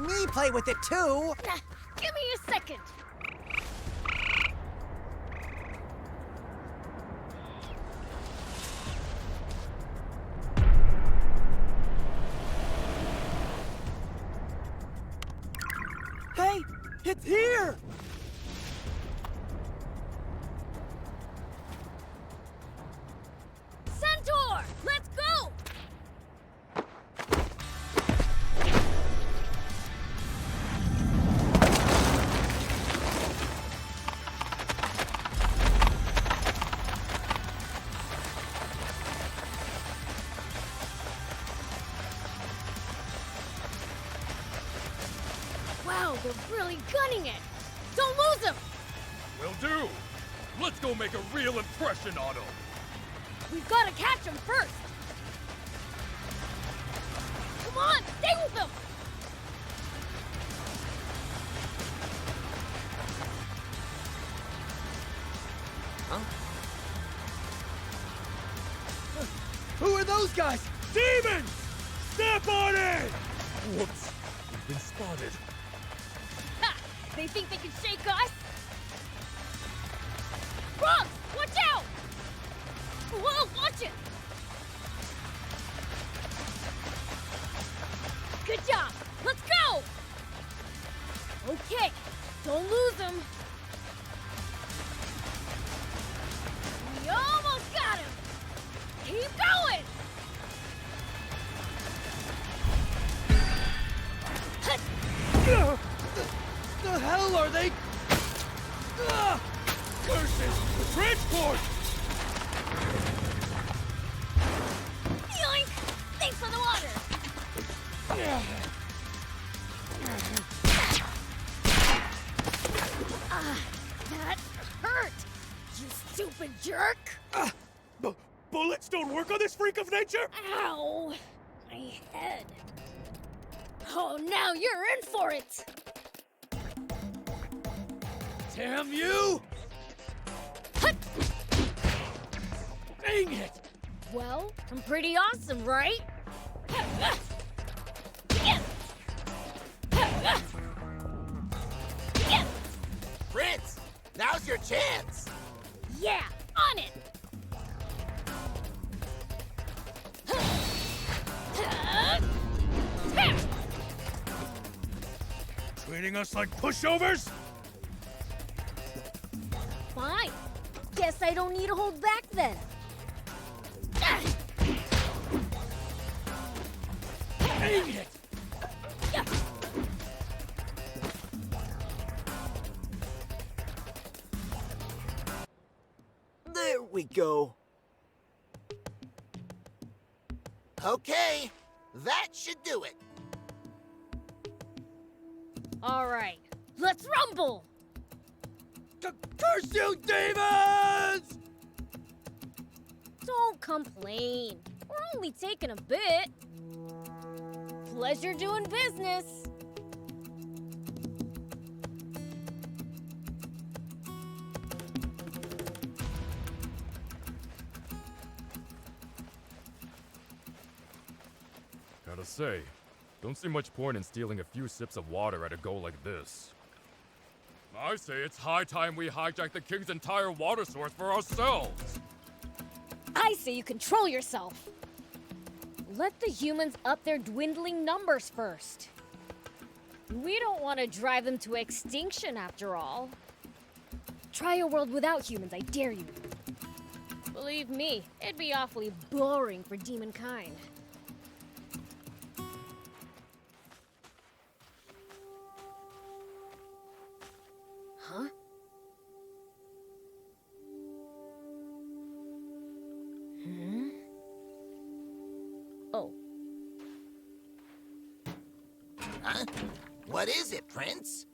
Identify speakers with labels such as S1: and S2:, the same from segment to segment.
S1: me play with it too.
S2: Nah, give me a second.
S1: Hey, it's here!
S2: Centaur, let's go! Wow, they're really gunning it! Don't lose them!
S3: Will do! Let's go make a real impression on him!
S2: We've got to catch them first! Come on, stay with them!
S1: Who are those guys?
S3: Demons! Step on it! Whoops. We've been spotted.
S2: Ha! They think they can shake us? Rob, watch out! Whoa, watch it! Good job! Let's go! Okay, don't lose them. We almost got him! Keep going!
S1: The hell are they?
S3: Curses! Transport!
S2: Yoink! Thanks for the water! That hurt! You stupid jerk!
S3: Bullets don't work on this freak of nature?
S2: Ow! My head. Oh, now you're in for it!
S1: Damn you!
S2: Hut!
S1: Dang it!
S2: Well, I'm pretty awesome, right?
S4: Prince, now's your chance.
S2: Yeah, on it!
S3: Treating us like pushovers?
S2: Fine. Guess I don't need to hold back then.
S1: Dang it! There we go.
S4: Okay, that should do it.
S2: All right, let's rumble!
S1: Curse you, demons!
S2: Don't complain. We're only taking a bit. Pleasure doing business.
S3: Gotta say, don't see much point in stealing a few sips of water at a go like this. I say it's high time we hijack the king's entire water source for ourselves!
S2: I say you control yourself. Let the humans up their dwindling numbers first. We don't want to drive them to extinction after all. Try a world without humans, I dare you. Believe me, it'd be awfully boring for demonkind. Huh? Oh.
S4: Huh? What is it, Prince?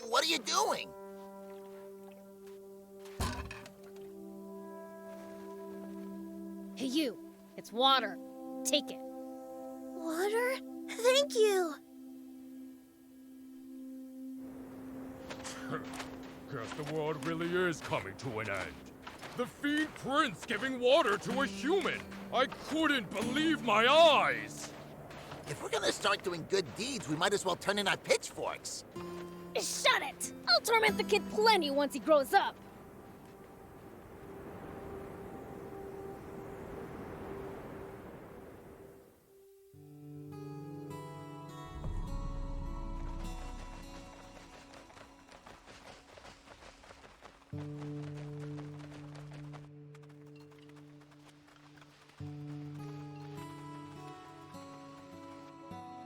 S4: What are you doing?
S2: Hey, you. It's water. Take it.
S5: Water? Thank you.
S3: Guess the world really is coming to an end. The Fiend Prince giving water to a human! I couldn't believe my eyes!
S4: If we're gonna start doing good deeds, we might as well turn in our pitchforks.
S2: Shut it! I'll torment the kid plenty once he grows up.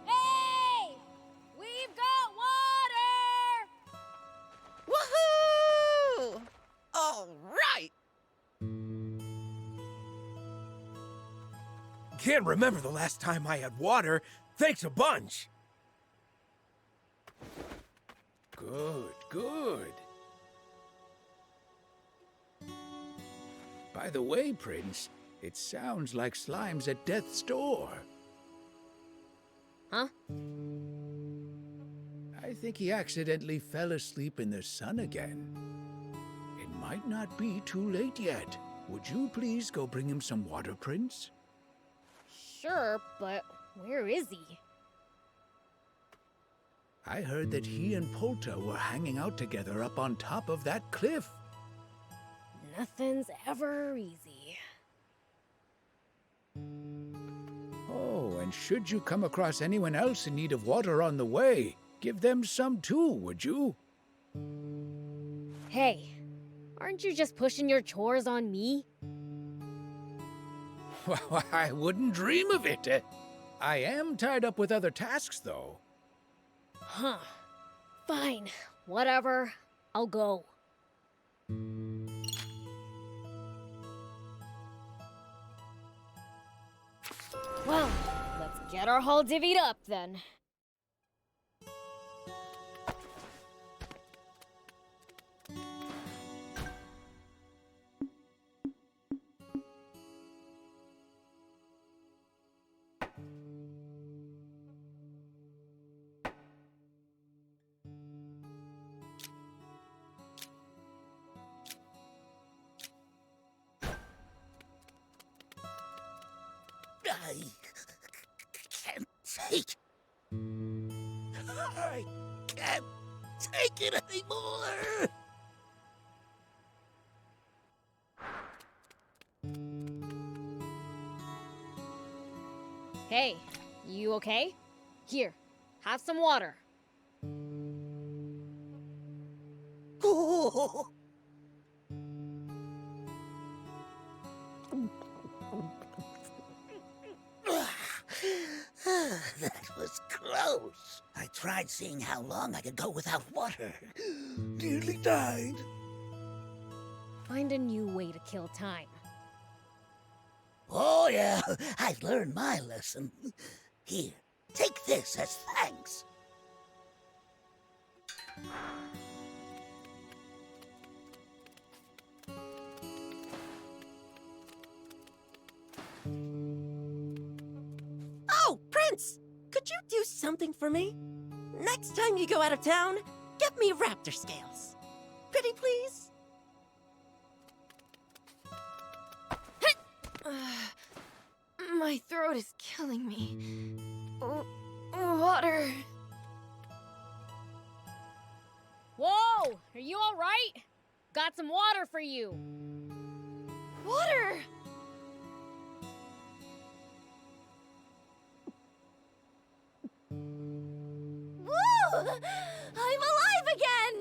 S2: Hey! We've got water!
S6: Woohoo! All right!
S1: Can't remember the last time I had water. Thanks a bunch.
S7: Good, good. By the way, Prince, it sounds like Slime's at death's door.
S2: Huh?
S7: I think he accidentally fell asleep in the sun again. It might not be too late yet. Would you please go bring him some water, Prince?
S2: Sure, but where is he?
S7: I heard that he and Polta were hanging out together up on top of that cliff.
S2: Nothing's ever easy.
S7: Oh, and should you come across anyone else in need of water on the way, give them some too, would you?
S2: Hey, aren't you just pushing your chores on me?
S7: Well, I wouldn't dream of it. I am tied up with other tasks, though.
S2: Huh. Fine. Whatever. I'll go. Well, let's get our haul divvied up then.
S4: I can't take. I can't take it anymore.
S2: Hey, you okay? Here, have some water.
S4: Oh. That was close. I tried seeing how long I could go without water. Nearly died.
S2: Find a new way to kill time.
S4: Oh, yeah, I've learned my lesson. Here, take this as thanks.
S6: Oh, Prince! Could you do something for me? Next time you go out of town, get me raptor scales. Pretty please?
S8: My throat is killing me. Water.
S2: Whoa! Are you alright? Got some water for you.
S8: Water!
S5: Woo! I'm alive again!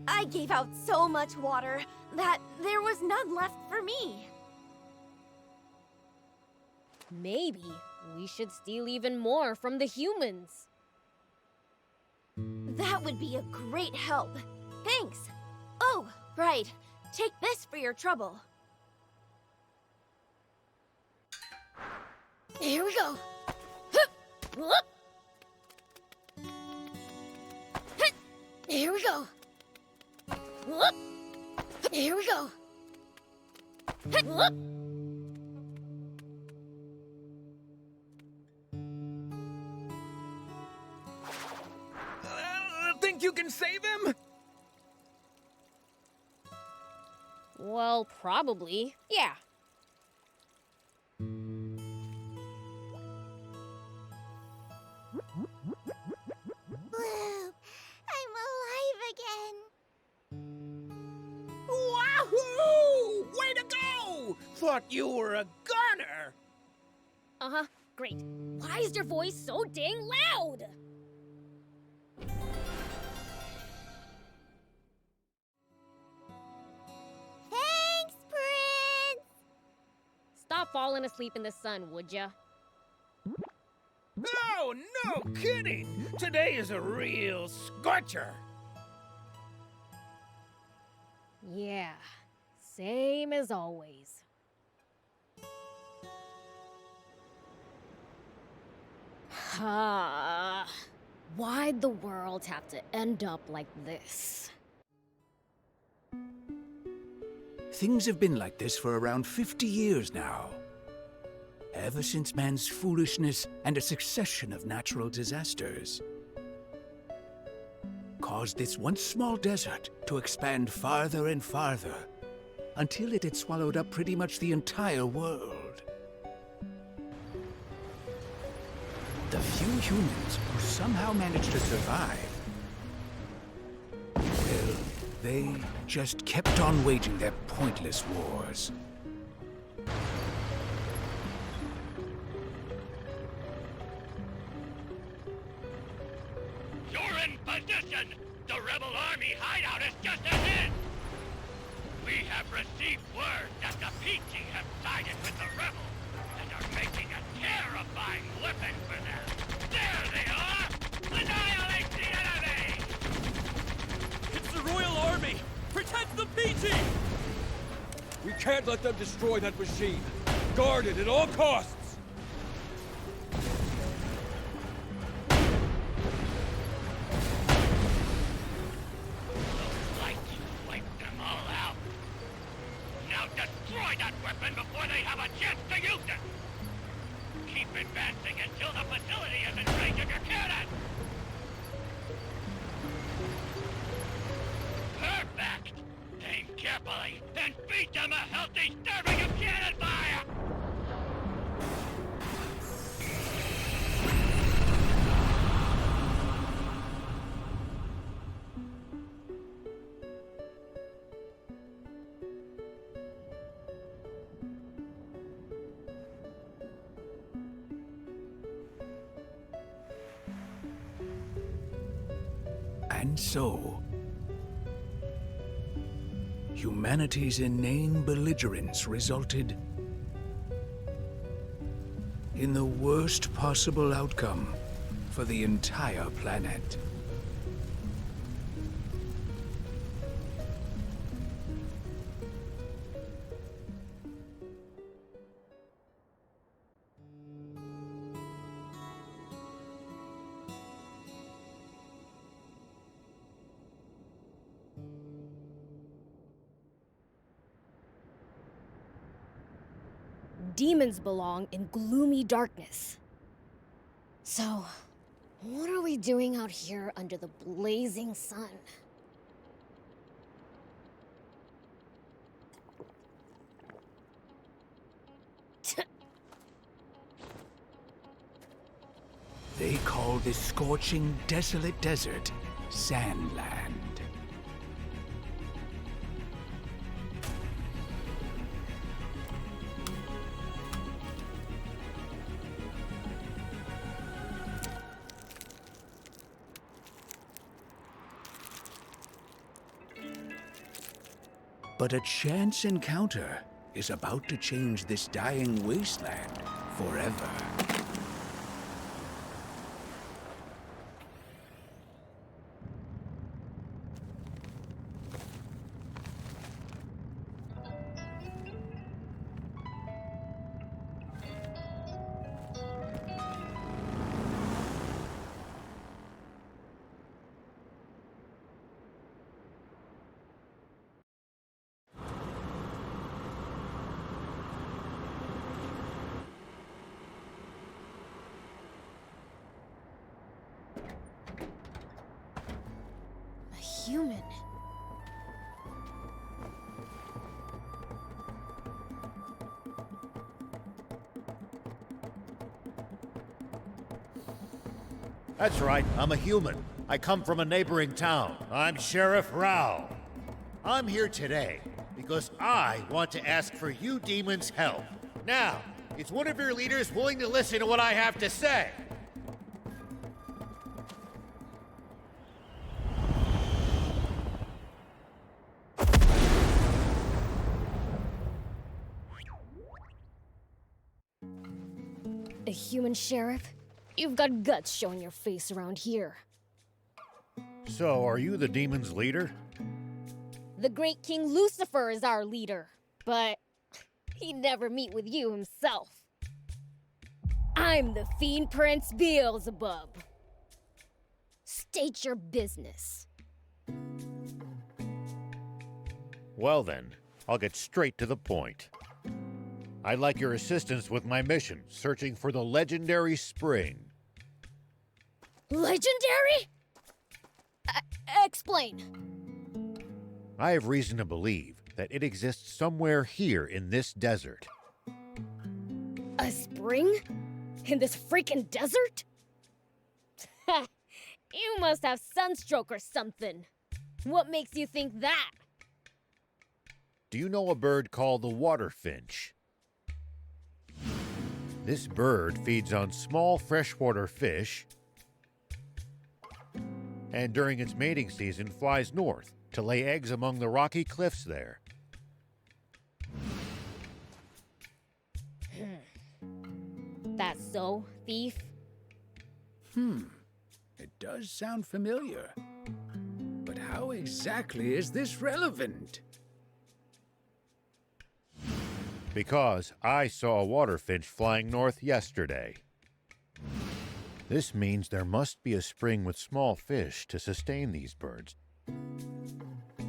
S5: I gave out so much water that there was none left for me.
S2: Maybe we should steal even more from the humans.
S5: That would be a great help. Thanks. Oh, right. Take this for your trouble.
S2: Here we go. Hup! Whoop! Hit! Here we go. Whoop! Here we go. Hit! Whoop!
S1: Think you can save him?
S2: Well, probably. Yeah.
S5: Bloop! I'm alive again!
S1: Wahoo! Way to go! Thought you were a goner!
S2: Uh-huh, great. Why is your voice so dang loud?
S5: Thanks, Prince!
S2: Stop falling asleep in the sun, would ya?
S1: Oh, no kidding! Today is a real scorcher!
S2: Yeah, same as always. Why'd the world have to end up like this?
S7: Things have been like this for around 50 years now. Ever since man's foolishness and a succession of natural disasters caused this once small desert to expand farther and farther until it had swallowed up pretty much the entire world. The few humans who somehow managed to survive, well, they just kept on waging their pointless wars.
S9: You're in position! The rebel army hideout is just ahead! We have received word that the Peachy have sided with the rebels and are making a terrifying weapon for them. There they are! Annihilate the enemy!
S10: It's the Royal Army! Protect the Peachy! We can't let them destroy that machine. Guard it at all costs!
S9: Looks like you wiped them all out. Now destroy that weapon before they have a chance to use it! Keep advancing until the facility is in range of your cannon! Perfect! Aim carefully and feed them a healthy serving of cannon fire!
S7: And so, humanity's inane belligerence resulted in the worst possible outcome for the entire planet.
S2: Demons belong in gloomy darkness. So, what are we doing out here under the blazing sun?
S7: They call this scorching, desolate desert Sandland. But a chance encounter is about to change this dying wasteland forever.
S2: Human.
S11: That's right, I'm a human. I come from a neighboring town. I'm Sheriff Rao. I'm here today because I want to ask for you demons' help. Now, is one of your leaders willing to listen to what I have to say?
S2: A human sheriff? You've got guts showing your face around here.
S11: So, are you the demon's leader?
S2: The great King Lucifer is our leader, but he'd never meet with you himself. I'm the Fiend Prince Beelzebub. State your business.
S11: Well then, I'll get straight to the point. I'd like your assistance with my mission, searching for the legendary spring.
S2: Legendary? Explain.
S11: I have reason to believe that it exists somewhere here in this desert.
S2: A spring? In this freaking desert? You must have sunstroke or something. What makes you think that?
S11: Do you know a bird called the water finch? This bird feeds on small freshwater fish, and during its mating season flies north to lay eggs among the rocky cliffs there.
S2: That's so, thief?
S7: It does sound familiar. But how exactly is this relevant?
S11: Because I saw a water finch flying north yesterday. This means there must be a spring with small fish to sustain these birds.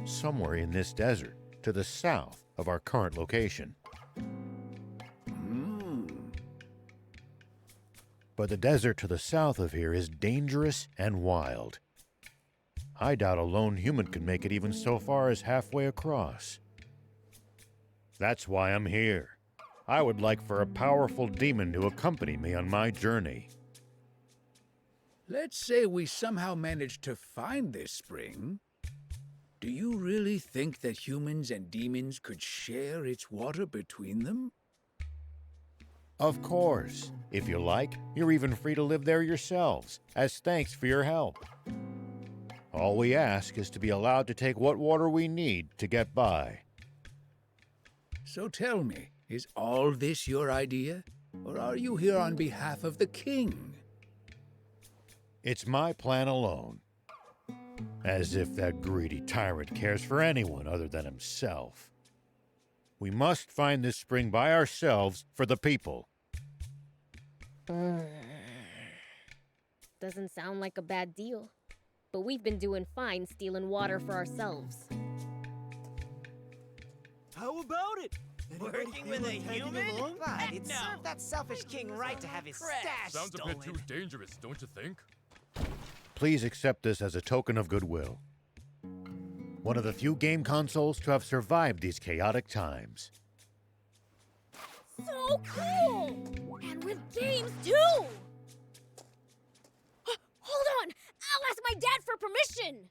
S11: Somewhere in this desert, to the south of our current location. But the desert to the south of here is dangerous and wild. I doubt a lone human could make it even so far as halfway across. That's why I'm here. I would like for a powerful demon to accompany me on my journey.
S7: Let's say we somehow manage to find this spring. Do you really think that humans and demons could share its water between them?
S11: Of course. If you like, you're even free to live there yourselves, as thanks for your help. All we ask is to be allowed to take what water we need to get by.
S7: So tell me, is all this your idea? Or are you here on behalf of the king?
S11: It's my plan alone. As if that greedy tyrant cares for anyone other than himself. We must find this spring by ourselves for the people.
S2: Doesn't sound like a bad deal. But we've been doing fine stealing water for ourselves.
S12: How about it?
S13: Working with a human? But it served that selfish king right to have his stash
S3: Sounds
S13: stolen.
S3: a bit too dangerous, don't you think?
S11: Please accept this as a token of goodwill. One of the few game consoles to have survived these chaotic times.
S2: So cool! And with games, too! Hold on! I'll ask my dad for permission!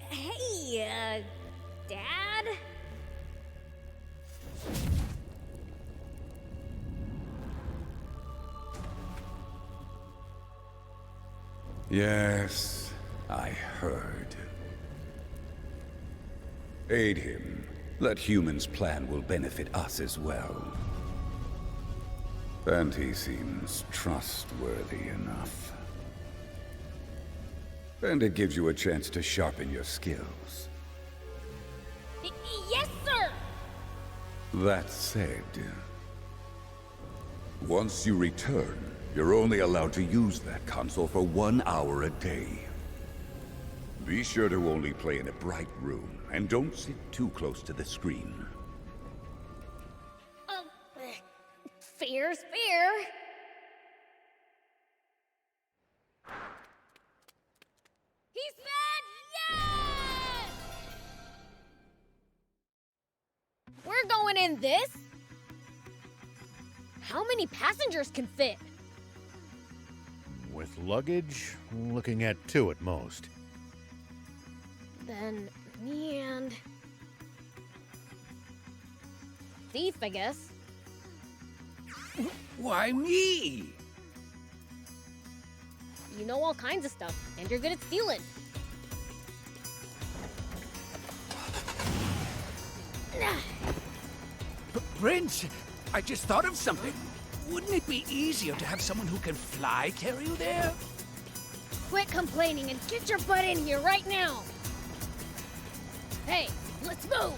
S2: Hey, Dad?
S14: Yes, I heard. Aid him. That human's plan will benefit us as well. And he seems trustworthy enough. And it gives you a chance to sharpen your skills.
S2: Yes, sir!
S14: That said, once you return, you're only allowed to use that console for 1 hour a day. Be sure to only play in a bright room, and don't sit too close to the screen.
S2: Fair's fair. He's mad! Yes! We're going in this? How many passengers can fit?
S11: With luggage, looking at 2 at most.
S2: Then me and Thief, I guess.
S7: Why me?
S2: You know all kinds of stuff, and you're good at stealing.
S7: Prince, I just thought of something. Wouldn't it be easier to have someone who can fly carry you there?
S2: Quit complaining and get your butt in here right now. Hey, let's move.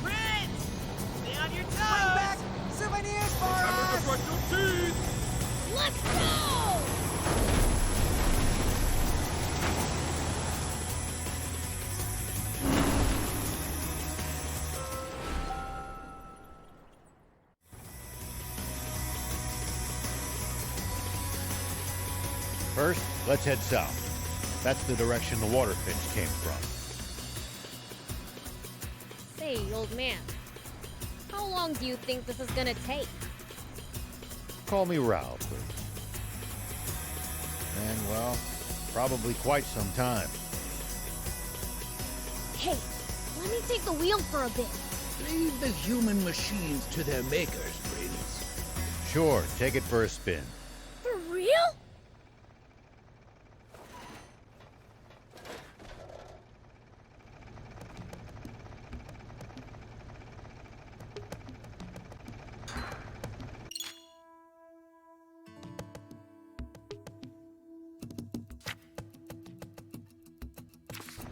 S13: Prince! Stay on your toes! Bring back souvenirs for us!
S2: Let's go!
S11: First, let's head south. That's the direction the water finch came from.
S2: Say, old man, how long do you think this is gonna take?
S11: Call me Ralph. And, well, probably quite some time.
S2: Hey, let me take the wheel for a bit.
S7: Leave the human machines to their makers, Prince.
S11: Sure, take it for a spin.
S2: For real?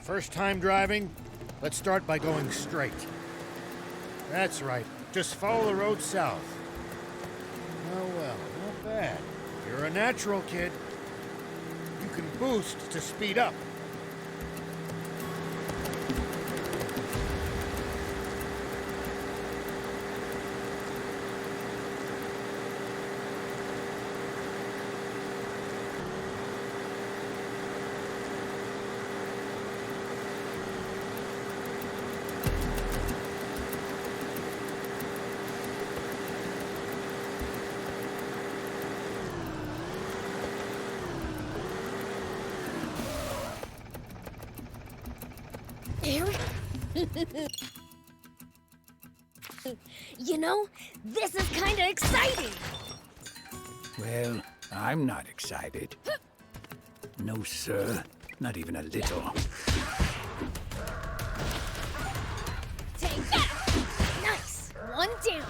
S11: First time driving? Let's start by going straight. That's right. Just follow the road south. Oh well, not bad. You're a natural, kid. You can boost to speed up.
S2: You know, this is kind of exciting.
S7: Well, I'm not excited. No, sir. Not even a little.
S2: Take that! Nice! One down.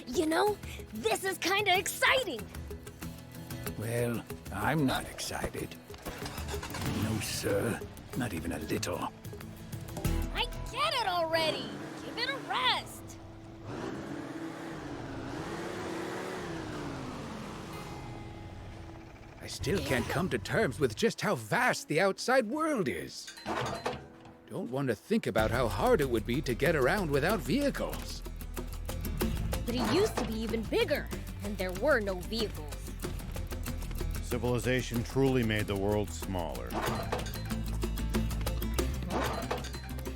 S2: You know, this is kind of exciting.
S7: Well, I'm not excited. No, sir. Not even a little.
S2: I get it already. Give it a rest.
S7: I still can't come to terms with just how vast the outside world is. Don't want to think about how hard it would be to get around without vehicles.
S2: But it used to be even bigger, and there were no vehicles.
S11: Civilization truly made the world smaller.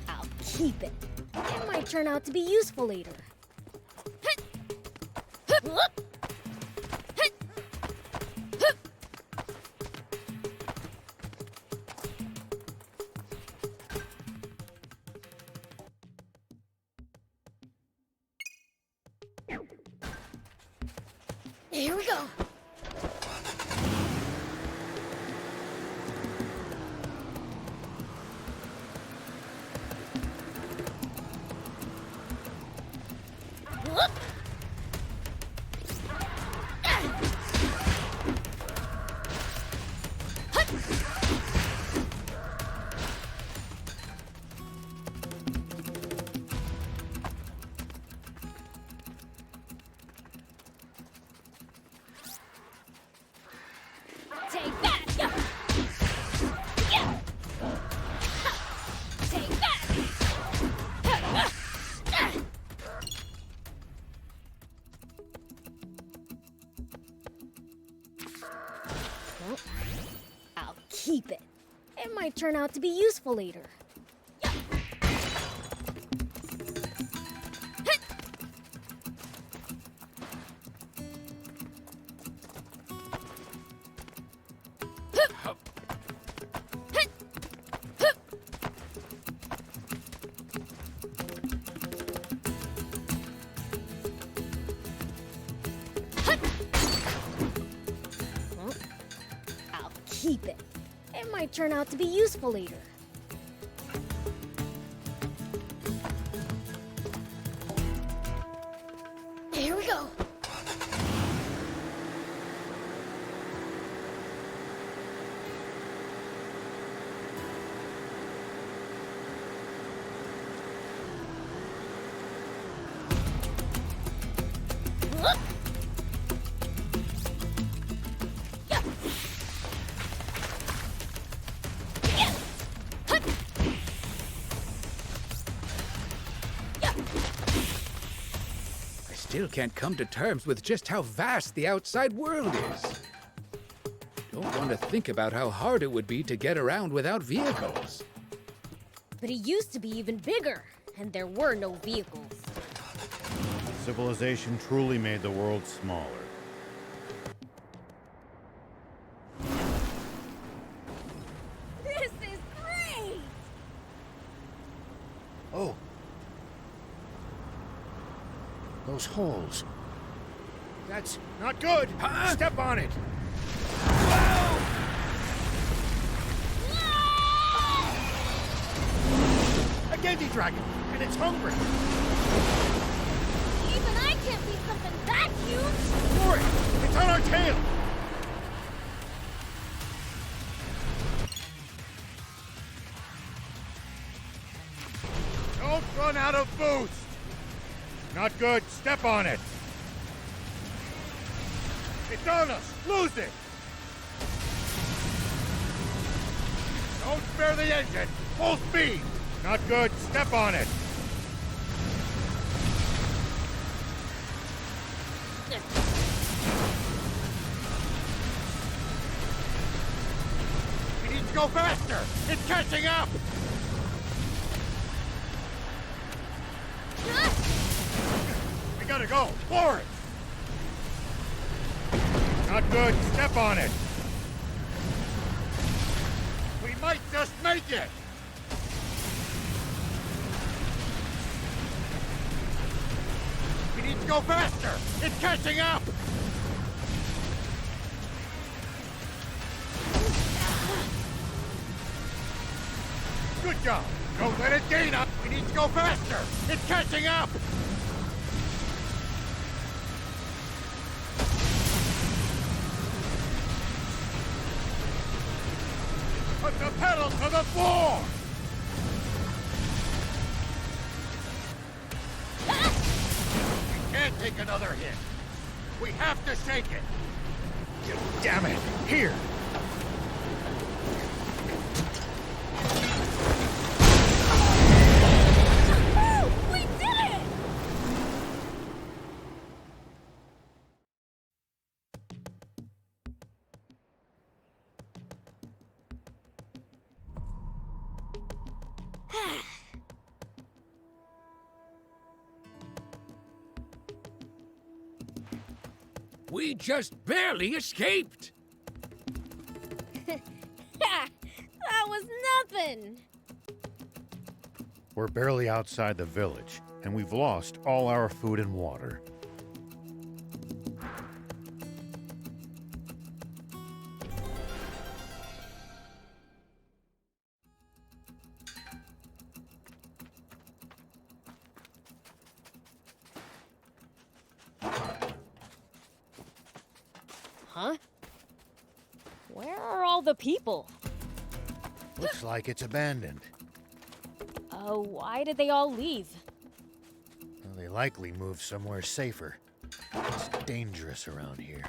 S2: I'll keep it. It might turn out to be useful later. Here we go. Well, I'll keep it. It might turn out to be useful later. Keep it. It might turn out to be useful later. Here we go.
S7: Still can't come to terms with just how vast the outside world is. Don't want to think about how hard it would be to get around without vehicles.
S2: But it used to be even bigger, and there were no vehicles.
S11: Civilization truly made the world smaller.
S2: This is great!
S11: Oh. Those holes.
S1: That's not good. Step on it. A Genji dragon, and it's hungry.
S2: Even I can't beat something that huge!
S1: For it! It's on our tail! Don't run out of boost! Not good. Step on it. It's on us. Lose it. Don't spare the engine. Full speed. Not good. Step on it. We need to go faster. It's catching up. We gotta go! For it! Not good. Step on it. We might just make it! We need to go faster! It's catching up! Good job! Don't let it gain up! We need to go faster! It's catching up! Put the pedal to the floor! We can't take another hit. We have to shake it. Damn it! Here!
S2: We did it!
S7: We just barely escaped!
S2: That was nothing!
S11: We're barely outside the village, and we've lost all our food and water.
S2: Huh? Where are all the people?
S11: Looks like it's abandoned.
S2: Oh, why did they all leave?
S11: Well, they likely moved somewhere safer. It's dangerous around here.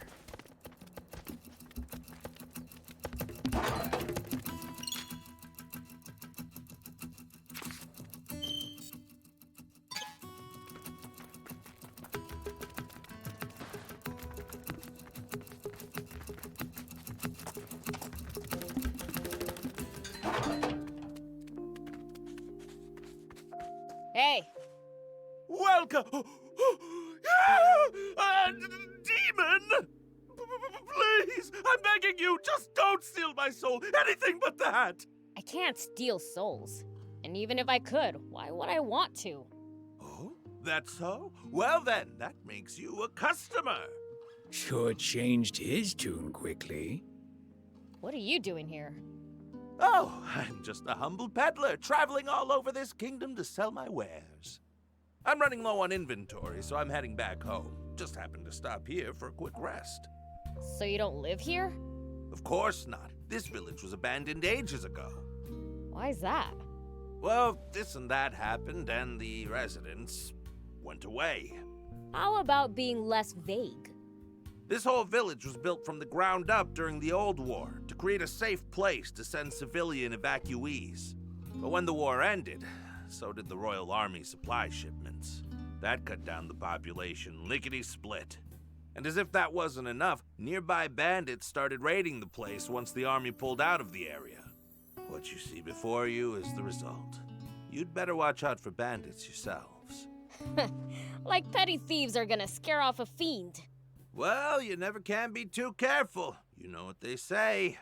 S12: like a... demon! Please, I'm begging you, just don't steal my soul. Anything but that.
S2: I can't steal souls. And even if I could, why would I want to?
S12: Oh, that's so? Well then, that makes you a customer.
S7: Sure changed his tune quickly.
S2: What are you doing here?
S12: Oh, I'm just a humble peddler, traveling all over this kingdom to sell my wares. I'm running low on inventory, so I'm heading back home. Just happened to stop here for a quick rest.
S2: So you don't live here?
S12: Of course not. This village was abandoned ages ago.
S2: Why's that?
S12: Well, this and that happened, and the residents went away.
S2: How about being less vague?
S12: This whole village was built from the ground up during the Old War to create a safe place to send civilian evacuees. But when the war ended, so did the Royal Army supply shipments. That cut down the population lickety-split. And as if that wasn't enough, nearby bandits started raiding the place once the army pulled out of the area. What you see before you is the result. You'd better watch out for bandits yourselves.
S2: Like petty thieves are gonna scare off a fiend.
S12: Well, you never can be too careful. You know what they say.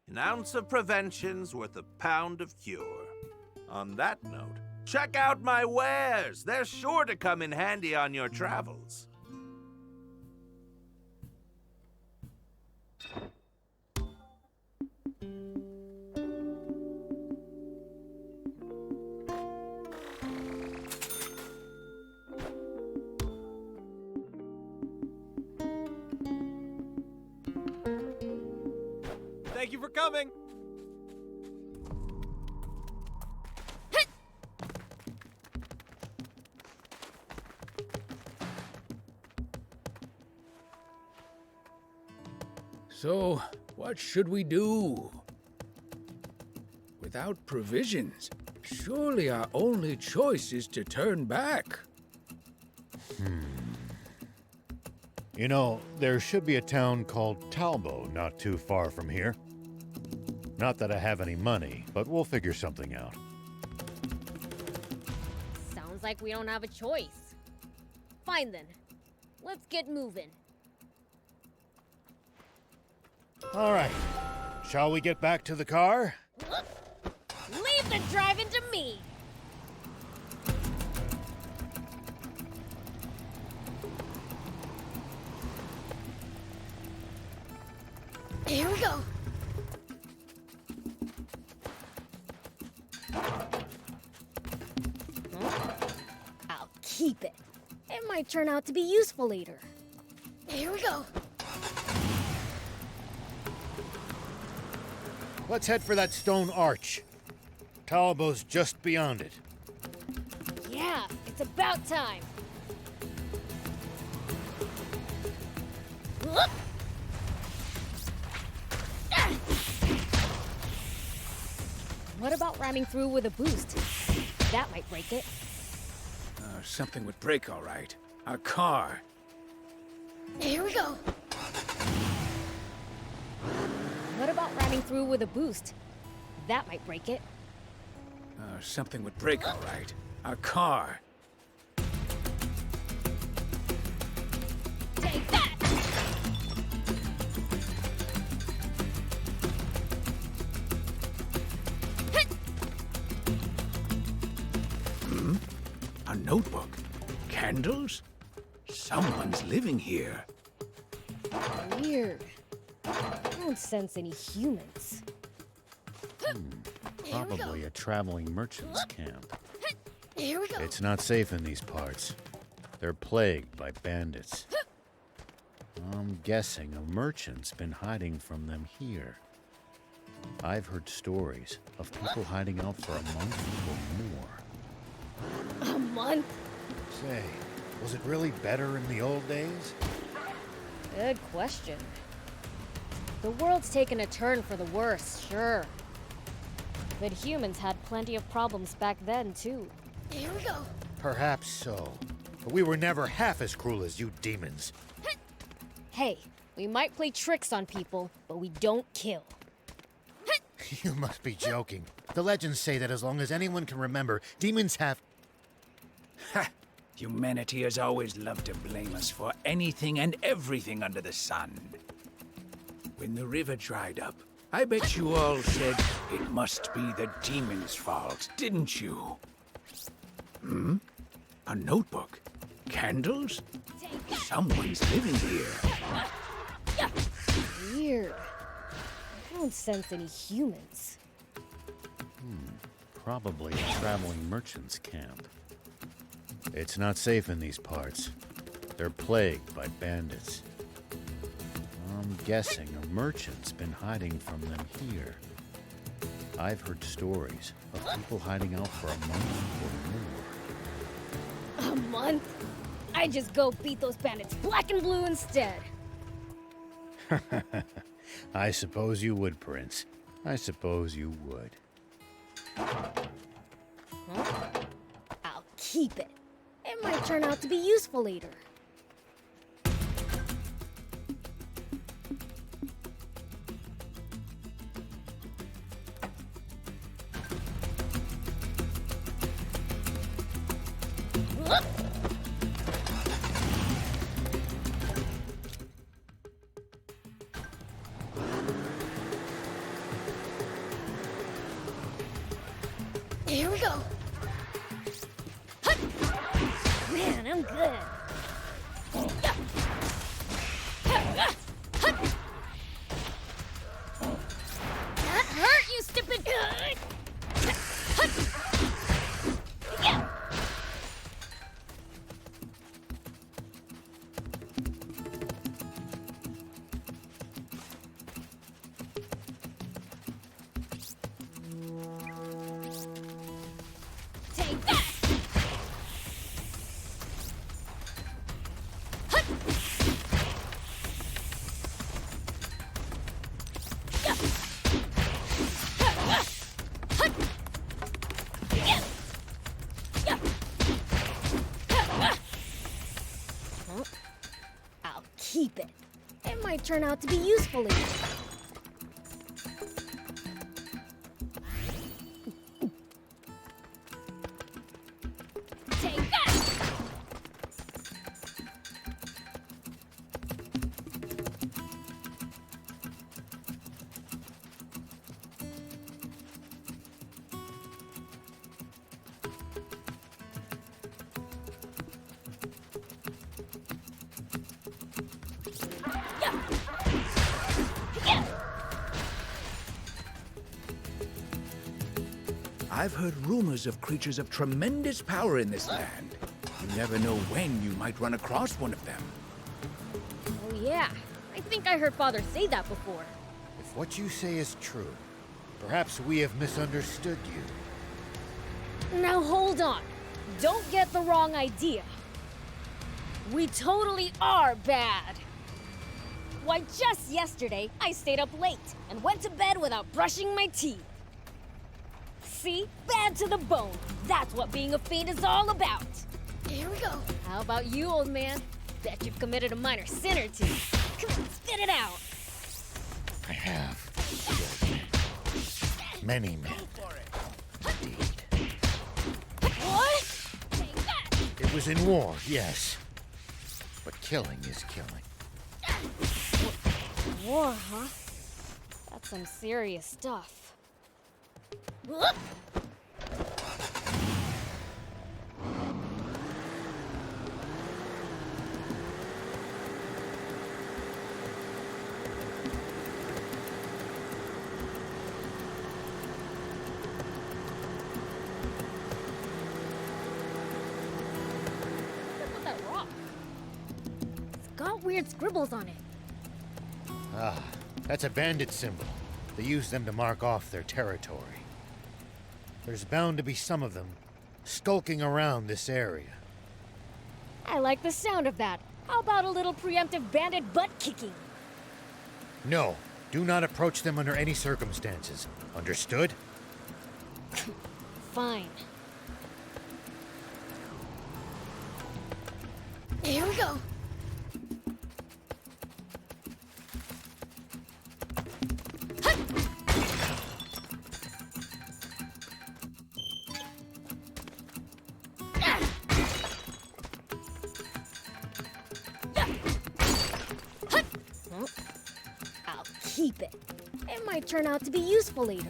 S12: An ounce of prevention's worth a pound of cure. On that note, check out my wares. They're sure to come in handy on your travels.
S10: Thank you for coming.
S7: So, what should we do? Without provisions, surely our only choice is to turn back.
S11: You know, there should be a town called Talbo not too far from here. Not that I have any money, but we'll figure something out.
S2: Sounds like we don't have a choice. Fine then. Let's get moving.
S11: All right. Shall we get back to the car?
S2: Leave the driving to me!
S5: Here we go.
S2: I'll keep it. It might turn out to be useful later.
S5: Here we go.
S11: Let's head for that stone arch. Talbo's just beyond it.
S2: Yeah, it's about time. What about ramming through with a boost? That might break it.
S7: Something would break, all right. Our car.
S5: Here we go.
S2: What about ramming through with a boost? That might break it.
S7: Something would break, all right. Our car.
S2: Take that!
S7: A notebook. Candles? Someone's living here.
S2: Weird. I don't sense any humans.
S11: Probably a traveling merchant's camp.
S5: Here we go.
S11: It's not safe in these parts. They're plagued by bandits. I'm guessing a merchant's been hiding from them here. I've heard stories of people hiding out for a month or more.
S2: A month?
S11: Say, was it really better in the old days?
S2: Good question. The world's taken a turn for the worse, sure. But humans had plenty of problems back then, too.
S5: Here we go.
S11: Perhaps so. But we were never half as cruel as you demons.
S2: Hey, we might play tricks on people, but we don't kill.
S11: You must be joking. The legends say that as long as anyone can remember, demons have...
S7: Ha! Humanity has always loved to blame us for anything and everything under the sun. When the river dried up, I bet you all said it must be the demon's fault, didn't you? Hmm? A notebook? Candles? Someone's living here.
S2: Weird. I don't sense any humans.
S11: Probably a traveling merchant's camp. It's not safe in these parts. They're plagued by bandits. I'm guessing a merchant's been hiding from them here. I've heard stories of people hiding out for a month or more.
S2: A month? I just go beat those bandits black and blue instead.
S11: I suppose you would, Prince. I suppose you would.
S2: Huh? I'll keep it. It might turn out to be useful later. Whoop! Here we go. Hut! Man, I'm good. That hurt, you stupid. Take that! I'll keep it. It might turn out to be useful later. Take that!
S7: I've heard rumors of creatures of tremendous power in this land. You never know when you might run across one of them.
S2: Oh yeah, I think I heard Father say that before.
S11: If what you say is true, perhaps we have misunderstood you.
S2: Now hold on. Don't get the wrong idea. We totally are bad. Why, just yesterday, I stayed up late and went to bed without brushing my teeth. See? Bad to the bone. That's what being a fiend is all about. Here we go. How about you, old man? Bet you've committed a minor sin or two. Come on, spit it out.
S11: I have. Many men. Indeed.
S2: What? Take that!
S11: It was in war, yes. But killing is killing.
S2: War, huh? That's some serious stuff. Whoop! Look at that rock. It's got weird scribbles on it.
S11: Ah, that's a bandit symbol. They use them to mark off their territory. There's bound to be some of them skulking around this area.
S2: I like the sound of that. How about a little preemptive bandit butt kicking?
S11: No, do not approach them under any circumstances. Understood?
S2: Fine. Here we go. might turn out to be useful later.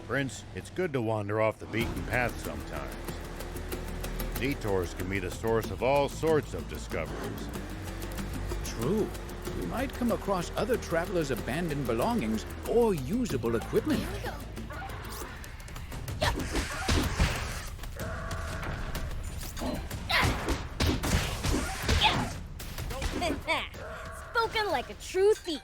S11: Prince, it's good to wander off the beaten path sometimes. Detours can be the source of all sorts of discoveries.
S7: True. We might come across other travelers' abandoned belongings or usable equipment.
S2: Spoken like a true thief.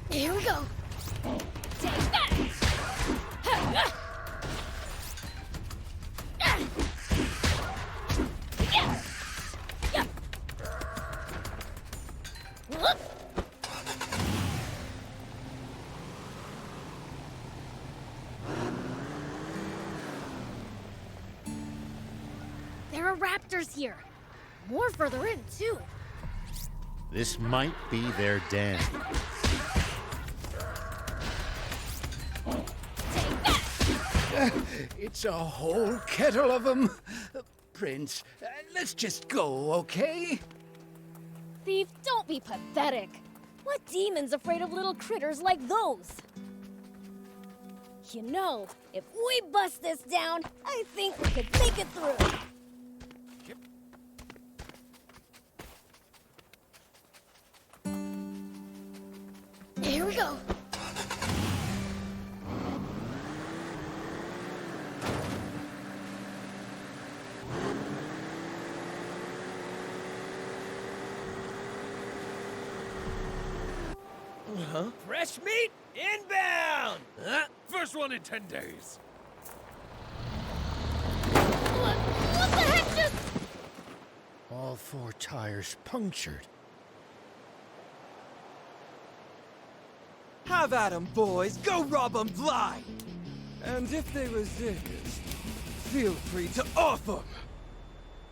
S5: Here we go. Take that.
S2: There are raptors here. More further in, too.
S11: This might be their den.
S7: It's a whole kettle of them. Prince, let's just go, okay?
S2: Thief, don't be pathetic. What demon's afraid of little critters like those? You know, if we bust this down, I think we could make it through.
S5: Here we go.
S10: Huh? Fresh meat inbound! First one in 10 days.
S2: What the heck just...
S11: All 4 tires punctured.
S10: Have at 'em, boys. Go rob 'em blind. And if they resist, feel free to off 'em.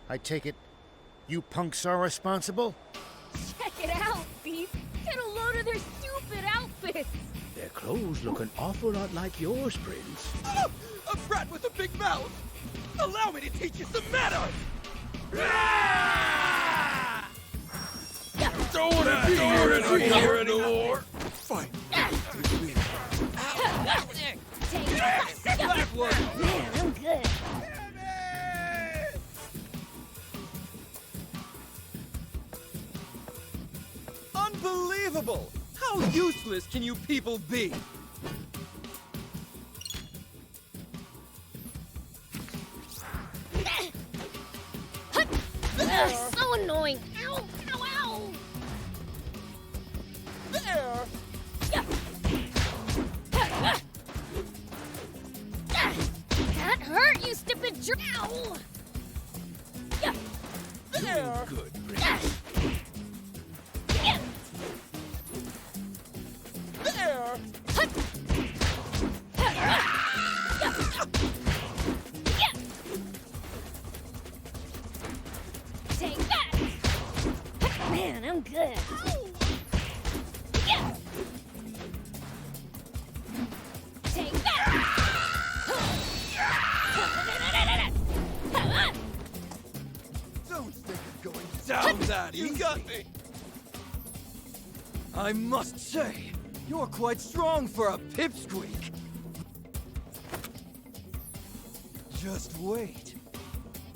S11: I take it you punks are responsible?
S2: Check it out, Thief. Get a load of their stupid outfits.
S7: Their clothes look an awful lot like yours, Prince.
S10: Oh, a brat with a big mouth! Allow me to teach you some manners! Don't wanna be here in the war! Fight!
S2: Man, I'm good.
S10: Unbelievable! How useless can you people be?
S2: So annoying. Ow, ow, ow.
S10: There!
S2: That hurt, you stupid ow.
S10: There!
S7: Good, Prince.
S10: There!
S2: Take that. Man, I'm good. Take that.
S10: Don't think of going down that easy. You got me! I must say, you're quite strong for a pipsqueak. Just wait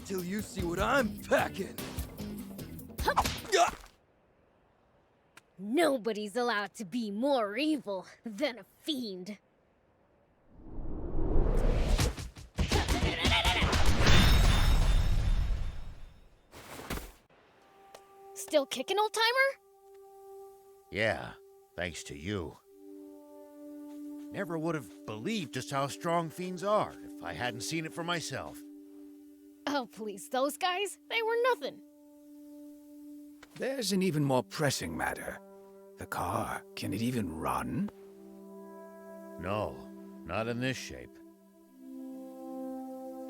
S10: till you see what I'm packing.
S2: Nobody's allowed to be more evil than a fiend. still kicking, old-timer?
S11: Yeah, thanks to you. Never would have believed just how strong fiends are if I hadn't seen it for myself.
S2: Oh, please, those guys? They were nothing.
S7: There's an even more pressing matter. The car, can it even run?
S11: No, not in this shape.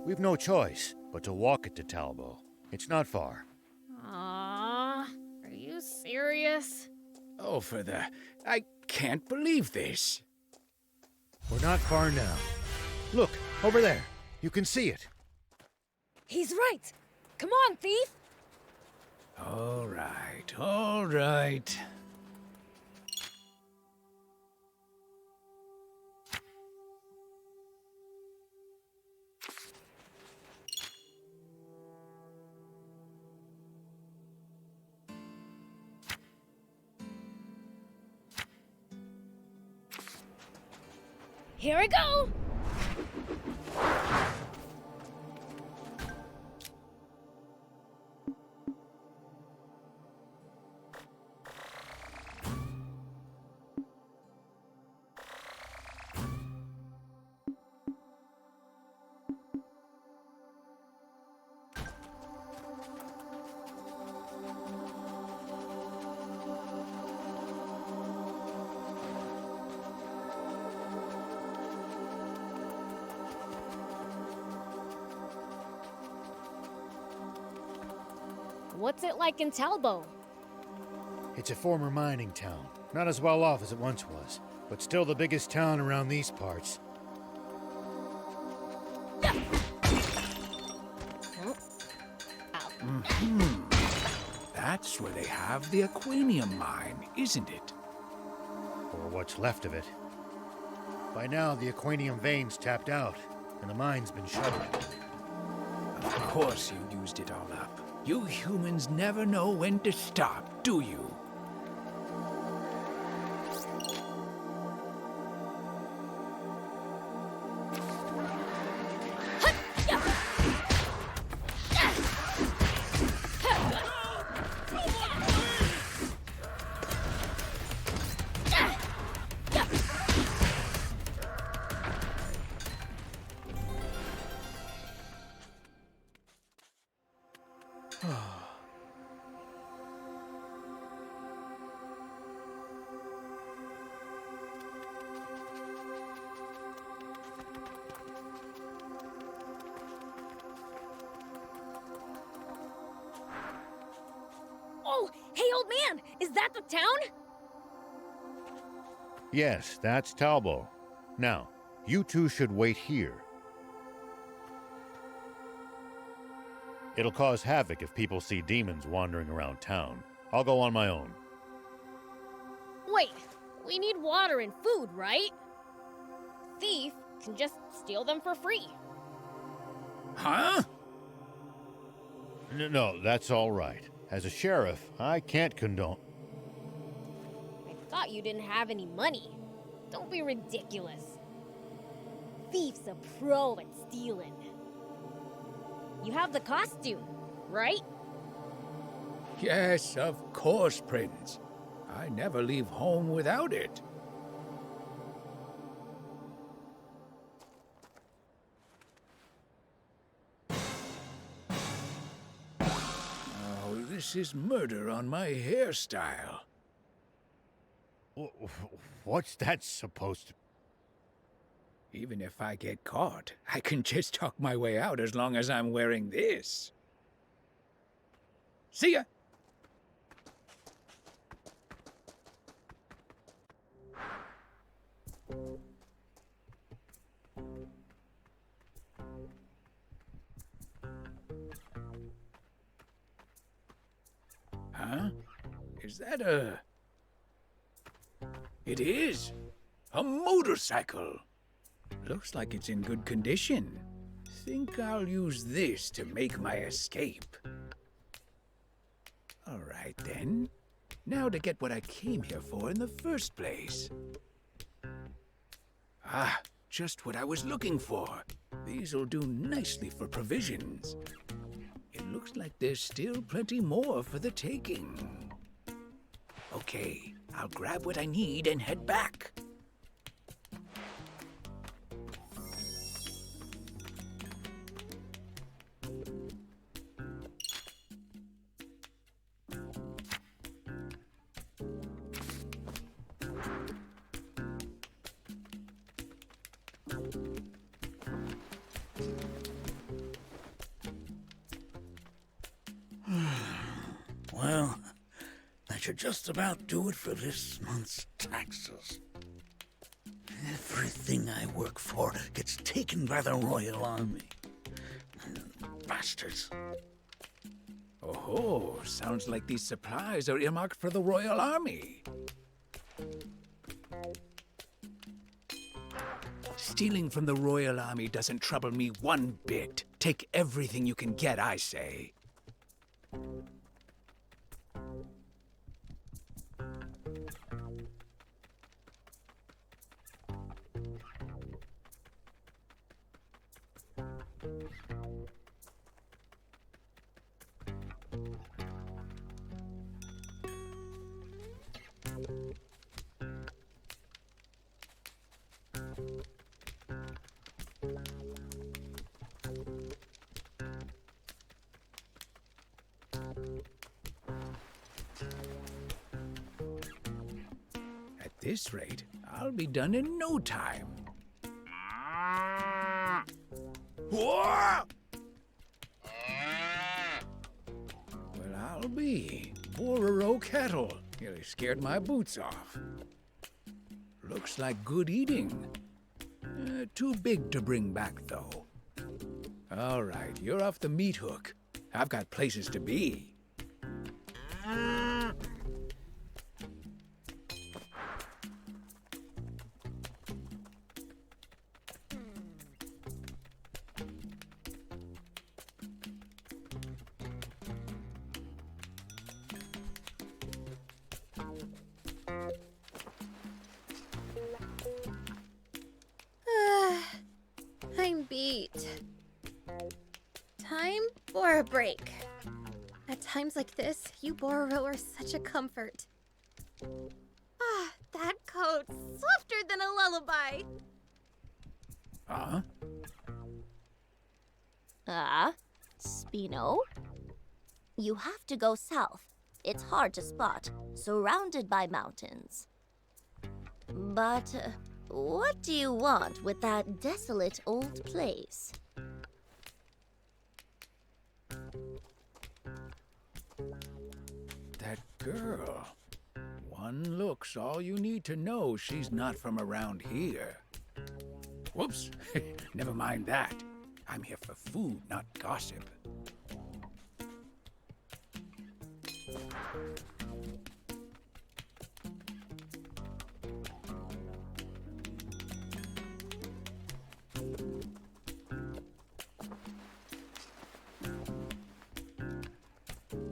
S11: We've no choice but to walk it to Talbot. It's not far.
S2: Aww, are you serious?
S7: Oh, I can't believe this.
S11: We're not far now. Look, over there. You can see it.
S2: He's right. Come on, thief.
S7: All right, all right.
S2: Here we go! What's it like in Talbot?
S11: It's a former mining town. Not as well off as it once was, but still the biggest town around these parts.
S7: That's where they have the Aquanium mine, isn't it?
S11: Or what's left of it. By now, the Aquanium vein's tapped out, and the mine's been shuttered.
S7: Of course you used it all up. You humans never know when to stop, do you?
S2: Oh, hey, old man! Is that the town?
S11: Yes, that's Talbot. Now, you two should wait here. It'll cause havoc if people see demons wandering around town. I'll go on my own.
S2: Wait, we need water and food, right? Thief can just steal them for free.
S7: Huh?
S11: No, that's all right. As a sheriff, I can't condone...
S2: I thought you didn't have any money. Don't be ridiculous. Thief's a pro at stealing. You have the costume, right?
S7: Yes, of course, Prince. I never leave home without it. Oh, this is murder on my hairstyle.
S11: What's that supposed to...
S7: Even if I get caught, I can just talk my way out as long as I'm wearing this. See ya! Huh? Is that a... It is! A motorcycle! Looks like it's in good condition. Think I'll use this to make my escape. All right, then. Now to get what I came here for in the first place. Ah, just what I was looking for. These'll do nicely for provisions. In looks like there's still plenty more for the taking. Okay, I'll grab what I need and head back.
S4: Well, that should just about do it for this month's taxes. Everything I work for gets taken by the Royal Army. Bastards.
S7: Oh, sounds like these supplies are earmarked for the Royal Army. Stealing from the Royal Army doesn't trouble me one bit. Take everything you can get, I say. At this rate, I'll be done in no time. Well, I'll be. Bororo cattle. Nearly scared my boots off. Looks like good eating. Too big to bring back, though. All right, you're off the meat hook. I've got places to be.
S8: I'm beat. Time for a break. At times like this, you Bororo are such a comfort. Ah, that coat's softer than a lullaby.
S5: Spino? You have to go south. It's hard to spot, surrounded by mountains. But what do you want with that desolate old place?
S7: That girl. One look's all you need to know she's not from around here. Whoops. Never mind that. I'm here for food, not gossip.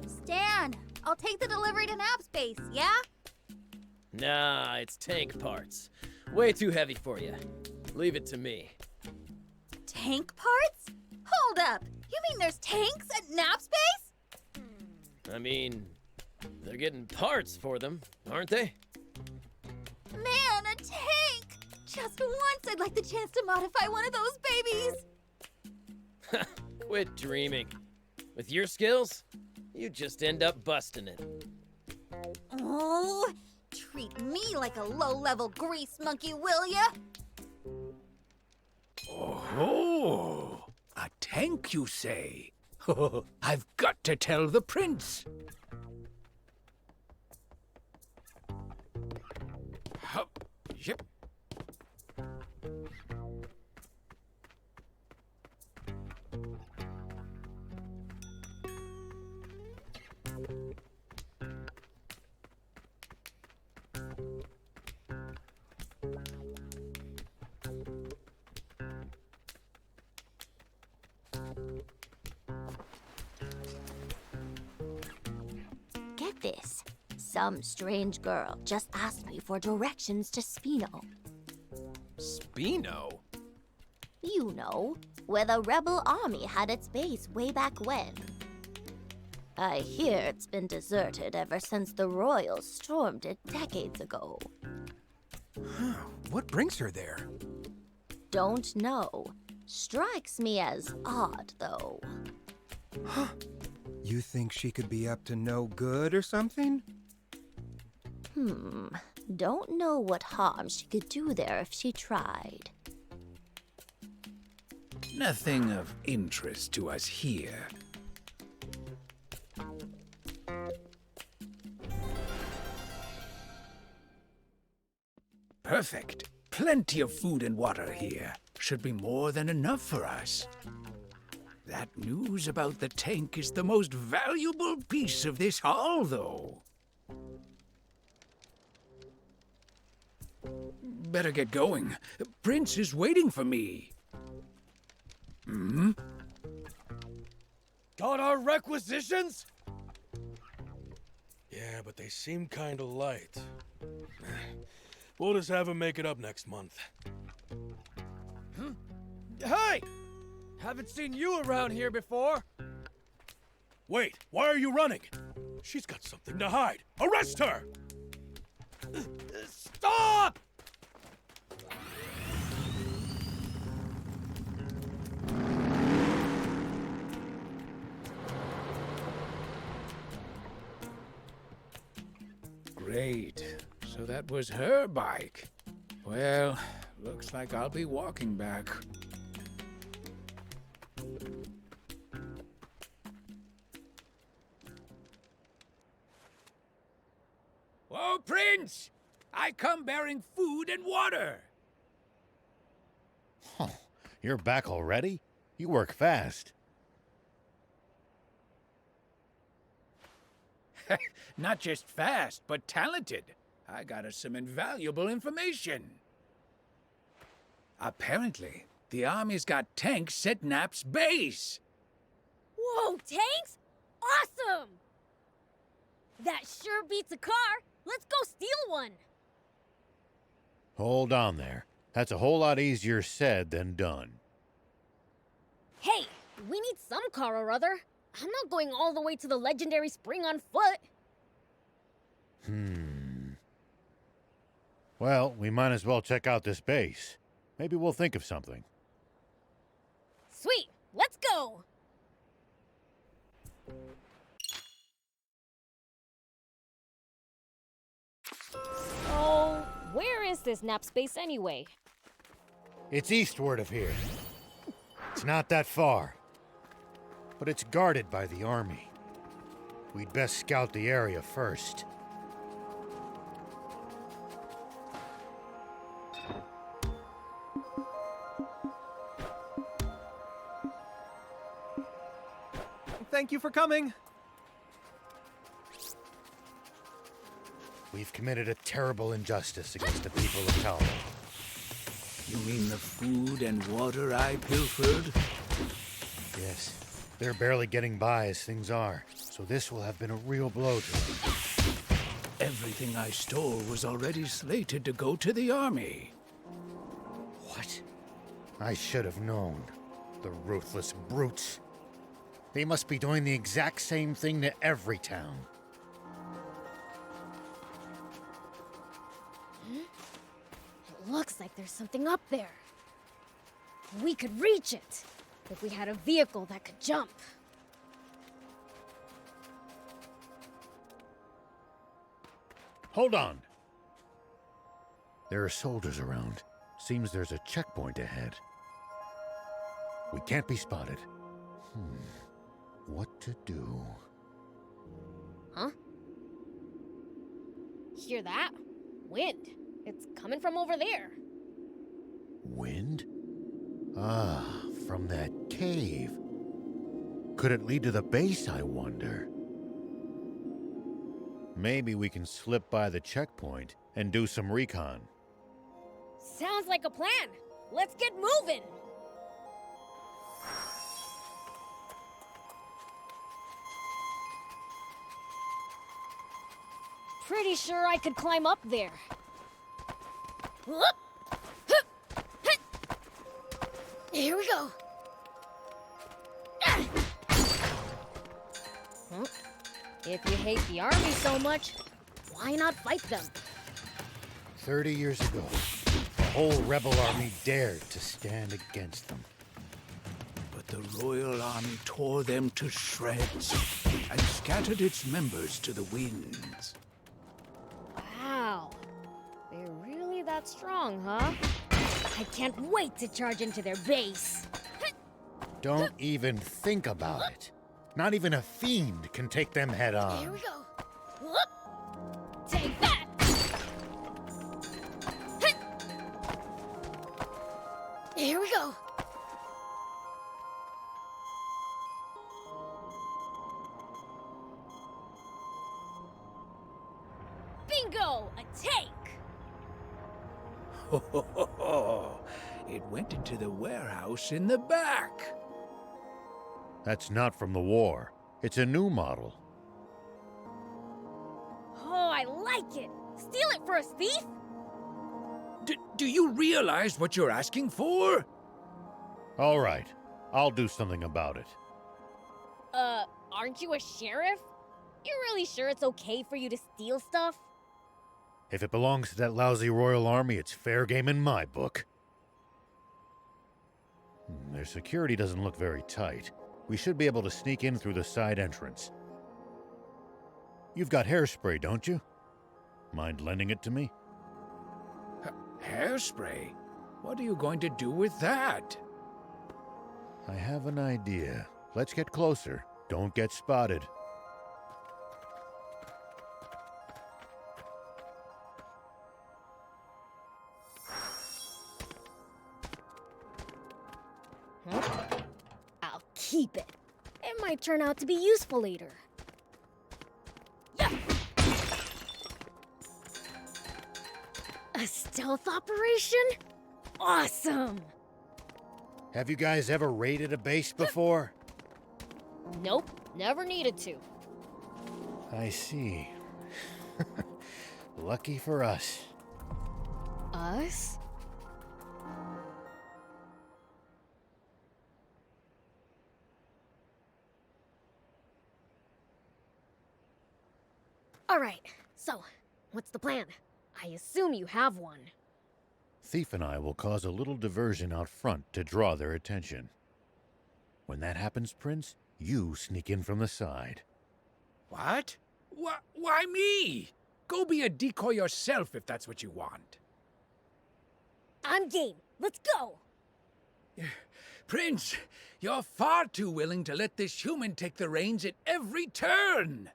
S5: Stan, I'll take the delivery to nap space, yeah?
S15: Nah, it's tank parts. Way too heavy for you. Leave it to me.
S5: Tank parts? Hold up! You mean there's tanks at nap space?
S15: I mean, they're getting parts for them, aren't they?
S5: Man, a tank! Just once I'd like the chance to modify one of those babies!
S15: Quit dreaming. With your skills, you just end up busting it.
S5: Oh, treat me like a low-level grease monkey, will ya?
S7: Oh, a tank, you say? I've got to tell the prince. Hup, yep.
S5: Get this. Some strange girl just asked me for directions to Spino.
S15: Spino?
S5: You know, where the rebel army had its base way back when. I hear it's been deserted ever since the royals stormed it decades ago.
S16: What brings her there?
S5: Don't know. Strikes me as odd, though.
S16: You think she could be up to no good or something?
S5: Don't know what harm she could do there if she tried.
S7: Nothing of interest to us here. Perfect. Plenty of food and water here. Should be more than enough for us. That news about the tank is the most valuable piece of this haul, though. Better get going. Prince is waiting for me.
S10: Got our requisitions? Yeah, but they seem kinda light. We'll just have him make it up next month. Hey! Haven't seen you around here before. Wait, why are you running? She's got something to hide. Arrest her! Stop!
S7: Great. So that was her bike. Well, looks like I'll be walking back. Whoa, Prince! I come bearing food and water.
S11: Huh. You're back already? You work fast.
S7: Not just fast, but talented. I got us some invaluable information. Apparently, the Army's got tanks at Nap's base.
S2: Whoa, tanks? Awesome! That sure beats a car. Let's go steal one.
S11: Hold on there. That's a whole lot easier said than done.
S2: Hey, we need some car or other. I'm not going all the way to the legendary spring on foot.
S11: Well, we might as well check out this base. Maybe we'll think of something.
S2: Sweet, let's go! So, where is this nap space anyway?
S11: It's eastward of here. It's not that far. But it's guarded by the army. We'd best scout the area first.
S16: Thank you for coming.
S11: We've committed a terrible injustice against the people of Hell.
S7: You mean the food and water I pilfered?
S11: Yes. They're barely getting by as things are, so this will have been a real blow to them.
S7: Everything I stole was already slated to go to the army.
S11: What? I should have known. The ruthless brutes. They must be doing the exact same thing to every town.
S2: It looks like there's something up there. We could reach it if we had a vehicle that could jump.
S11: Hold on. There are soldiers around. Seems there's a checkpoint ahead. We can't be spotted. What to do?
S2: Huh? Hear that? Wind. It's coming from over there.
S11: Wind? Ah, from that cave. Could it lead to the base, I wonder? Maybe we can slip by the checkpoint and do some recon.
S2: Sounds like a plan. Let's get moving. Pretty sure I could climb up there. Here we go. Huh? If you hate the army so much, why not fight them?
S11: 30 years ago, the whole rebel army dared to stand against them.
S7: But the Royal Army tore them to shreds and scattered its members to the winds.
S2: Wow. They're really that strong, huh? I can't wait to charge into their base.
S11: Don't even think about it. Not even a fiend can take them head on.
S2: Here we go. Whoop. Take that! Here we go. Bingo! A tank!
S7: Ho, ho, ho, ho. It went into the warehouse in the back.
S11: That's not from the war. It's a new model.
S2: Oh, I like it! Steal it for us, thief!
S7: Do you realize what you're asking for?
S11: All right, I'll do something about it.
S2: Aren't you a sheriff? You're really sure it's okay for you to steal stuff?
S11: If it belongs to that lousy Royal Army, it's fair game in my book. Their security doesn't look very tight. We should be able to sneak in through the side entrance. You've got hairspray, don't you? Mind lending it to me?
S7: Hairspray? What are you going to do with that?
S11: I have an idea. Let's get closer. Don't get spotted.
S2: I'll keep it. It might turn out to be useful later. Yeah. A stealth operation? Awesome!
S11: Have you guys ever raided a base before?
S2: Nope, never needed to.
S11: I see. Lucky for us.
S2: Us? All right, so, what's the plan? I assume you have one.
S11: Thief and I will cause a little diversion out front to draw their attention. When that happens, Prince, you sneak in from the side.
S7: What? Why me? Go be a decoy yourself if that's what you want.
S2: I'm game. Let's go!
S7: Prince, you're far too willing to let this human take the reins at every turn.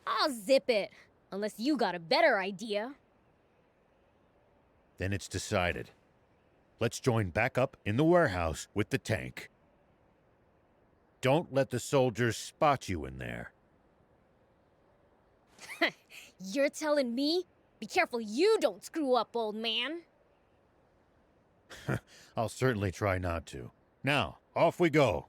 S2: I'll zip it, unless you got a better idea.
S11: Then it's decided. Let's join back up in the warehouse with the tank. Don't let the soldiers spot you in there.
S2: You're telling me? Be careful you don't screw up, old man.
S11: I'll certainly try not to. Now, off we go.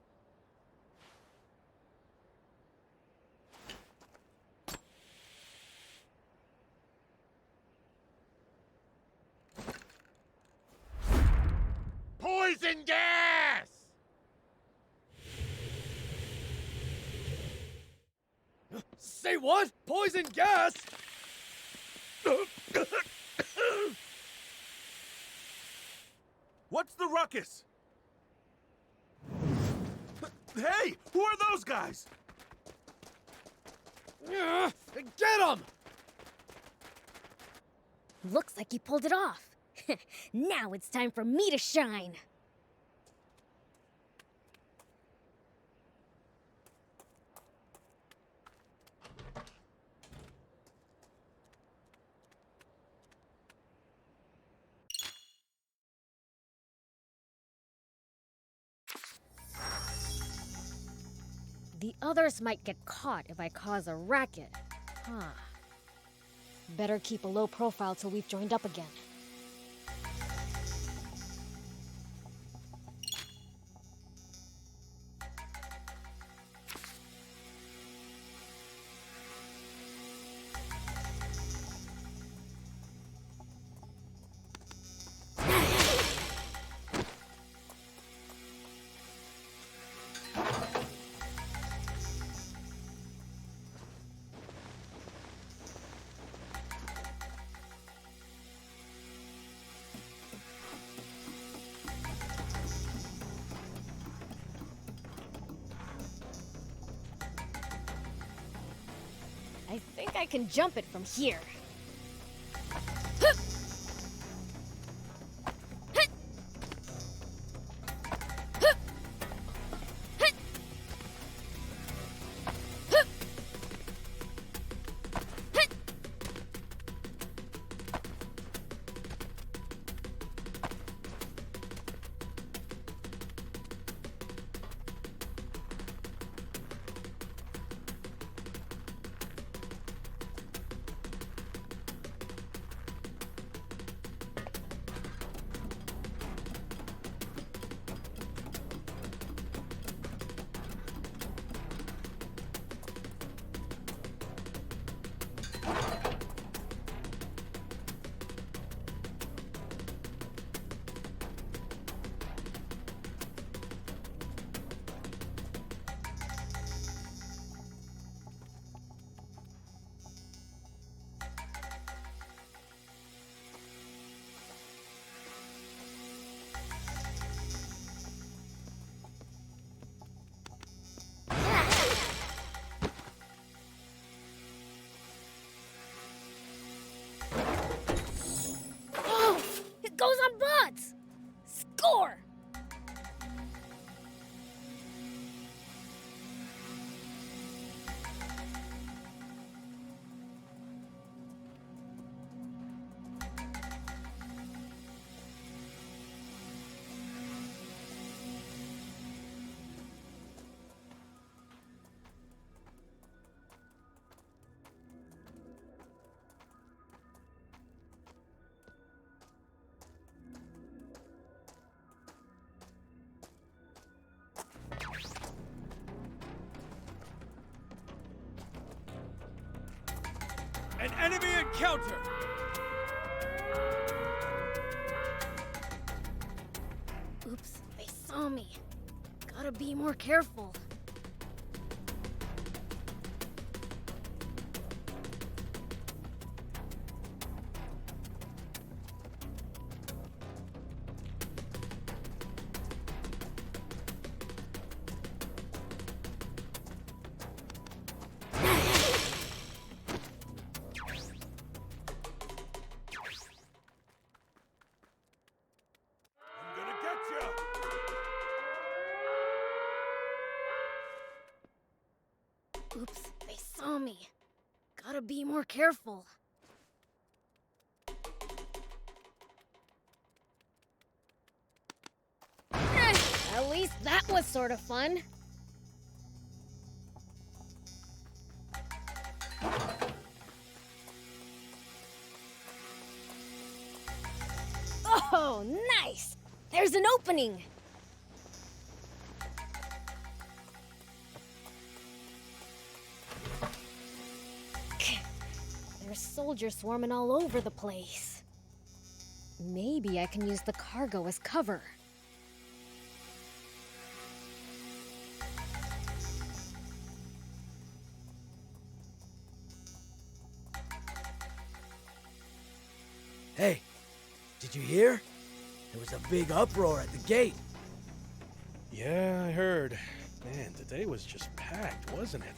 S1: Poison gas!
S10: Say what? Poison gas?
S12: What's the ruckus? Hey, who are those guys?
S10: Get him!
S2: Looks like he pulled it off. Now it's time for me to shine. The others might get caught if I cause a racket. Huh. Better keep a low profile till we've joined up again. I think I can jump it from here. Goes on bots! Score!
S10: An enemy encounter!
S2: Oops, they saw me. Gotta be more careful. Oops, they saw me. Gotta be more careful. At least that was sort of fun. Oh, nice! There's an opening! There's soldiers swarming all over the place. Maybe I can use the cargo as cover.
S15: Hey, did you hear? There was a big uproar at the gate.
S17: Yeah, I heard. Man, today was just packed, wasn't it?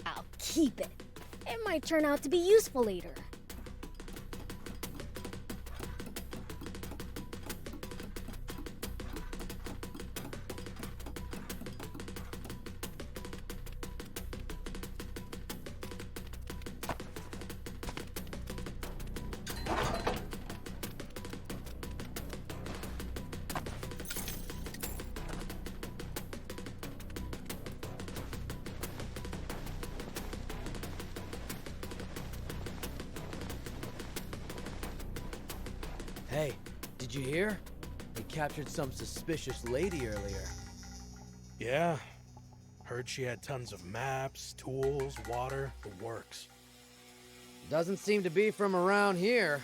S2: I'll keep it. It might turn out to be useful later.
S15: Hey, did you hear? They captured some suspicious lady earlier.
S17: Yeah. Heard she had tons of maps, tools, water, the works.
S15: Doesn't seem to be from around here.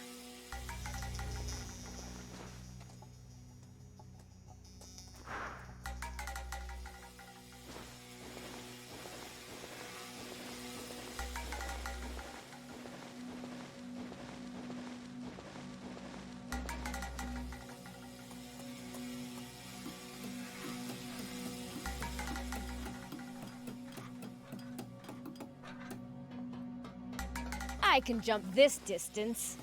S2: I can jump this distance.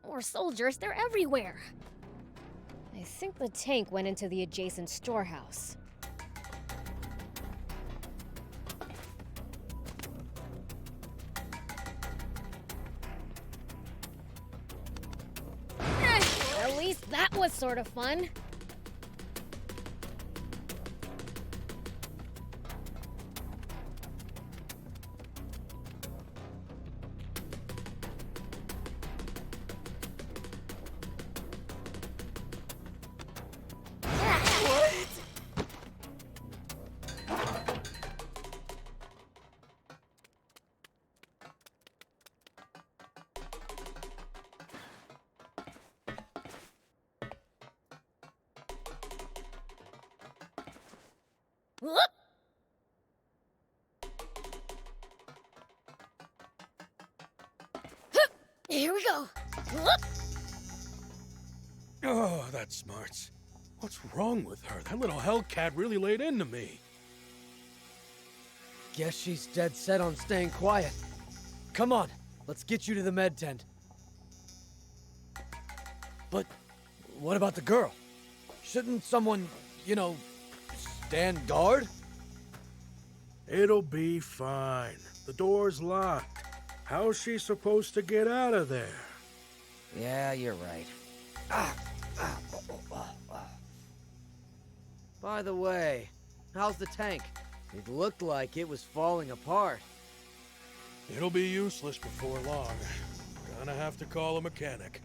S2: More soldiers, they're everywhere. I think the tank went into the adjacent storehouse. At least that was sort of fun. Whoop! Hup! Here we go. Whoop!
S17: Oh, that smarts. What's wrong with her? That little hellcat really laid into me.
S18: Guess she's dead set on staying quiet. Come on, let's get you to the med tent. But what about the girl? Shouldn't someone, stand guard?
S17: It'll be fine. The door's locked. How's she supposed to get out of there?
S18: Yeah, you're right. By the way, how's the tank? It looked like it was falling apart.
S17: It'll be useless before long. Gonna have to call a mechanic.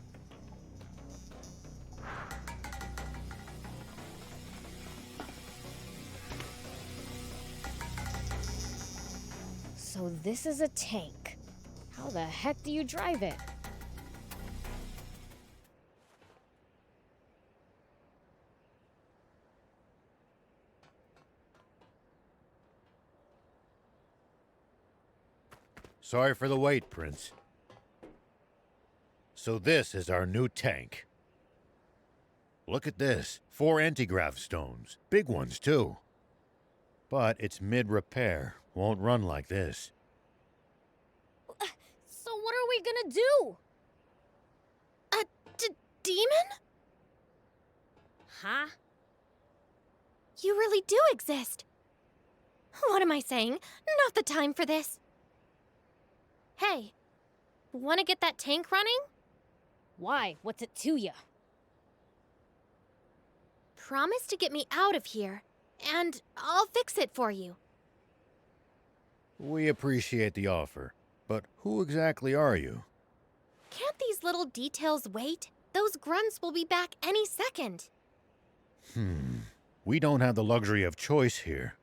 S2: So this is a tank. How the heck do you drive it?
S11: Sorry for the wait, Prince. So this is our new tank. Look at this. 4 anti-grav stones. Big ones, too. But it's mid-repair. Won't run like this.
S2: So what are we gonna do?
S8: A demon?
S2: Huh?
S8: You really do exist. What am I saying? Not the time for this. Hey, wanna get that tank running?
S2: Why? What's it to you?
S8: Promise to get me out of here, and I'll fix it for you.
S11: We appreciate the offer, but who exactly are you?
S8: Can't these little details wait? Those grunts will be back any second.
S11: We don't have the luxury of choice here.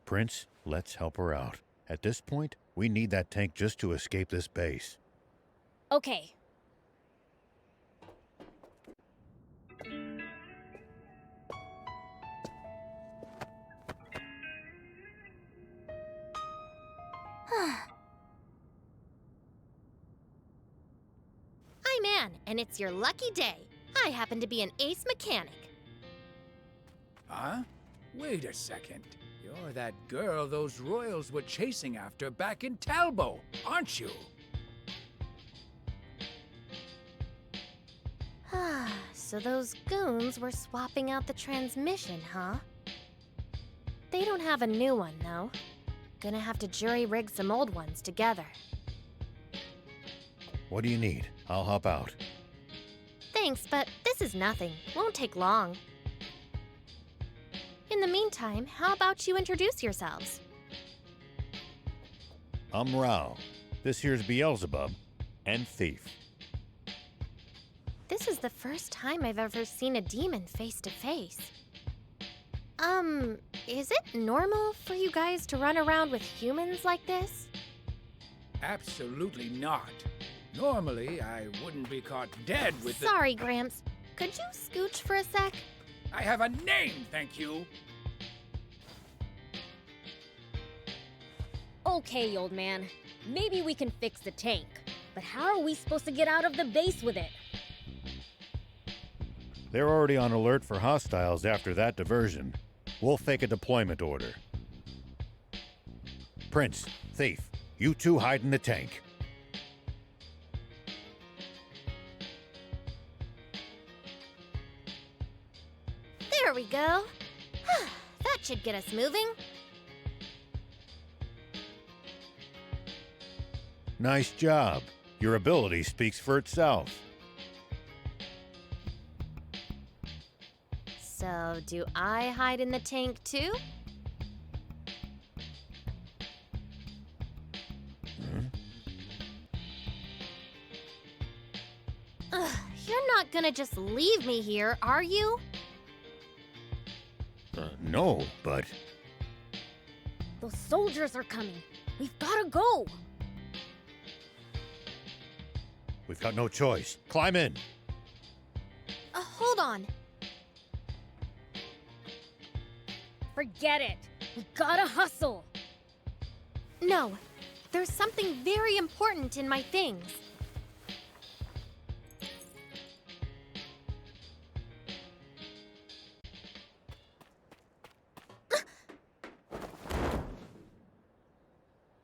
S11: Prince, let's help her out. At this point, we need that tank just to escape this base.
S2: Okay.
S8: I'm Anne, and it's your lucky day. I happen to be an ace mechanic.
S7: Huh? Wait a second. You're that girl those royals were chasing after back in Talbot, aren't you?
S8: So those goons were swapping out the transmission, huh? They don't have a new one, though. Gonna have to jury-rig some old ones together.
S11: What do you need? I'll hop out.
S8: Thanks, but this is nothing. Won't take long. In the meantime, how about you introduce yourselves?
S11: I'm Rao. This here's Beelzebub and Thief.
S8: This is the first time I've ever seen a demon face to face. Is it normal for you guys to run around with humans like this?
S7: Absolutely not. Normally, I wouldn't be caught dead with the—
S8: Sorry, Gramps. Could you scooch for a sec?
S7: I have a name, thank you.
S2: Okay, old man. Maybe we can fix the tank. But how are we supposed to get out of the base with it?
S11: They're already on alert for hostiles after that diversion. We'll fake a deployment order. Prince, Thief, you two hide in the tank.
S8: There we go. That should get us moving.
S11: Nice job. Your ability speaks for itself.
S8: So, do I hide in the tank too? Ugh, you're not gonna just leave me here, are you?
S11: No, but...
S2: Those soldiers are coming. We've gotta go.
S11: We've got no choice. Climb in.
S8: Hold on.
S2: Forget it. We gotta hustle.
S8: No, there's something very important in my things.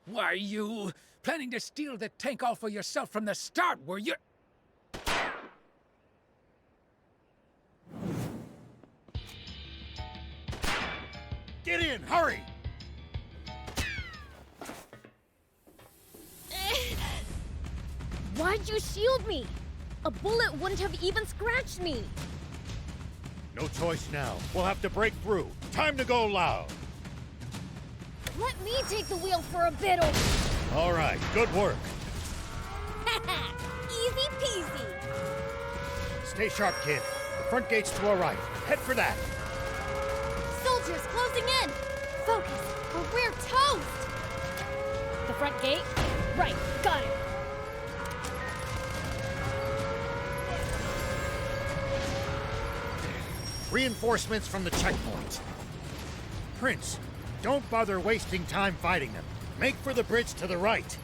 S7: Why, you planning to steal the tank all for yourself from the start, were you?
S1: Get in, hurry!
S2: Why'd you shield me? A bullet wouldn't have even scratched me.
S11: No choice now. We'll have to break through. Time to go loud.
S2: Let me take the wheel for a bit.
S11: All right, good work.
S2: Easy peasy.
S11: Stay sharp, kid. The front gate's to our right. Head for that.
S8: Soldiers closing in. Focus, or we're toast.
S2: The front gate? Right, got it.
S11: Reinforcements from the checkpoint. Prince, don't bother wasting time fighting them. Make for the bridge to the right.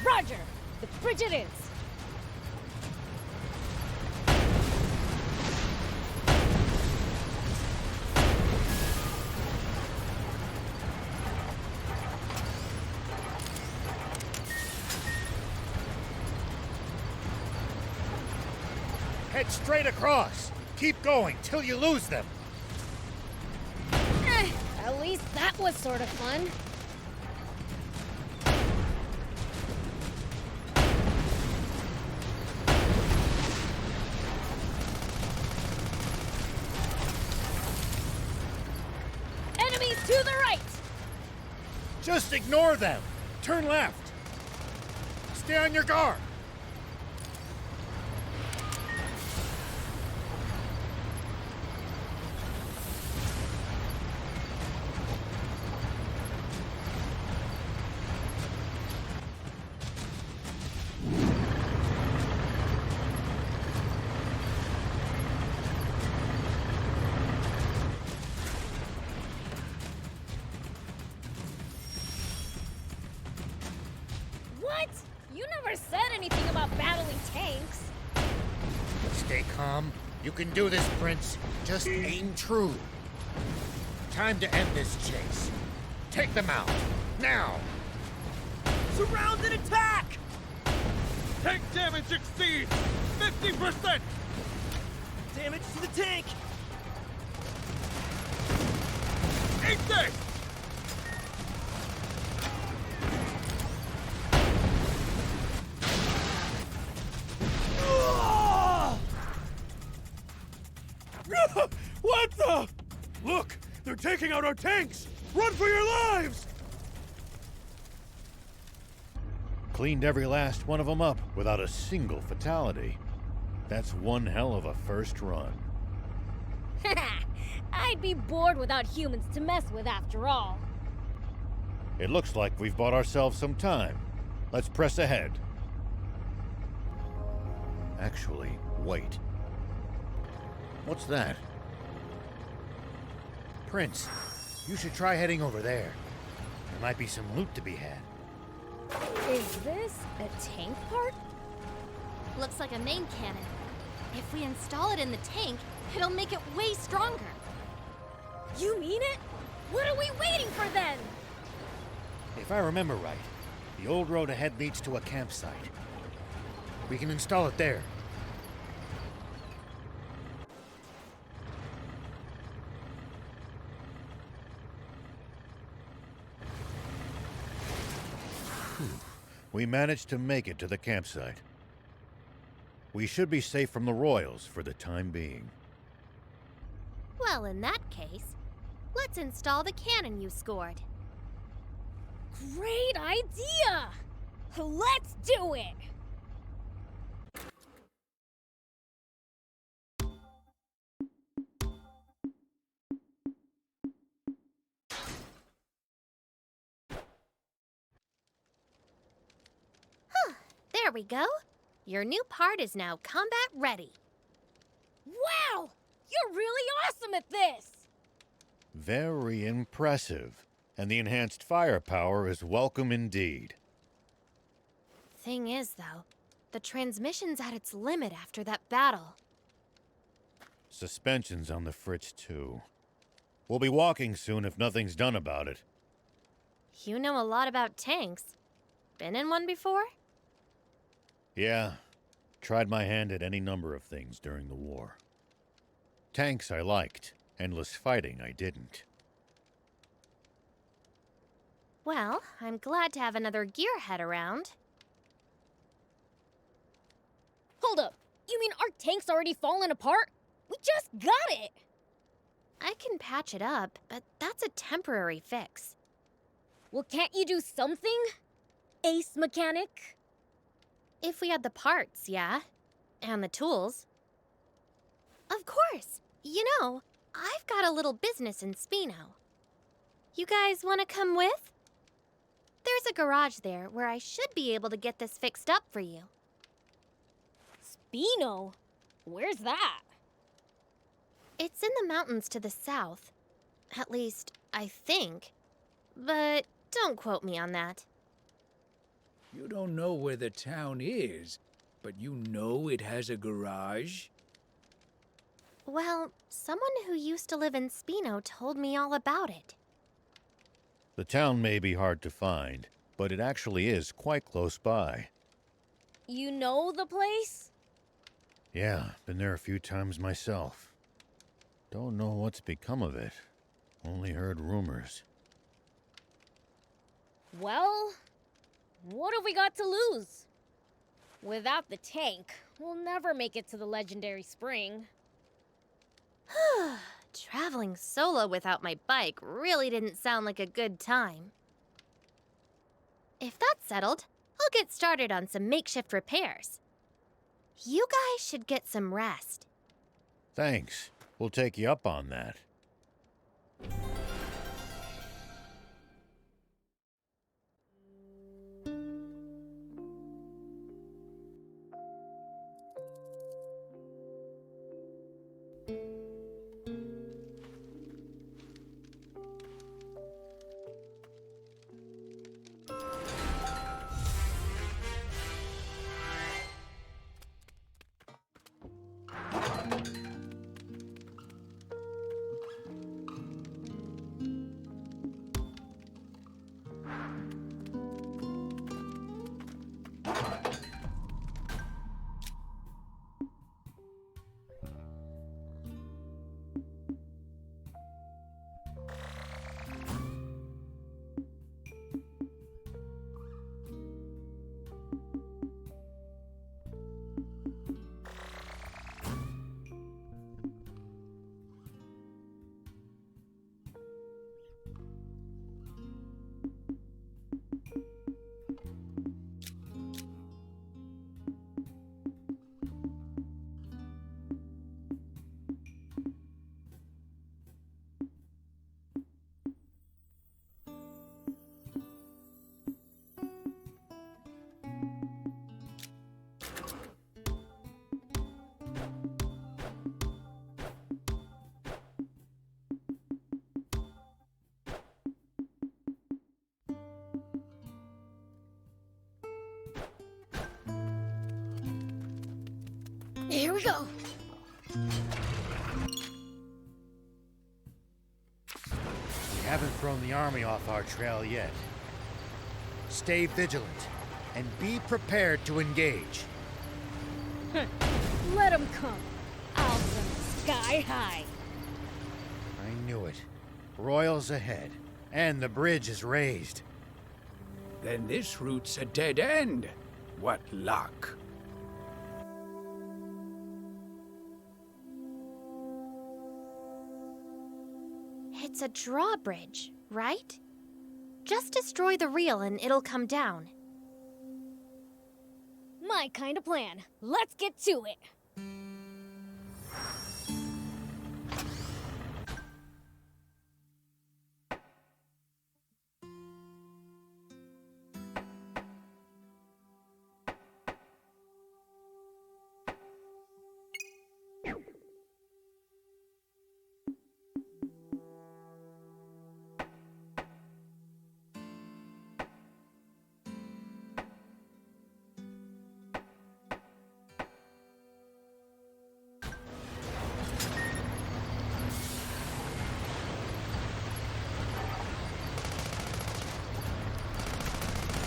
S2: Roger! The bridge it is!
S11: Head straight across. Keep going till you lose them.
S2: At least that was sort of fun. Enemies to the right!
S11: Just ignore them. Turn left. Stay on your guard.
S2: What? You never said anything about battling tanks.
S11: Stay calm. You can do this, Prince. Just aim true. Time to end this chase. Take them out. Now!
S10: Surround and attack! Tank damage exceeds 50%!
S13: Damage to the tank!
S10: Eat this!
S17: What the? Look! They're taking out our tanks! Run for your lives!
S11: Cleaned every last one of them up without a single fatality. That's one hell of a first run.
S2: I'd be bored without humans to mess with after all.
S11: It looks like we've bought ourselves some time. Let's press ahead. Actually, wait. What's that? Prince, you should try heading over there. There might be some loot to be had.
S2: Is this a tank part?
S8: Looks like a main cannon. If we install it in the tank, it'll make it way stronger.
S2: You mean it? What are we waiting for then?
S11: If I remember right, the old road ahead leads to a campsite. We can install it there. We managed to make it to the campsite. We should be safe from the Royals for the time being.
S8: Well, in that case, let's install the cannon you scored.
S2: Great idea! Let's do it!
S8: There we go. Your new part is now combat ready.
S2: Wow! You're really awesome at this!
S11: Very impressive. And the enhanced firepower is welcome indeed.
S8: Thing is, though, the transmission's at its limit after that battle.
S11: Suspension's on the fritz, too. We'll be walking soon if nothing's done about it.
S8: You know a lot about tanks. Been in one before?
S11: Yeah. Tried my hand at any number of things during the war. Tanks I liked. Endless fighting I didn't.
S8: Well, I'm glad to have another gearhead around.
S2: Hold up! You mean our tank's already fallen apart? We just got it!
S8: I can patch it up, but that's a temporary fix.
S2: Well, can't you do something? Ace mechanic?
S8: If we had the parts, yeah. And the tools. Of course! You know, I've got a little business in Spino. You guys want to come with? There's a garage there where I should be able to get this fixed up for you.
S2: Spino? Where's that?
S8: It's in the mountains to the south. At least, I think. But don't quote me on that.
S7: You don't know where the town is, but you know it has a garage?
S8: Well, someone who used to live in Spino told me all about it.
S11: The town may be hard to find, but it actually is quite close by.
S2: You know the place?
S11: Yeah, been there a few times myself. Don't know what's become of it. Only heard rumors.
S2: Well, what have we got to lose? Without the tank, we'll never make it to the legendary spring.
S8: Traveling solo without my bike really didn't sound like a good time. If that's settled, I'll get started on some makeshift repairs. You guys should get some rest.
S11: Thanks. We'll take you up on that.
S2: Here we go.
S11: We haven't thrown the army off our trail yet. Stay vigilant, and be prepared to engage.
S2: Let them come. I'll send them sky high.
S11: I knew it. Royals ahead, and the bridge is raised.
S7: Then this route's a dead end. What luck.
S8: It's a drawbridge, right? Just destroy the reel and it'll come down.
S2: My kind of plan. Let's get to it.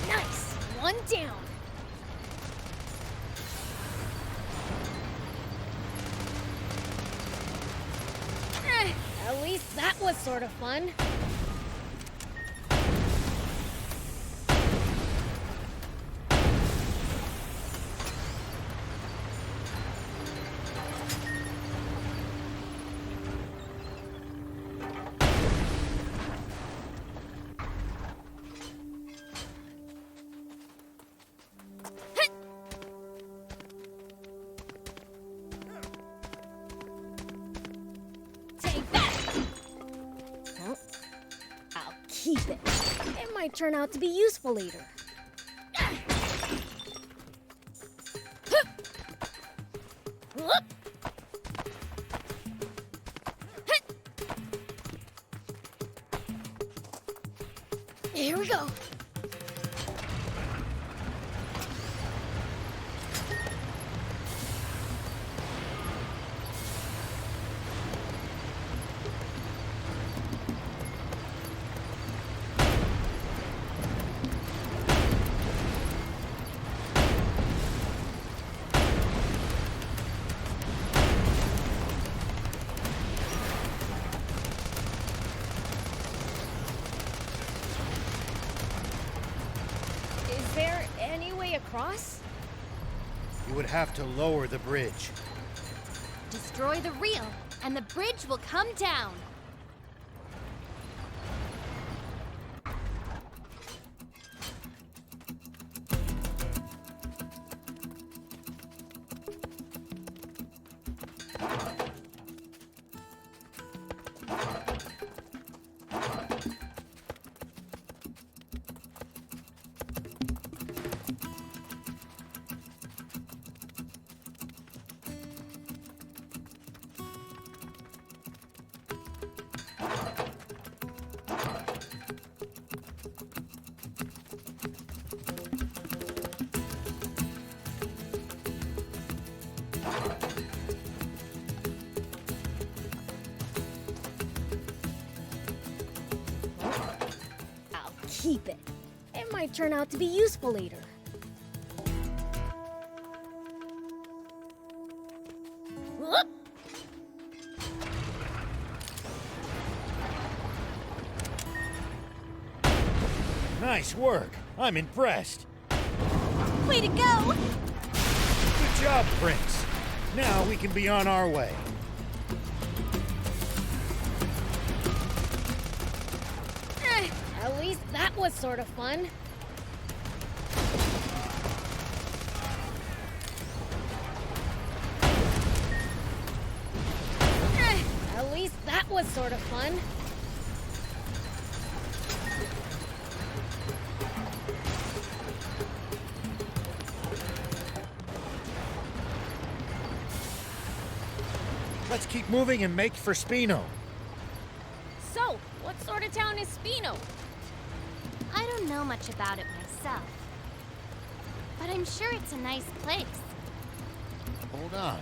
S2: Nice! One down. At least that was sort of fun. Take that! Well, I'll keep it. It might turn out to be useful later. Here we go. Is there any way across?
S11: You would have to lower the bridge.
S8: Destroy the reel, and the bridge will come down.
S2: I'll keep it. It might turn out to be useful later. Whoop!
S11: Nice work. I'm impressed.
S8: Way to go!
S11: Good job, Prince. Now we can be on our way.
S2: At least that was sort of fun. At least that was sort of fun.
S11: Let's keep moving and make for Spino.
S2: So, what sort of town is Spino?
S8: I don't know much about it myself, but I'm sure it's a nice place.
S11: Hold on.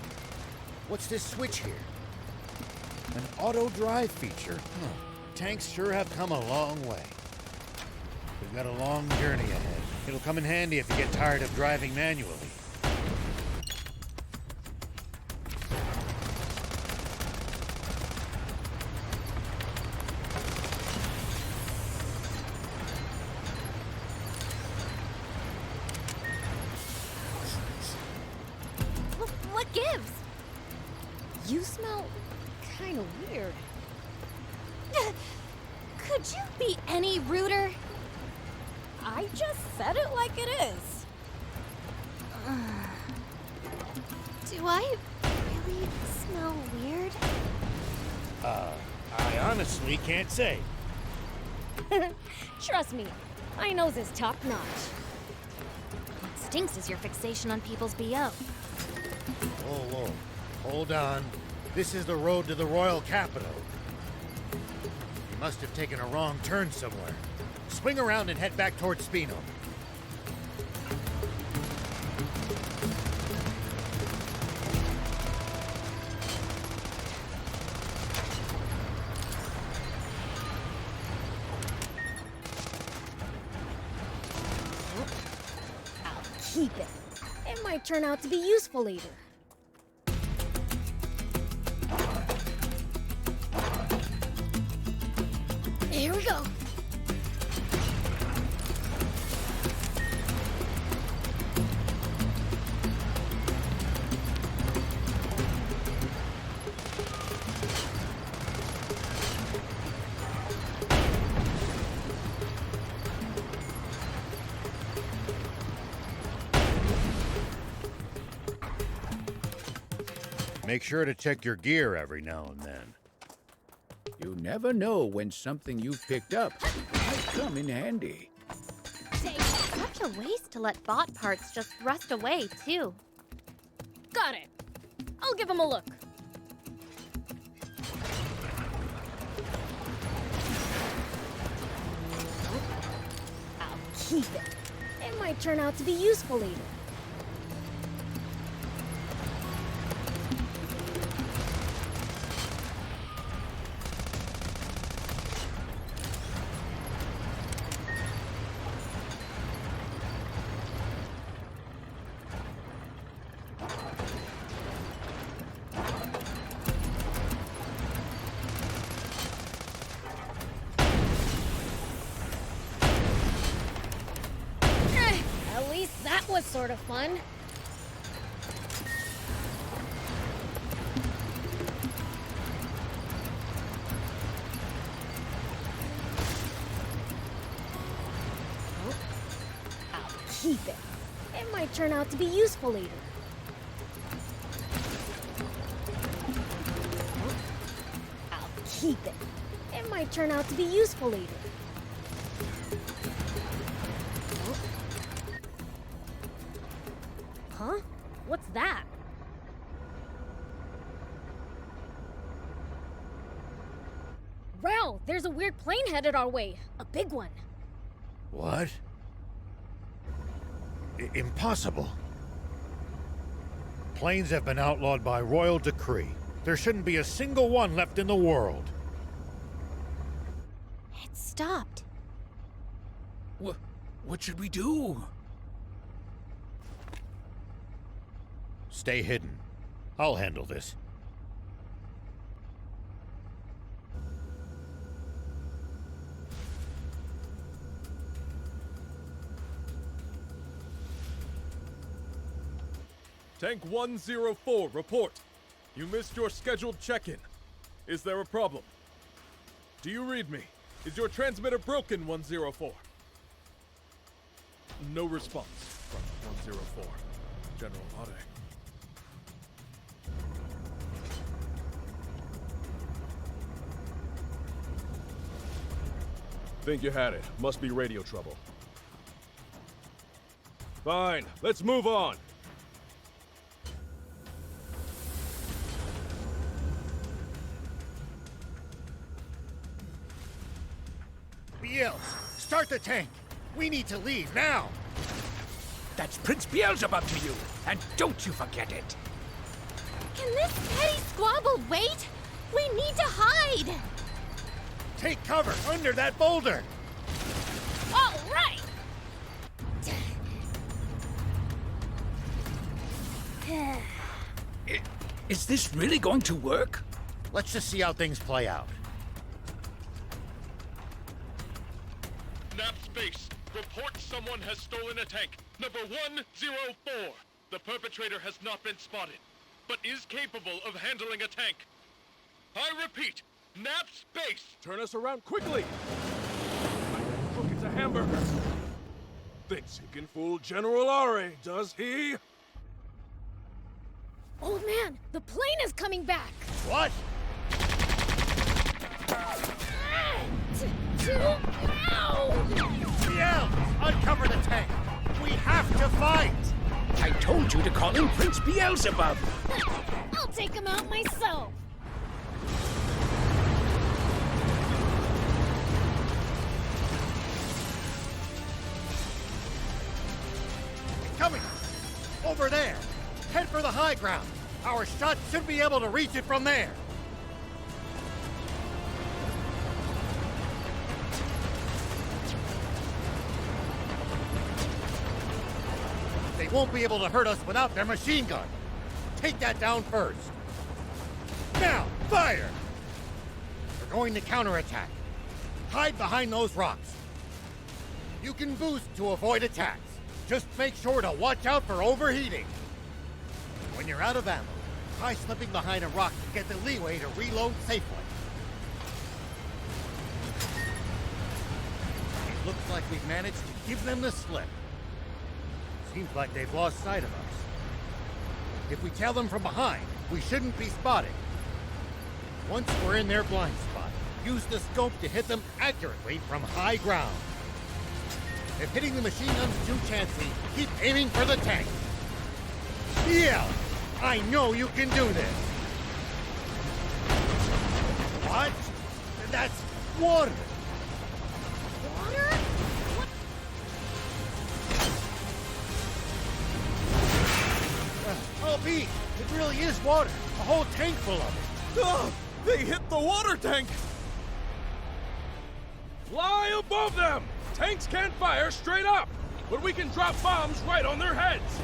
S11: What's this switch here? An auto drive feature? Tanks sure have come a long way. We've got a long journey ahead. It'll come in handy if you get tired of driving manually.
S8: What gives?
S2: You smell kind of weird.
S8: Could you be any ruder?
S2: I just said it like it is.
S8: Do I really smell weird?
S11: I honestly can't say.
S2: Trust me, my nose is top-notch.
S8: What stinks is your fixation on people's BO.
S11: Whoa. Hold on. This is the road to the royal capital. You must have taken a wrong turn somewhere. Swing around and head back towards Spino.
S2: I'll keep it. It might turn out to be useful later. Here we go.
S11: Make sure to check your gear every now and then.
S7: You never know when something you've picked up might come in handy.
S8: Such a waste to let bot parts just rust away, too.
S2: Got it. I'll give him a look. I'll keep it. It might turn out to be useful later. At least that was sort of fun. I'll keep it. It might turn out to be useful later. I'll keep it. It might turn out to be useful later. Huh? What's that? Rao, there's a weird plane headed our way. A big one.
S11: What? Impossible. Planes have been outlawed by royal decree. There shouldn't be a single one left in the world.
S8: It stopped.
S7: What should we do?
S11: Stay hidden. I'll handle this.
S3: Tank 104, report. You missed your scheduled check-in. Is there a problem? Do you read me? Is your transmitter broken, 104? No response from 104. General Ade. Think you had it. Must be radio trouble. Fine, let's move on.
S11: Beelz, start the tank. We need to leave now.
S7: That's Prince Beelzebub to you, and don't you forget it.
S8: Can this petty squabble wait? We need to hide!
S1: Take cover under that boulder!
S2: All right!
S7: Is this really going to work?
S11: Let's just see how things play out.
S3: Nap Space, report someone has stolen a tank. Number 104. The perpetrator has not been spotted, but is capable of handling a tank. I repeat, Nap Space!
S10: Turn us around quickly! Look, it's a hamburger. Thinks he can fool General Ari, does he?
S2: Old man, the plane is coming back!
S1: What? Biel, uncover the tank! We have to fight!
S7: I told you to call him Prince Beelzebub!
S2: I'll take him out myself!
S1: Coming! Over there! Head for the high ground! Our shot should be able to reach it from there! They won't be able to hurt us without their machine gun. Take that down first. Now, fire! We're going to counterattack. Hide behind those rocks. You can boost to avoid attacks. Just make sure to watch out for overheating. When you're out of ammo, try slipping behind a rock to get the leeway to reload safely. It looks like we've managed to give them the slip. Seems like they've lost sight of us. If we tail them from behind, we shouldn't be spotted. Once we're in their blind spot, use the scope to hit them accurately from high ground. If hitting the machine gun's too chancy, keep aiming for the tank. Biel, I know you can do this. What? That's water.
S2: Water?
S1: I'll be. It really is water. A whole tank full of it.
S10: Oh, they hit the water tank! Fly above them! Tanks can't fire straight up, but we can drop bombs right on their heads!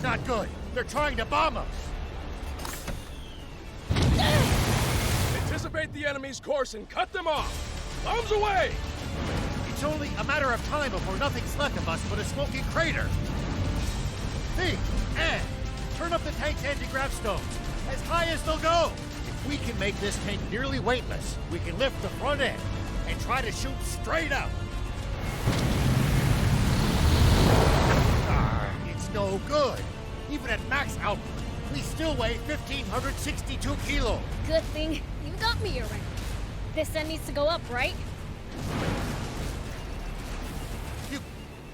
S1: Not good. They're trying to bomb us.
S10: Anticipate the enemy's course and cut them off! Bombs away!
S1: It's only a matter of time before nothing's left of us but a smoking crater. Think, and turn up the tank's anti-grav stones as high as they'll go. If we can make this tank nearly weightless, we can lift the front end and try to shoot straight out. It's no good. Even at max output, we still weigh 1,562 kilos.
S2: Good thing you got me around. This end needs to go up, right?
S1: You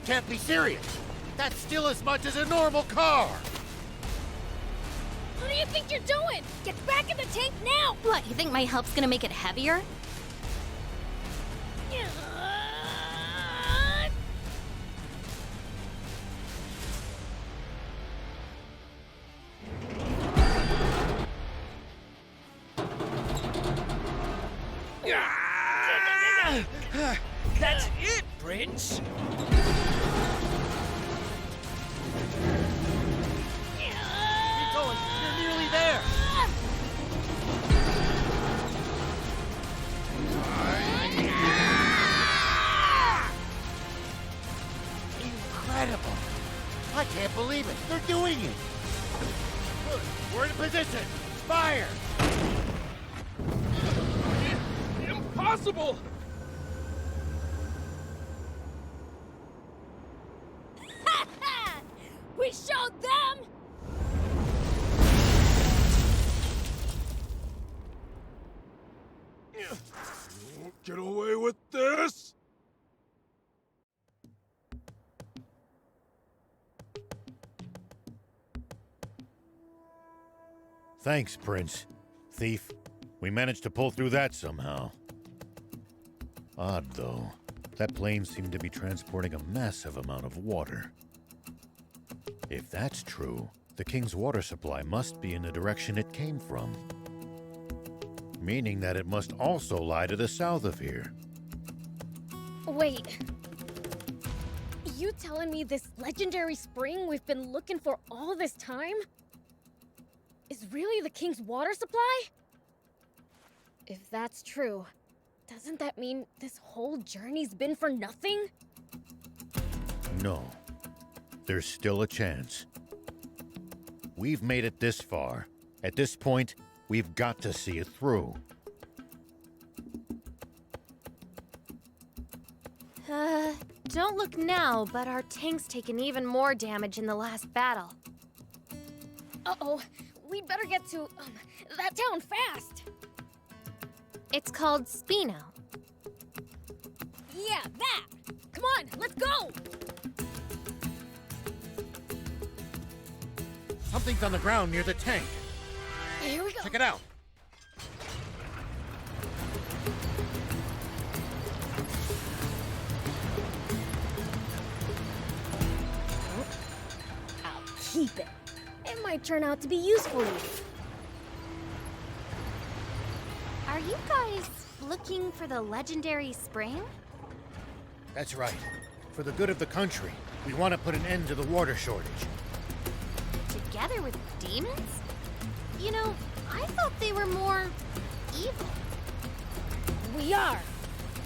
S1: can't be serious. That's still as much as a normal car.
S2: What do you think you're doing? Get back in the tank now!
S8: What, you think my help's gonna make it heavier?
S7: That's it, Prince!
S1: Keep going. You're nearly there. Incredible. I can't believe it. They're doing it. Good. We're in position. Fire.
S10: Impossible!
S2: We showed them!
S10: You won't get away with this!
S11: Thanks, Prince. Thief. We managed to pull through that somehow. Odd, though. That plane seemed to be transporting a massive amount of water. If that's true, the king's water supply must be in the direction it came from. Meaning that it must also lie to the south of here.
S2: Wait. You telling me this legendary spring we've been looking for all this time is really the king's water supply? If that's true, doesn't that mean this whole journey's been for nothing?
S11: No. There's still a chance. We've made it this far. At this point, we've got to see it through.
S8: Don't look now, but our tank's taken even more damage in the last battle.
S2: Uh-oh. We'd better get to, that town fast.
S8: It's called Spino.
S2: Yeah, that! Come on, let's go!
S1: Something's on the ground near the tank.
S2: Here we go.
S1: Check it out.
S2: I'll keep it. It might turn out to be useful.
S8: Are you guys looking for the legendary spring?
S1: That's right. For the good of the country, we want to put an end to the water shortage.
S8: Together with demons? You know, I thought they were more evil.
S2: We are.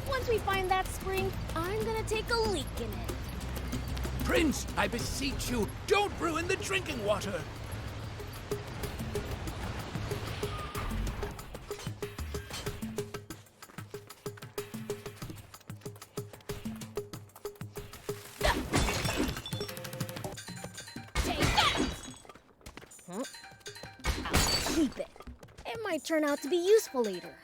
S2: Once we find that spring, I'm gonna take a leak in it.
S7: Prince, I beseech you, don't ruin the drinking water.
S2: I'll keep it. It might turn out to be useful later.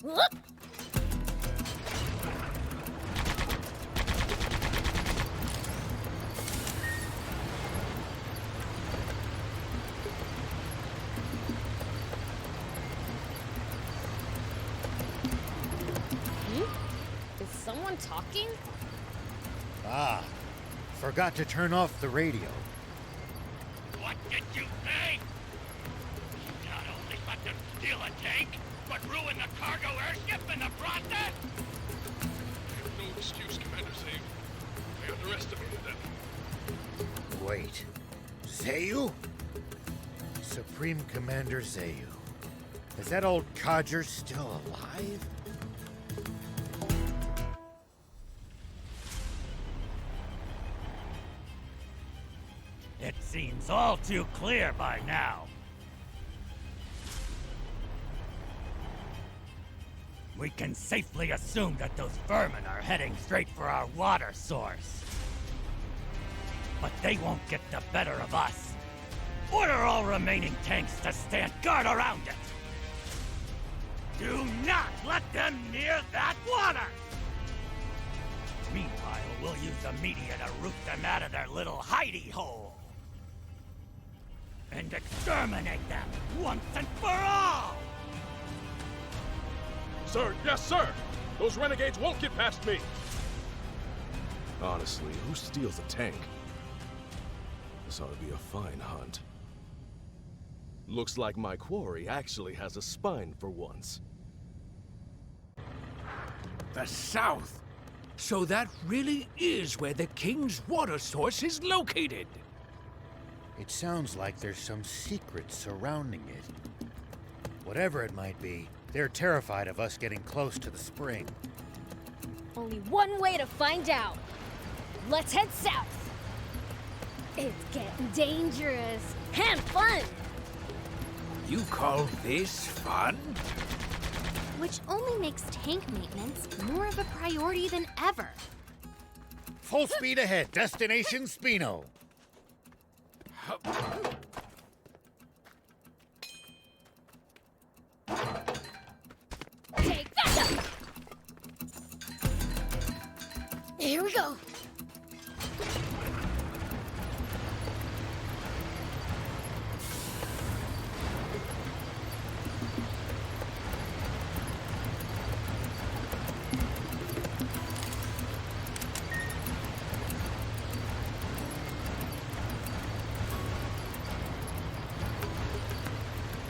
S2: Whoop! Is someone talking?
S1: Ah, forgot to turn off the radio.
S9: What did you say? Not only let them steal a tank, but ruin the cargo airship in the process?
S3: No excuse, Commander Zane. I underestimated them.
S1: Wait. Zayu? Supreme Commander Zayu. Is that old codger still alive?
S9: It seems all too clear by now. We can safely assume that those vermin are heading straight for our water source. But they won't get the better of us. Order all remaining tanks to stand guard around it. Do not let them near that water! Meanwhile, we'll use the media to root them out of their little hidey hole. And exterminate them once and for all!
S3: Sir, yes, sir! Those renegades won't get past me!
S10: Honestly, who steals a tank? This ought to be a fine hunt. Looks like my quarry actually has a spine for once.
S7: The south. So that really is where the king's water source is located.
S1: It sounds like there's some secret surrounding it. Whatever it might be, they're terrified of us getting close to the spring.
S2: Only one way to find out. Let's head south. It's getting dangerous and fun.
S7: You call this fun?
S8: which only makes tank maintenance more of a priority than ever.
S1: Full speed ahead, destination Spino.
S2: Take that! Here we go.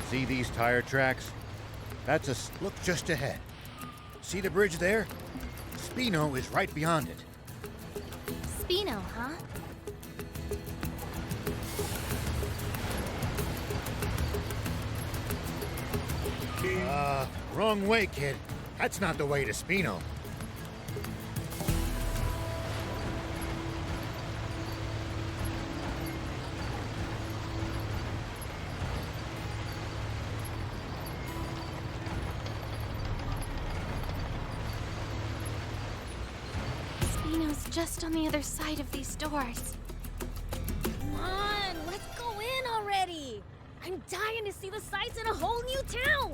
S11: See these tire tracks? That's look just ahead. See the bridge there? Spino is right beyond it.
S8: Spino, huh?
S1: Wrong way, kid. That's not the way to Spino.
S8: Spino's just on the other side of these doors.
S2: Come on, let's go in already. I'm dying to see the sights in a whole new town.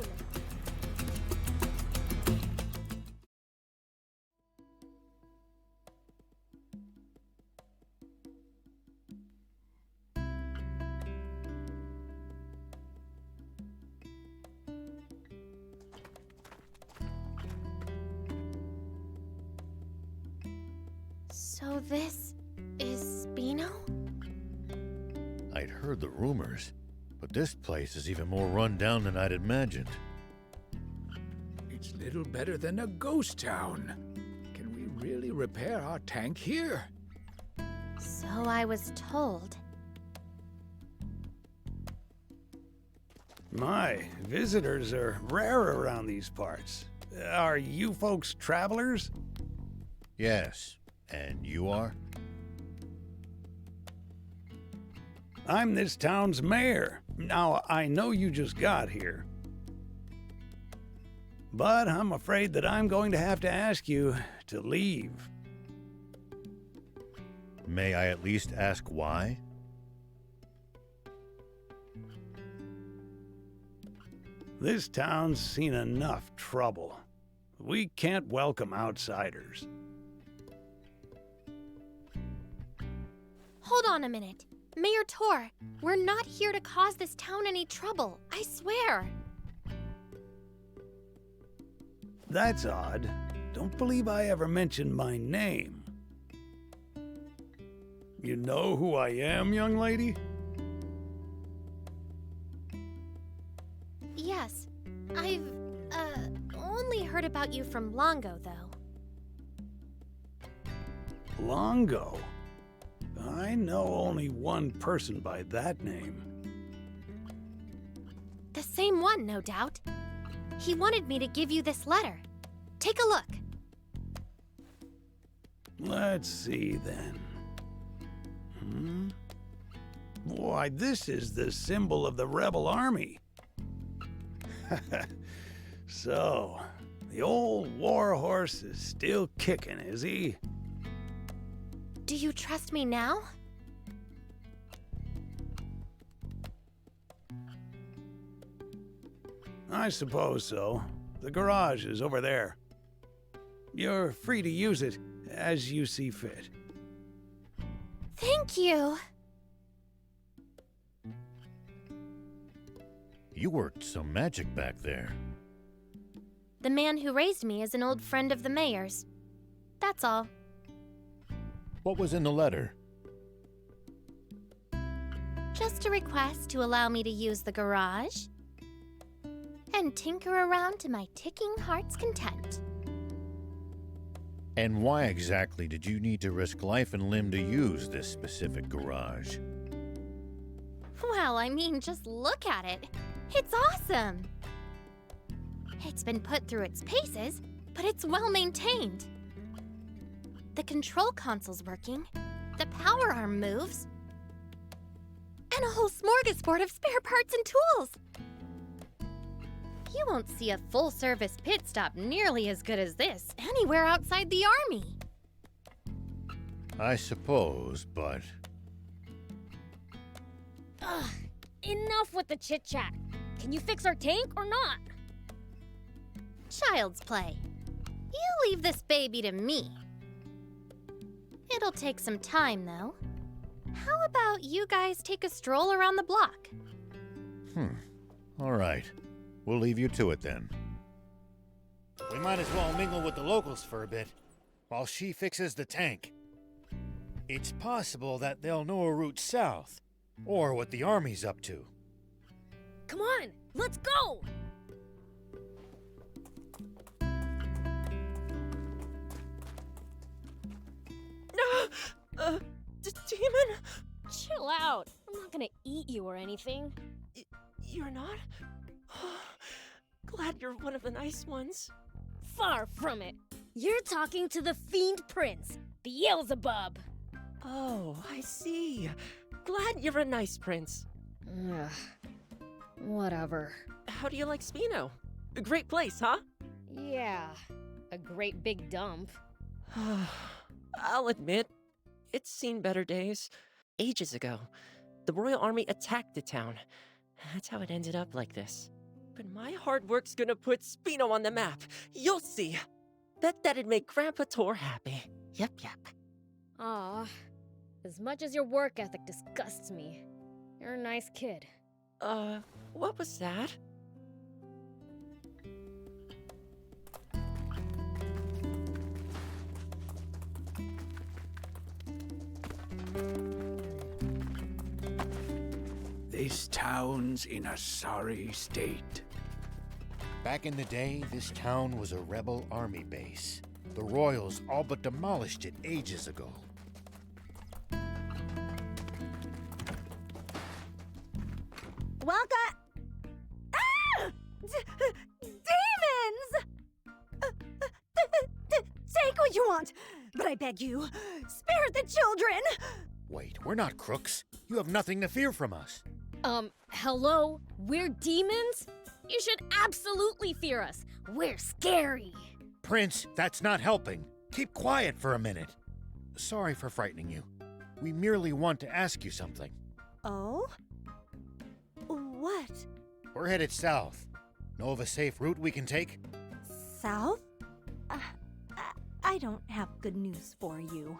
S8: So this is Spino?
S11: I'd heard the rumors, but this place is even more run down than I'd imagined.
S7: It's little better than a ghost town. Can we really repair our tank here?
S8: So I was told.
S19: My, visitors are rare around these parts. Are you folks travelers?
S11: Yes, and you are?
S19: I'm this town's mayor. Now, I know you just got here, but I'm afraid that I'm going to have to ask you to leave.
S11: May I at least ask why?
S19: This town's seen enough trouble. We can't welcome outsiders.
S8: Hold on a minute. Mayor Tor, we're not here to cause this town any trouble, I swear.
S19: That's odd. Don't believe I ever mentioned my name. You know who I am, young lady?
S8: Yes, I've, only heard about you from Longo, though.
S19: Longo? I know only one person by that name.
S8: The same one, no doubt. He wanted me to give you this letter. Take a look.
S19: Let's see, then. Why, this is the symbol of the rebel army. So, the old war horse is still kicking, is he?
S8: Do you trust me now?
S19: I suppose so. The garage is over there. You're free to use it as you see fit.
S8: Thank you.
S11: You worked some magic back there.
S8: The man who raised me is an old friend of the mayor's. That's all.
S11: What was in the letter?
S8: Just a request to allow me to use the garage and tinker around to my ticking heart's content.
S11: And why exactly did you need to risk life and limb to use this specific garage?
S8: Well, I mean, just look at it. It's awesome. It's been put through its paces, but it's well maintained. The control console's working, the power arm moves, and a whole smorgasbord of spare parts and tools. You won't see a full-service pit stop nearly as good as this anywhere outside the army.
S11: I suppose, but...
S2: Ugh, enough with the chit-chat. Can you fix our tank or not?
S8: Child's play. You leave this baby to me. It'll take some time, though. How about you guys take a stroll around the block?
S11: All right. We'll leave you to it then.
S1: We might as well mingle with the locals for a bit, while she fixes the tank. It's possible that they'll know a route south, or what the army's up to.
S2: Come on, let's go!
S6: Demon?
S2: Chill out. I'm not gonna eat you or anything.
S6: You're not? Glad you're one of the nice ones.
S2: Far from it. You're talking to the Fiend Prince, Beelzebub.
S6: Oh, I see. Glad you're a nice prince.
S2: Ugh. Whatever.
S6: How do you like Spino? A great place, huh?
S2: Yeah, a great big dump.
S6: I'll admit, it's seen better days. Ages ago, the Royal Army attacked the town. That's how it ended up like this. But my hard work's gonna put Spino on the map. You'll see. Bet that'd make Grandpa Tor happy. Yep.
S2: Aw, as much as your work ethic disgusts me, you're a nice kid.
S6: What was that?
S7: This town's in a sorry state.
S1: Back in the day, this town was a rebel army base. The Royals all but demolished it ages ago.
S20: Welcome. Ah! Demons! Take what you want, but I beg you, spare the children!
S1: Wait, we're not crooks. You have nothing to fear from us.
S2: Hello? We're demons? You should absolutely fear us. We're scary.
S1: Prince, that's not helping. Keep quiet for a minute. Sorry for frightening you. We merely want to ask you something.
S20: Oh? What?
S1: We're headed south. Know of a safe route we can take?
S20: South? I don't have good news for you.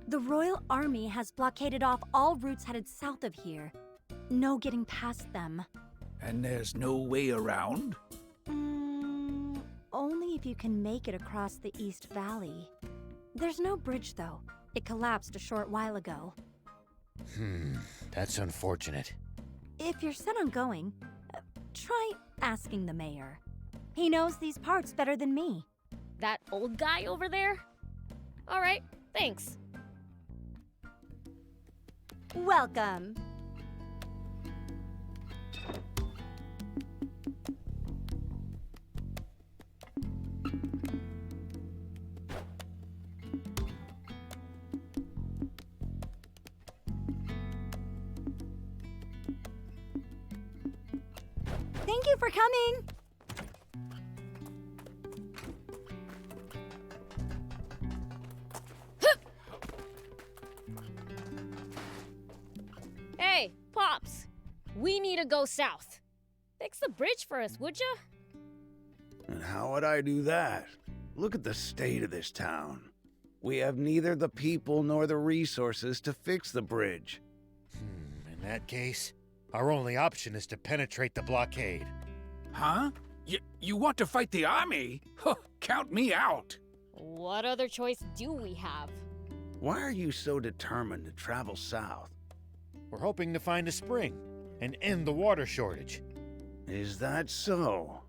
S20: The Royal Army has blockaded off all routes headed south of here. No getting past them.
S7: And there's no way around?
S20: Only if you can make it across the East Valley. There's no bridge, though. It collapsed a short while ago.
S1: That's unfortunate.
S20: If you're set on going, try asking the mayor. He knows these parts better than me.
S2: That old guy over there? All right, thanks.
S20: Welcome. Thank you for coming.
S2: Hey, Pops. We need to go south. Fix the bridge for us, would ya?
S19: And how would I do that? Look at the state of this town. We have neither the people nor the resources to fix the bridge.
S1: In that case, our only option is to penetrate the blockade.
S7: Huh? You want to fight the army? Huh, count me out.
S2: What other choice do we have?
S19: Why are you so determined to travel south?
S1: We're hoping to find a spring and end the water shortage.
S19: Is that so?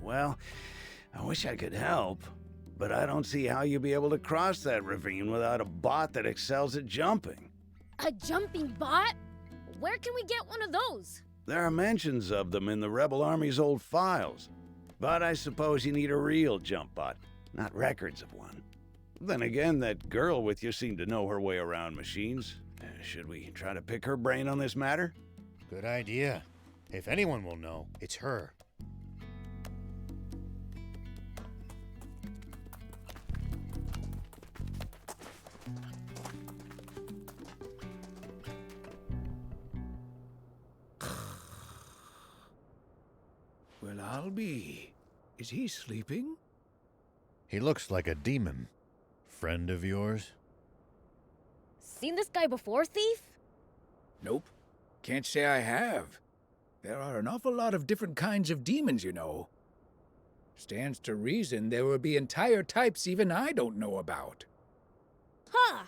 S19: Well, I wish I could help, but I don't see how you'll be able to cross that ravine without a bot that excels at jumping.
S2: A jumping bot? Where can we get one of those?
S19: There are mentions of them in the Rebel Army's old files, but I suppose you need a real jump bot, not records of one. Then again, that girl with you seemed to know her way around machines. Should we try to pick her brain on this matter?
S1: Good idea.
S11: If anyone will know, it's her.
S7: Well, I'll be. Is he sleeping?
S11: He looks like a demon. Friend of yours?
S2: Seen this guy before, Thief?
S7: Nope. Can't say I have. There are an awful lot of different kinds of demons, you know. Stands to reason there will be entire types even I don't know about.
S2: Huh.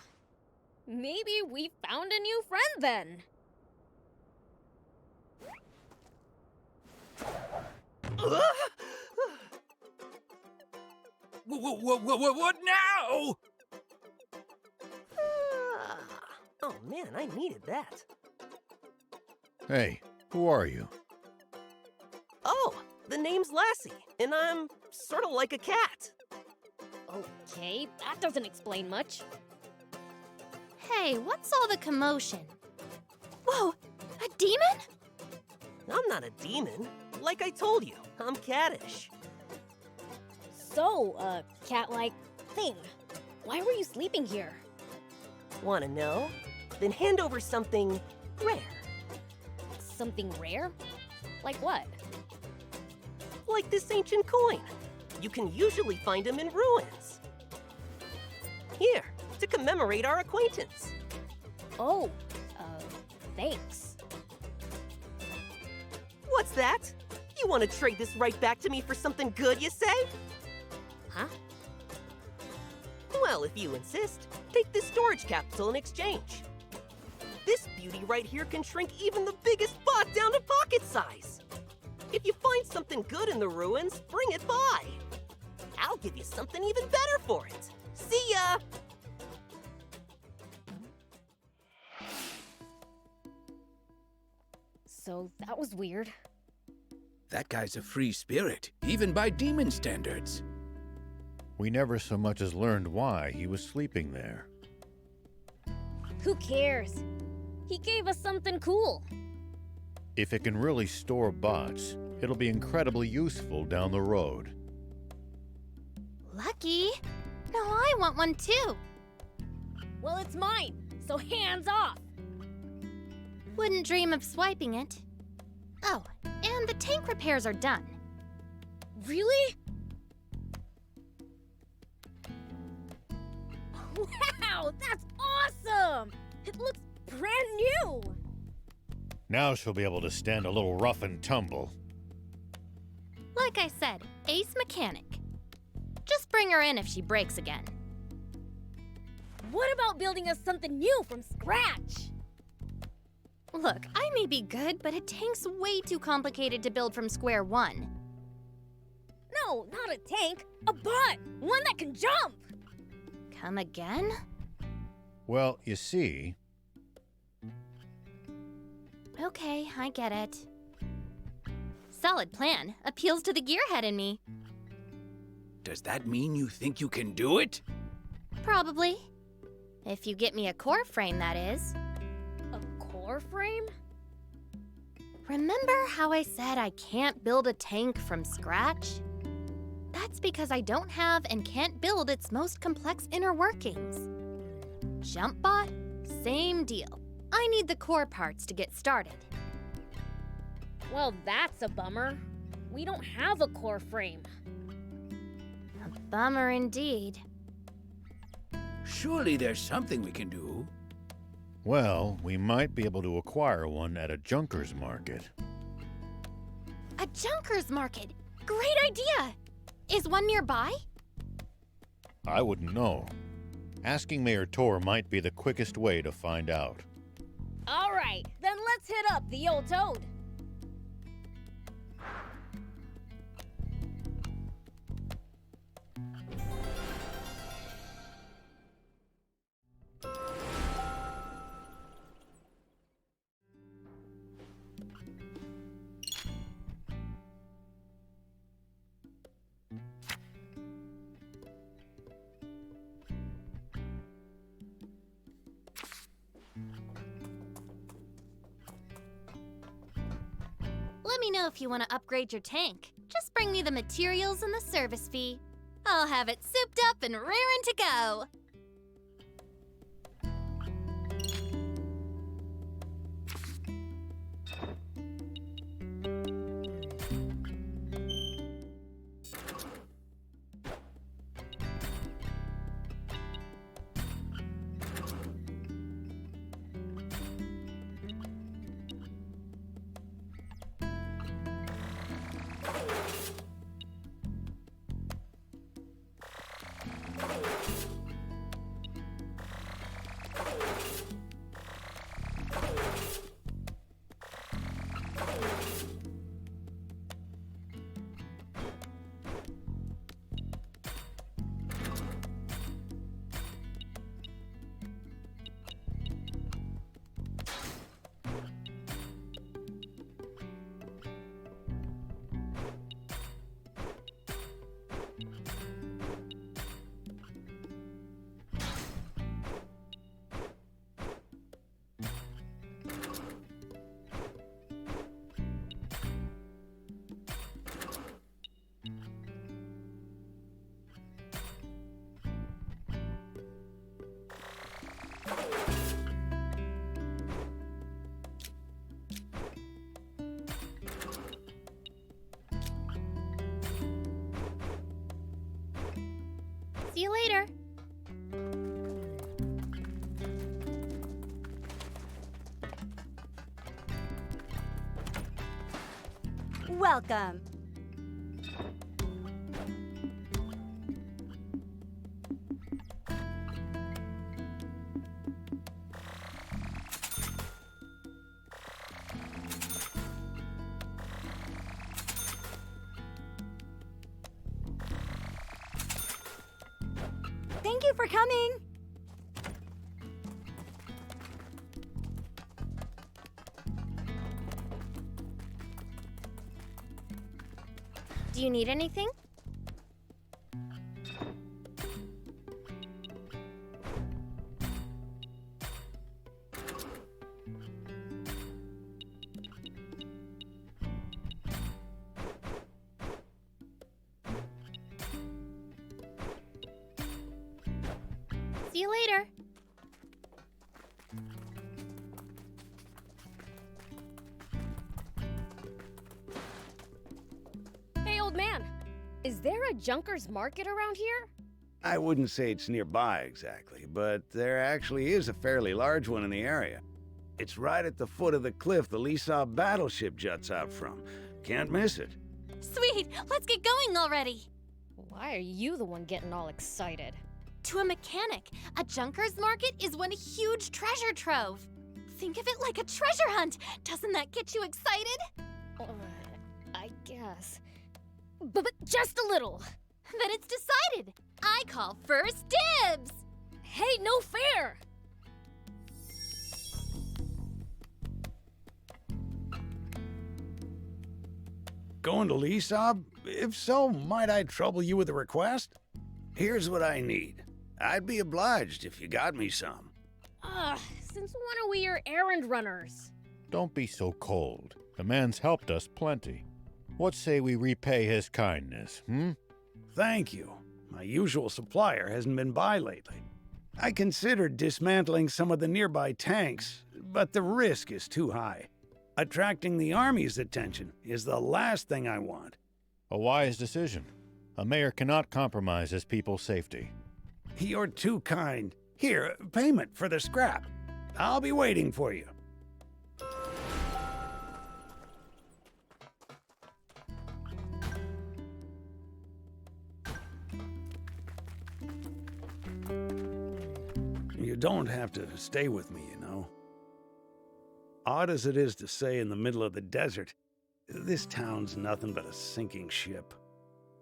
S2: Maybe we found a new friend then.
S7: What now?
S21: Oh man, I needed that.
S11: Hey, who are you?
S21: Oh, the name's Lassie, and I'm sort of like a cat.
S2: Okay, that doesn't explain much.
S8: Hey, what's all the commotion? Whoa, a demon?
S21: I'm not a demon. Like I told you, I'm cattish.
S2: So, cat-like thing. Why were you sleeping here?
S21: Wanna know? Then hand over something rare.
S2: Something rare? Like what?
S21: Like this ancient coin. You can usually find them in ruins. Here, to commemorate our acquaintance.
S2: Oh, thanks.
S21: What's that? You want to trade this right back to me for something good, you say?
S2: Huh?
S21: Well, if you insist, take this storage capsule in exchange. This beauty right here can shrink even the biggest bot down to pocket size. If you find something good in the ruins, bring it by. I'll give you something even better for it. See ya!
S2: So that was weird.
S7: That guy's a free spirit, even by demon standards.
S11: We never so much as learned why he was sleeping there.
S2: Who cares? He gave us something cool.
S11: If it can really store bots, it'll be incredibly useful down the road.
S8: Lucky. No, I want one too.
S2: Well, it's mine, so hands off.
S8: Wouldn't dream of swiping it. Oh, and the tank repairs are done.
S2: Really? Wow, that's awesome! It looks brand new!
S11: Now she'll be able to stand a little rough and tumble.
S8: Like I said, ace mechanic. Just bring her in if she breaks again.
S2: What about building us something new from scratch?
S8: Look, I may be good, but a tank's way too complicated to build from square one.
S2: No, not a tank. A bot! One that can jump!
S8: Come again?
S11: Well, you see...
S8: Okay, I get it. Solid plan. Appeals to the gearhead in me.
S7: Does that mean you think you can do it?
S8: Probably. If you get me a core frame, that is.
S2: A core frame?
S8: Remember how I said I can't build a tank from scratch? That's because I don't have and can't build its most complex inner workings. JumpBot, same deal. I need the core parts to get started.
S2: Well, that's a bummer. We don't have a core frame.
S8: A bummer indeed.
S7: Surely there's something we can do.
S11: Well, we might be able to acquire one at a junker's market.
S8: A junker's market? Great idea! Is one nearby?
S11: I wouldn't know. Asking Mayor Tor might be the quickest way to find out.
S2: All right, then let's hit up the old toad.
S8: Let me know if you want to upgrade your tank. Just bring me the materials and the service fee. I'll have it souped up and raring to go. See you later.
S20: Welcome. Thank you for coming.
S8: Do you need anything? See you later.
S2: Hey, old man. Is there a junker's market around here?
S19: I wouldn't say it's nearby exactly, but there actually is a fairly large one in the area. It's right at the foot of the cliff the Liesab battleship juts out from. Can't miss it.
S8: Sweet, let's get going already.
S2: Why are you the one getting all excited?
S8: To a mechanic, a junker's market is one huge treasure trove. Think of it like a treasure hunt. Doesn't that get you excited?
S2: I guess. But just a little.
S8: Then it's decided. I call first dibs.
S2: Hey, no fair.
S19: Going to Liesab? If so, might I trouble you with a request? Here's what I need. I'd be obliged if you got me some.
S2: Since when are we your errand runners?
S11: Don't be so cold. The man's helped us plenty. What say we repay his kindness,
S19: Thank you. My usual supplier hasn't been by lately. I considered dismantling some of the nearby tanks, but the risk is too high. Attracting the army's attention is the last thing I want.
S11: A wise decision. A mayor cannot compromise his people's safety.
S19: You're too kind. Here, payment for the scrap. I'll be waiting for you. You don't have to stay with me, you know. Odd as it is to say in the middle of the desert, this town's nothing but a sinking ship.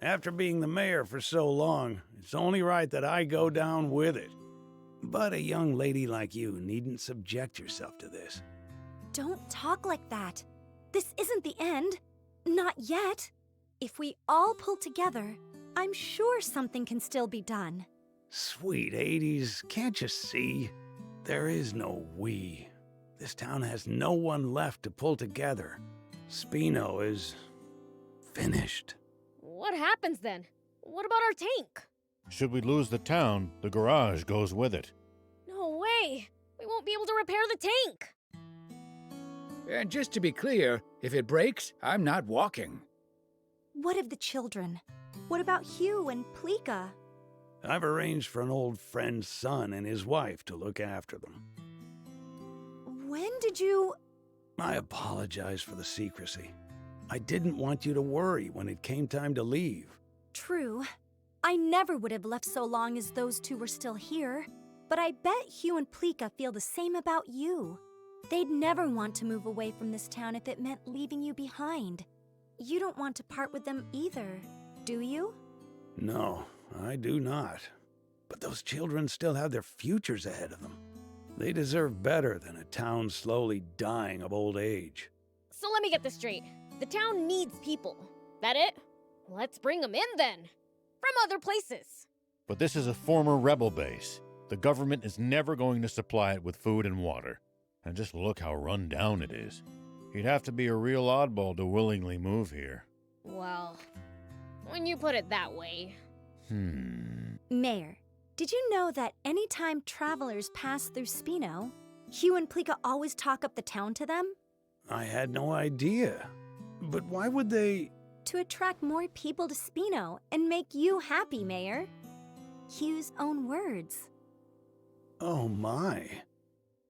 S19: After being the mayor for so long, it's only right that I go down with it. But a young lady like you needn't subject yourself to this.
S20: Don't talk like that. This isn't the end. Not yet. If we all pull together, I'm sure something can still be done.
S19: Sweet 80s, can't you see? There is no we. This town has no one left to pull together. Spino is finished.
S2: What happens then? What about our tank?
S11: Should we lose the town, the garage goes with it.
S2: No way! We won't be able to repair the tank!
S7: And just to be clear, if it breaks, I'm not walking.
S20: What of the children? What about Hugh and Plika?
S19: I've arranged for an old friend's son and his wife to look after them.
S20: When did you...
S19: I apologize for the secrecy. I didn't want you to worry when it came time to leave.
S20: True. I never would have left so long as those two were still here. But I bet Hugh and Plika feel the same about you. They'd never want to move away from this town if it meant leaving you behind. You don't want to part with them either, do you?
S19: No, I do not. But those children still have their futures ahead of them. They deserve better than a town slowly dying of old age.
S2: So let me get this straight. The town needs people. That it? Let's bring them in then. From other places.
S11: But this is a former rebel base. The government is never going to supply it with food and water. And just look how run down it is. You'd have to be a real oddball to willingly move here.
S2: Well, when you put it that way.
S20: Mayor, did you know that anytime travelers pass through Spino, Hugh and Plika always talk up the town to them?
S19: I had no idea. But why would they...
S20: To attract more people to Spino and make you happy, Mayor. Hugh's own words.
S19: Oh my.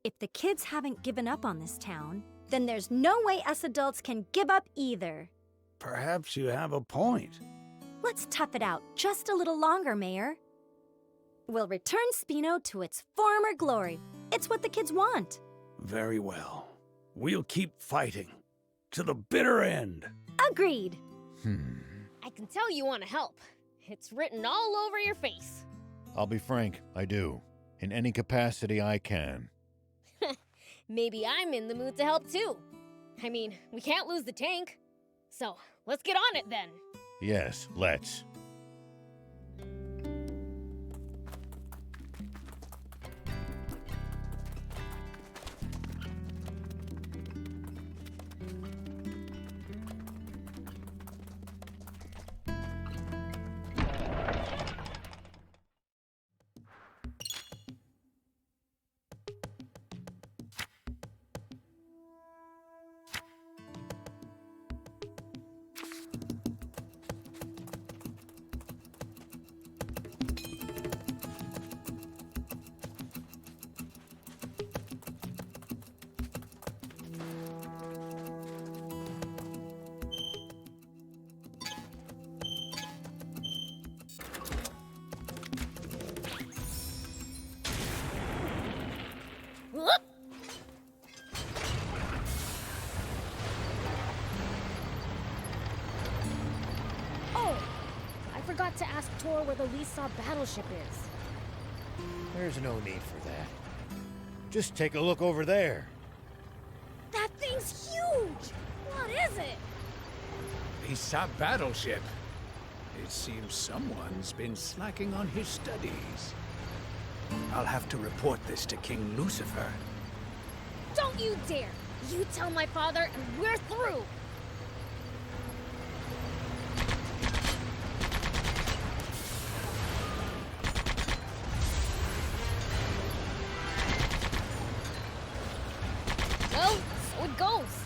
S20: If the kids haven't given up on this town, then there's no way us adults can give up either.
S19: Perhaps you have a point.
S20: Let's tough it out just a little longer, Mayor. We'll return Spino to its former glory. It's what the kids want.
S19: Very well. We'll keep fighting. To the bitter end.
S20: Agreed.
S2: I can tell you want to help. It's written all over your face.
S11: I'll be frank, I do. In any capacity I can.
S2: Maybe I'm in the mood to help too. I mean, we can't lose the tank. So, let's get on it then.
S11: Yes, let's.
S2: Oh, I forgot to ask Tor where the Lisa battleship is.
S1: There's no need for that.
S11: Just take a look over there.
S2: That thing's huge! What is it?
S7: Lisa battleship. It seems someone's been slacking on his studies. I'll have to report this to King Lucifer.
S2: Don't you dare! You tell my father and we're through! Well, so it goes.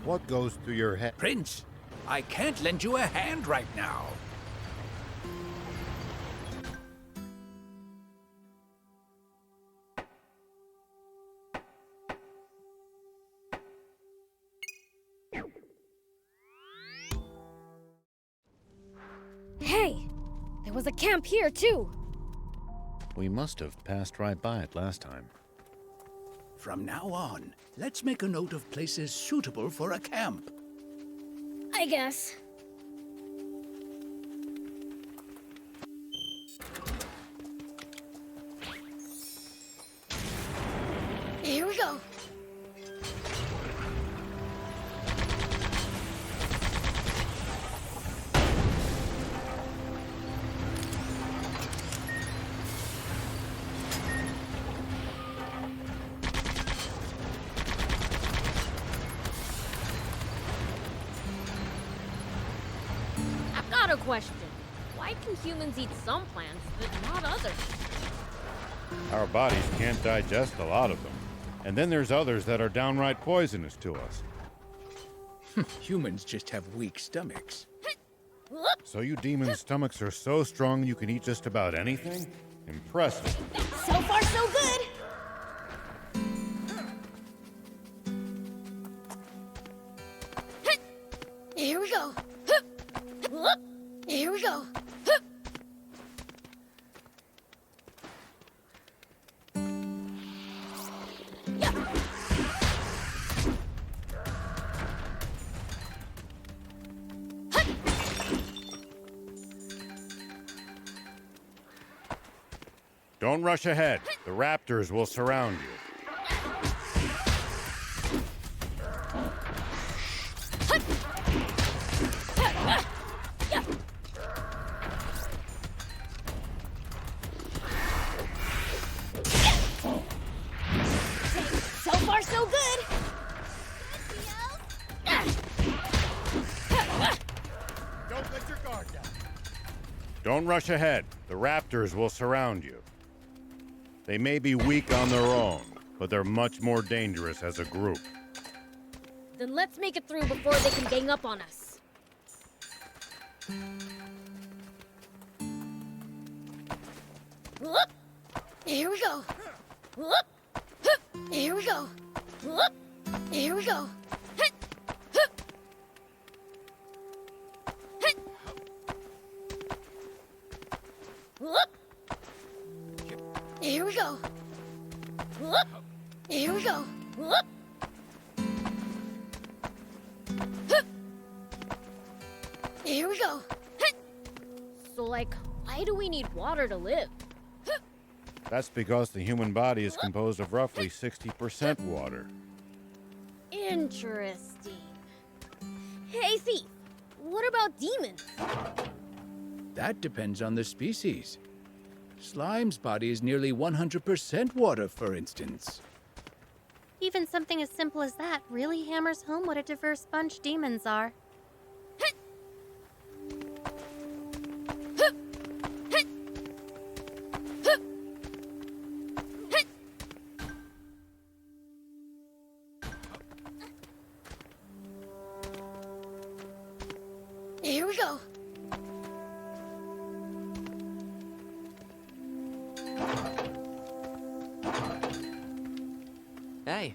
S11: What goes through your head?
S7: Prince, I can't lend you a hand right now.
S2: There was a camp here, too.
S11: We must have passed right by it last time.
S7: From now on, let's make a note of places suitable for a camp.
S2: I guess. Here we go. I've got a question. Why can humans eat some plants, but not others?
S11: Our bodies can't digest a lot of them. And then there's others that are downright poisonous to us.
S7: Humans just have weak stomachs.
S11: So you demons' stomachs are so strong you can eat just about anything? Impressive.
S2: So far, so good. Here we go. Here we go.
S11: Don't rush ahead. The raptors will surround you.
S2: So far, so good.
S1: Don't let your guard down.
S11: Don't rush ahead. The raptors will surround you. They may be weak on their own, but they're much more dangerous as a group.
S2: Then let's make it through before they can gang up on us. Here we go. Here we go. Here we go. Here we go. Here we go. Here we go. So, like, why do we need water to live?
S11: That's because the human body is composed of roughly 60% water.
S2: Interesting. Hey, Thief, what about demons?
S7: That depends on the species. Slime's body is nearly 100% water, for instance.
S8: Even something as simple as that really hammers home what a diverse bunch demons are.
S2: Here we go.
S6: Hey.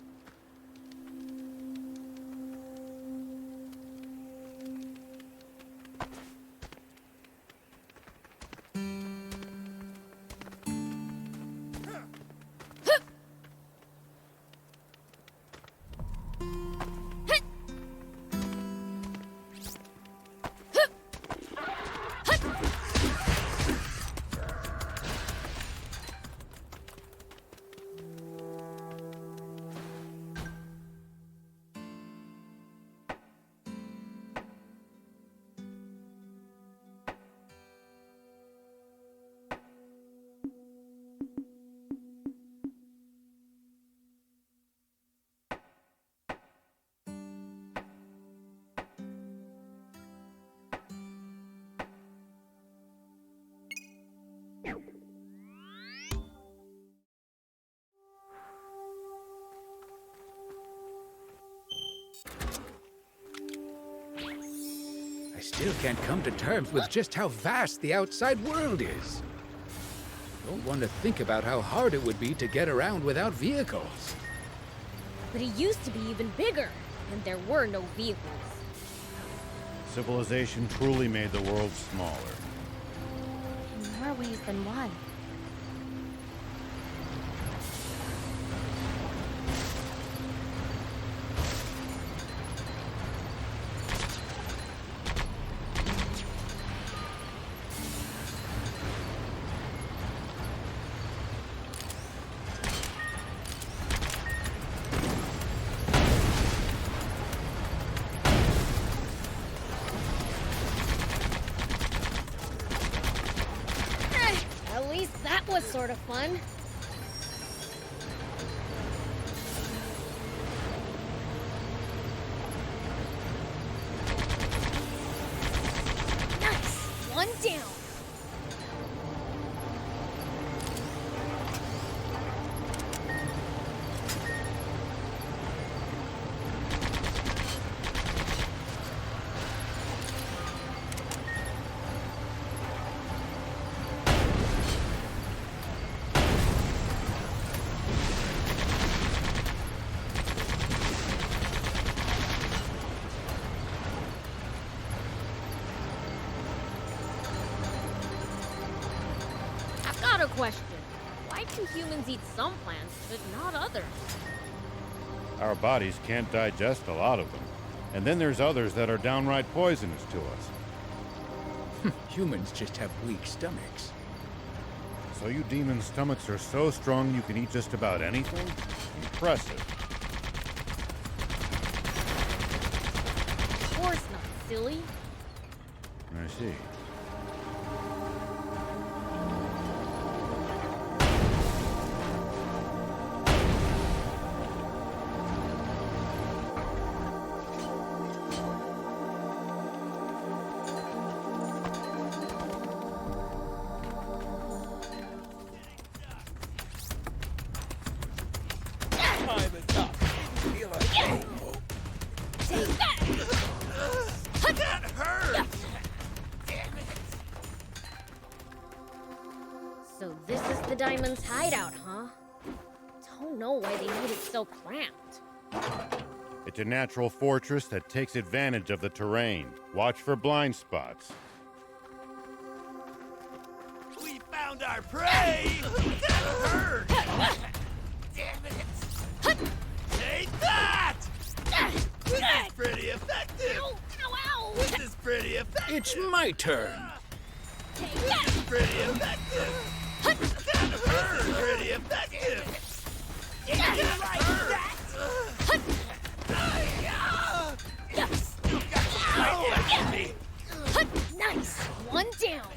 S7: I still can't come to terms with just how vast the outside world is. Don't want to think about how hard it would be to get around without vehicles.
S2: But it used to be even bigger, and there were no vehicles.
S11: Civilization truly made the world smaller.
S8: more ways than one.
S2: At least that was sort of fun. Nice! One down. A question. Why can humans eat some plants, but not others?
S11: Our bodies can't digest a lot of them. And then there's others that are downright poisonous to us.
S7: Humans just have weak stomachs.
S11: So you demons' stomachs are so strong you can eat just about anything? Impressive.
S2: Of course not, silly.
S11: I see.
S2: So this is the Diamond's hideout, huh? Don't know why they made it so cramped.
S11: It's a natural fortress that takes advantage of the terrain. Watch for blind spots.
S9: We found our prey! That hurt! Damn it! Take that! This is pretty effective!
S2: Ow, ow!
S9: This is pretty effective!
S7: It's my turn.
S2: Take
S9: This
S2: that!
S9: is pretty effective! That hurt! Pretty effective! It can't hurt!
S2: Yes! Nice! One down!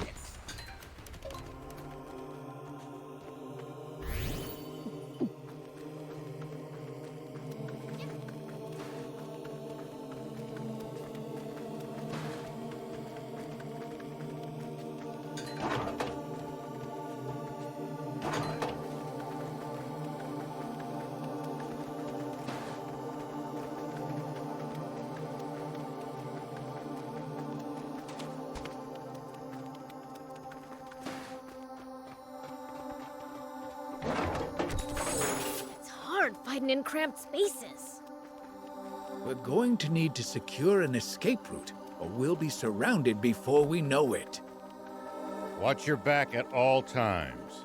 S2: Fighting in cramped spaces.
S7: We're going to need to secure an escape route, or we'll be surrounded before we know it.
S11: Watch your back at all times.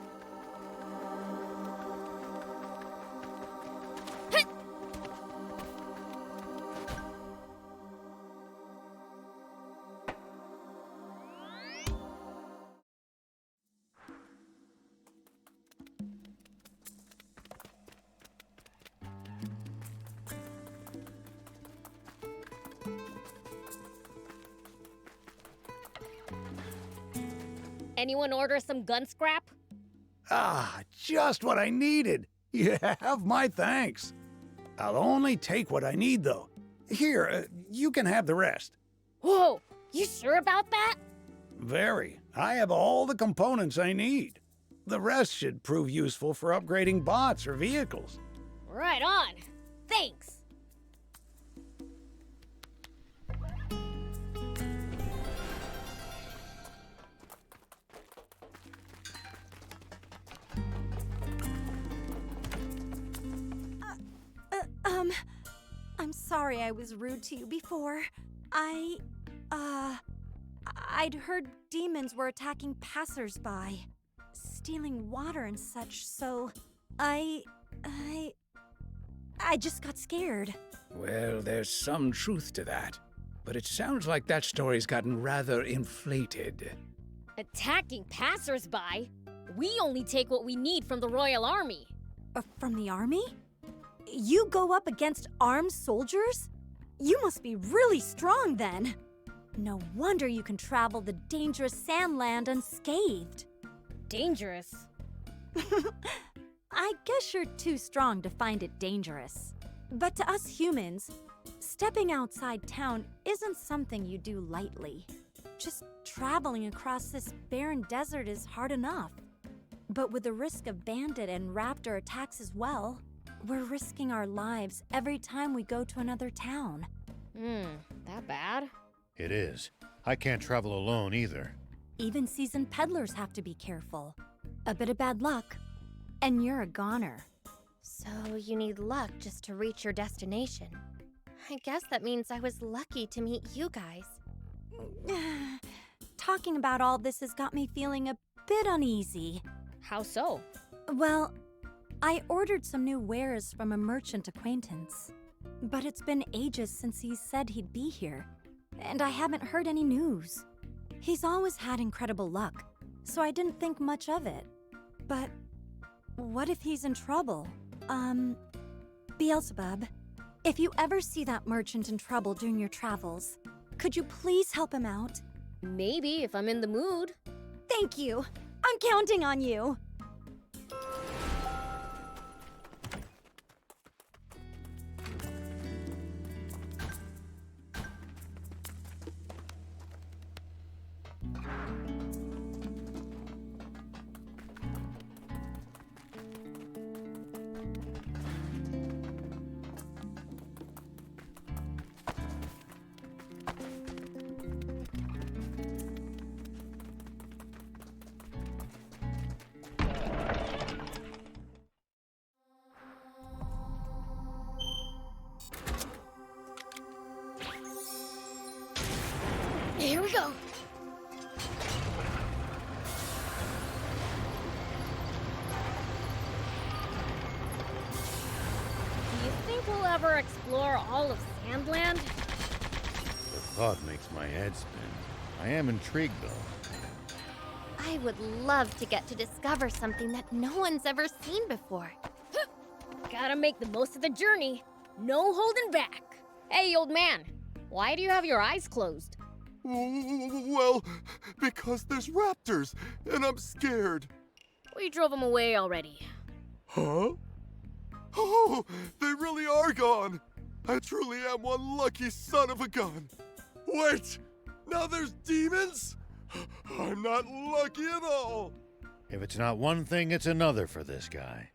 S2: Anyone order some gun scrap?
S19: Ah, just what I needed. You have my thanks. I'll only take what I need, though. Here, you can have the rest.
S2: Whoa, you sure about that?
S19: Very. I have all the components I need. The rest should prove useful for upgrading bots or vehicles.
S2: Right on. Thanks.
S20: I'm sorry I was rude to you before. I I'd heard demons were attacking passers-by, stealing water and such, so I just got scared.
S7: Well, there's some truth to that. But it sounds like that story's gotten rather inflated.
S2: Attacking passers-by? We only take what we need from the Royal Army.
S20: From the army? You go up against armed soldiers? You must be really strong then. No wonder you can travel the dangerous Sandland unscathed.
S2: Dangerous?
S20: I guess you're too strong to find it dangerous. But to us humans, stepping outside town isn't something you do lightly. Just traveling across this barren desert is hard enough. But with the risk of bandit and raptor attacks as well, we're risking our lives every time we go to another town.
S2: That bad?
S11: It is. I can't travel alone either.
S20: Even seasoned peddlers have to be careful. A bit of bad luck, and you're a goner.
S8: So you need luck just to reach your destination. I guess that means I was lucky to meet you guys.
S20: Talking about all this has got me feeling a bit uneasy.
S2: How so?
S20: Well, I ordered some new wares from a merchant acquaintance. But it's been ages since he said he'd be here, and I haven't heard any news. He's always had incredible luck, so I didn't think much of it. But what if he's in trouble? Beelzebub, if you ever see that merchant in trouble during your travels, could you please help him out?
S2: Maybe, if I'm in the mood.
S20: Thank you. I'm counting on you.
S2: Here we go. Do you think we'll ever explore all of Sandland?
S11: The thought makes my head spin. I am intrigued, though.
S8: I would love to get to discover something that no one's ever seen before.
S2: Gotta make the most of the journey. No holding back. Hey, old man. Why do you have your eyes closed?
S3: Well, because there's raptors, and I'm scared.
S2: We drove them away already.
S3: Huh? Oh, they really are gone. I truly am one lucky son of a gun. Wait, now there's demons? I'm not lucky at all.
S11: If it's not one thing, it's another for this guy.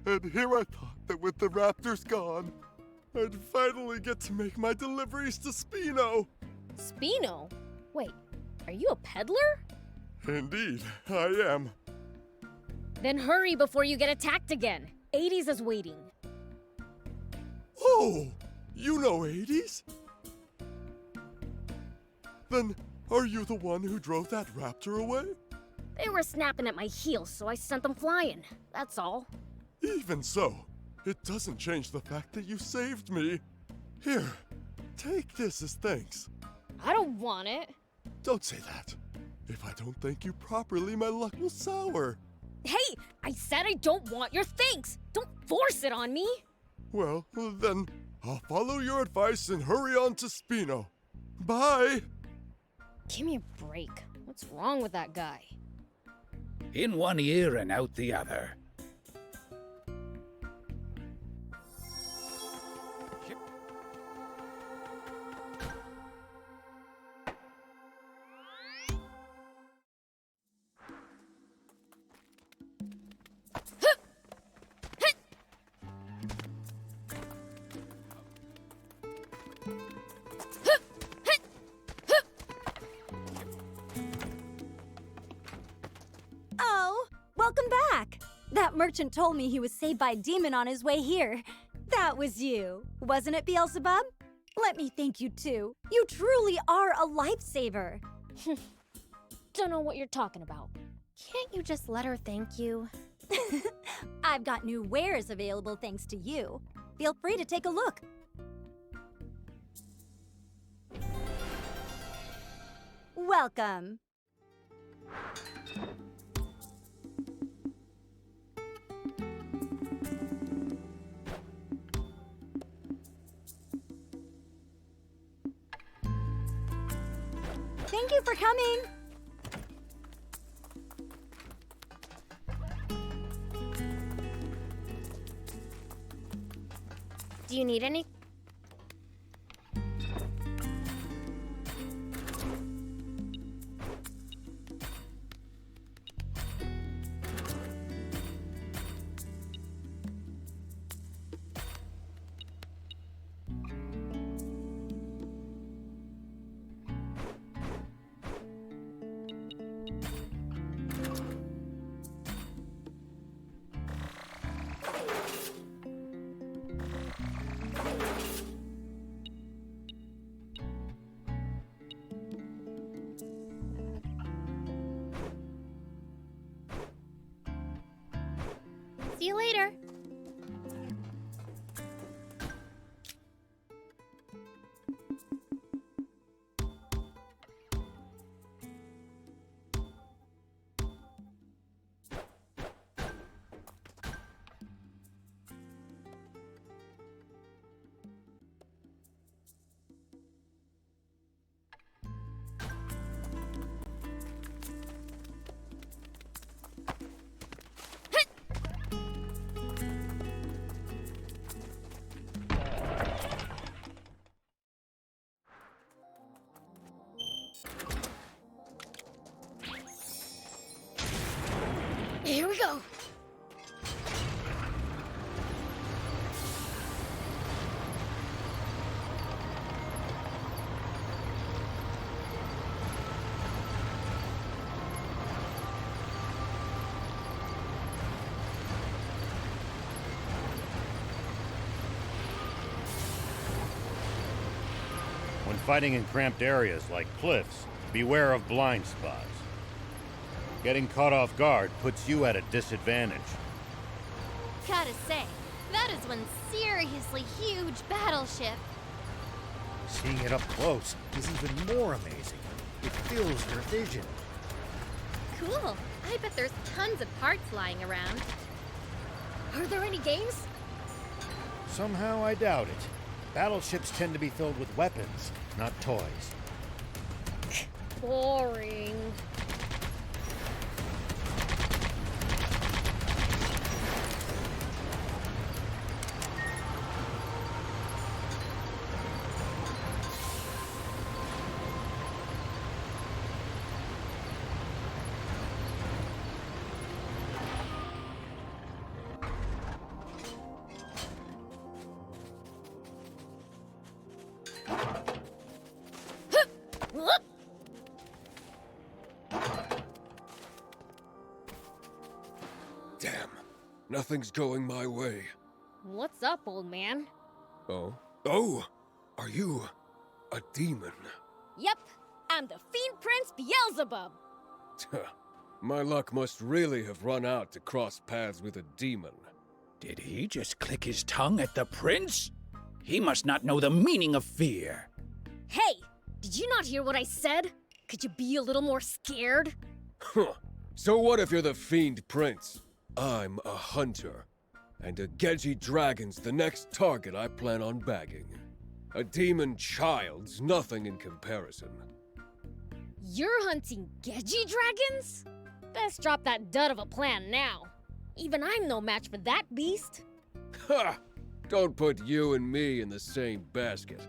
S3: And here I thought that with the raptors gone, I'd finally get to make my deliveries to Spino.
S2: Spino? Wait, are you a peddler?
S3: Indeed, I am.
S2: Then hurry before you get attacked again. 80s is waiting.
S3: Oh, you know 80s? Then are you the one who drove that raptor away?
S2: They were snapping at my heels, so I sent them flying. That's all.
S3: Even so, it doesn't change the fact that you saved me. Here, take this as thanks.
S2: I don't want it.
S3: Don't say that. If I don't thank you properly, my luck will sour.
S2: Hey, I said I don't want your thanks. Don't force it on me.
S3: Well, then, I'll follow your advice and hurry on to Spino. Bye!
S2: Give me a break. What's wrong with that guy?
S7: In one ear and out the other.
S20: Oh, welcome back. That merchant told me he was saved by a demon on his way here. That was you, wasn't it, Beelzebub? Let me thank you too. You truly are a lifesaver.
S2: Don't know what you're talking about.
S8: Can't you just let her thank you?
S20: I've got new wares available thanks to you. Feel free to take a look. Welcome. Thank you for coming.
S8: Do you need any? See you later. Here we go.
S11: When fighting in cramped areas like cliffs, beware of blind spots. Getting caught off guard puts you at a disadvantage.
S8: Gotta say, that is one seriously huge battleship.
S1: Seeing it up close is even more amazing. It fills your vision.
S8: Cool. I bet there's tons of parts lying around.
S2: Are there any games?
S11: Somehow I doubt it. Battleships tend to be filled with weapons, not toys.
S2: Boring.
S10: Damn, nothing's going my way.
S2: What's up, old man?
S10: Oh? Oh! Are you a demon?
S2: Yep, I'm the Fiend Prince Beelzebub.
S10: My luck must really have run out to cross paths with a demon.
S7: Did he just click his tongue at the prince? He must not know the meaning of fear.
S2: Hey, did you not hear what I said? Could you be a little more scared?
S10: Huh. So what if you're the Fiend Prince? I'm a hunter, and a Gedgy dragon's the next target I plan on bagging. A demon child's nothing in comparison.
S2: You're hunting Gedgy dragons? Best drop that dud of a plan now. Even I'm no match for that beast.
S10: Ha! Don't put you and me in the same basket.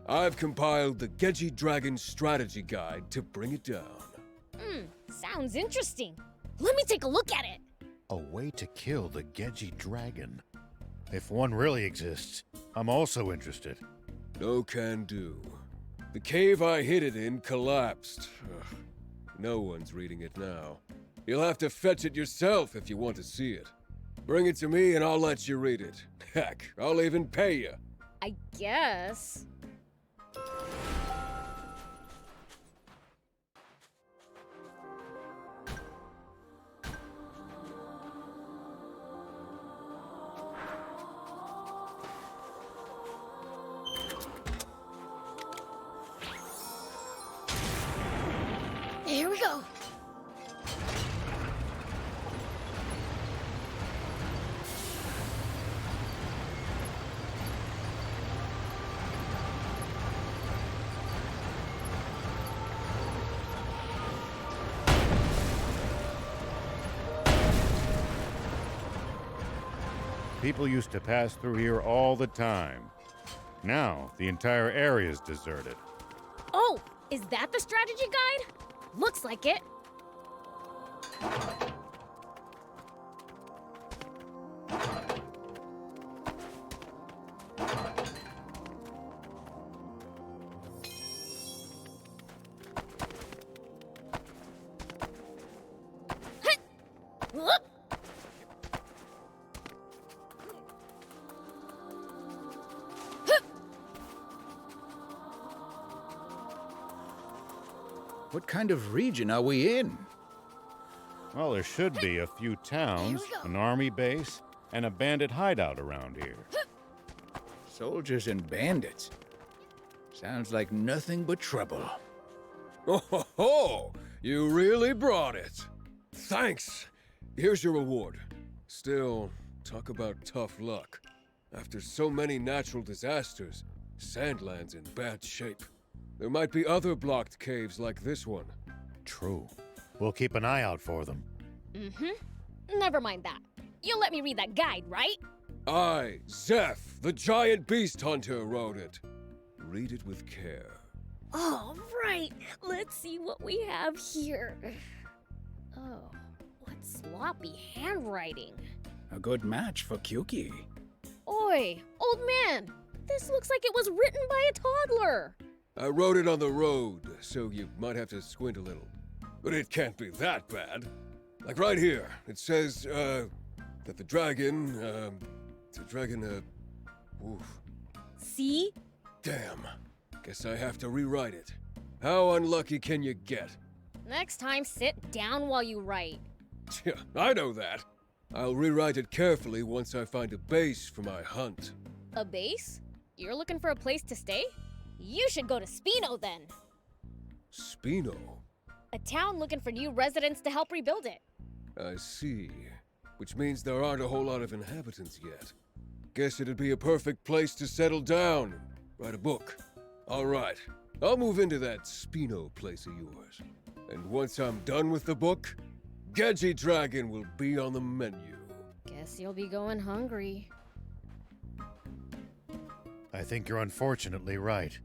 S10: I've compiled the Gedgy Dragon Strategy Guide to bring it down.
S2: Sounds interesting. Let me take a look at it.
S11: A way to kill the Gedgy dragon. If one really exists, I'm also interested.
S10: No can do. The cave I hid it in collapsed. Ugh. No one's reading it now. You'll have to fetch it yourself if you want to see it. Bring it to me and I'll let you read it. Heck, I'll even pay you.
S2: I guess. Here we go.
S11: People used to pass through here all the time. Now, the entire area is deserted.
S2: Oh, is that the strategy guide? Looks like it.
S7: What kind of region are we in?
S11: Well, there should be a few towns, an army base, and a bandit hideout around here.
S7: Soldiers and bandits. Sounds like nothing but trouble. Oh ho ho! You really brought it. Thanks. Here's your reward. Still, talk about tough luck. After so many natural disasters, Sandland's in bad shape. There might be other blocked caves like this one.
S11: True. We'll keep an eye out for them.
S2: Mm-hmm. Never mind that. You'll let me read that guide, right?
S10: I, Zeph, the giant beast hunter, wrote it. Read it with care.
S2: All right. Let's see what we have here. Oh, what sloppy handwriting.
S7: A good match for Kyuki.
S2: Oi, old man. This looks like it was written by a toddler.
S10: I wrote it on the road, so you might have to squint a little. But it can't be that bad. Like right here, it says, that the dragon, oof.
S2: See?
S10: Damn. Guess I have to rewrite it. How unlucky can you get?
S2: Next time, sit down while you write.
S10: Yeah, I know that. I'll rewrite it carefully once I find a base for my hunt.
S2: A base? You're looking for a place to stay? You should go to Spino then.
S10: Spino?
S2: A town looking for new residents to help rebuild it.
S10: I see. Which means there aren't a whole lot of inhabitants yet. Guess it'd be a perfect place to settle down and write a book. All right, I'll move into that Spino place of yours. And once I'm done with the book, Gedgy Dragon will be on the menu.
S2: Guess you'll be going hungry.
S11: I think you're unfortunately right.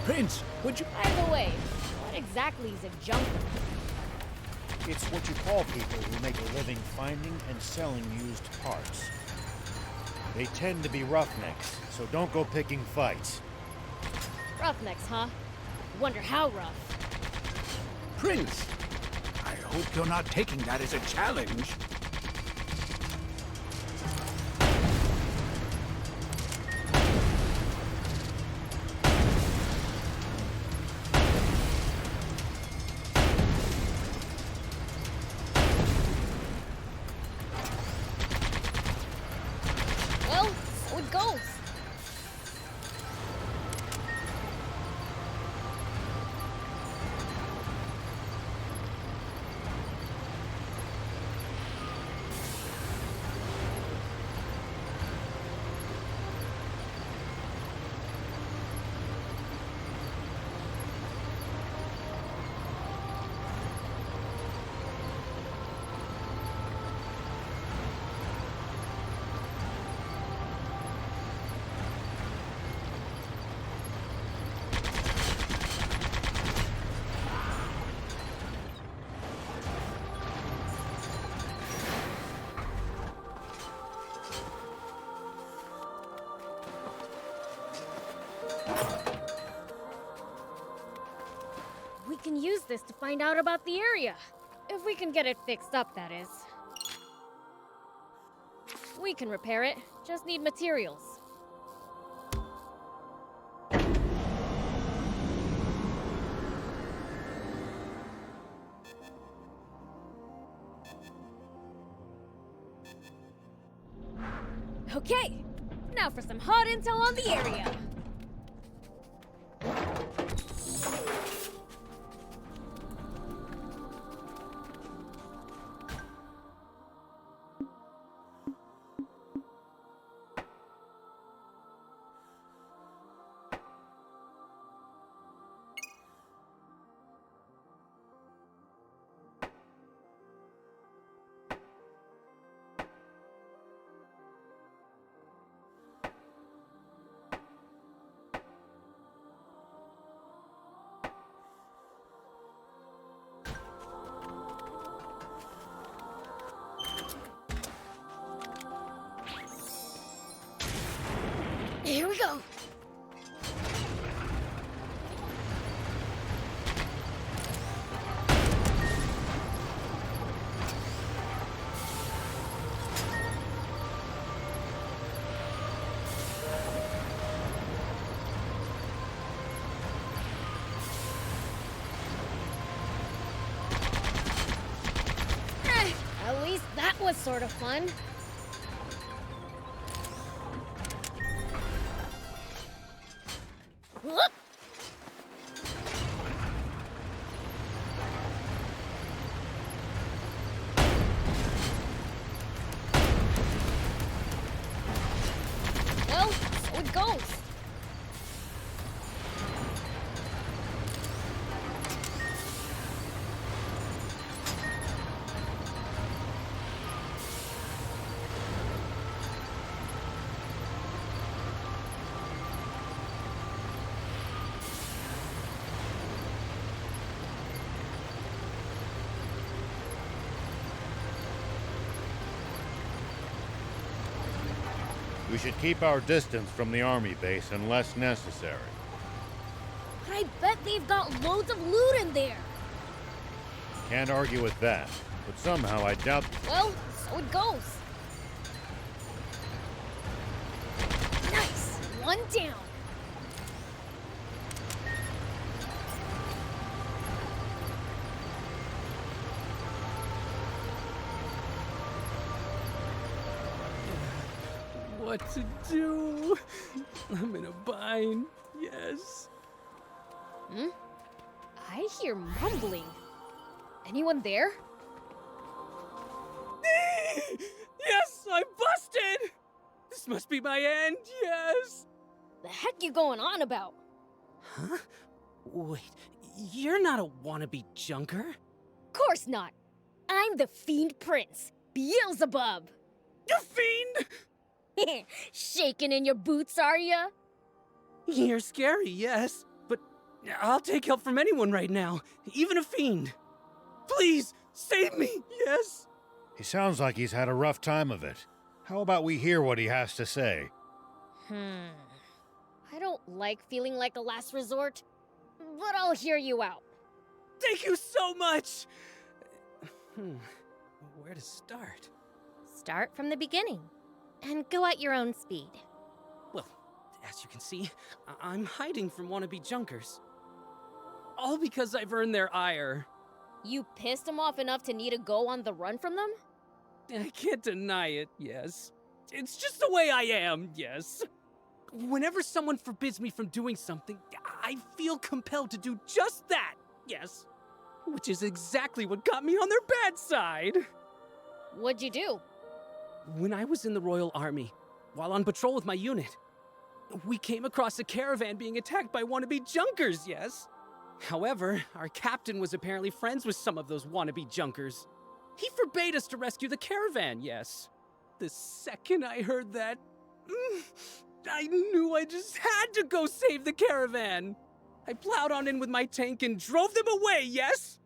S7: Prince, would you...
S2: By the way, what exactly is a junker?
S11: It's what you call people who make a living finding and selling used parts. They tend to be roughnecks, so don't go picking fights.
S2: Roughnecks, huh? Wonder how rough.
S7: Prince, I hope you're not taking that as a challenge.
S2: Well, so it goes. this to find out about the area. If we can get it fixed up, that is. We can repair it, just need materials. Okay, now for some hot intel on the area. Here we go. At least that was sort of fun. Whoop! Well, so it goes.
S11: We should keep our distance from the army base unless necessary.
S2: But I bet they've got loads of loot in there.
S11: Can't argue with that, but somehow I doubt...
S2: Well, so it goes. Nice! One down.
S14: What to do? I'm in a bind. Yes.
S2: Hmm? I hear mumbling. Anyone there?
S14: Yes, I'm busted! This must be my end, yes!
S2: The heck you going on about?
S14: Huh? Wait, you're not a wannabe junker?
S2: Course not. I'm the Fiend Prince, Beelzebub.
S14: You fiend!
S2: Shaking in your boots, are ya?
S14: You're scary, yes, but I'll take help from anyone right now, even a fiend. Please, save me, yes?
S11: He sounds like he's had a rough time of it. How about we hear what he has to say?
S2: I don't like feeling like a last resort, but I'll hear you out.
S14: Thank you so much! Where to start?
S8: Start from the beginning. And go at your own speed.
S14: Well, as you can see, I'm hiding from wannabe junkers. All because I've earned their ire.
S2: You pissed them off enough to need to go on the run from them?
S14: I can't deny it, yes. It's just the way I am, yes. Whenever someone forbids me from doing something, I feel compelled to do just that, yes. Which is exactly what got me on their bad side.
S2: What'd you do?
S14: When I was in the Royal Army, while on patrol with my unit, we came across a caravan being attacked by wannabe junkers, yes? However, our captain was apparently friends with some of those wannabe junkers. He forbade us to rescue the caravan, yes. The second I heard that, I knew I just had to go save the caravan. I plowed on in with my tank and drove them away, yes?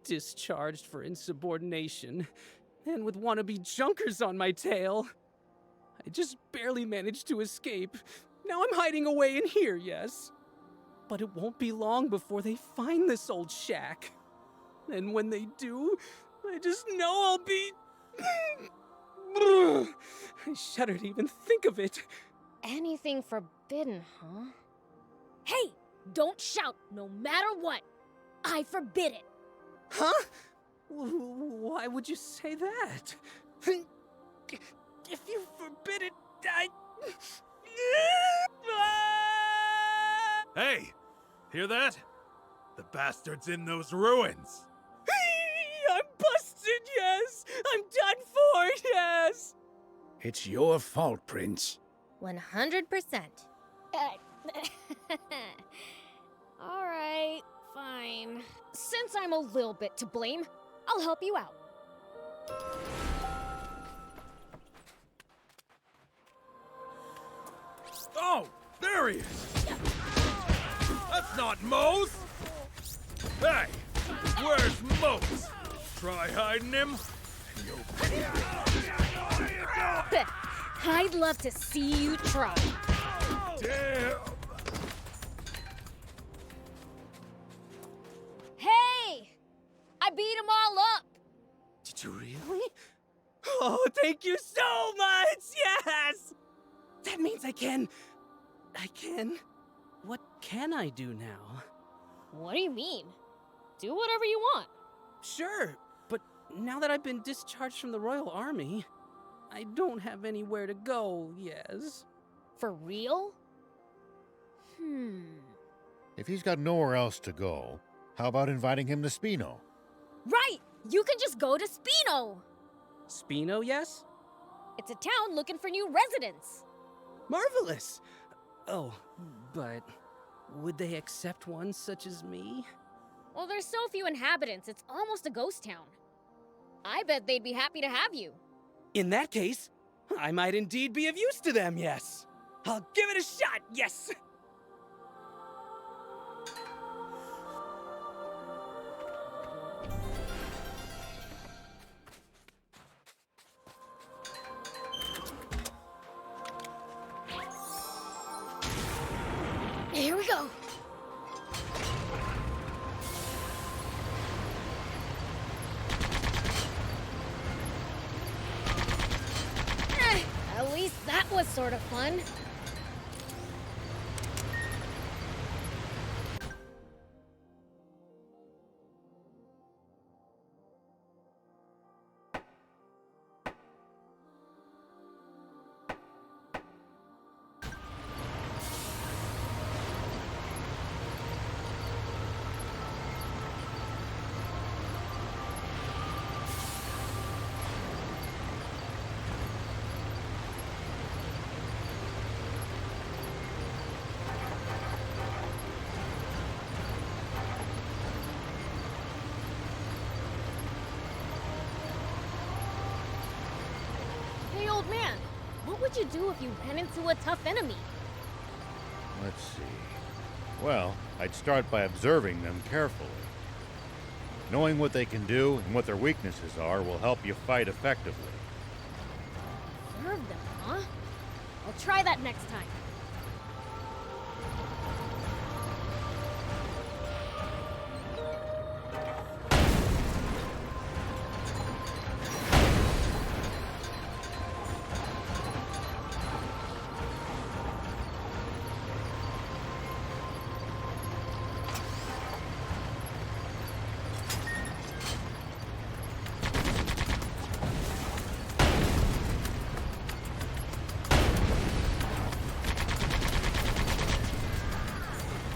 S14: Discharged for insubordination. And with wannabe junkers on my tail. I just barely managed to escape. Now I'm hiding away in here, yes? But it won't be long before they find this old shack. And when they do, I just know I'll be... I shudder to even think of it.
S2: Anything forbidden, huh? Hey! Don't shout, no matter what! I forbid it!
S14: Huh? Why would you say that? If you forbid it,
S4: Hey! Hear that? The bastard's in those ruins!
S14: I'm busted, yes! I'm done for, yes!
S7: It's your fault, Prince.
S8: 100%.
S2: Alright, fine. Since I'm a little bit to blame, I'll help you out.
S4: Oh! There he is! That's not Mose! Hey! Where's Mose? Try hiding him?
S2: I'd love to see you try.
S4: Damn!
S2: Hey! I beat them all up!
S14: Did you really? Oh, thank you so much! Yes! That means I can... What can I do now?
S2: What do you mean? Do whatever you want.
S14: Sure, but now that I've been discharged from the Royal Army, I don't have anywhere to go, yes.
S2: For real?
S11: If he's got nowhere else to go, how about inviting him to Spino?
S2: Right! You can just go to Spino!
S14: Spino, yes?
S2: It's a town looking for new residents.
S14: Marvelous! Oh, but would they accept one such as me?
S2: Well, there's so few inhabitants, it's almost a ghost town. I bet they'd be happy to have you.
S14: In that case, I might indeed be of use to them, yes. I'll give it a shot, yes!
S2: Here we go. At least that was sort of fun. Old man, what would you do if you ran into a tough enemy?
S11: Let's see. Well, I'd start by observing them carefully. Knowing what they can do and what their weaknesses are will help you fight effectively.
S2: Observe them, huh? I'll try that next time.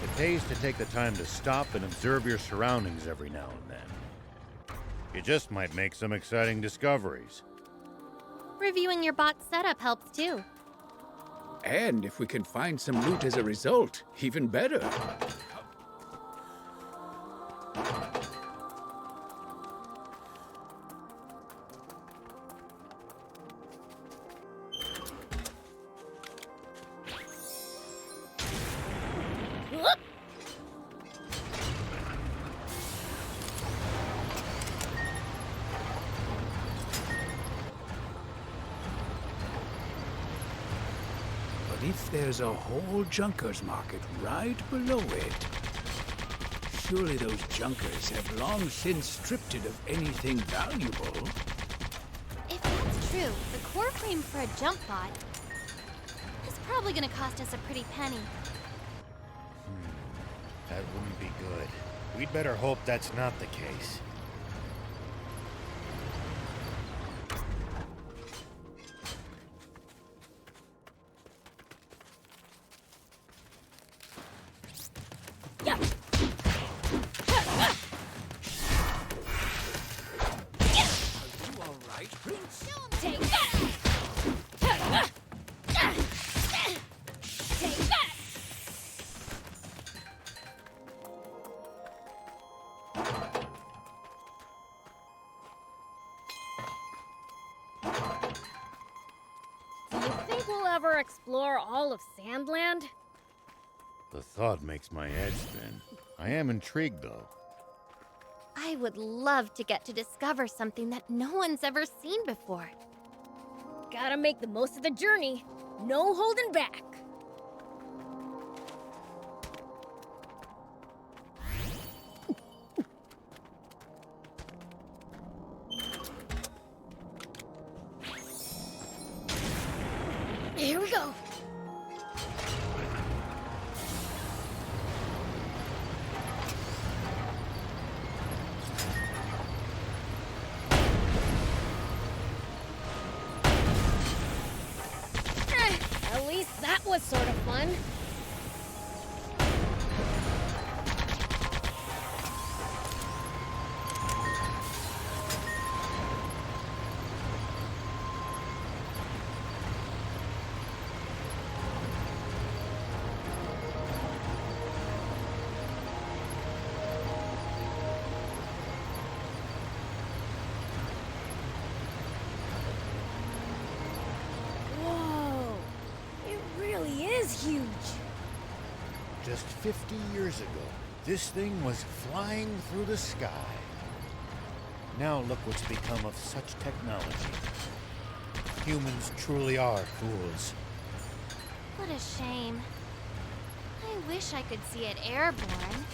S11: It pays to take the time to stop and observe your surroundings every now and then. You just might make some exciting discoveries.
S8: Reviewing your bot's setup helps too.
S7: And if we can find some loot as a result, even better. If there's a whole junker's market right below it, Surely those junkers have long since stripped it of anything valuable.
S8: If that's true, the core frame for a jump bot is probably gonna cost us a pretty penny.
S11: That wouldn't be good. We'd better hope that's not the case.
S2: Yeah.
S7: Are you all right, Prince?
S2: Take that! Take that! Do you think we'll ever explore all of Sandland?
S11: The thought makes my head spin. I am intrigued, though.
S8: I would love to get to discover something that no one's ever seen before.
S2: Gotta make the most of the journey. No holding back. Here we go. At least that was sort of fun. Whoa, it really is huge.
S11: Just 50 years ago, this thing was flying through the sky. Now look what's become of such technology. Humans truly are fools.
S8: What a shame. I wish I could see it airborne.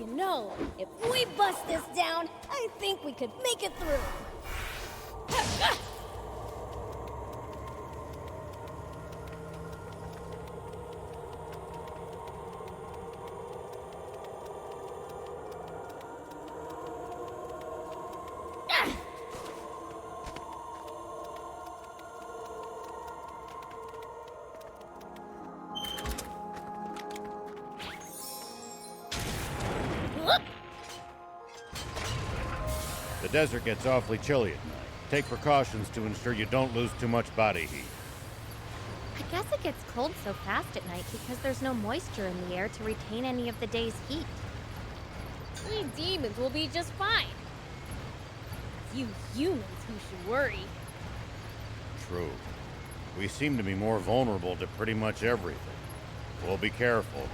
S2: You know, if we bust this down, I think we could make it through.
S11: The desert gets awfully chilly at night. Take precautions to ensure you don't lose too much body heat.
S8: I guess it gets cold so fast at night because there's no moisture in the air to retain any of the day's heat.
S2: We demons will be just fine. It's you humans who should worry.
S11: True. We seem to be more vulnerable to pretty much everything. We'll be careful.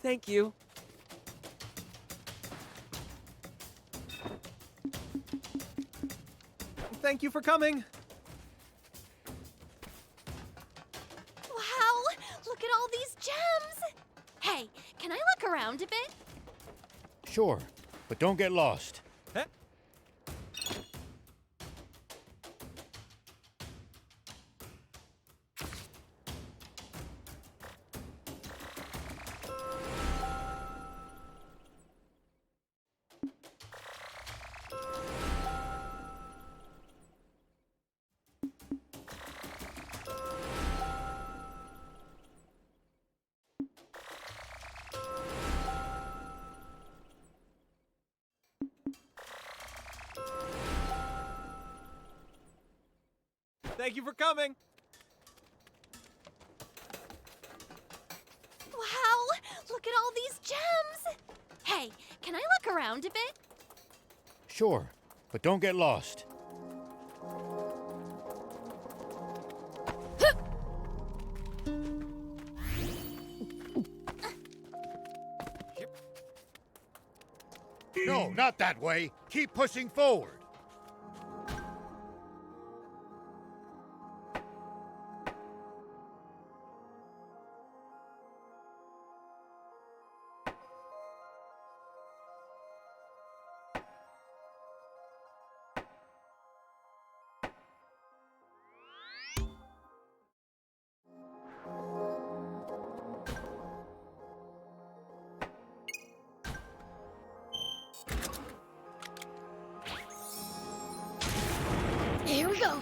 S6: Thank you.
S16: Thank you for coming.
S20: Wow!
S8: gems! Hey, can I look around a bit?
S11: Sure, but don't get lost.
S16: Thank you for coming.
S8: Wow, look at all these gems! Hey, can I look around a bit?
S11: Sure, but don't get lost.
S1: No, not that way. Keep pushing forward.
S2: Here we go.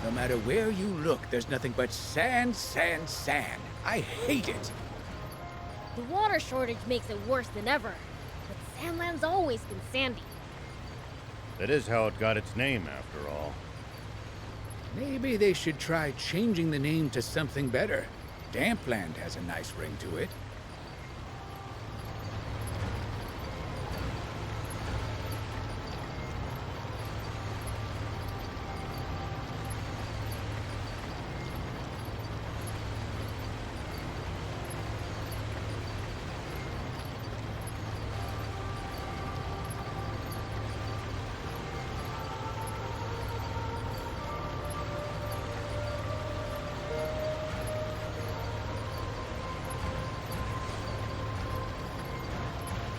S7: No matter where you look, there's nothing but sand, sand, sand. I hate it.
S2: The water shortage makes it worse than ever. But Sandland's always been sandy.
S11: That is how it got its name, after all.
S7: Maybe they should try changing the name to something better. Dampland has a nice ring to it.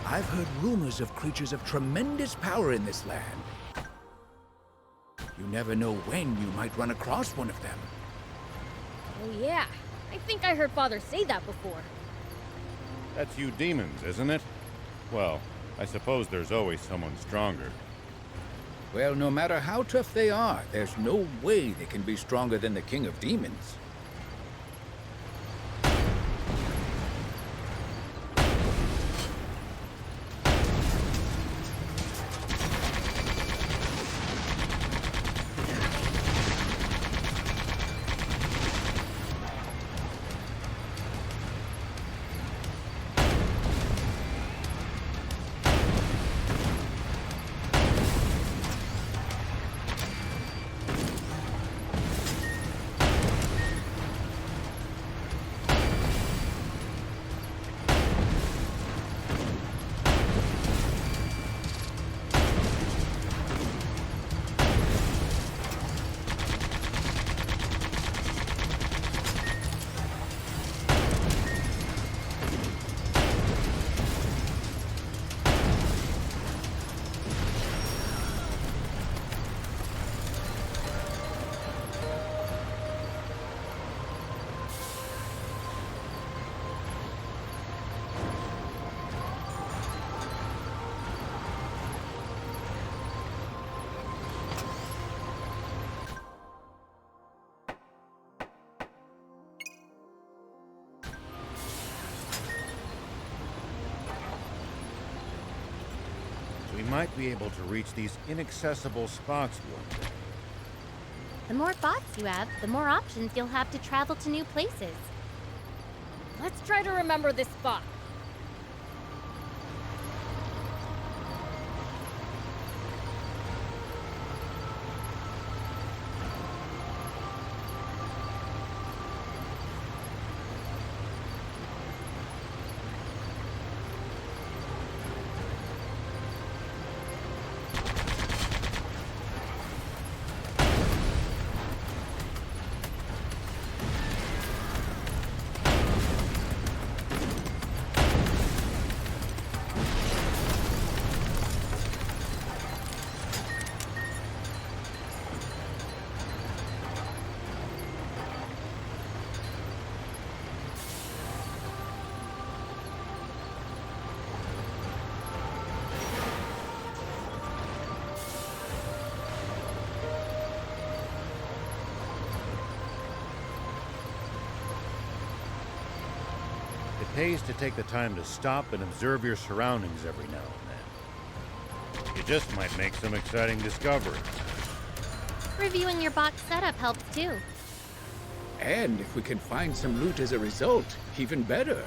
S7: I've heard rumors of creatures of tremendous power in this land. You never know when you might run across one of them.
S2: Oh yeah, I think I heard Father say that before.
S11: That's you demons, isn't it? Well, I suppose there's always someone stronger.
S7: Well, no matter how tough they are, there's no way they can be stronger than the King of Demons.
S11: We might be able to reach these inaccessible spots one day.
S8: The more bots you have, the more options you'll have to travel to new places.
S2: Let's try to remember this spot.
S11: It pays to take the time to stop and observe your surroundings every now and then. You just might make some exciting discoveries.
S8: Reviewing your box setup helps too.
S7: And if we can find some loot as a result, even better.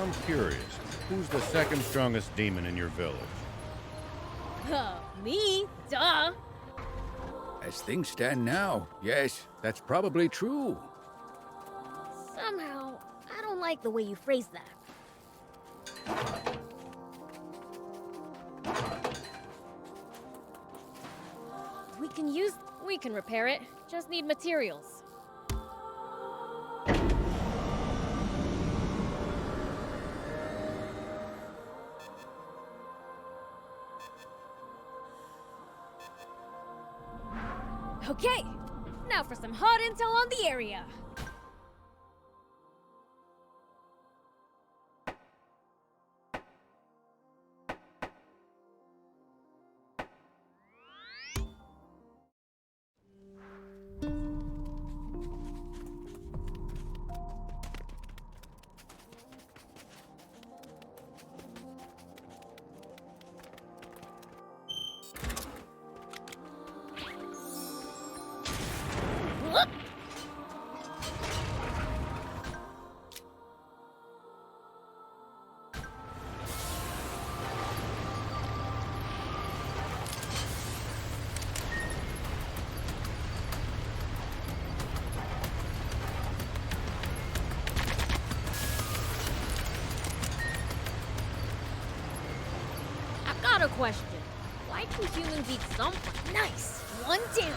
S11: I'm curious, who's the second strongest demon in your village?
S2: Me? Duh!
S7: As things stand now, yes, that's probably true.
S2: Somehow, I don't like the way you phrased that. We can repair it. Just need materials. Okay, now for some hot intel on the area. got a question. Why do humans eat something? Nice! One down!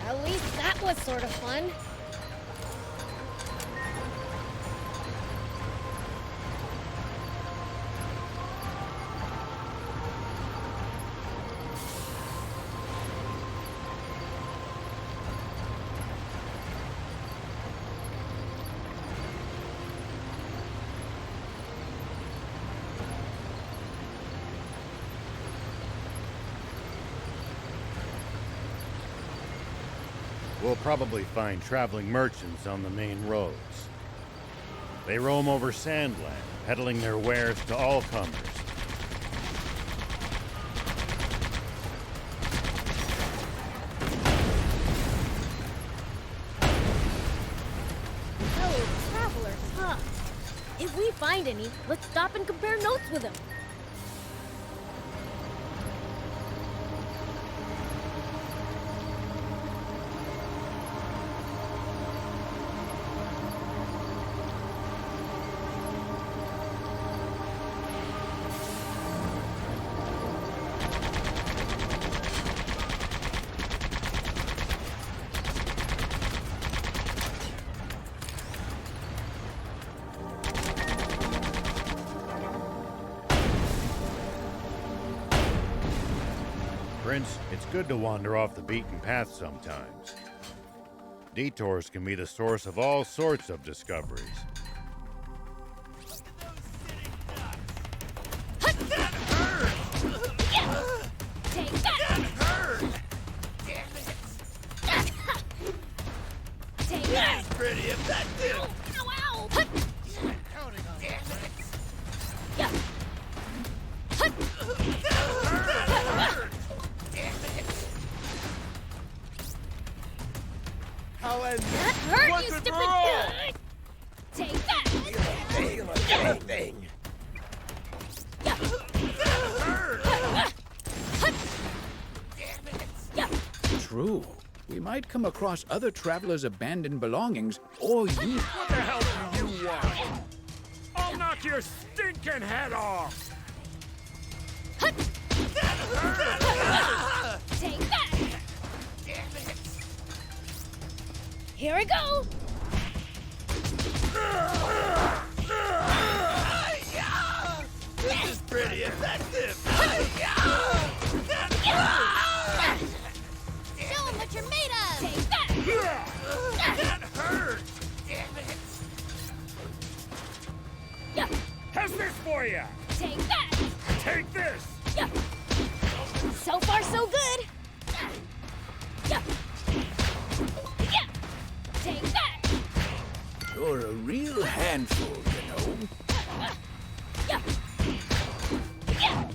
S2: At least that was sort of fun.
S11: We'll probably find traveling merchants on the main roads. They roam over Sandland, peddling their wares to all comers.
S2: Fellow travelers, huh? If we find any, let's stop and compare notes with them.
S11: Prince, it's good to wander off the beaten path sometimes. Detours can be the source of all sorts of discoveries.
S2: Take that! Take that!
S9: Pretty effective!
S2: Ow, ow!
S9: Counting on it.
S2: Yeah. That hurt, you stupid! Take that!
S9: Anything.
S7: True. We might come across other travelers' abandoned belongings, or you...
S4: What the hell do you want? I'll knock your stinking head off!
S2: Take that! Here we go!
S9: This is pretty effective!
S8: Show 'em what you're made of!
S2: Take that!
S9: That hurt!
S2: Yeah.
S4: How's this for you?
S2: Take that!
S4: Take this!
S2: Yeah. So far, so good! Yeah. Yeah. Take that!
S7: You're a real handful, you know.
S2: Yeah. Yeah.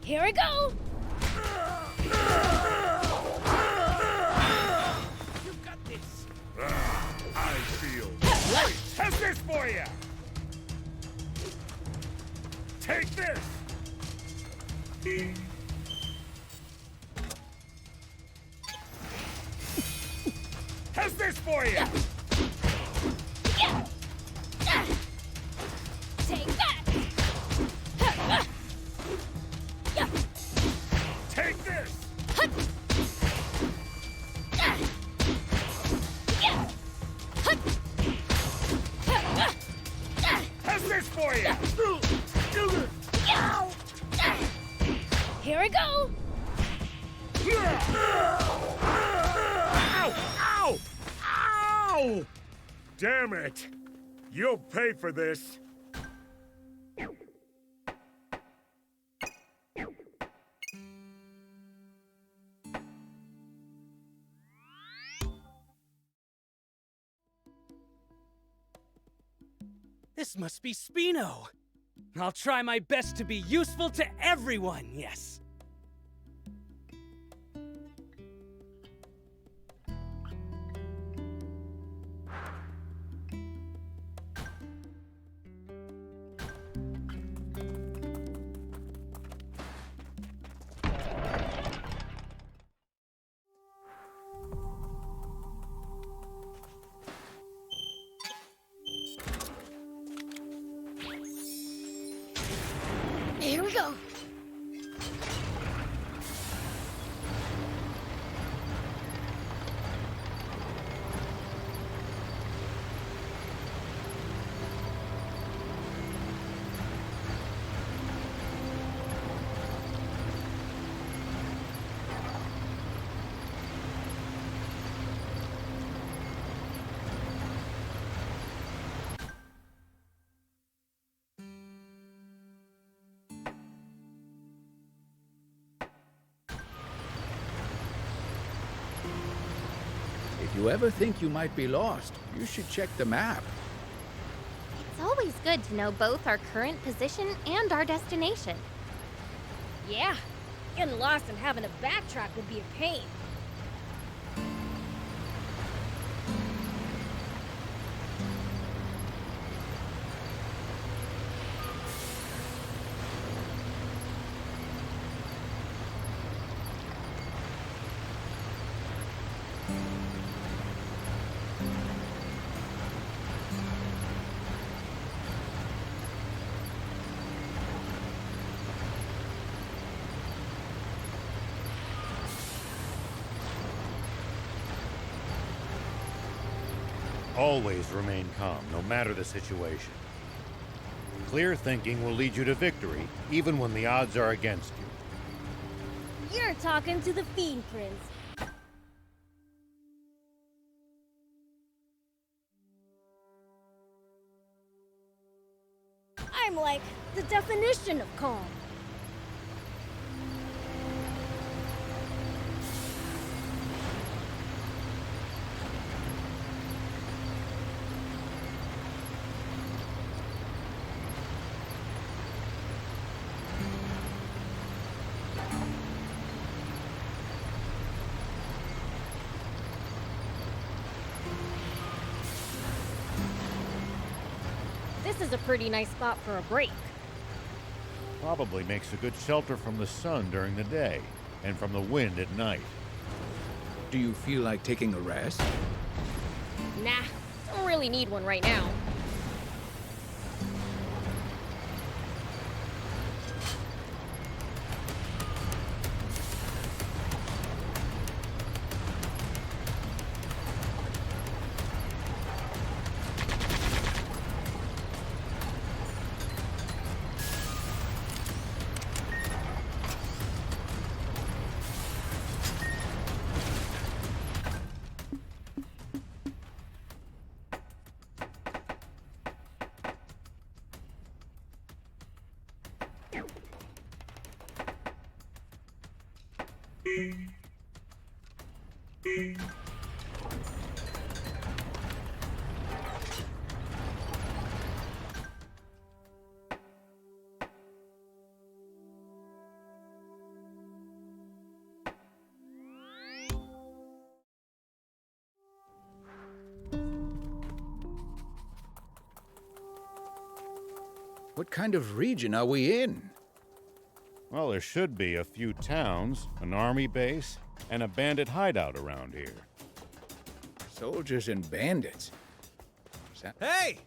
S2: Here we go!
S9: You got this!
S4: I feel great! How's this for you? Take this! How's this for you?
S2: Yeah. Take that! Yeah.
S4: Take this! How's this for you?
S2: Here we go!
S4: Ow! Ow! Ow! Damn it! You'll pay for this.
S14: This must be Spino. I'll try my best to be useful to everyone, yes.
S7: If you ever think you might be lost, you should check the map.
S8: It's always good to know both our current position and our destination.
S2: Yeah, getting lost and having to backtrack would be a pain.
S11: Always remain calm, no matter the situation. Clear thinking will lead you to victory, even when the odds are against you.
S2: You're talking to the Fiend Prince. I'm like the definition of calm. This is a pretty nice spot for a break.
S11: Probably makes a good shelter from the sun during the day and from the wind at night.
S7: Do you feel like taking a rest?
S2: Nah, don't really need one right now.
S7: What kind of region are we in?
S11: Well, there should be a few towns, an army base, and a bandit hideout around here.
S7: Soldiers and bandits.
S16: Hey!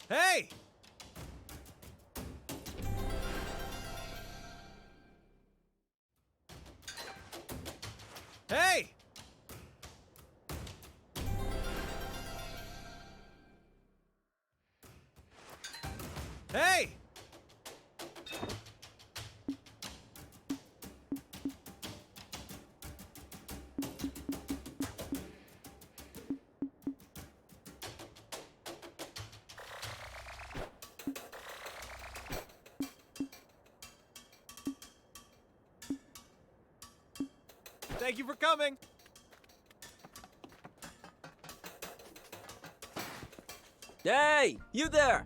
S16: Hey! Hey! Hey! Thank you for coming.
S6: Hey, you there!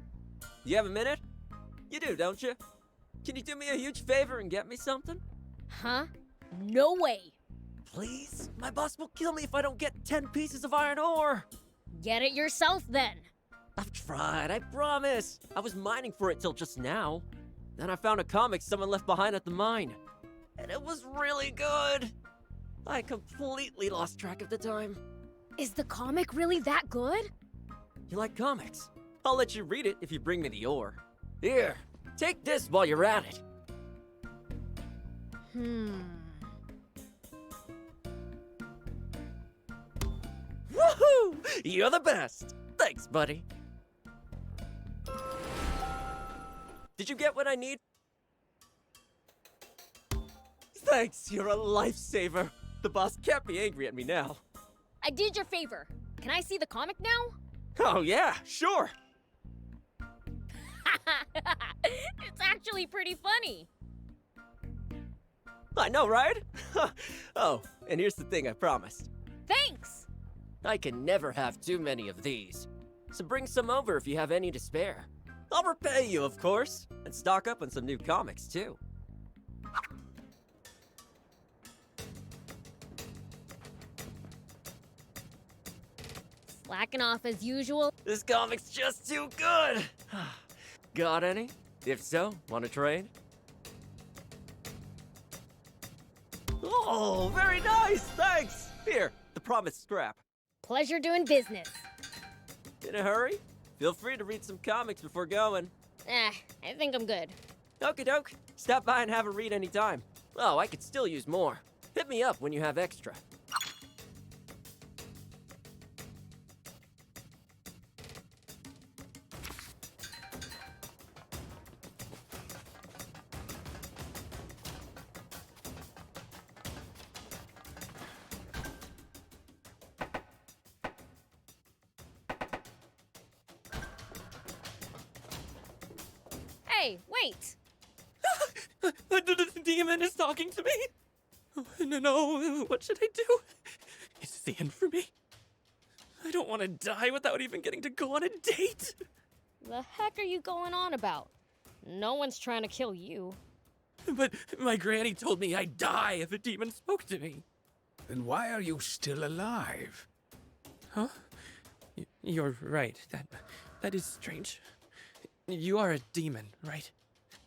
S6: You have a minute? You do, don't you? Can you do me a huge favor and get me something?
S2: Huh? No way.
S6: Please? My boss will kill me if I don't get 10 pieces of iron ore.
S2: Get it yourself then.
S6: I've tried, I promise. I was mining for it till just now. Then I found a comic someone left behind at the mine. and it was really good. I completely lost track of the time.
S2: Is the comic really that good?
S6: You like comics? I'll let you read it if you bring me the ore. Here, take this while you're at it. Woohoo! You're the best. Thanks, buddy. Did you get what I need? Thanks, you're a lifesaver. The boss can't be angry at me now.
S2: I did your favor. Can I see the comic now?
S6: Oh yeah, sure.
S2: It's actually pretty funny.
S6: I know, right? Oh, and here's the thing I promised.
S2: Thanks!
S6: I can never have too many of these. So bring some over if you have any to spare. I'll repay you, of course, and stock up on some new comics, too.
S2: Slacking off as usual.
S6: This comic's just too good! Got any? If so, want to trade? Oh, very nice, thanks! Here, the promised scrap.
S2: Pleasure doing business.
S6: In a hurry? Feel free to read some comics before going.
S2: I think I'm good.
S6: Okie doke. Stop by and have a read anytime. Oh, I could still use more. Hit me up when you have extra.
S2: Hey, wait!
S6: The demon is talking to me? Oh, no, what should I do? Is this the end for me? I don't want to die without even getting to go on a date.
S2: The heck are you going on about? No one's trying to kill you.
S6: But my granny told me I'd die if a demon spoke to me.
S7: Then why are you still alive?
S6: Huh? You're right. That is strange. You are a demon, right?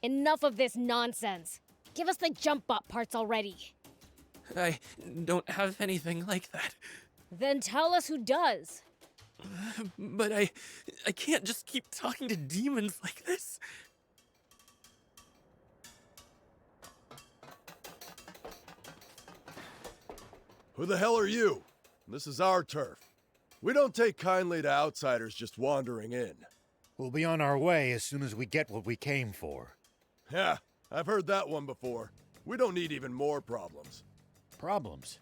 S2: Enough of this nonsense. Give us the jump bot parts already.
S6: I don't have anything like that.
S2: Then tell us who does.
S6: But I can't just keep talking to demons like this.
S5: Who the hell are you? This is our turf. We don't take kindly to outsiders just wandering in.
S11: We'll be on our way as soon as we get what we came for.
S5: Yeah, I've heard that one before. We don't need even more problems.
S11: Problems?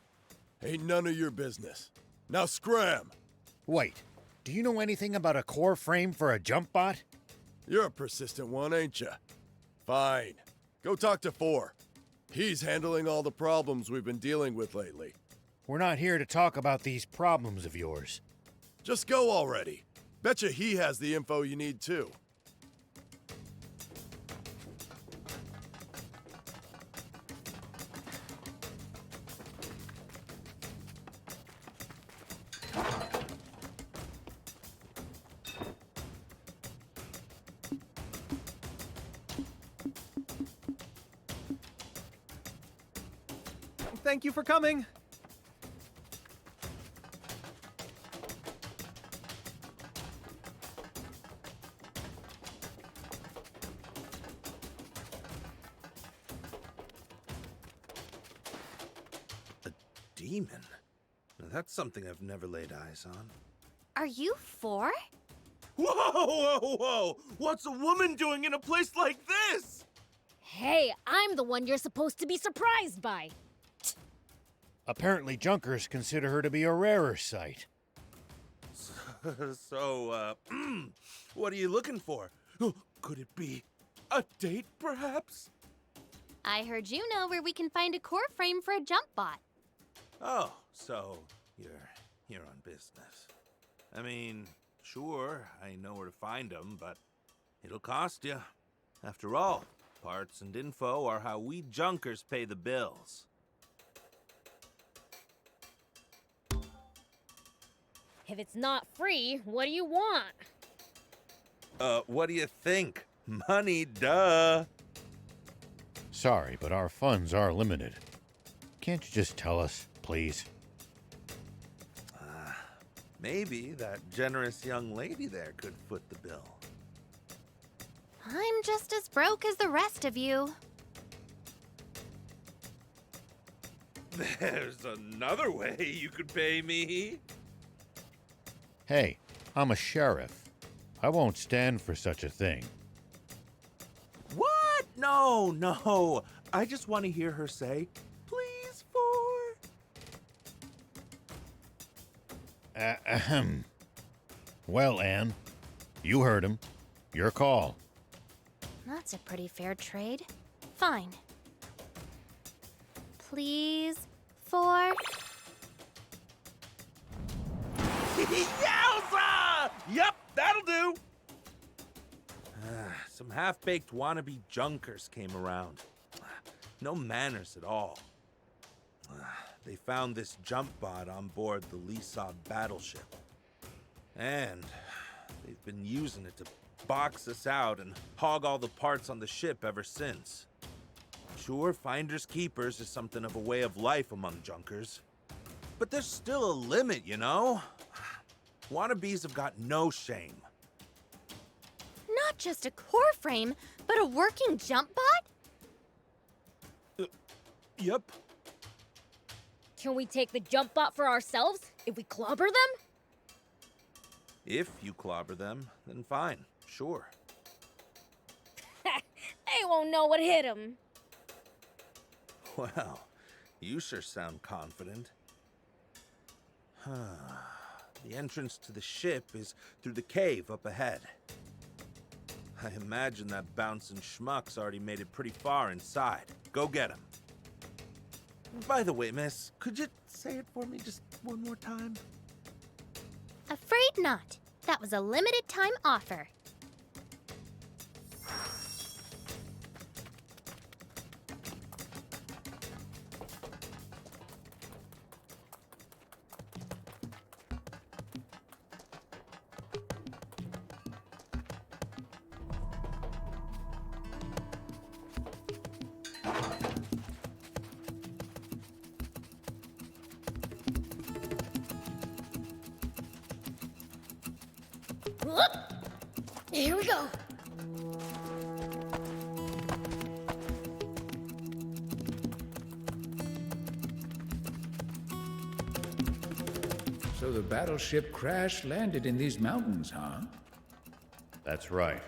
S5: Ain't none of your business. Now scram!
S11: Wait, do you know anything about a core frame for a jump bot?
S5: You're a persistent one, ain't ya? Fine. Go talk to 4. He's handling all the problems we've been dealing with lately.
S11: We're not here to talk about these problems of yours.
S5: Just go already. Betcha he has the info you need too.
S16: Thank you for coming.
S12: Demon? Now, that's something I've never laid eyes on.
S8: Are you 4?
S12: Whoa, whoa, whoa! What's a woman doing in a place like this?
S2: Hey, I'm the one you're supposed to be surprised by.
S11: Apparently Junkers consider her to be a rarer sight.
S12: So, what are you looking for? Could it be a date, perhaps?
S8: I heard you know where we can find a core frame for a jump bot.
S12: Oh, so you're here on business. I mean, sure, I know where to find them, but it'll cost you. After all, parts and info are how we Junkers pay the bills.
S2: If it's not free, what do you want?
S12: What do you think? Money, duh.
S11: Sorry, but our funds are limited. Can't you just tell us, please?
S12: Maybe that generous young lady there could foot the bill.
S8: I'm just as broke as the rest of you.
S12: There's another way you could pay me.
S11: Hey, I'm a sheriff. I won't stand for such a thing.
S12: What? No, no. I just want to hear her say, please, for...
S11: Ahem. Well, Anne, you heard him. Your call.
S8: That's a pretty fair trade. Fine. Please, for...
S12: Yowza! Yep, that'll do. Some half-baked wannabe junkers came around. No manners at all. They found this jump bot on board the Lifeless battleship. And they've been using it to box us out and hog all the parts on the ship ever since. Sure, finders keepers is something of a way of life among junkers. But there's still a limit, you know? Wannabes have got no shame.
S8: Not just a core frame, but a working jump bot?
S12: Yep.
S2: Can we take the jump bot for ourselves if we clobber them?
S12: If you clobber them, then fine, sure.
S2: They won't know what hit them.
S12: Well, you sure sound confident. The entrance to the ship is through the cave up ahead. I imagine that bouncing schmuck's already made it pretty far inside. Go get him. By the way, miss, could you say it for me just one more time?
S8: Afraid not. That was a limited time offer. Here we go.
S7: So the battleship crash-landed in these mountains, huh?
S11: That's right.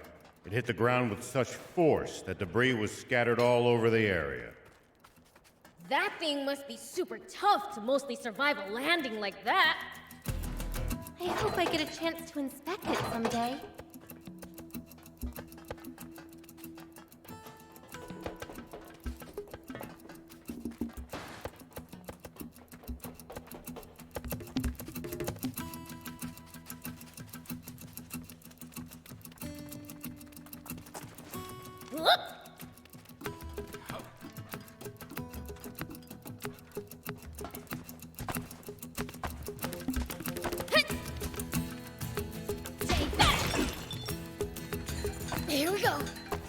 S11: It hit the ground with such force that debris was scattered all over the area.
S2: That thing must be super tough to mostly survive a landing like that.
S8: I hope I get a chance to inspect it someday. Here we go.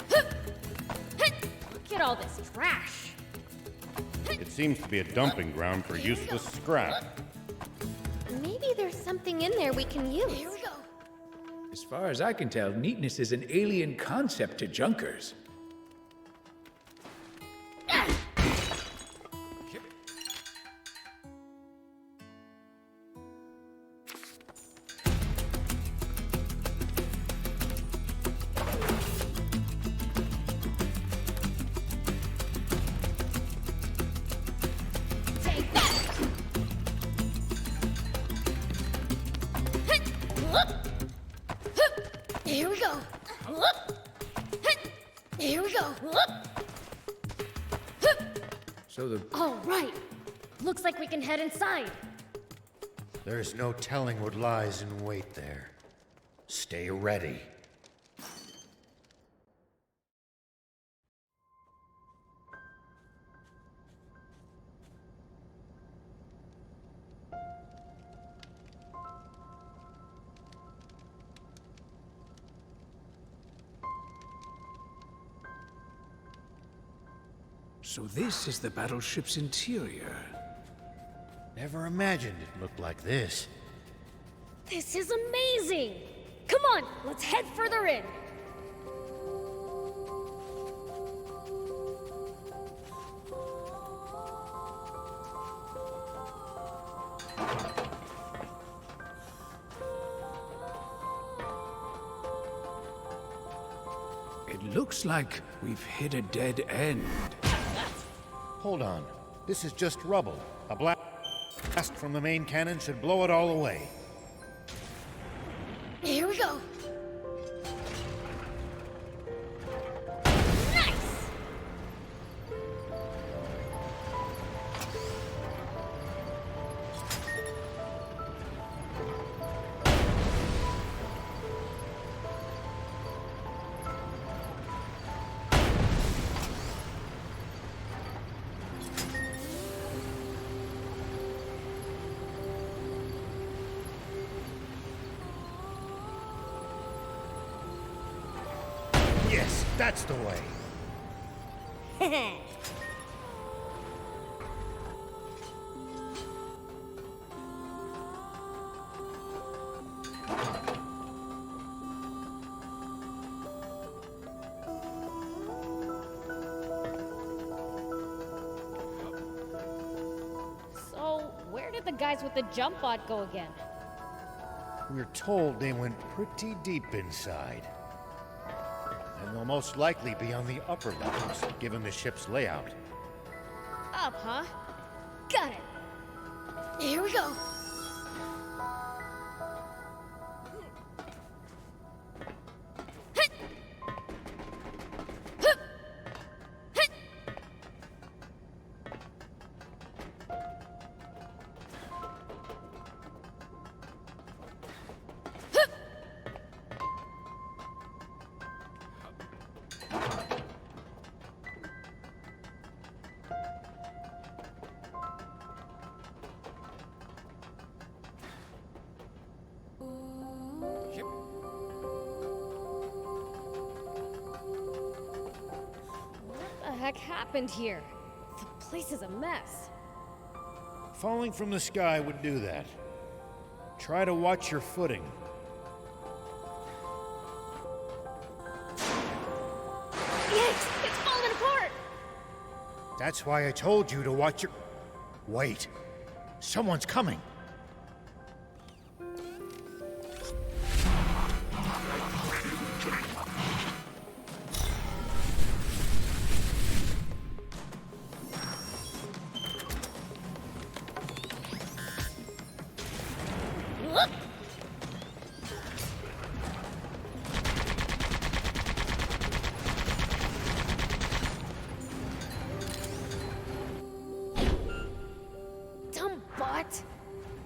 S2: Look at all this trash.
S11: It seems to be a dumping ground for useless scrap.
S8: Maybe there's something in there we can use. Here we go.
S7: As far as I can tell, neatness is an alien concept to junkers.
S8: Here we go. Here we go.
S7: So the...
S2: All right. Looks like we can head inside.
S11: There's no telling what lies in wait there. Stay ready.
S7: So this is the battleship's interior.
S11: Never imagined it looked like this.
S2: This is amazing! Come on, let's head further in.
S7: It looks like we've hit a dead end.
S11: Hold on. This is just rubble. A blast from the main cannon should blow it all away.
S2: Here we go. Nice!
S11: Yes, that's the way.
S2: So, where did the guys with the jump bot go again?
S11: We're told they went pretty deep inside. And they'll most likely be on the upper levels, given the ship's layout.
S2: Up, huh? Got it. Here we go. What the heck happened here? The place is a mess.
S11: Falling from the sky would do that. Try to watch your footing.
S2: Yikes! It's falling apart!
S11: That's why I told you to watch your... Wait. Someone's coming.
S2: Dumb bot!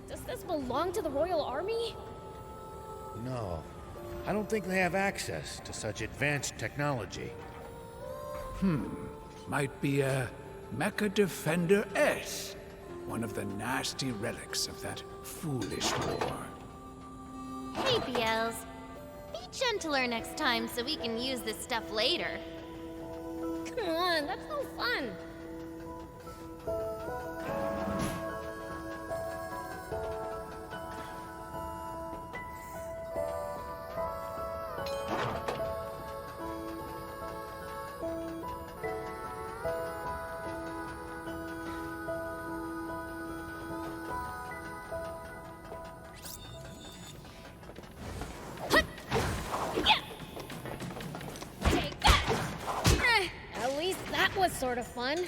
S2: Does this belong to the Royal Army?
S11: No. I don't think they have access to such advanced technology.
S7: Might be a Mecha Defender S. One of the nasty relics of that foolish war.
S8: Hey, Beels. Be gentler next time so we can use this stuff later.
S2: Come on, that's no fun. Take that! At least that was sort of fun.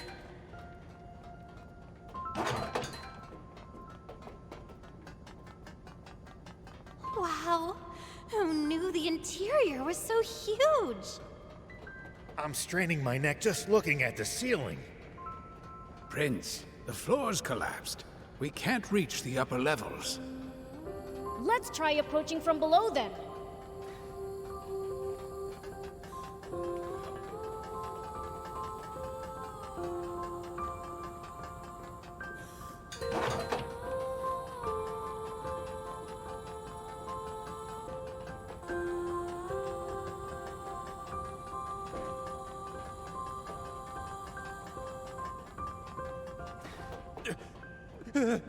S8: Wow. Who knew the interior was so huge?
S11: I'm straining my neck just looking at the ceiling.
S7: Prince, the floor's collapsed. We can't reach the upper levels.
S2: Let's try approaching from below then.
S8: Yeah!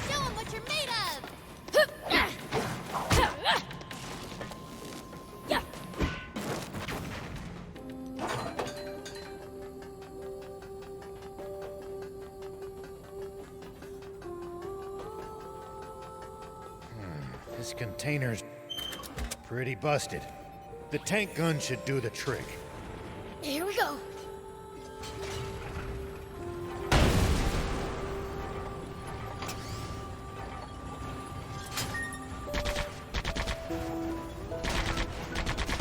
S8: Show 'em what you're made of!
S2: Yeah.
S11: This container's pretty busted. The tank gun should do the trick.
S2: Here we go.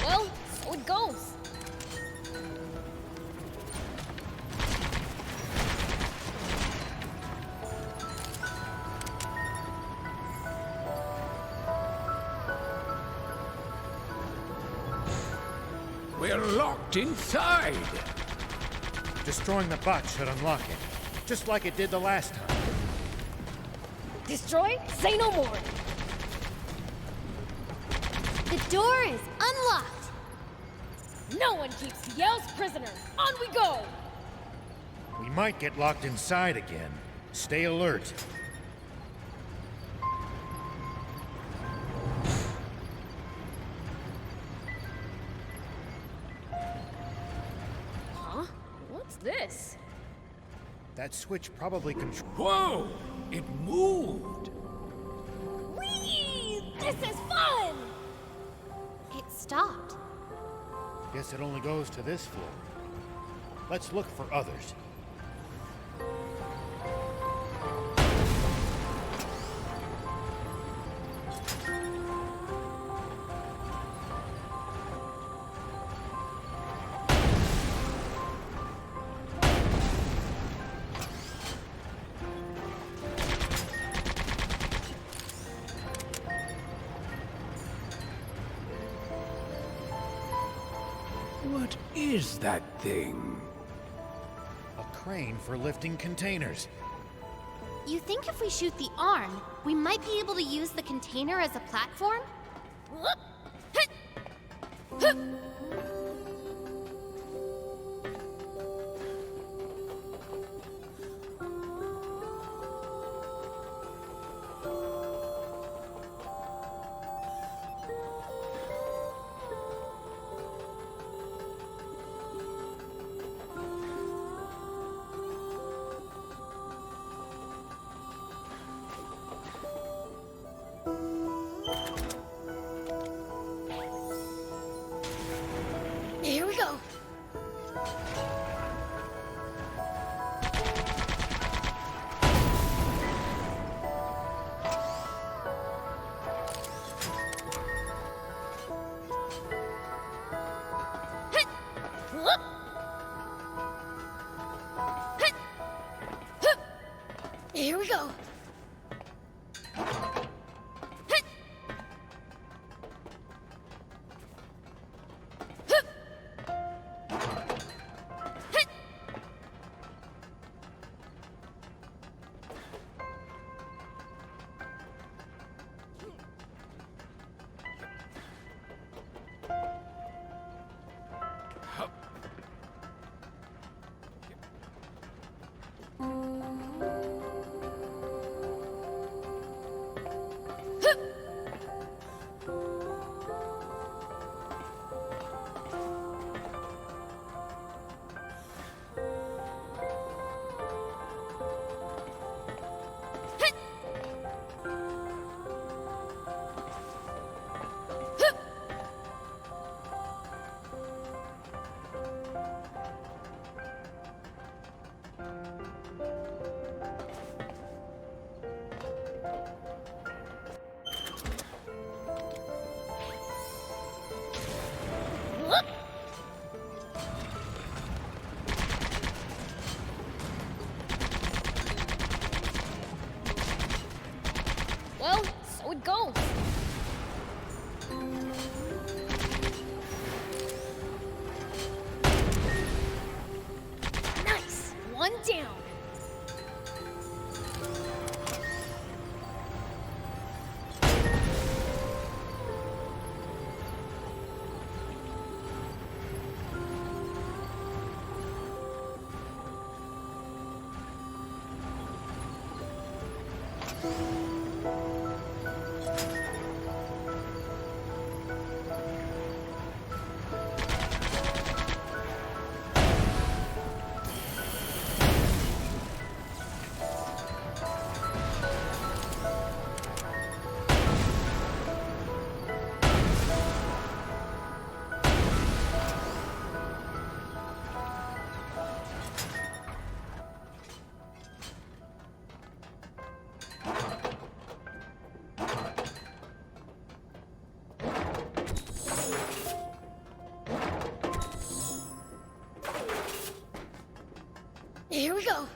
S2: Well, so it goes.
S7: We're locked inside.
S11: Destroying the box should unlock it, just like it did the last time.
S2: Destroy? Say no more.
S8: The door is unlocked!
S2: No one keeps Yale's prisoner. On we go!
S11: We might get locked inside again. Stay alert.
S2: Huh? What's this?
S11: That switch probably controls.
S7: Whoa! It moved!
S2: Whee! This is fun!
S8: It stopped.
S11: Guess it only goes to this floor. Let's look for others.
S7: What is that thing?
S11: A crane for lifting containers.
S8: You think if we shoot the arm, we might be able to use the container as a platform?
S2: Here we go. Here we go. Well, so it goes. Nice! One down. Here we go.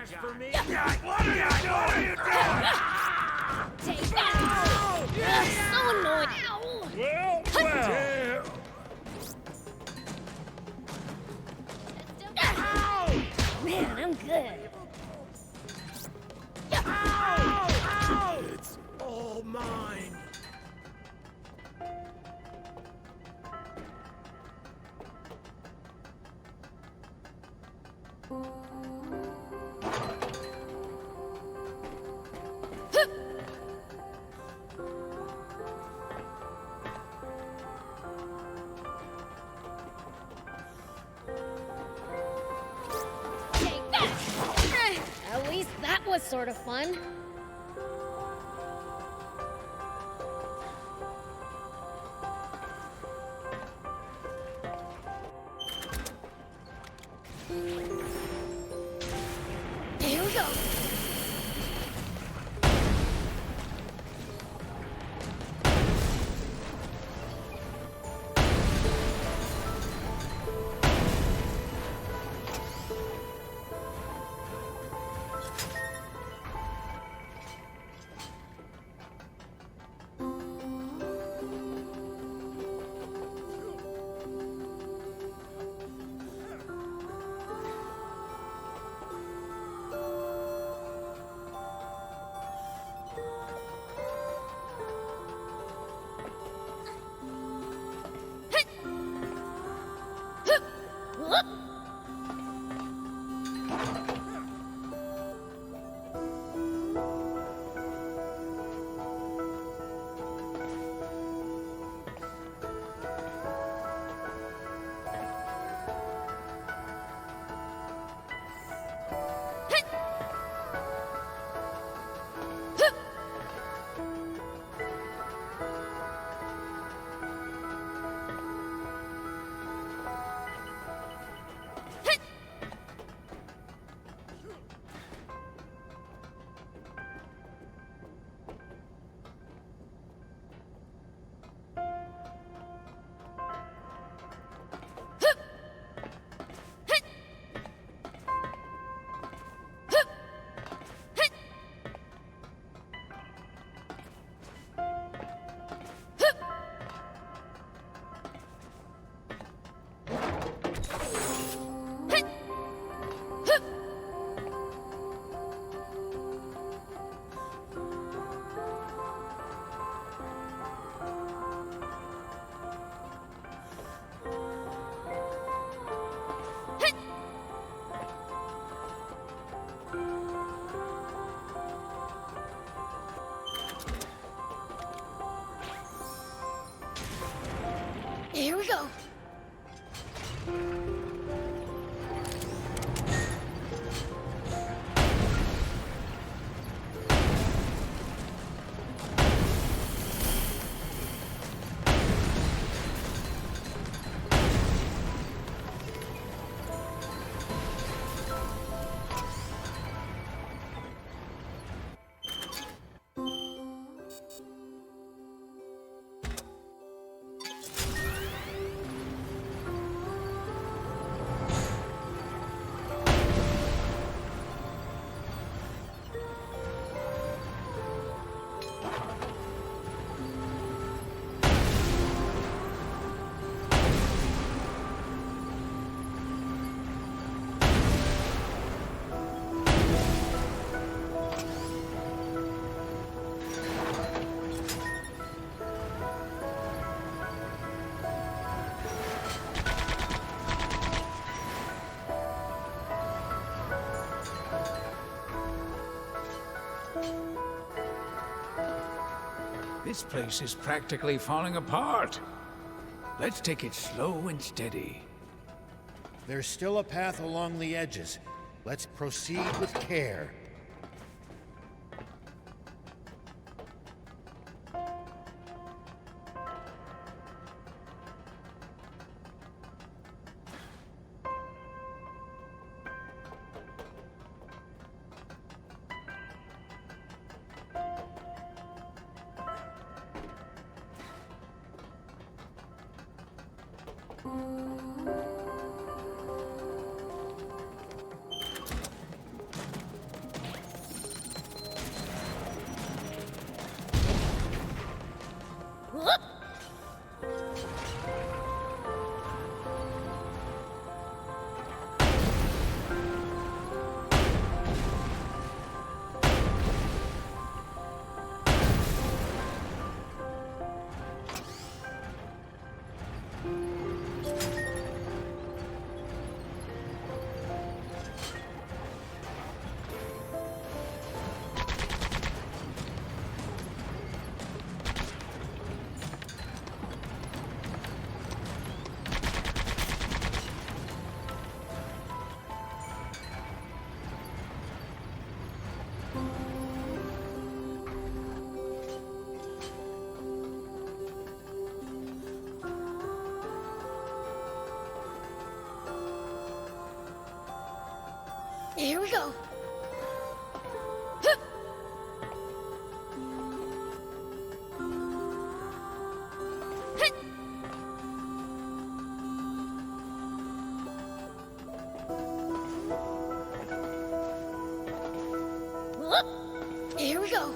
S13: As for me, what are you doing?
S2: Take that! So annoying! Ow!
S17: mine.
S2: Take that! At least that was sort of fun. Here we go. Here we go.
S7: This place is practically falling apart. Let's take it slow and steady.
S11: There's still a path along the edges. Let's proceed with care.
S2: Here we go. Here we go.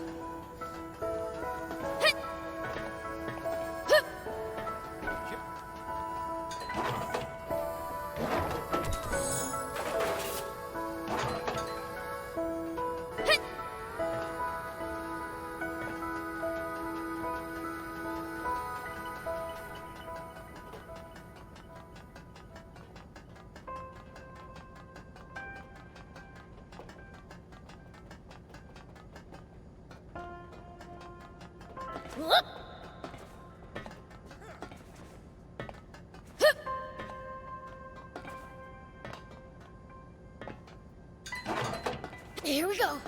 S2: Here we go.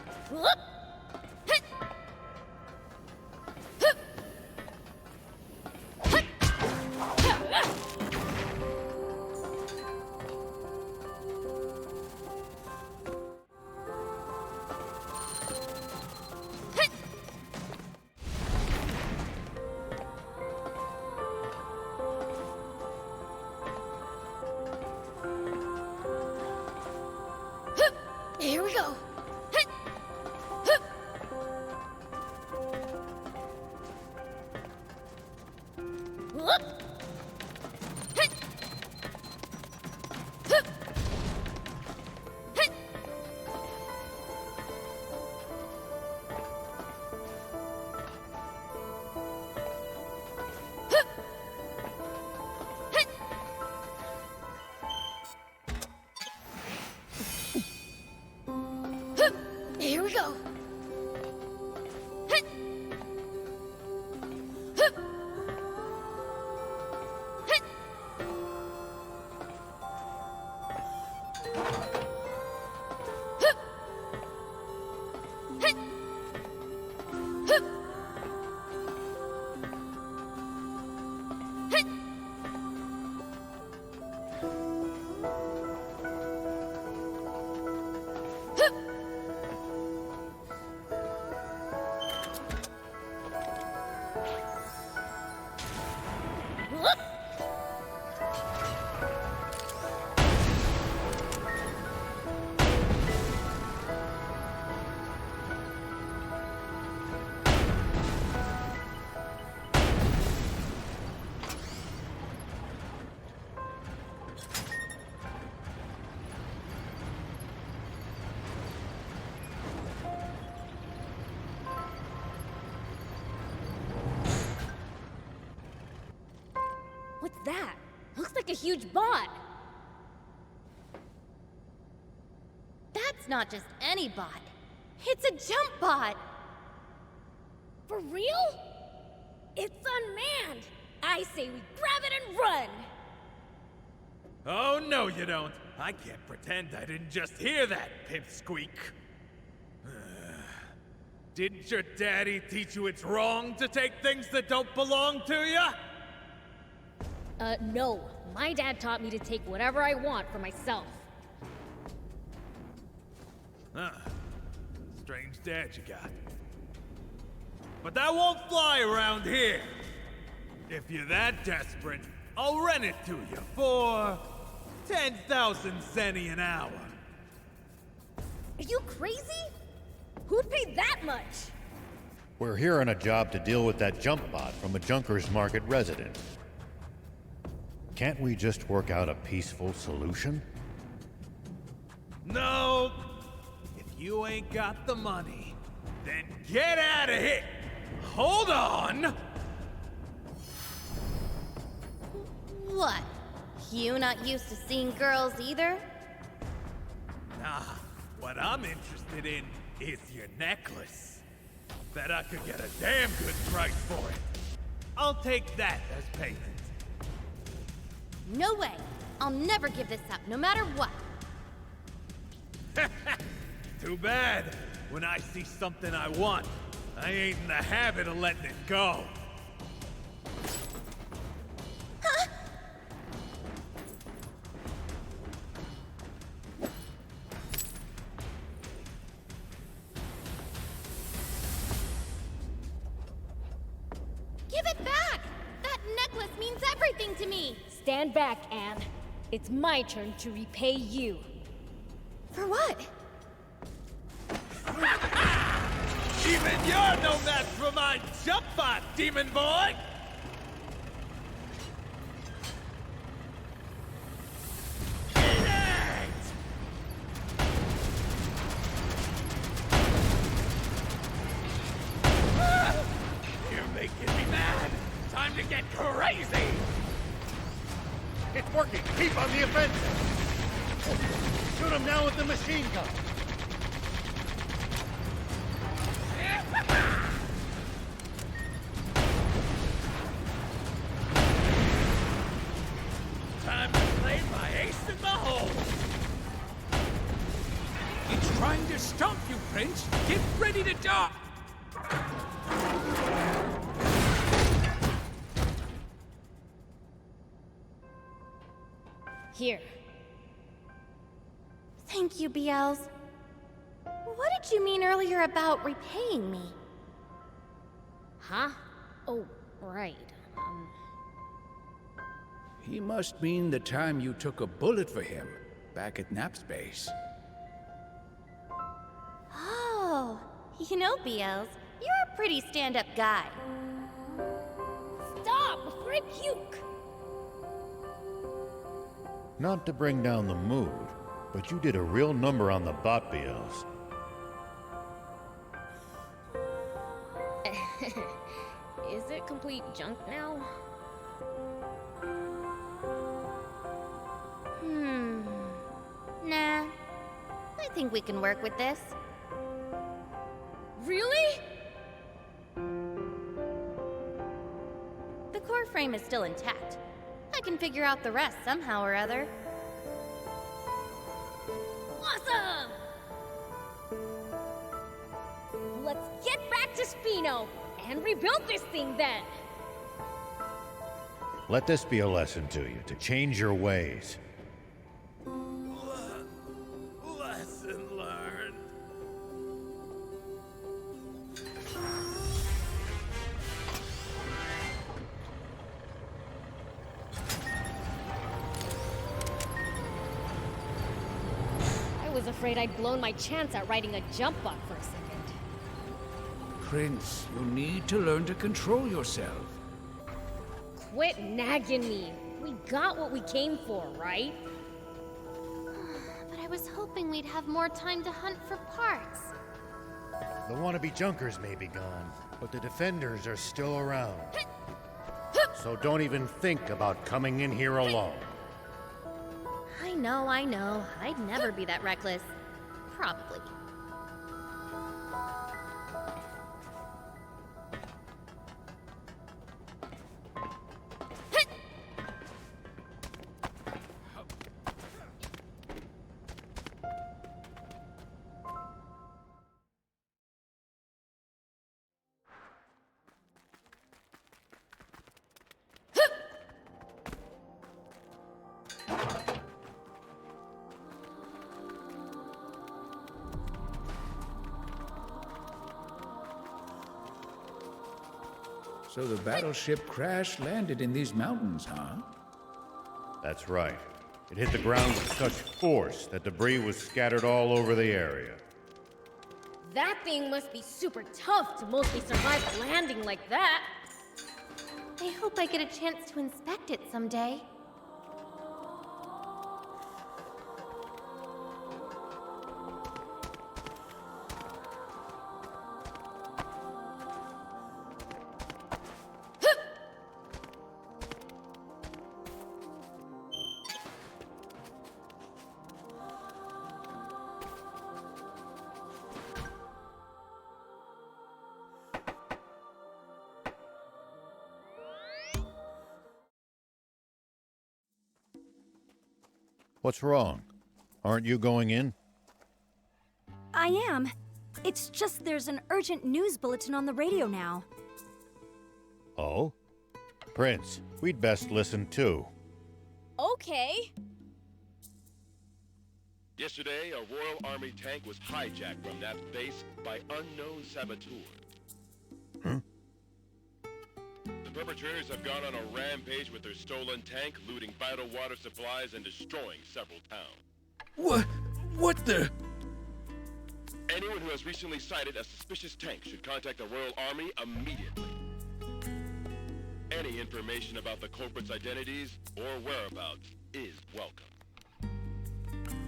S2: Here we go. Here we go. What's that? Looks like a huge bot.
S8: That's not just any bot. It's a jump bot.
S2: For real? It's unmanned. I say we grab it and run.
S4: Oh, no, you don't. I can't pretend I didn't just hear that, pipsqueak. Didn't your daddy teach you it's wrong to take things that don't belong to you?
S2: No. My dad taught me to take whatever I want for myself.
S4: Huh. Strange dad you got. But that won't fly around here. If you're that desperate, I'll rent it to you for 10,000 zenny an hour.
S2: Are you crazy? Who'd pay that much?
S11: We're here on a job to deal with that jump bot from a Junkers Market resident. Can't we just work out a peaceful solution?
S4: No. If you ain't got the money, then get out of here. Hold on.
S8: What? You not used to seeing girls either?
S4: Nah, what I'm interested in is your necklace. Bet I could get a damn good price for it. I'll take that as payment.
S8: No way. I'll never give this up, no matter what.
S4: Too bad. When I see something I want, I ain't in the habit of letting it go.
S8: Give it back! That necklace means everything to me!
S2: Stand back, Anne. It's my turn to repay you.
S8: For what?
S4: Even you're no match for my jump bot, demon boy!
S7: You're making me mad! Time to get crazy!
S1: It's working! Keep on the offensive! Shoot him now with the machine gun!
S7: Time to play my ace in the hole! It's trying to stomp you, Prince! Get ready to die!
S2: Here.
S8: Thank you, Beelz. What did you mean earlier about repaying me?
S2: Huh? Oh, right.
S7: He must mean the time you took a bullet for him, back at Napspace.
S8: Oh, you know, Beelz, you're a pretty stand-up guy.
S2: Stop before I puke!
S11: Not to bring down the mood, but you did a real number on the bot, Beelz.
S2: Is it complete junk now?
S8: Nah. I think we can work with this.
S2: Really?
S8: The core frame is still intact. I can figure out the rest somehow or other.
S2: Awesome! Let's get back to Spino and rebuild this thing then!
S11: Let this be a lesson to you, to change your ways.
S4: Lesson learned.
S2: I was afraid I'd blown my chance at riding a jump bot for a second.
S7: Prince, you need to learn to control yourself.
S2: Quit nagging me. We got what we came for, right?
S8: But I was hoping we'd have more time to hunt for parts.
S11: The wannabe junkers may be gone, but the defenders are still around. So don't even think about coming in here alone.
S8: I know. I'd never be that reckless. Probably.
S7: So the battleship crash-landed in these mountains, huh?
S11: That's right. It hit the ground with such force that debris was scattered all over the area.
S2: That thing must be super tough to mostly survive a landing like that.
S8: I hope I get a chance to inspect it someday.
S11: What's wrong? Aren't you going in?
S20: I am. It's just there's an urgent news bulletin on the radio now.
S11: Oh? Prince, we'd best listen too.
S2: Okay.
S3: Yesterday, a Royal Army tank was hijacked from that base by unknown saboteurs.
S11: Huh?
S3: The perpetrators have gone on a rampage with their stolen tank, looting vital water supplies and destroying several towns.
S7: What the?
S3: Anyone who has recently sighted a suspicious tank should contact the Royal Army immediately. Any information about the culprits' identities or whereabouts is welcome.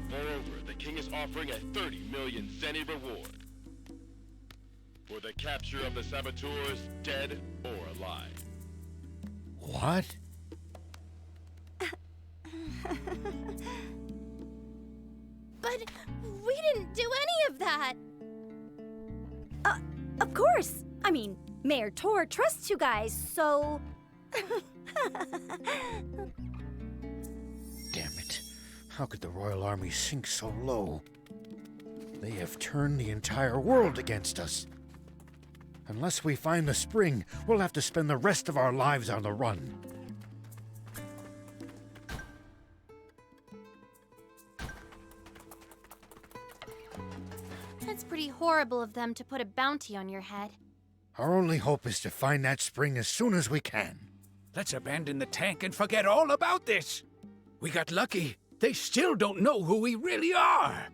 S3: Moreover, the king is offering a 30 million zenny reward for the capture of the saboteurs, dead or alive.
S11: What?
S8: But we didn't do any of that!
S20: Of course! I mean, Mayor Tor trusts you guys, so...
S11: Damn it. How could the Royal Army sink so low? They have turned the entire world against us. Unless we find the spring, we'll have to spend the rest of our lives on the run.
S8: That's pretty horrible of them to put a bounty on your head.
S11: Our only hope is to find that spring as soon as we can.
S7: Let's abandon the tank and forget all about this. We got lucky. They still don't know who we really are.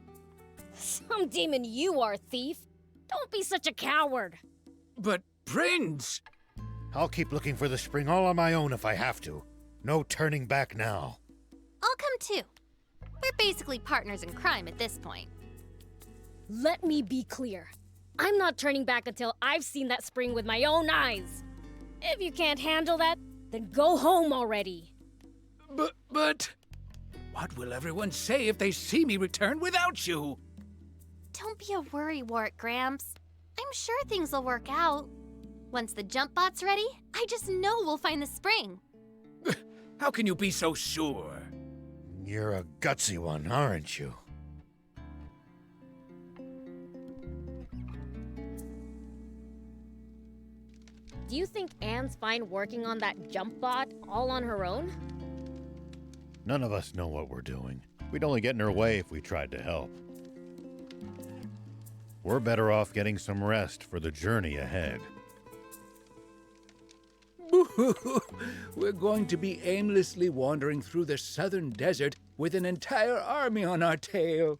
S2: Some demon you are, thief. Don't be such a coward.
S7: But, Prince!
S11: I'll keep looking for the spring all on my own if I have to. No turning back now.
S8: I'll come too. We're basically partners in crime at this point.
S2: Let me be clear. I'm not turning back until I've seen that spring with my own eyes. If you can't handle that, then go home already.
S7: But... What will everyone say if they see me return without you?
S8: Don't be a worrywart, Gramps. I'm sure things will work out. Once the jump bot's ready, I just know we'll find the spring.
S7: How can you be so sure?
S11: You're a gutsy one, aren't you?
S2: Do you think Anne's fine working on that jump bot all on her own?
S11: None of us know what we're doing. We'd only get in her way if we tried to help. We're better off getting some rest for the journey ahead.
S7: We're going to be aimlessly wandering through the southern desert with an entire army on our tail.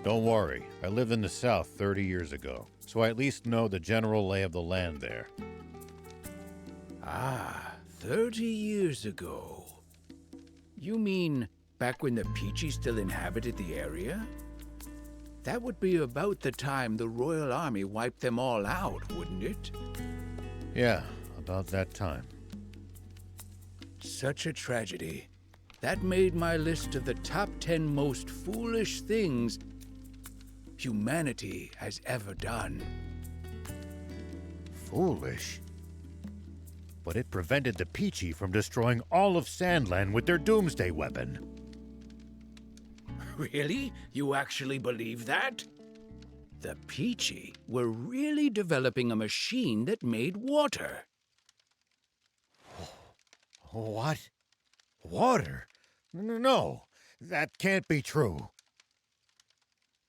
S11: Don't worry, I lived in the south 30 years ago, so I at least know the general lay of the land there.
S7: Ah, 30 years ago. You mean back when the Peachy still inhabited the area? That would be about the time the Royal Army wiped them all out, wouldn't it?
S11: Yeah, about that time.
S7: Such a tragedy. That made my list of the top 10 most foolish things humanity has ever done.
S11: Foolish? But it prevented the Peachy from destroying all of Sandland with their doomsday weapon.
S7: Really? You actually believe that? The Peachy were really developing a machine that made water.
S11: What? Water? No, that can't be true.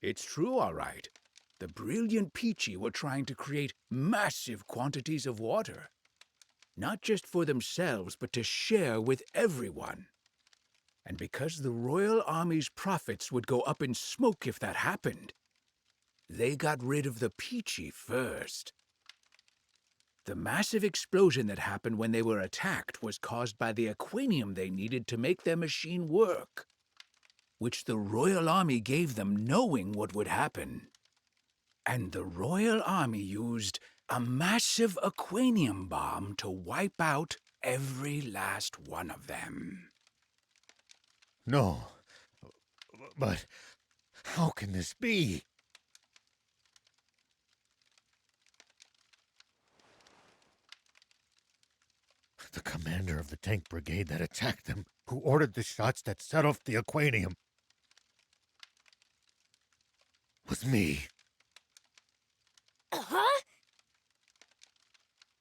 S7: It's true, all right. The brilliant Peachy were trying to create massive quantities of water. Not just for themselves, but to share with everyone. And because the Royal Army's profits would go up in smoke if that happened, they got rid of the Peachy first. The massive explosion that happened when they were attacked was caused by the aquanium they needed to make their machine work, which the Royal Army gave them knowing what would happen. And the Royal Army used a massive aquanium bomb to wipe out every last one of them.
S11: No, but how can this be? The commander of the tank brigade that attacked them, who ordered the shots that set off the aquanium, was me.
S2: Huh?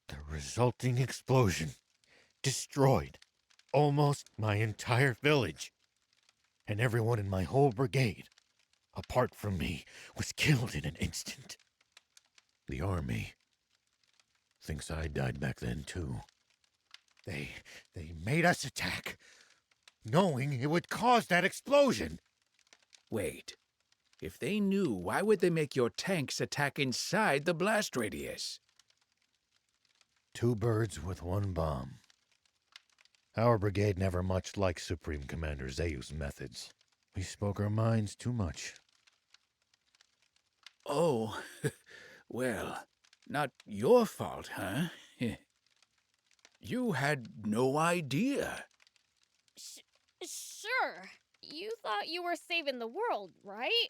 S11: The resulting explosion destroyed almost my entire village. And everyone in my whole brigade, apart from me, was killed in an instant. The army Thinks I died back then, too. They made us attack, knowing it would cause that explosion.
S7: Wait. If they knew, why would they make your tanks attack inside the blast radius?
S11: 2 birds with 1 bomb. Our brigade never much liked Supreme Commander Zeu's methods. We spoke our minds too much.
S7: Oh, well, not your fault, huh? You had no idea.
S2: Sure. You thought you were saving the world, right?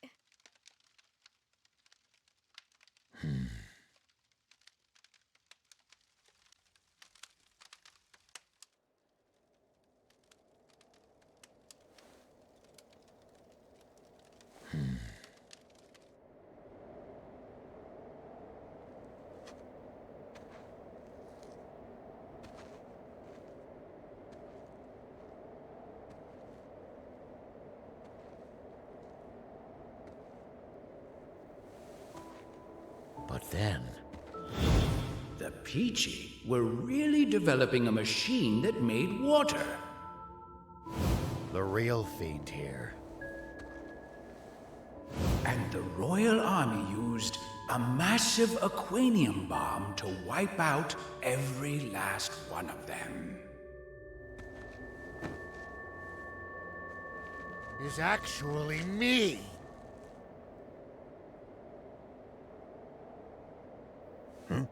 S11: But then...
S7: The Peachy were really developing a machine that made water.
S11: The real Fiend here.
S7: And the Royal Army used a massive aquanium bomb to wipe out every last one of them.
S1: Is actually me.
S11: Huh?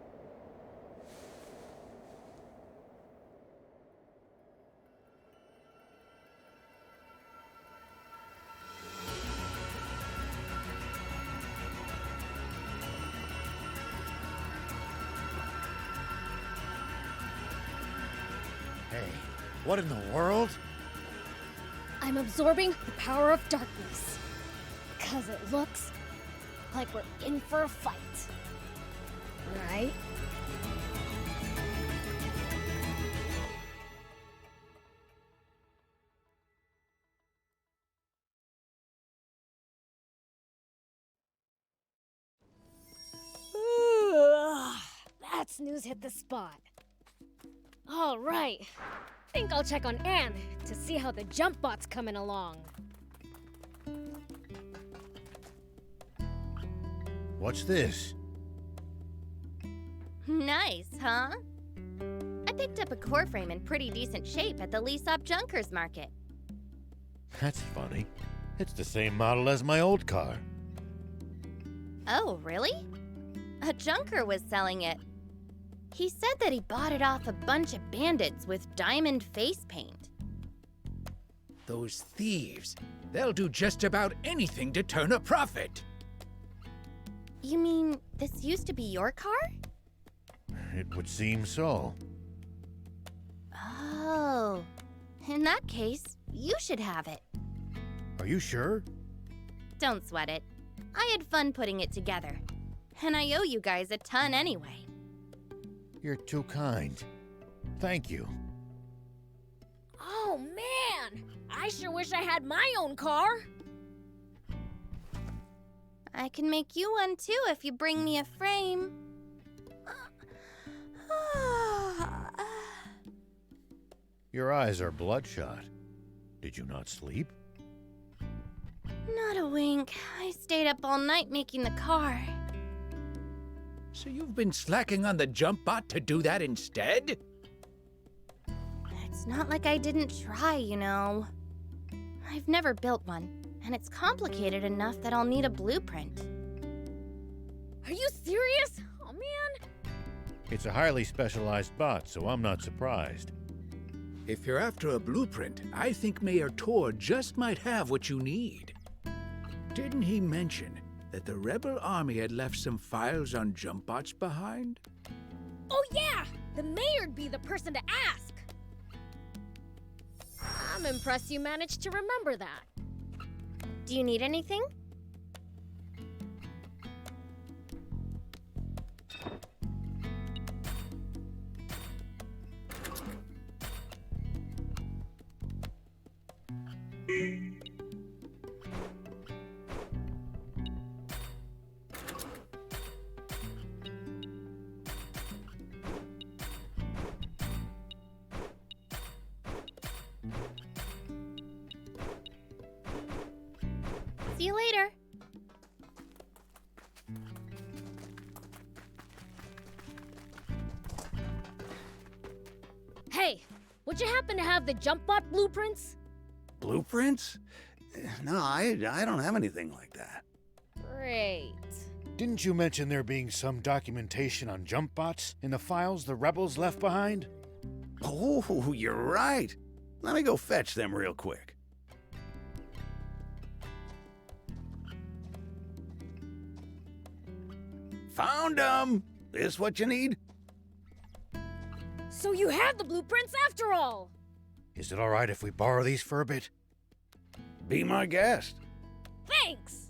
S1: Hey, what in the world?
S2: I'm absorbing the power of darkness. 'Cause it looks like we're in for a fight. Right? That snooze hit the spot. All right. Think I'll check on Anne to see how the jump bot's coming along.
S11: What's this?
S8: Nice, huh? I picked up a core frame in pretty decent shape at the Lease-Up Junkers Market.
S11: That's funny. It's the same model as my old car.
S8: Oh, really? A junker was selling it. He said that he bought it off a bunch of bandits with diamond face paint.
S7: Those thieves, they'll do just about anything to turn a profit.
S8: You mean this used to be your car?
S11: It would seem so.
S8: Oh, in that case, you should have it.
S11: Are you sure?
S8: Don't sweat it. I had fun putting it together. And I owe you guys a ton anyway.
S11: You're too kind. Thank you.
S2: Oh, man! I sure wish I had my own car.
S8: I can make you one too if you bring me a frame.
S11: Your eyes are bloodshot. Did you not sleep?
S8: Not a wink. I stayed up all night making the car.
S7: So you've been slacking on the jump bot to do that instead?
S8: It's not like I didn't try, you know. I've never built one, and it's complicated enough that I'll need a blueprint.
S2: Are you serious? Oh, man.
S11: It's a highly specialized bot, so I'm not surprised.
S7: If you're after a blueprint, I think Mayor Tor just might have what you need. Didn't he mention that the Rebel Army had left some files on jump bots behind?
S2: Oh, yeah! The mayor'd be the person to ask. I'm impressed you managed to remember that.
S8: Do you need anything? See you later.
S2: Hey, would you happen to have the jump bot blueprints?
S19: Blueprints? No, I don't have anything like that.
S2: Great.
S11: Didn't you mention there being some documentation on jump bots in the files the rebels left behind?
S19: Oh, you're right. Let me go fetch them real quick. Found them! This what you need?
S2: So you have the blueprints after all!
S11: Is it all right if we borrow these for a bit?
S19: Be my guest.
S2: Thanks!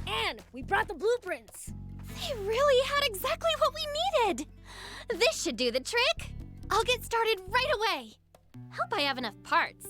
S2: And we brought the blueprints!
S8: They really had exactly what we needed! This should do the trick! I'll get started right away! Hope I have enough parts.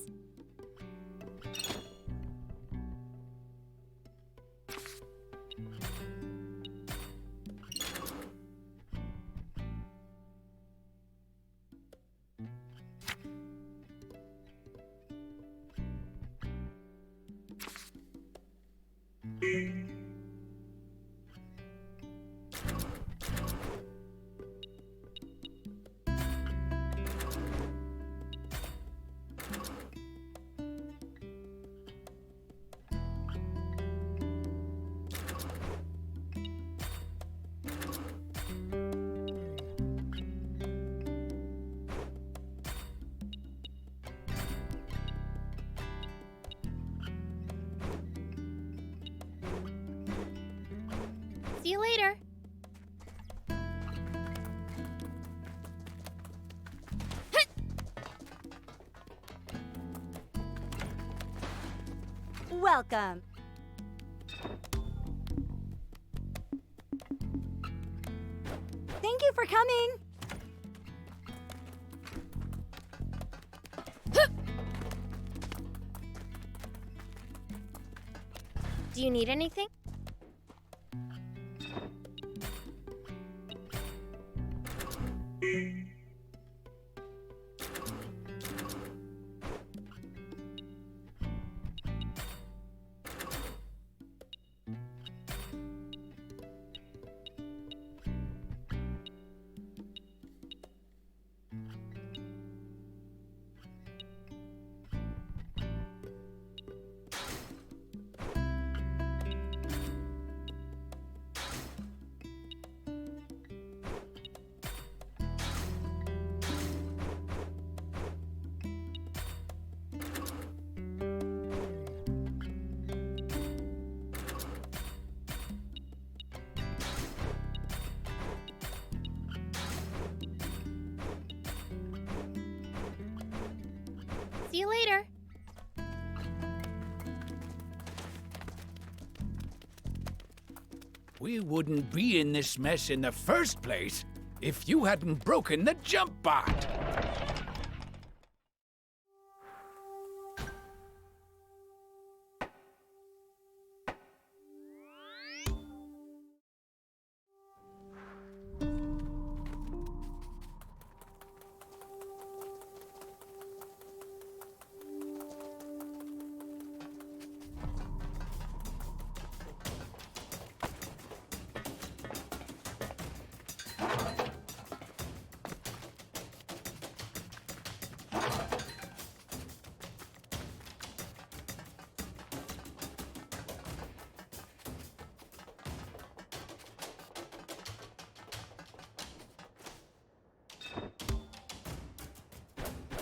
S8: See you later.
S20: Welcome. Thank you for coming.
S8: Do you need anything? See you later.
S7: We wouldn't be in this mess in the first place if you hadn't broken the jump bot.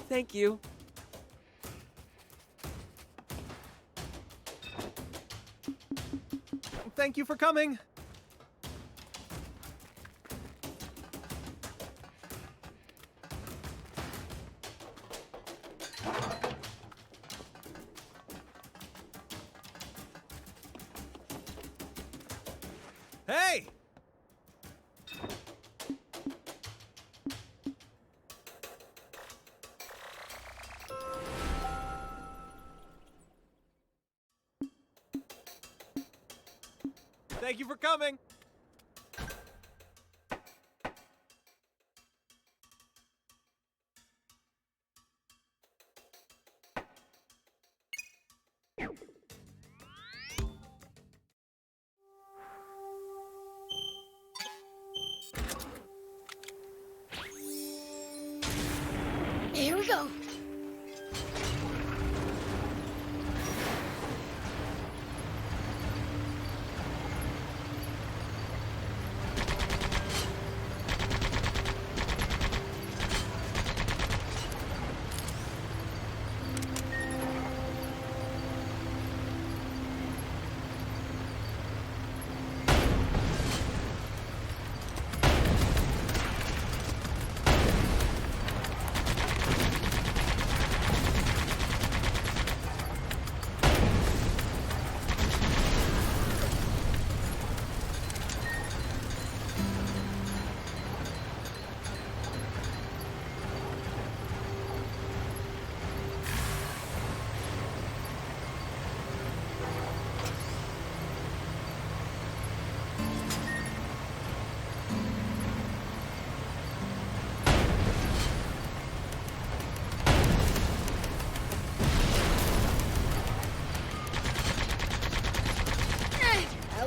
S21: Thank you.
S16: Thank you for coming. Hey! Thank you for coming.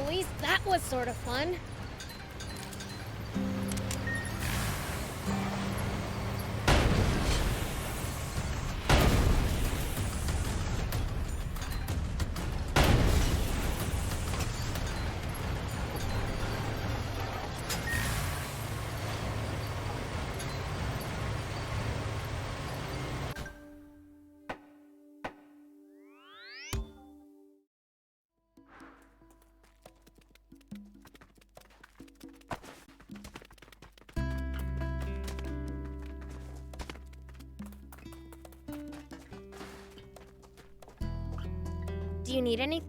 S2: At least that was sort of fun.
S8: Do you need any?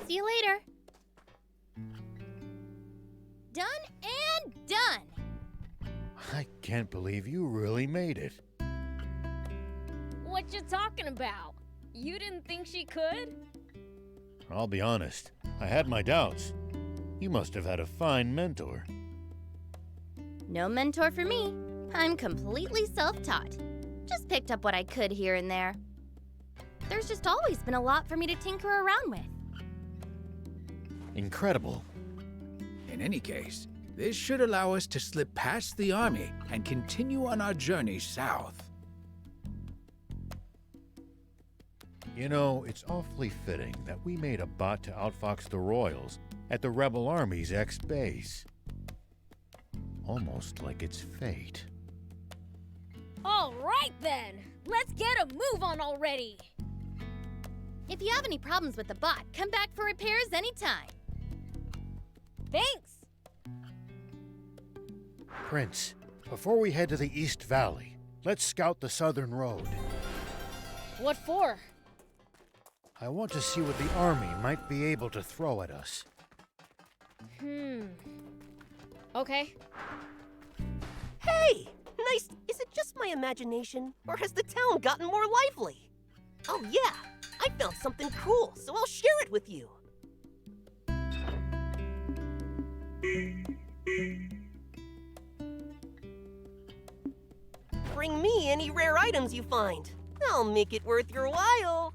S8: See you later. Done and done.
S11: I can't believe you really made it.
S2: What you talking about? You didn't think she could?
S11: I'll be honest, I had my doubts. You must have had a fine mentor.
S8: No mentor for me. I'm completely self-taught. Just picked up what I could here and there. There's just always been a lot for me to tinker around with.
S11: Incredible.
S7: In any case, this should allow us to slip past the army and continue on our journey south.
S11: You know, it's awfully fitting that we made a bot to outfox the Royals at the Rebel Army's ex-base. Almost like it's fate.
S2: All right then, let's get a move on already.
S8: If you have any problems with the bot, come back for repairs anytime.
S2: Thanks.
S11: Prince, before we head to the East Valley, let's scout the southern road.
S2: What for?
S11: I want to see what the army might be able to throw at us.
S2: Okay.
S21: Hey! Nice. Is it just my imagination? Or has the town gotten more lively? Oh yeah! I found something cool, so I'll share it with you. Bring me any rare items you find. I'll make it worth your while.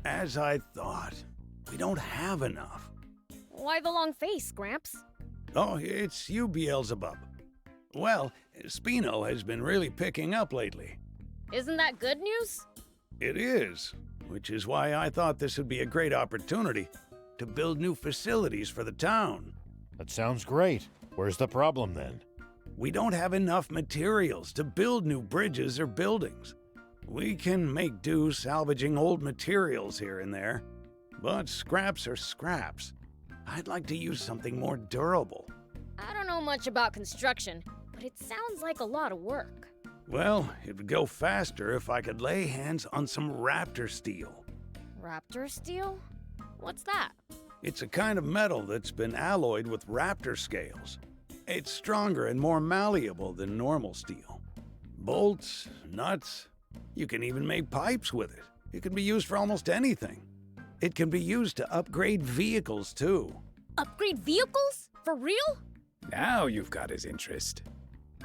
S19: As I thought, we don't have enough.
S2: Why the long face, Gramps?
S19: Oh, it's you, Beelzebub. Well, Spino has been really picking up lately.
S2: Isn't that good news?
S19: It is, which is why I thought this would be a great opportunity to build new facilities for the town.
S11: That sounds great. Where's the problem then?
S19: We don't have enough materials to build new bridges or buildings. We can make do salvaging old materials here and there, but scraps are scraps. I'd like to use something more durable.
S2: I don't know much about construction, but it sounds like a lot of work.
S19: Well, it would go faster if I could lay hands on some raptor steel.
S2: Raptor steel? What's that?
S19: It's a kind of metal that's been alloyed with raptor scales. It's stronger and more malleable than normal steel. Bolts, nuts, you can even make pipes with it. It can be used for almost anything. It can be used to upgrade vehicles, too.
S2: Upgrade vehicles? For real?
S7: Now you've got his interest.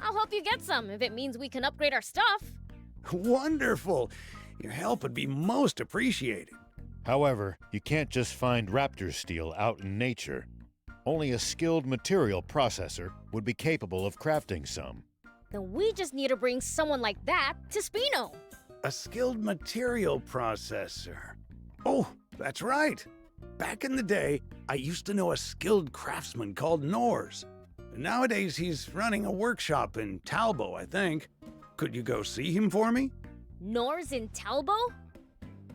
S2: I'll help you get some if it means we can upgrade our stuff.
S19: Wonderful! Your help would be most appreciated.
S11: However, you can't just find raptor steel out in nature. Only a skilled material processor would be capable of crafting some.
S2: Then we just need to bring someone like that to Spino.
S19: A skilled material processor. Oh, that's right. Back in the day, I used to know a skilled craftsman called Nors. Nowadays, he's running a workshop in Talbot, I think. Could you go see him for me?
S2: Nors in Talbot?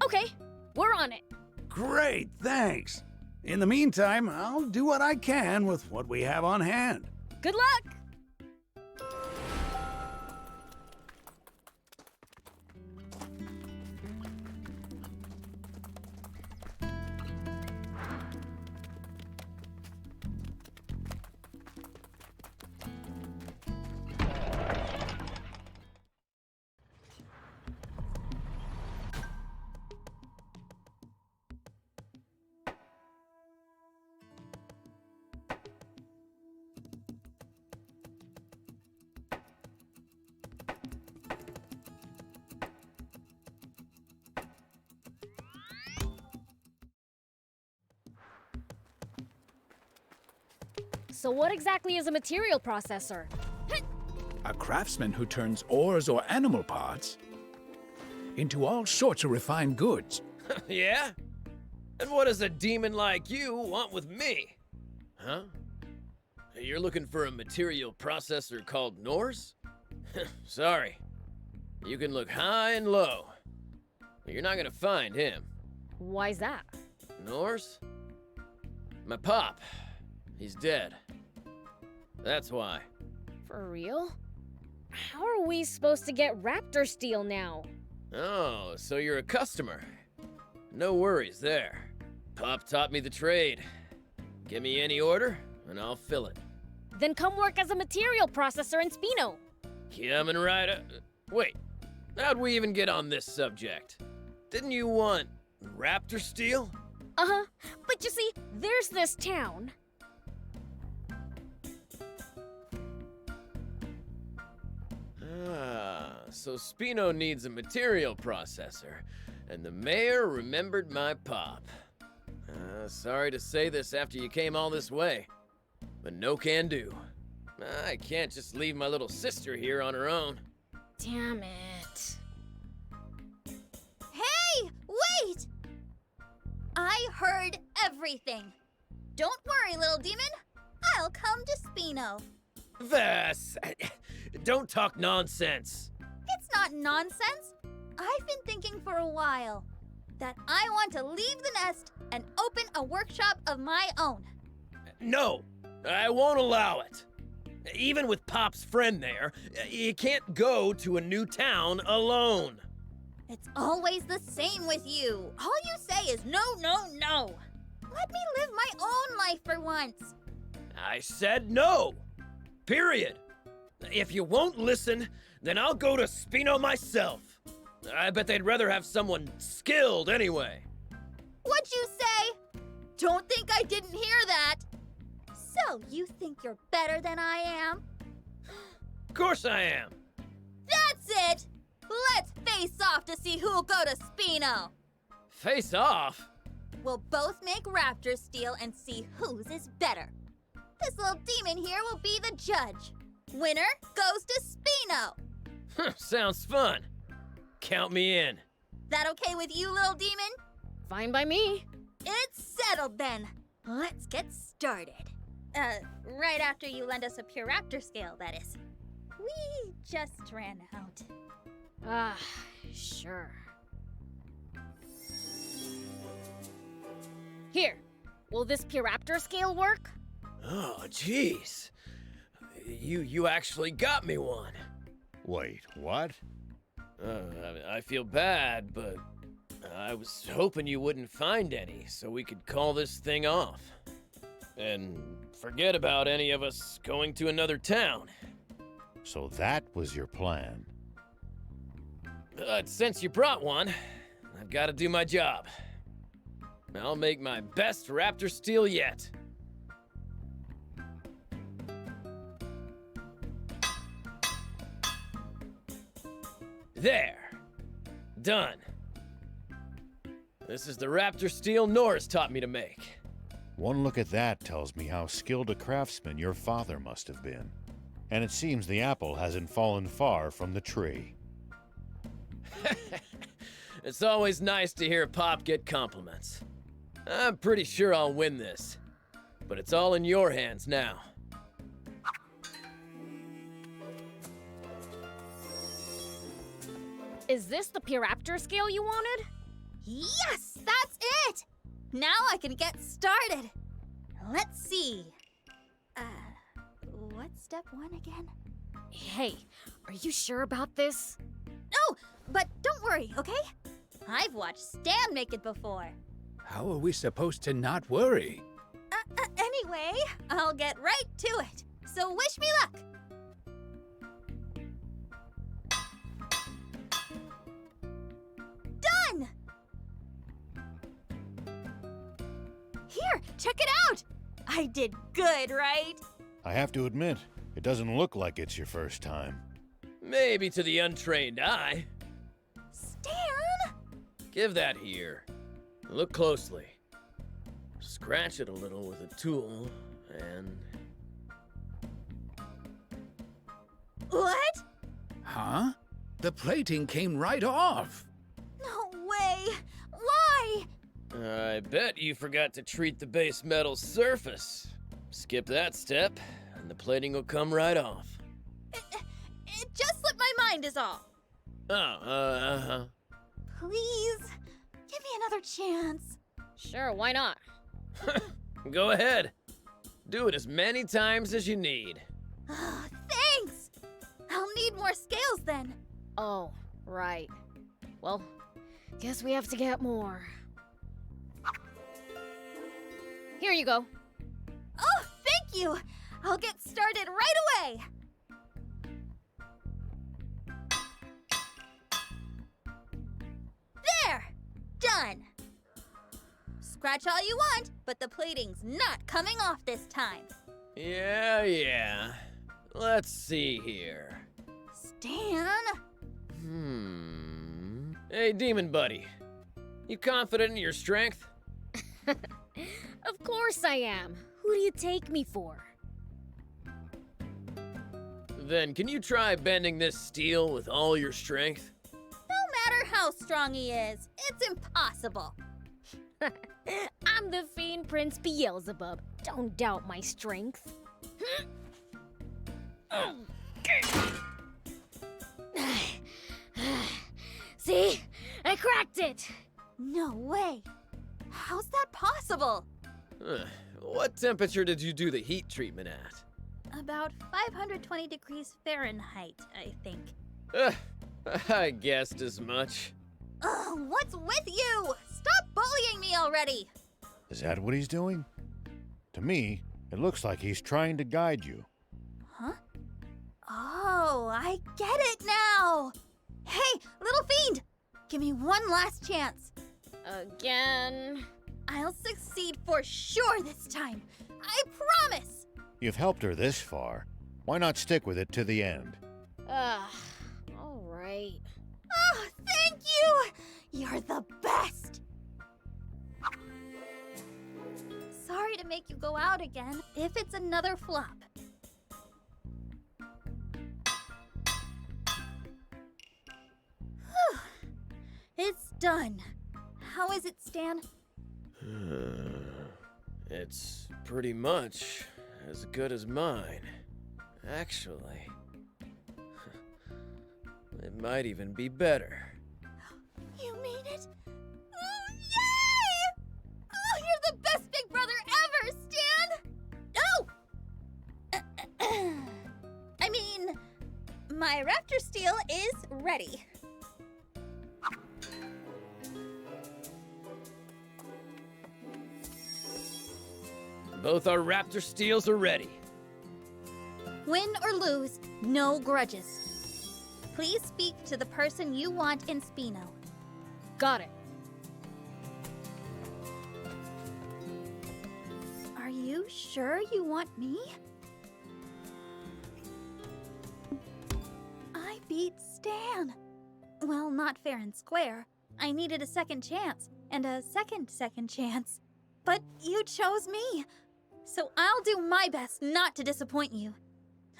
S2: Okay, we're on it.
S19: Great, thanks. In the meantime, I'll do what I can with what we have on hand.
S2: Good luck! So what exactly is a material processor?
S7: A craftsman who turns ores or animal parts into all sorts of refined goods.
S15: Yeah? And what does a demon like you want with me? Huh? You're looking for a material processor called Norse? Sorry. You can look high and low. You're not gonna find him.
S2: Why's that?
S15: Norse? My pop. He's dead. That's why.
S2: For real? How are we supposed to get raptor steel now?
S15: Oh, so you're a customer. No worries there. Pop taught me the trade. Give me any order, and I'll fill it.
S2: Then come work as a material processor in Spino.
S15: Coming right up. Wait, how'd we even get on this subject? Didn't you want raptor steel?
S2: Uh-huh, but you see, there's this town.
S15: So Spino needs a material processor, and the mayor remembered my pop. Sorry to say this after you came all this way, but no can do. I can't just leave my little sister here on her own.
S2: Damn it.
S22: Hey, wait! I heard everything. Don't worry, little demon. I'll come to Spino.
S15: Vas! Don't talk nonsense.
S22: It's not nonsense. I've been thinking for a while that I want to leave the nest and open a workshop of my own.
S15: No, I won't allow it. Even with Pop's friend there, you can't go to a new town alone.
S22: It's always the same with you. All you say is no, no, no. Let me live my own life for once.
S15: I said no. Period. If you won't listen, then I'll go to Spino myself. I bet they'd rather have someone skilled anyway.
S22: What'd you say? Don't think I didn't hear that. So, you think you're better than I am?
S15: Of course I am.
S22: That's it! Let's face off to see who'll go to Spino.
S15: Face off?
S22: We'll both make raptor steel and see whose is better. This little demon here will be the judge. Winner goes to Spino.
S15: Sounds fun. Count me in.
S22: That okay with you, little demon?
S2: Fine by me.
S22: It's settled then. Let's get started. Right after you lend us a pure raptor scale, that is. We just ran out.
S2: Ah, sure. Here, will this pure raptor scale work?
S15: Oh, jeez. You actually got me one.
S11: Wait, what?
S15: I feel bad, but I was hoping you wouldn't find any so we could call this thing off. And forget about any of us going to another town.
S11: So that was your plan.
S15: But since you brought one, I've got to do my job. I'll make my best raptor steel yet. There. Done. This is the raptor steel Norris taught me to make.
S11: One look at that tells me how skilled a craftsman your father must have been. And it seems the apple hasn't fallen far from the tree.
S15: It's always nice to hear Pop get compliments. I'm pretty sure I'll win this, but it's all in your hands now.
S2: Is this the Piraptor scale you wanted?
S22: Yes, that's it! Now I can get started. Let's see. What's step 1 again?
S2: Hey, are you sure about this?
S22: No, but don't worry, okay? I've watched Stan make it before.
S7: How are we supposed to not worry?
S22: Anyway, I'll get right to it. So wish me luck. Done! Here, check it out! I did good, right?
S11: I have to admit, it doesn't look like it's your first time.
S15: Maybe to the untrained eye.
S22: Stan!
S15: Give that here. Look closely. Scratch it a little with a tool, and...
S22: What?
S7: Huh? The plating came right off.
S22: No way! Why?
S15: I bet you forgot to treat the base metal surface. Skip that step, and the plating will come right off.
S22: It just slipped my mind is all.
S15: Oh,
S22: Please, give me another chance.
S2: Sure, why not?
S15: Go ahead. Do it as many times as you need.
S22: Thanks! I'll need more scales then.
S2: Oh, right. Well, guess we have to get more. Here you go.
S22: Oh, thank you! I'll get started right away! There! Done! Scratch all you want, but the plating's not coming off this time.
S15: Yeah. Let's see here.
S22: Stan?
S15: Hey, Demon Buddy. You confident in your strength?
S2: Of course I am. Who do you take me for?
S15: Then can you try bending this steel with all your strength?
S22: No matter how strong he is, it's impossible.
S2: I'm the Fiend Prince Beelzebub. Don't doubt my strength. See? I cracked it!
S22: No way. How's that possible?
S15: What temperature did you do the heat treatment at?
S22: About 520 degrees Fahrenheit, I think.
S15: I guessed as much.
S22: What's with you? Stop bullying me already!
S11: Is that what he's doing? To me, it looks like he's trying to guide you.
S22: Huh? Oh, I get it now! Hey, little fiend! Give me one last chance.
S2: Again?
S22: I'll succeed for sure this time. I promise!
S11: You've helped her this far. Why not stick with it to the end?
S2: All right.
S22: Oh, thank you! You're the best! Sorry to make you go out again if it's another flop. Whew. It's done. How is it, Stan?
S15: It's pretty much as good as mine. Actually, it might even be better.
S22: You mean it? Oh, yay! Oh, you're the best big brother ever, Stan! Oh! I mean, my raptor steel is ready.
S15: Both our raptor steels are ready.
S22: Win or lose, no grudges. Please speak to the person you want in Spino.
S2: Got it.
S22: Are you sure you want me? I beat Stan. Well, not fair and square. I needed a second chance, and a second chance. But you chose me, so I'll do my best not to disappoint you.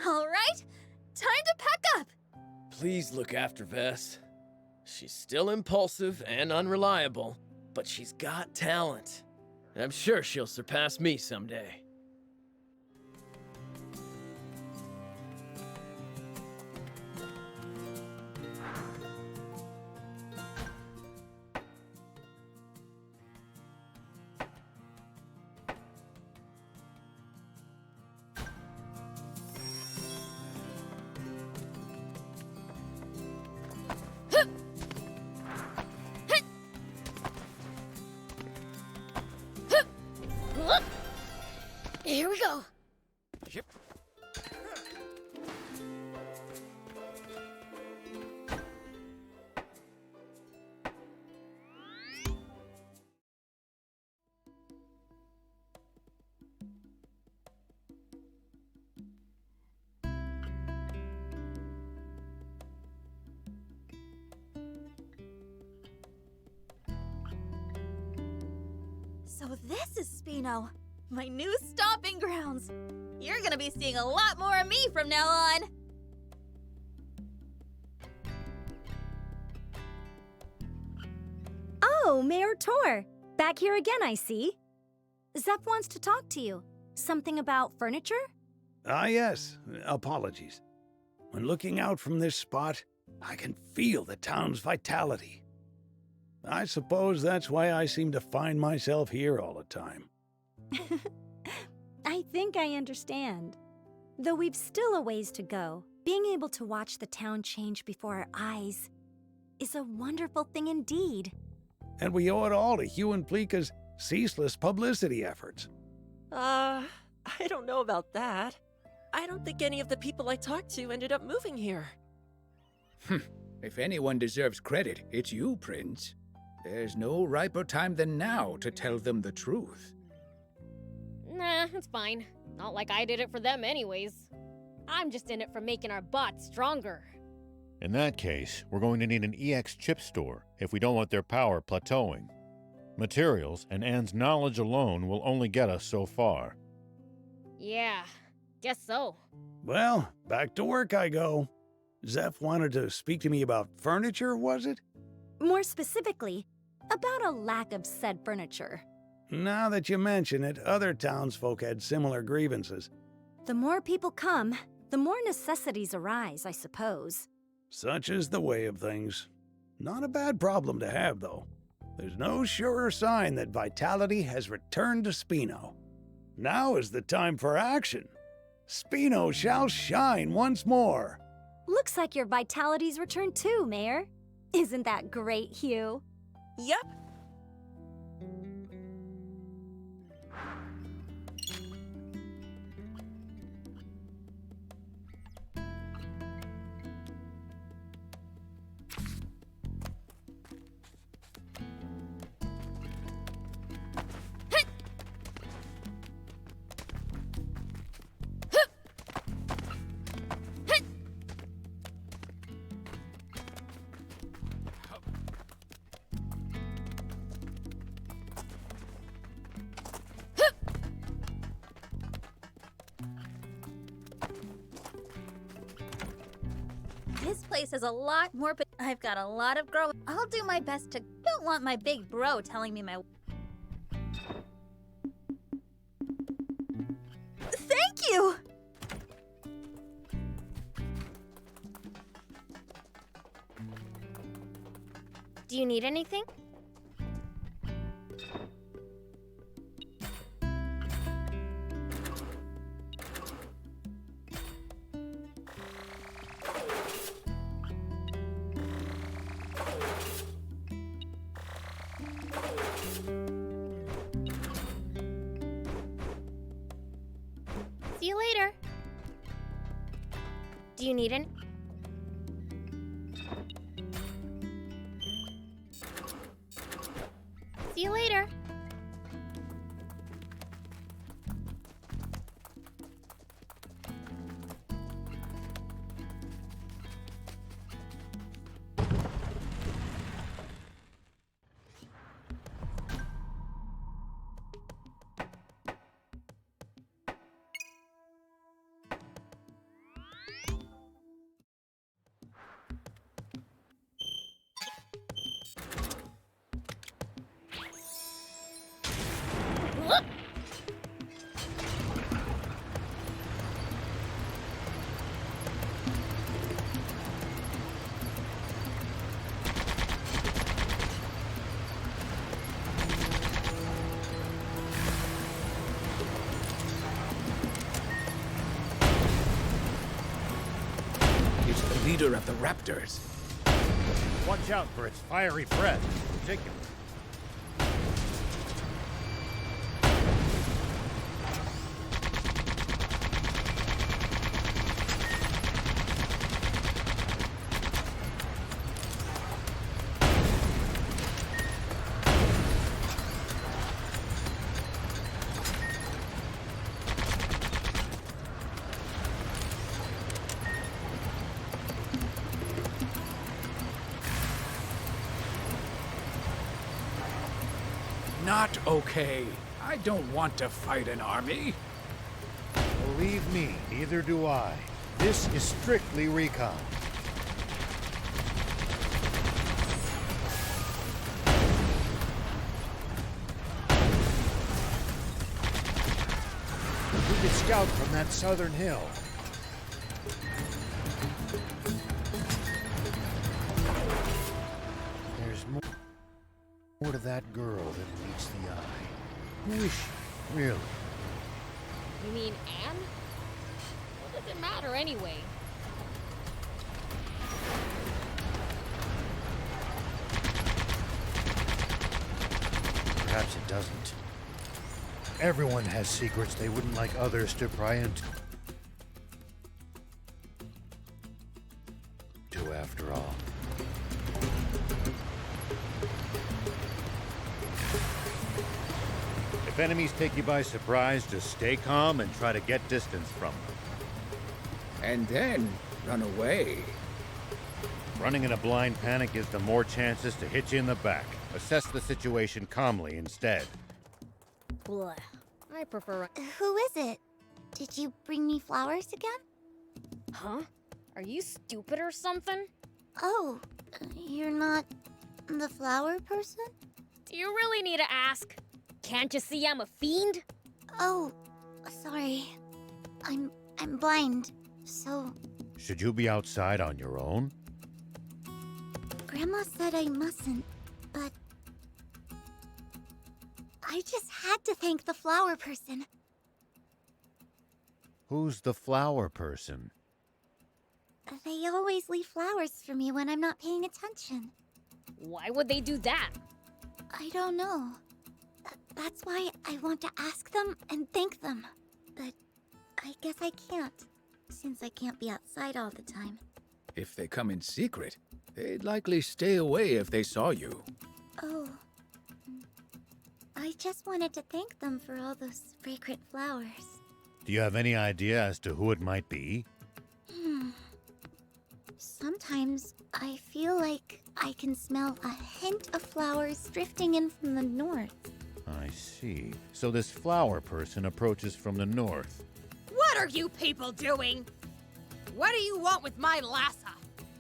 S22: All right, time to pack up!
S15: Please look after Vess. She's still impulsive and unreliable, but she's got talent. I'm sure she'll surpass me someday.
S2: Here we go.
S15: Yep.
S22: So this is Spino, my new stomping grounds. You're gonna be seeing a lot more of me from now on.
S20: Oh, Mayor Tor. Back here again, I see. Zeph wants to talk to you. Something about furniture?
S19: Ah, yes. Apologies. When looking out from this spot, I can feel the town's vitality. I suppose that's why I seem to find myself here all the time.
S20: I think I understand. Though we've still a ways to go, being able to watch the town change before our eyes is a wonderful thing indeed.
S19: And we owe it all to Hugh and Pleeka's ceaseless publicity efforts.
S6: I don't know about that. I don't think any of the people I talked to ended up moving here.
S7: If anyone deserves credit, it's you, Prince. There's no riper time than now to tell them the truth.
S2: Nah, it's fine. Not like I did it for them anyways. I'm just in it for making our bots stronger.
S11: In that case, we're going to need an EX chip store if we don't want their power plateauing. Materials and Anne's knowledge alone will only get us so far.
S2: Yeah, guess so.
S19: Well, back to work I go. Zeph wanted to speak to me about furniture, was it?
S20: More specifically, about a lack of said furniture.
S19: Now that you mention it, other townsfolk had similar grievances.
S20: The more people come, the more necessities arise, I suppose.
S19: Such is the way of things. Not a bad problem to have, though. There's no surer sign that vitality has returned to Spino. Now is the time for action. Spino shall shine once more.
S20: Looks like your vitality's returned too, Mayor. Isn't that great, Hugh?
S6: Yep.
S22: This place has a lot more, but I've got a lot of growing. I'll do my best to. Don't want my big bro telling me my. Thank you!
S8: Do you need anything? See you later. Do you need any? See you later.
S7: is the leader of the Raptors.
S11: Watch out for its fiery breath in particular.
S7: Not okay. I don't want to fight an army.
S11: Believe me, neither do I. This is strictly recon. We could scout from that southern hill. There's more to that girl than meets the eye. Who is she, really?
S2: You mean Anne? What does it matter anyway?
S11: Perhaps it doesn't. Everyone has secrets they wouldn't like others to pry into, after all. If enemies take you by surprise, just stay calm and try to get distance from them.
S7: And then run away.
S11: Running in a blind panic gives them more chances to hit you in the back. Assess the situation calmly instead.
S2: Blah. I prefer...
S8: Who is it? Did you bring me flowers again?
S2: Huh? Are you stupid or something?
S8: Oh, you're not the flower person?
S2: Do you really need to ask? Can't you see I'm a fiend?
S8: Oh, sorry. I'm blind, so...
S11: Should you be outside on your own?
S8: Grandma said I mustn't, but... I just had to thank the flower person.
S11: Who's the flower person?
S8: They always leave flowers for me when I'm not paying attention.
S2: Why would they do that?
S8: I don't know. That's why I want to ask them and thank them. But I guess I can't, since I can't be outside all the time.
S7: If they come in secret, they'd likely stay away if they saw you.
S8: Oh. I just wanted to thank them for all those fragrant flowers.
S11: Do you have any idea as to who it might be?
S8: Sometimes I feel like I can smell a hint of flowers drifting in from the north.
S11: I see. So this flower person approaches from the north.
S10: What are you people doing? What do you want with my Lassa?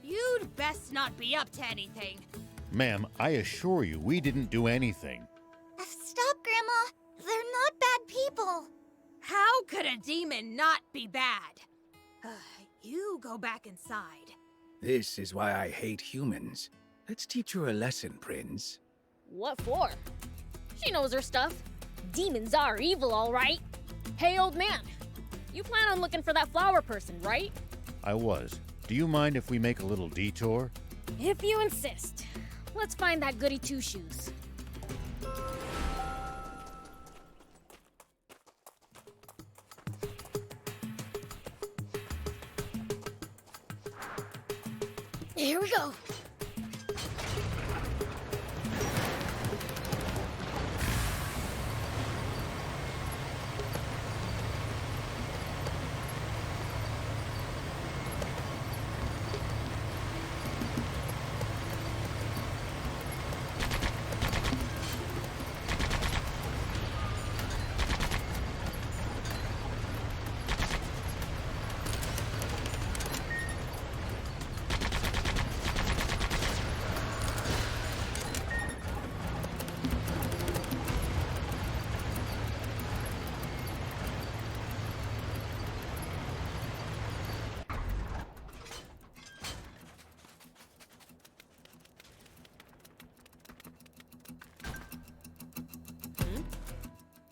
S10: You'd best not be up to anything.
S11: Ma'am, I assure you we didn't do anything.
S8: Stop, Grandma! They're not bad people!
S10: How could a demon not be bad? You go back inside.
S7: This is why I hate humans. Let's teach her a lesson, Prince.
S2: What for? She knows her stuff. Demons are evil, all right. Hey, old man. You plan on looking for that flower person, right?
S11: I was. Do you mind if we make a little detour?
S2: If you insist. Let's find that goody two-shoes. Here we go.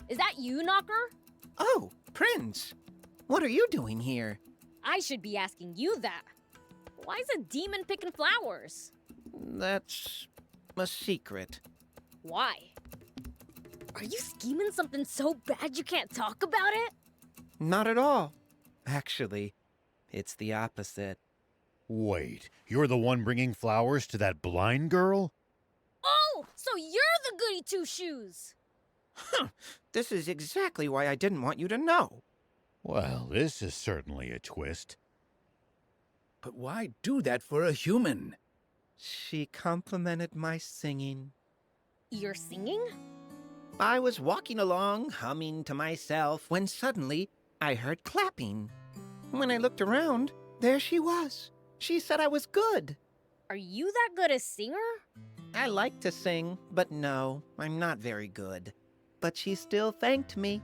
S2: Is that you, Knocker?
S18: Oh, Prince! What are you doing here?
S2: I should be asking you that. Why is a demon picking flowers?
S9: That's a secret.
S2: Why? Are you scheming something so bad you can't talk about it?
S9: Not at all. Actually, it's the opposite.
S11: Wait, you're the one bringing flowers to that blind girl?
S2: Oh, so you're the goody two-shoes!
S9: Huh. This is exactly why I didn't want you to know.
S11: Well, this is certainly a twist.
S7: But why do that for a human?
S9: She complimented my singing.
S2: You're singing?
S9: I was walking along, humming to myself, when suddenly I heard clapping. When I looked around, there she was. She said I was good.
S2: Are you that good a singer?
S9: I like to sing, but no, I'm not very good. But she still thanked me.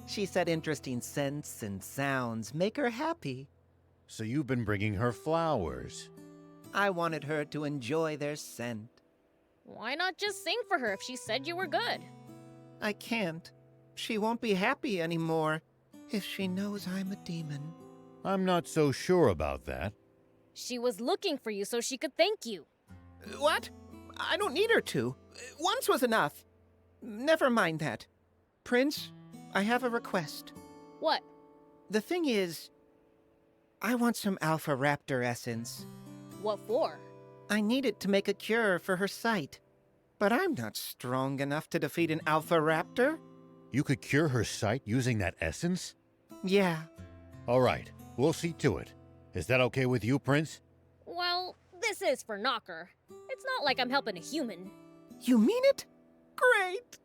S9: She said interesting scents and sounds make her happy.
S11: So you've been bringing her flowers.
S9: I wanted her to enjoy their scent.
S2: Why not just sing for her if she said you were good?
S9: I can't. She won't be happy anymore if she knows I'm a demon.
S11: I'm not so sure about that.
S2: She was looking for you so she could thank you.
S9: What? I don't need her to. Once was enough. Never mind that. Prince, I have a request.
S2: What?
S9: The thing is, I want some Alpha Raptor essence.
S2: What for?
S9: I need it to make a cure for her sight. But I'm not strong enough to defeat an Alpha Raptor.
S11: You could cure her sight using that essence?
S9: Yeah.
S11: All right, we'll see to it. Is that okay with you, Prince?
S2: Well, this is for Knocker. It's not like I'm helping a human.
S9: You mean it? Great!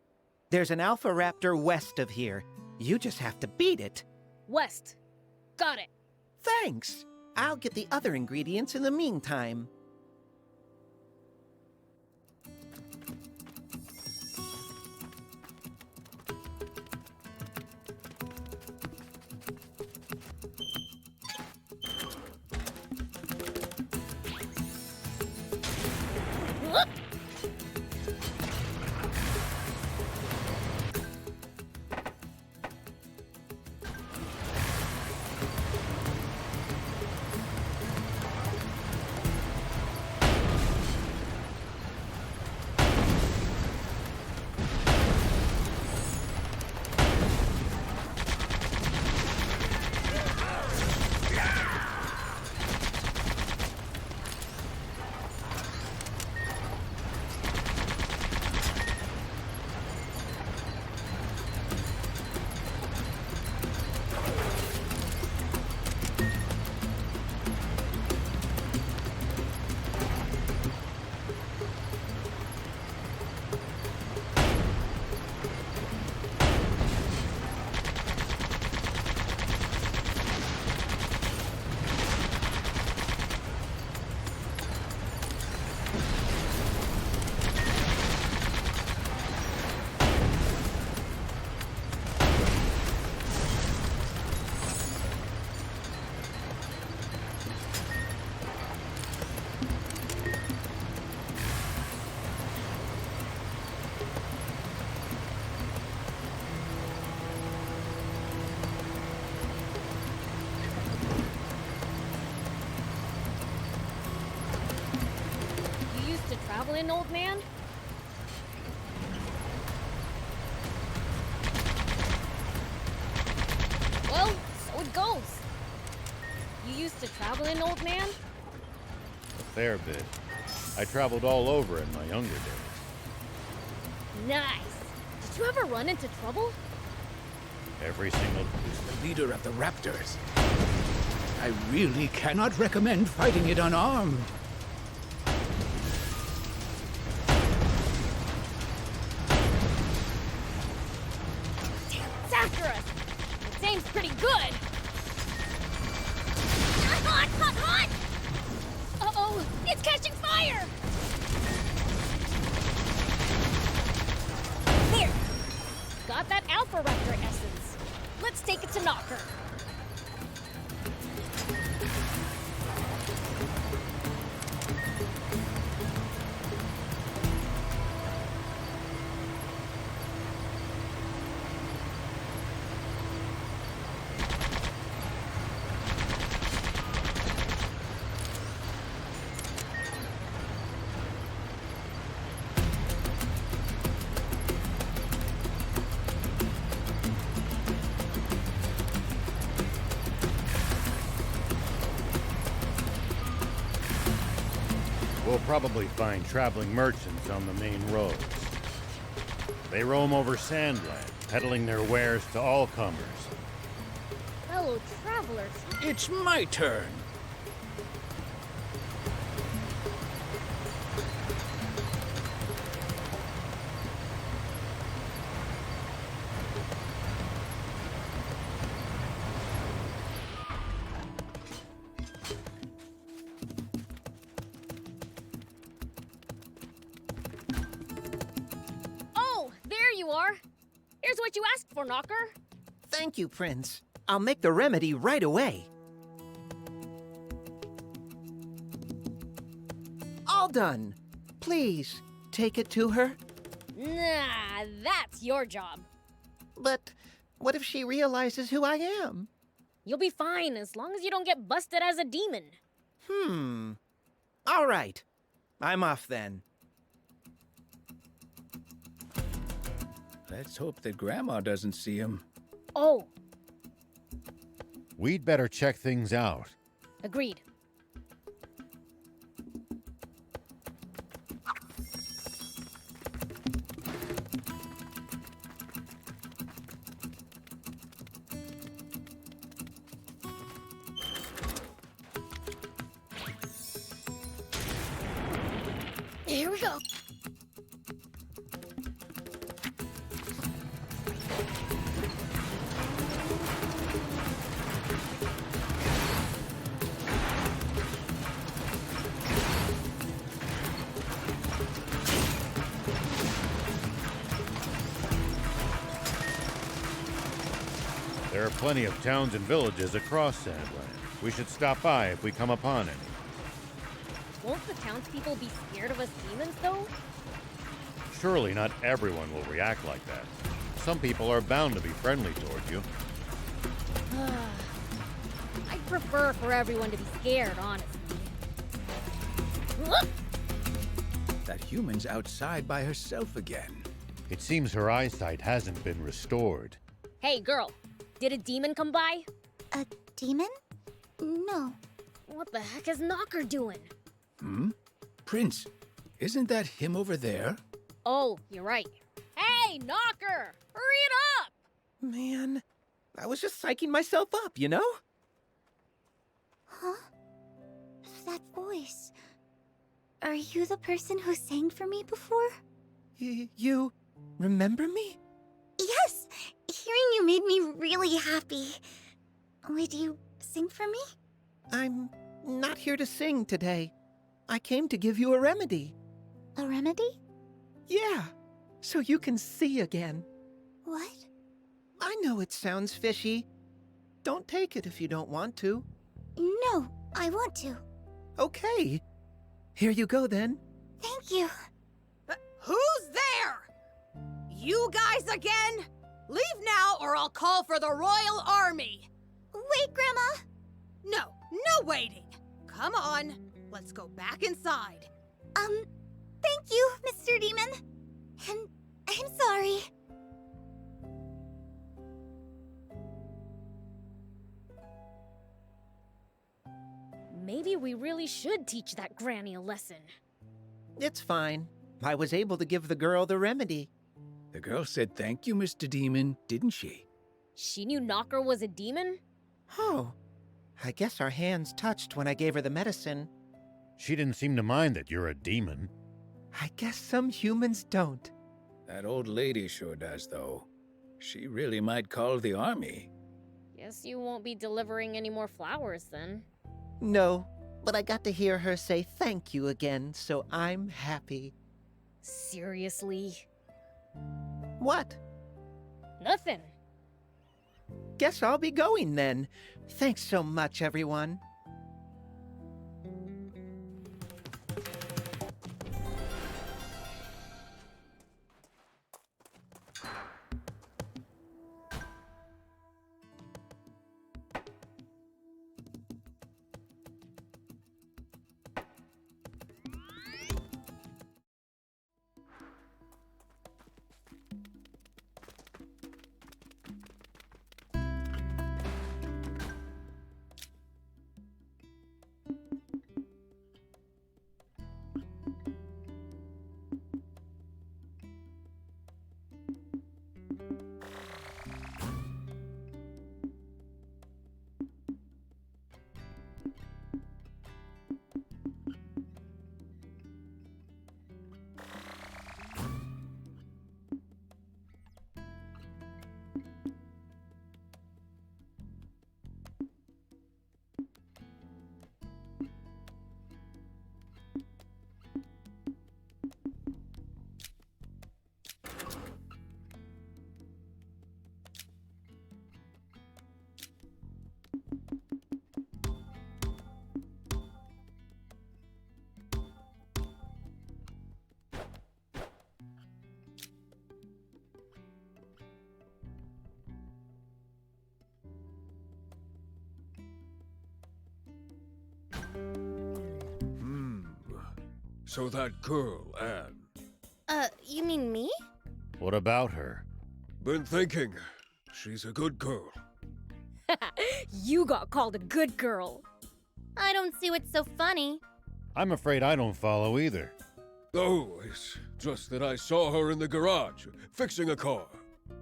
S9: There's an Alpha Raptor west of here. You just have to beat it.
S2: West. Got it.
S9: Thanks. I'll get the other ingredients in the meantime.
S2: Traveling, old man? Well, so it goes. You used to traveling, old man?
S11: A fair bit. I traveled all over in my younger days.
S2: Nice. Did you ever run into trouble?
S11: Every single...
S7: Who's the leader of the Raptors? I really cannot recommend fighting it unarmed.
S2: It's after us. Its aim's pretty good. Hot, hot, hot! Uh-oh, it's catching fire! There. Got that Alpha Raptor essence. Let's take it to Knocker.
S11: We'll probably find traveling merchants on the main roads. They roam over Sandland, peddling their wares to all comers.
S2: Fellow travelers.
S7: It's my turn.
S2: Oh, there you are. Here's what you asked for, Knocker.
S9: Thank you, Prince. I'll make the remedy right away. All done. Please, take it to her.
S2: Nah, that's your job.
S9: But what if she realizes who I am?
S2: You'll be fine as long as you don't get busted as a demon.
S9: All right. I'm off then.
S7: Let's hope that Grandma doesn't see him.
S2: Oh,
S11: We'd better check things out.
S2: agreed. Here we go.
S11: There are plenty of towns and villages across Sandland. We should stop by if we come upon any.
S2: Won't the townspeople be scared of us demons, though?
S11: Surely not everyone will react like that. Some people are bound to be friendly toward you.
S2: I'd prefer for everyone to be scared, honestly.
S7: That human's outside by herself again.
S11: It seems her eyesight hasn't been restored.
S2: Hey, girl, did a demon come by?
S22: A demon? No.
S2: What the heck is Knocker doing?
S7: Prince, isn't that him over there?
S2: Oh, you're right. Hey, Knocker! Hurry it up!
S9: Man, I was just psyching myself up, you know?
S22: Huh? That voice. Are you the person who sang for me before?
S9: You remember me?
S22: Yes! Hearing you made me really happy. Would you sing for me?
S9: I'm not here to sing today. I came to give you a remedy.
S22: A remedy?
S9: Yeah, so you can see again.
S22: What?
S9: I know it sounds fishy. Don't take it if you don't want to.
S22: No, I want to.
S9: Okay. Here you go then.
S22: Thank you.
S10: Who's there? You guys again? Leave now or I'll call for the Royal Army.
S22: Wait, Grandma.
S10: No waiting. Come on, let's go back inside.
S22: Thank you, Mr. Demon. And I'm sorry.
S2: Maybe we really should teach that granny a lesson.
S9: It's fine. I was able to give the girl the remedy.
S7: The girl said thank you, Mr. Demon, didn't she?
S2: She knew Knocker was a demon?
S9: Oh. I guess our hands touched when I gave her the medicine.
S11: She didn't seem to mind that you're a demon.
S9: I guess some humans don't.
S7: That old lady sure does, though. She really might call the army.
S2: Guess you won't be delivering any more flowers then.
S9: No, but I got to hear her say thank you again, so I'm happy.
S2: Seriously?
S9: What?
S2: Nothing.
S9: Guess I'll be going then. Thanks so much, everyone.
S14: So that girl, Anne.
S8: You mean me?
S11: What about her?
S14: Been thinking. She's a good girl.
S2: You got called a good girl.
S8: I don't see what's so funny.
S11: I'm afraid I don't follow either.
S14: Oh, it's just that I saw her in the garage, fixing a car.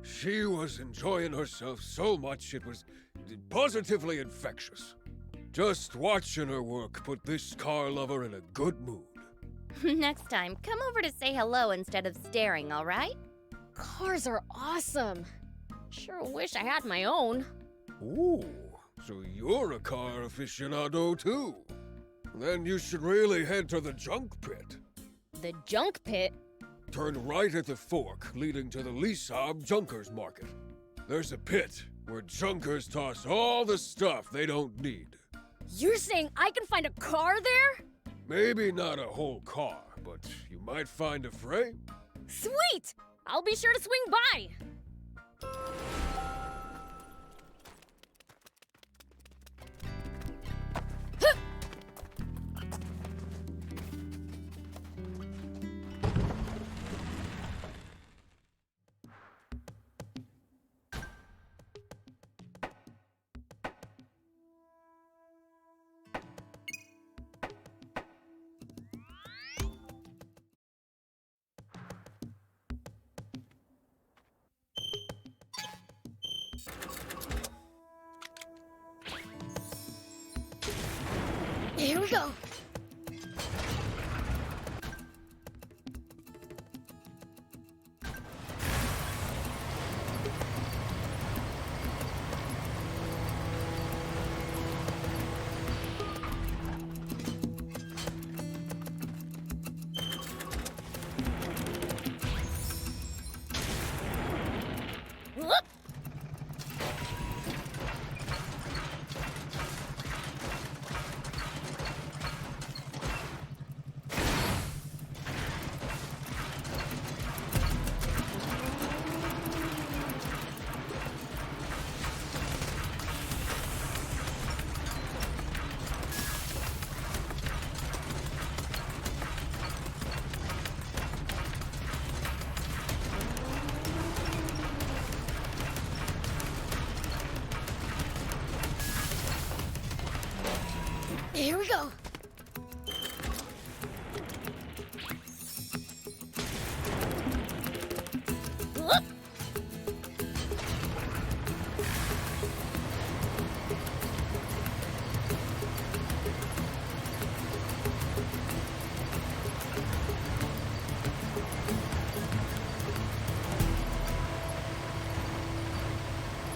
S14: She was enjoying herself so much it was positively infectious. Just watching her work put this car lover in a good mood.
S8: Next time, come over to say hello instead of staring, all right?
S2: Cars are awesome. Sure wish I had my own.
S14: Ooh, so you're a car aficionado too. Then you should really head to the junk pit.
S2: The junk pit?
S14: Turn right at the fork leading to the Lisab Junkers Market. There's a pit where junkers toss all the stuff they don't need.
S2: You're saying I can find a car there?
S14: Maybe not a whole car, but you might find a frame.
S2: Sweet! I'll be sure to swing by. Here we go. Whoop! Here we go. Whoop.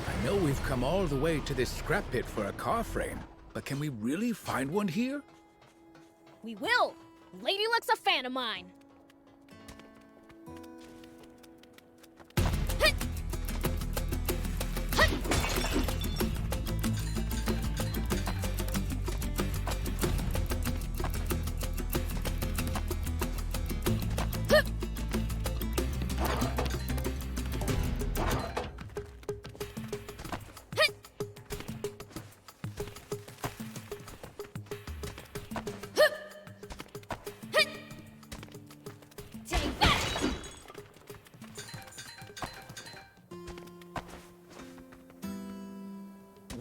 S7: I know we've come all the way to this scrap pit for a car frame, but can we really find one here?
S2: We will. Lady Luck's a fan of mine. Hit. Hut. Hup. Hit. Hup. Hit. Take that.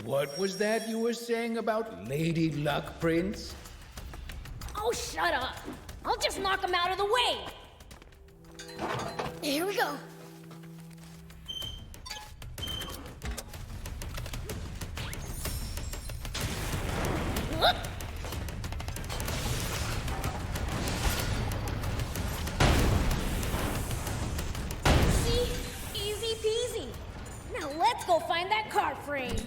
S7: What was that you were saying about Lady Luck, Prince?
S2: Oh, shut up. I'll just knock him out of the way. Here we go. Whoop. See? Easy peasy. Now let's go find that car frame.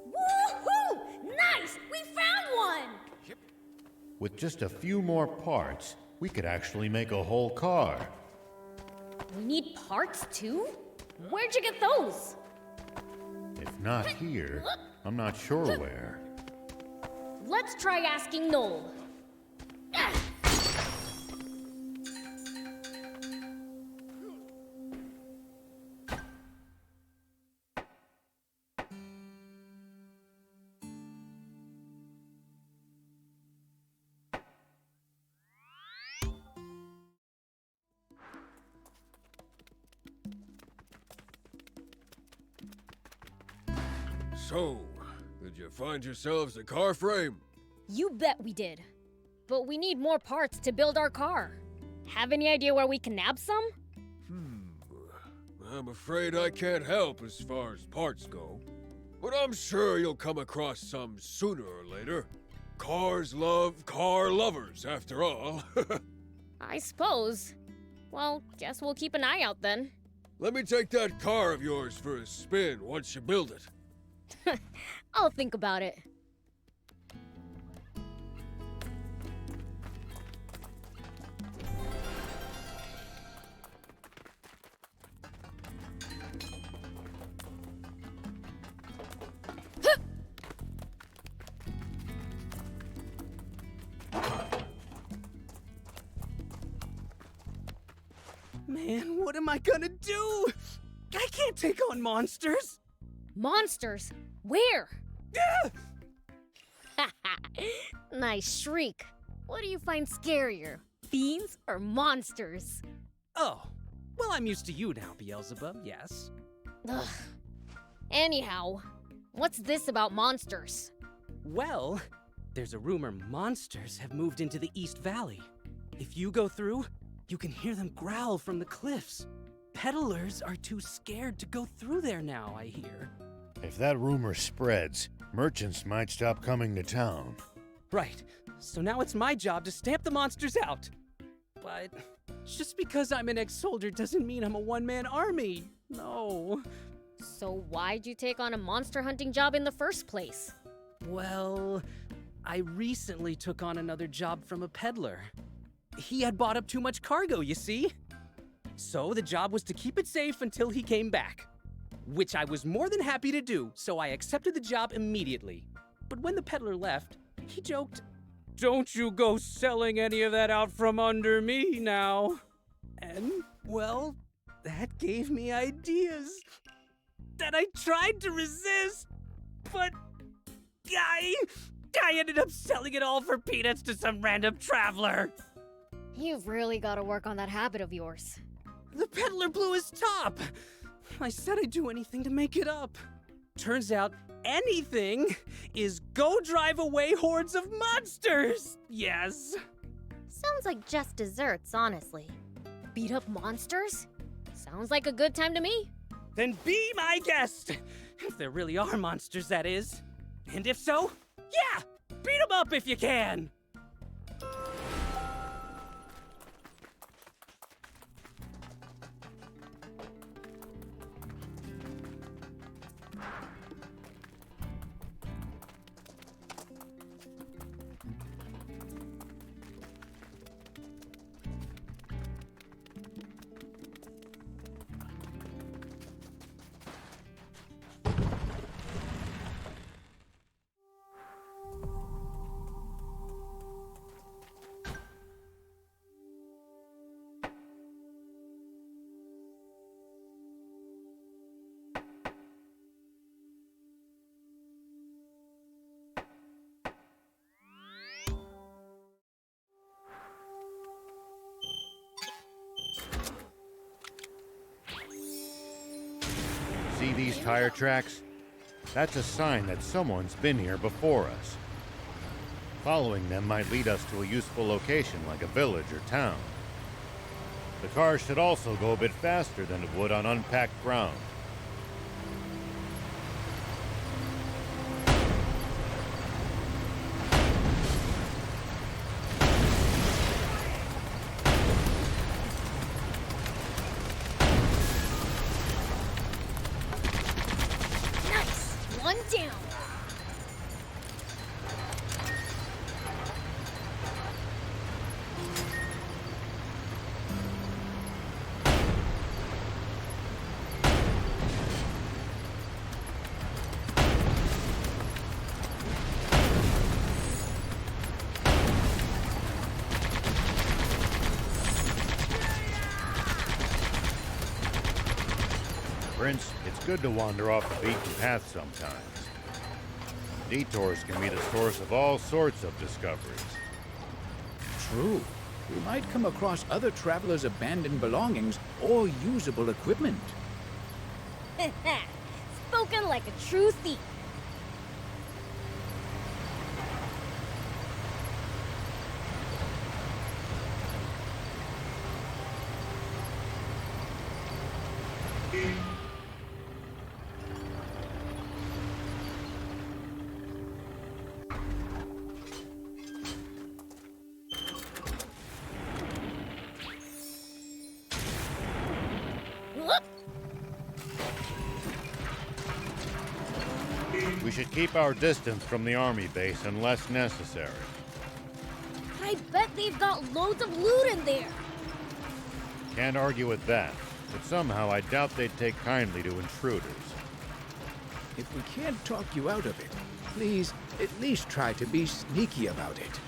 S2: Woohoo! Nice! We found one!
S11: With just a few more parts, we could actually make a whole car.
S2: We need parts too? Where'd you get those?
S11: If not here, I'm not sure where.
S2: Let's try asking Noel.
S14: So, did you find yourselves a car frame?
S2: You bet we did. But we need more parts to build our car. Have any idea where we can nab some?
S14: I'm afraid I can't help as far as parts go. But I'm sure you'll come across some sooner or later. Cars love car lovers, after all.
S2: I suppose. Well, guess we'll keep an eye out then.
S14: Let me take that car of yours for a spin once you build it.
S2: I'll think about it.
S5: Man, what am I gonna do? I can't take on monsters!
S2: Monsters? Where? Nice shriek. What do you find scarier? Fiends or monsters?
S5: Oh, well, I'm used to you now, Beelzebub, yes.
S2: Ugh. Anyhow, what's this about monsters?
S5: Well, there's a rumor monsters have moved into the East Valley. If you go through, you can hear them growl from the cliffs. Peddlers are too scared to go through there now, I hear.
S11: If that rumor spreads, merchants might stop coming to town.
S5: Right, so now it's my job to stamp the monsters out. But just because I'm an ex-soldier doesn't mean I'm a one-man army. No.
S2: So why'd you take on a monster hunting job in the first place?
S5: Well, I recently took on another job from a peddler. He had bought up too much cargo, you see? So the job was to keep it safe until he came back. Which I was more than happy to do, so I accepted the job immediately. But when the peddler left, he joked, "Don't you go selling any of that out from under me now." And, well, that gave me ideas that I tried to resist, but I ended up selling it all for peanuts to some random traveler.
S2: You've really got to work on that habit of yours.
S5: The peddler blew his top. I said I'd do anything to make it up. Turns out anything is go drive away hordes of monsters. Yes.
S8: Sounds like just desserts, honestly.
S2: Beat up monsters? Sounds like a good time to me.
S5: Then be my guest. If there really are monsters, that is. And if so, yeah, beat them up if you can.
S11: See these tire tracks? That's a sign that someone's been here before us. Following them might lead us to a useful location like a village or town. The car should also go a bit faster than it would on unpacked ground.
S2: One down.
S11: Prince, it's good to wander off the beaten path sometimes. Detours can be the source of all sorts of discoveries.
S7: True. We might come across other travelers' abandoned belongings or usable equipment.
S2: Spoken like a true thief.
S11: We should keep our distance from the army base unless necessary.
S2: I bet they've got loads of loot in there.
S11: Can't argue with that, but somehow I doubt they'd take kindly to intruders.
S7: If we can't talk you out of it, please at least try to be sneaky about it.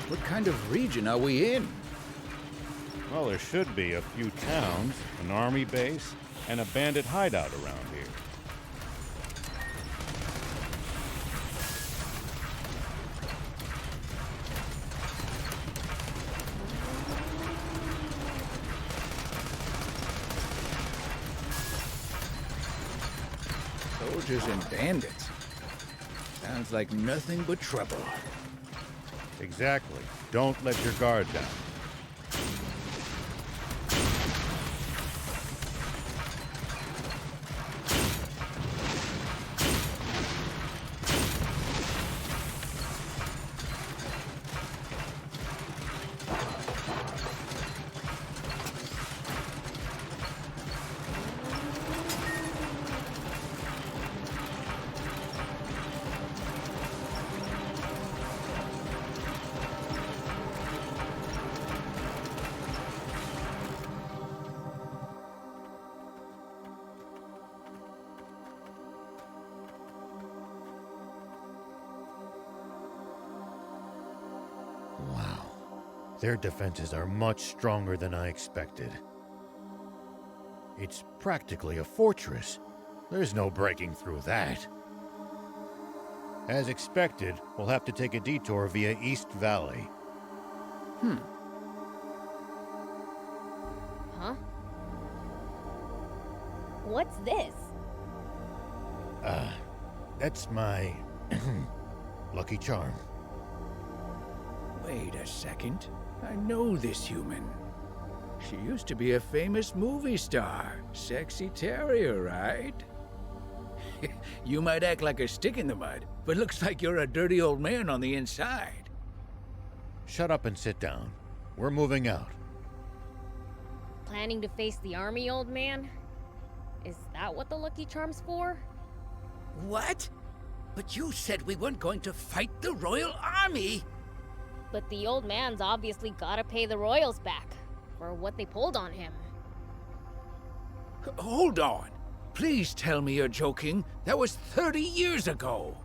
S7: What kind of region are we in?
S11: Well, there should be a few towns, an army base, and a bandit hideout around here.
S7: Soldiers and bandits. Sounds like nothing but trouble.
S11: Exactly. Don't let your guard down. Their defenses are much stronger than I expected. It's practically a fortress. There's no breaking through that. As expected, we'll have to take a detour via East Valley.
S2: Huh? What's this?
S11: That's my lucky charm.
S7: Wait a second. I know this human. She used to be a famous movie star. Sexy terrier, right? You might act like a stick in the mud, but looks like you're a dirty old man on the inside.
S11: Shut up and sit down. We're moving out.
S2: Planning to face the army, old man? Is that what the Lucky Charm's for?
S7: What? But you said we weren't going to fight the Royal Army!
S2: But the old man's obviously gotta pay the royals back for what they pulled on him.
S7: Hold on. Please tell me you're joking. That was 30 years ago.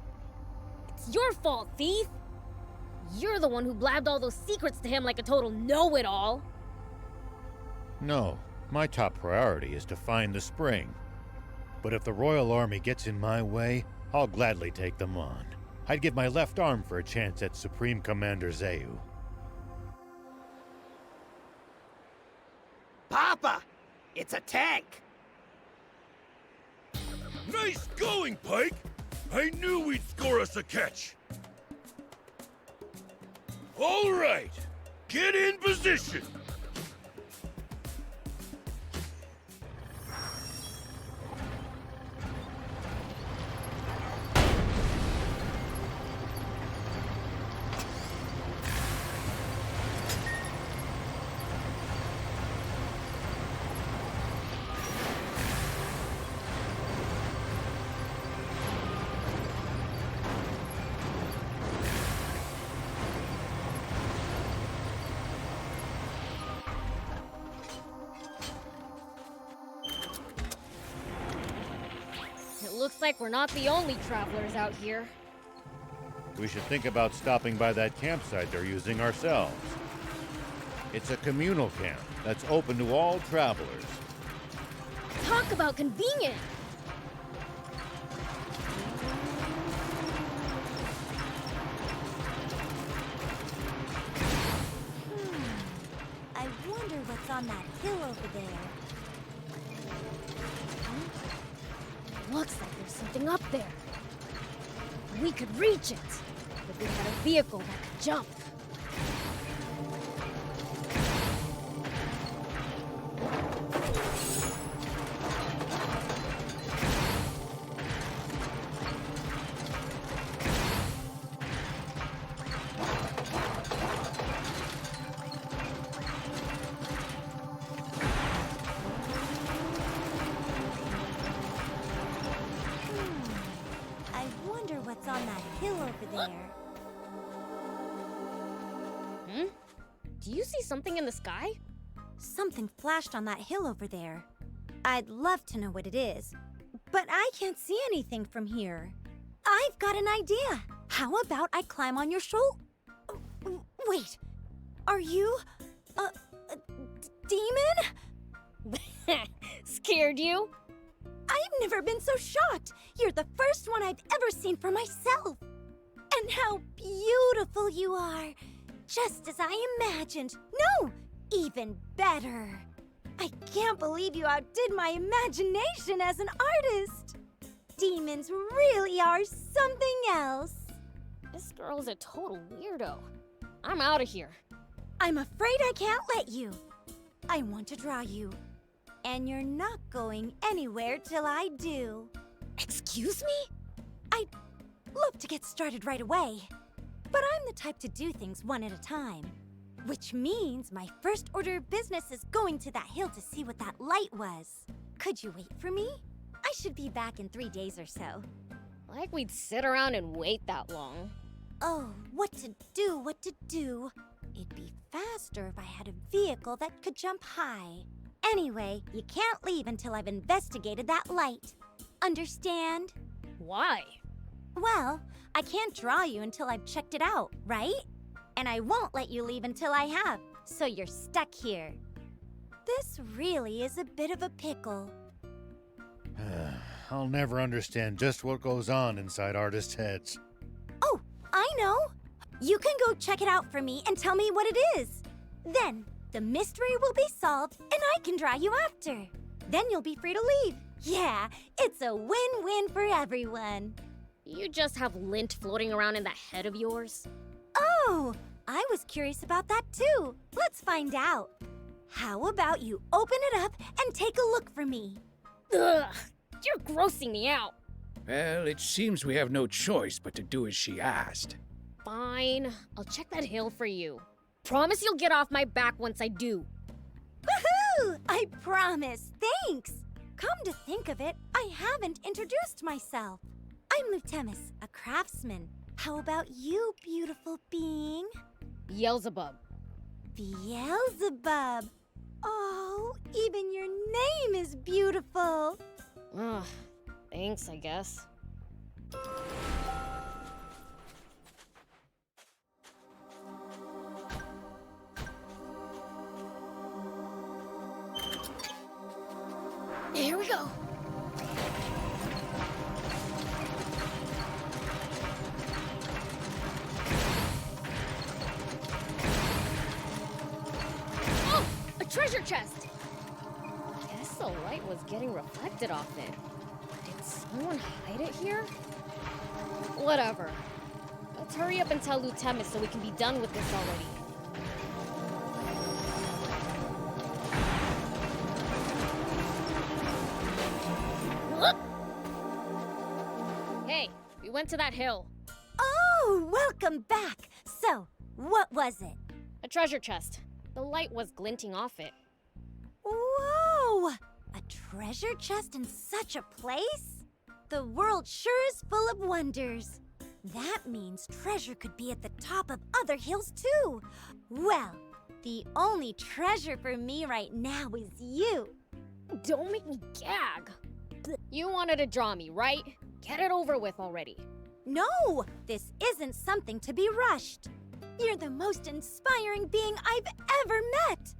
S2: It's your fault, thief! You're the one who blabbed all those secrets to him like a total know-it-all.
S11: No, my top priority is to find the spring. But if the Royal Army gets in my way, I'll gladly take them on. I'd give my left arm for a chance at Supreme Commander Zeu.
S13: Papa! It's a tank!
S4: Nice going, Pike!
S14: I knew we'd score us a catch! All right! Get in position!
S2: Looks like we're not the only travelers out here.
S11: We should think about stopping by that campsite they're using ourselves. It's a communal camp that's open to all travelers.
S2: Talk about convenient!
S20: I wonder what's on that hill over there.
S2: Looks like there's something up there. We could reach it if we had a vehicle that could jump.
S20: On that hill over there.
S2: Do you see something in the sky?
S20: Something flashed on that hill over there. I'd love to know what it is, but I can't see anything from here. I've got an idea. How about I climb on your shoulder? Wait, are you a demon?
S2: Scared you?
S20: I've never been so shocked. You're the first one I've ever seen for myself. And how beautiful you are. Just as I imagined. No, even better. I can't believe you outdid my imagination as an artist. Demons really are something else.
S2: This girl's a total weirdo. I'm out of here.
S20: I'm afraid I can't let you. I want to draw you. And you're not going anywhere till I do.
S2: Excuse me?
S20: I'd love to get started right away. But I'm the type to do things one at a time. Which means my first order of business is going to that hill to see what that light was. Could you wait for me? I should be back in 3 days or so.
S2: Like we'd sit around and wait that long.
S20: Oh, what to do. It'd be faster if I had a vehicle that could jump high. Anyway, you can't leave until I've investigated that light. Understand?
S2: Why?
S20: Well, I can't draw you until I've checked it out, right? And I won't let you leave until I have, so you're stuck here. This really is a bit of a pickle.
S11: I'll never understand just what goes on inside artists' heads.
S20: Oh, I know! You can go check it out for me and tell me what it is. Then, the mystery will be solved and I can draw you after. Then you'll be free to leave. Yeah, it's a win-win for everyone.
S2: You just have lint floating around in that head of yours?
S20: Oh, I was curious about that too. Let's find out. How about you open it up and take a look for me?
S2: Ugh, you're grossing me out.
S7: Well, it seems we have no choice but to do as she asked.
S2: Fine, I'll check that hill for you. Promise you'll get off my back once I do.
S20: Woohoo! I promise. Thanks. Come to think of it, I haven't introduced myself. I'm Lutemis, a craftsman. How about you, beautiful being?
S2: Beelzebub.
S20: Beelzebub. Oh, even your name is beautiful.
S2: Ugh, thanks, I guess. Here we go. Oh, a treasure chest. Guess the light was getting reflected off it. Did someone hide it here? Whatever. Let's hurry up and tell Lieutenant so we can be done with this already. Hey, we went to that hill.
S20: Oh, welcome back. So, what was it?
S2: A treasure chest. The light was glinting off it.
S20: Whoa! A treasure chest in such a place? The world sure is full of wonders. That means treasure could be at the top of other hills too. Well, the only treasure for me right now is you.
S2: Don't make me gag. You wanted to draw me, right? Get it over with already.
S20: No, this isn't something to be rushed. You're the most inspiring being I've ever met.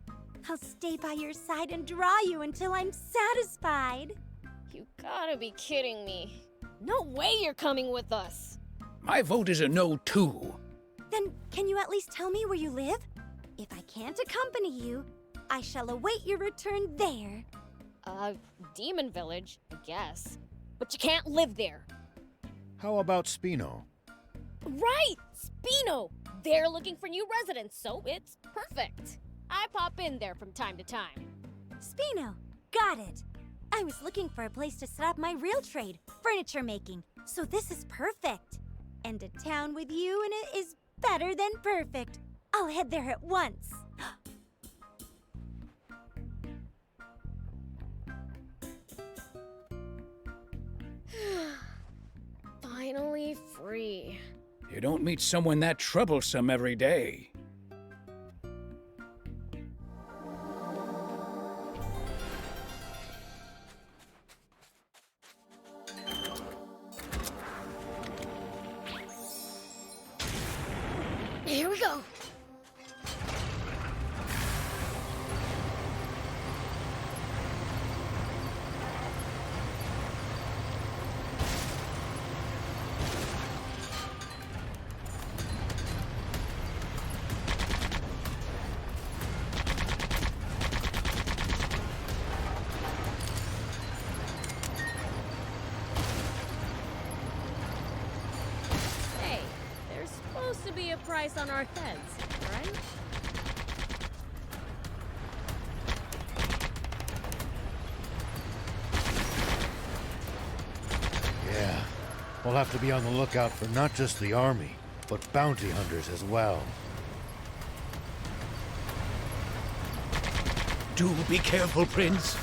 S20: I'll stay by your side and draw you until I'm satisfied.
S2: You gotta be kidding me. No way you're coming with us.
S7: My vote is a no, too.
S20: Then can you at least tell me where you live? If I can't accompany you, I shall await your return there.
S2: Demon Village, I guess. But you can't live there.
S11: How about Spino?
S2: Right! Spino! They're looking for new residents, so it's perfect. I pop in there from time to time.
S20: Spino, got it. I was looking for a place to set up my real trade, furniture making, so this is perfect. And a town with you in it is better than perfect. I'll head there at once.
S2: Finally free.
S7: You don't meet someone that troublesome every day.
S2: Here we go. Hey, there's supposed to be a price on our heads, right?
S11: Yeah. We'll have to be on the lookout for not just the army, but bounty hunters as well.
S7: Do be careful, Prince.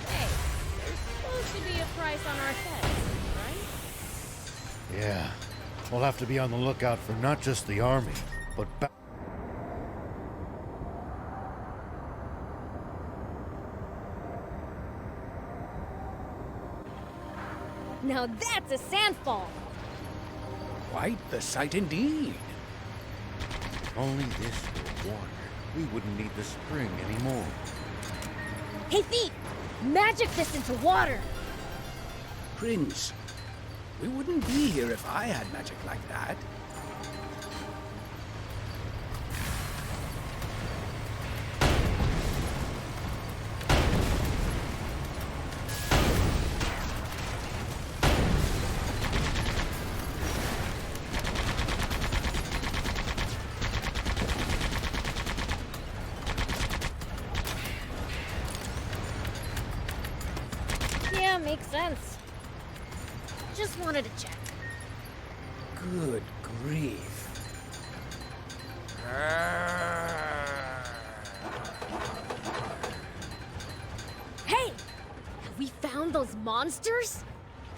S2: Hey, there's supposed to be a price on our heads, right?
S11: Yeah. We'll have to be on the lookout for not just the army, but
S2: Now that's a sandfall.
S7: Quite the sight indeed.
S11: If only this were water, we wouldn't need the spring anymore.
S2: Hey, Thief! Magic this into water!
S7: Prince, we wouldn't be here if I had magic like that.
S2: Yeah, makes sense. Just wanted to check.
S7: Good grief.
S2: Hey! Have we found those monsters?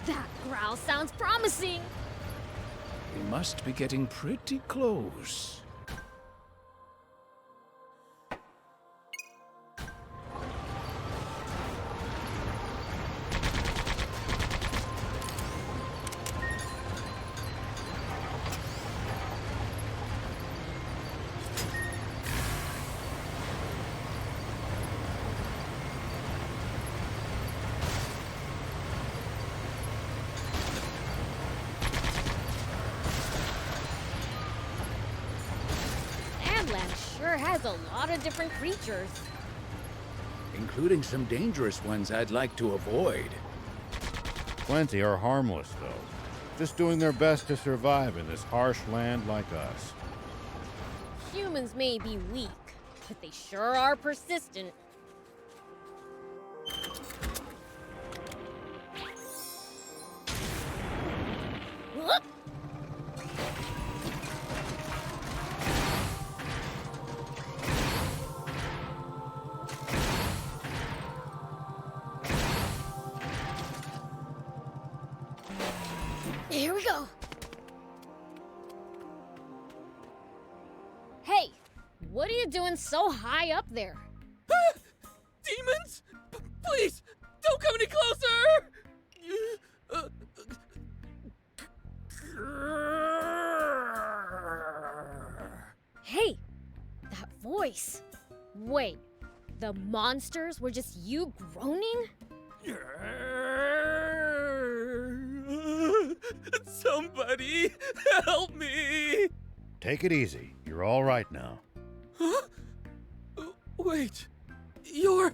S2: That growl sounds promising!
S7: We must be getting pretty close.
S2: land sure has a lot of different creatures.
S7: Including some dangerous ones I'd like to avoid.
S11: Plenty are harmless, though. Just doing their best to survive in this harsh land like us.
S2: Humans may be weak, but they sure are persistent. Whoop! Here we go. Hey, what are you doing so high up there?
S5: Demons? Please, don't come any closer!
S2: Hey, that voice. Wait, the monsters were just you groaning?
S5: Somebody help me!
S11: Take it easy. You're all right now.
S5: Huh? Wait, you're...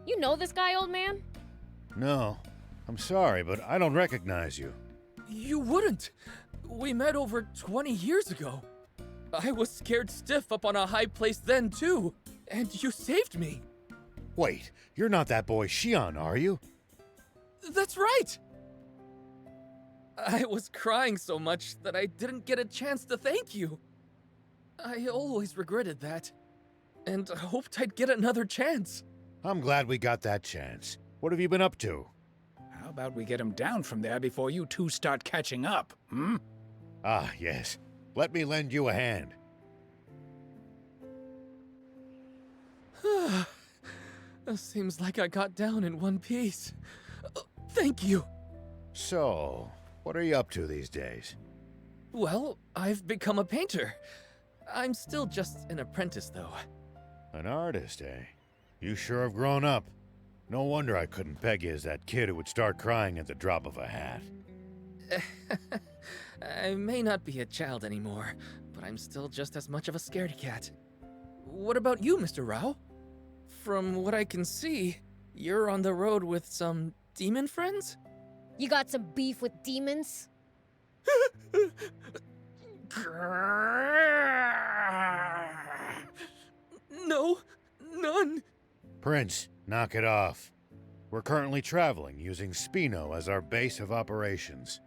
S2: You know this guy, old man?
S11: No. I'm sorry, but I don't recognize you.
S5: You wouldn't. We met over 20 years ago. I was scared stiff up on a high place then, too. And you saved me.
S11: Wait, you're not that boy Shion, are you?
S5: That's right! I was crying so much that I didn't get a chance to thank you. I always regretted that, and hoped I'd get another chance.
S11: I'm glad we got that chance. What have you been up to?
S7: How about we get him down from there before you two start catching up, hmm?
S11: Ah, yes. Let me lend you a hand.
S5: Seems like I got down in one piece. Thank you.
S11: So, what are you up to these days?
S5: Well, I've become a painter. I'm still just an apprentice, though.
S11: An artist, eh? You sure have grown up. No wonder I couldn't peg you as that kid who would start crying at the drop of a hat.
S5: I may not be a child anymore, but I'm still just as much of a scaredy cat. What about you, Mr. Rao? From what I can see, you're on the road with some demon friends?
S2: You got some beef with demons?
S5: No, none.
S11: Prince, knock it off. We're currently traveling using Spino as our base of operations.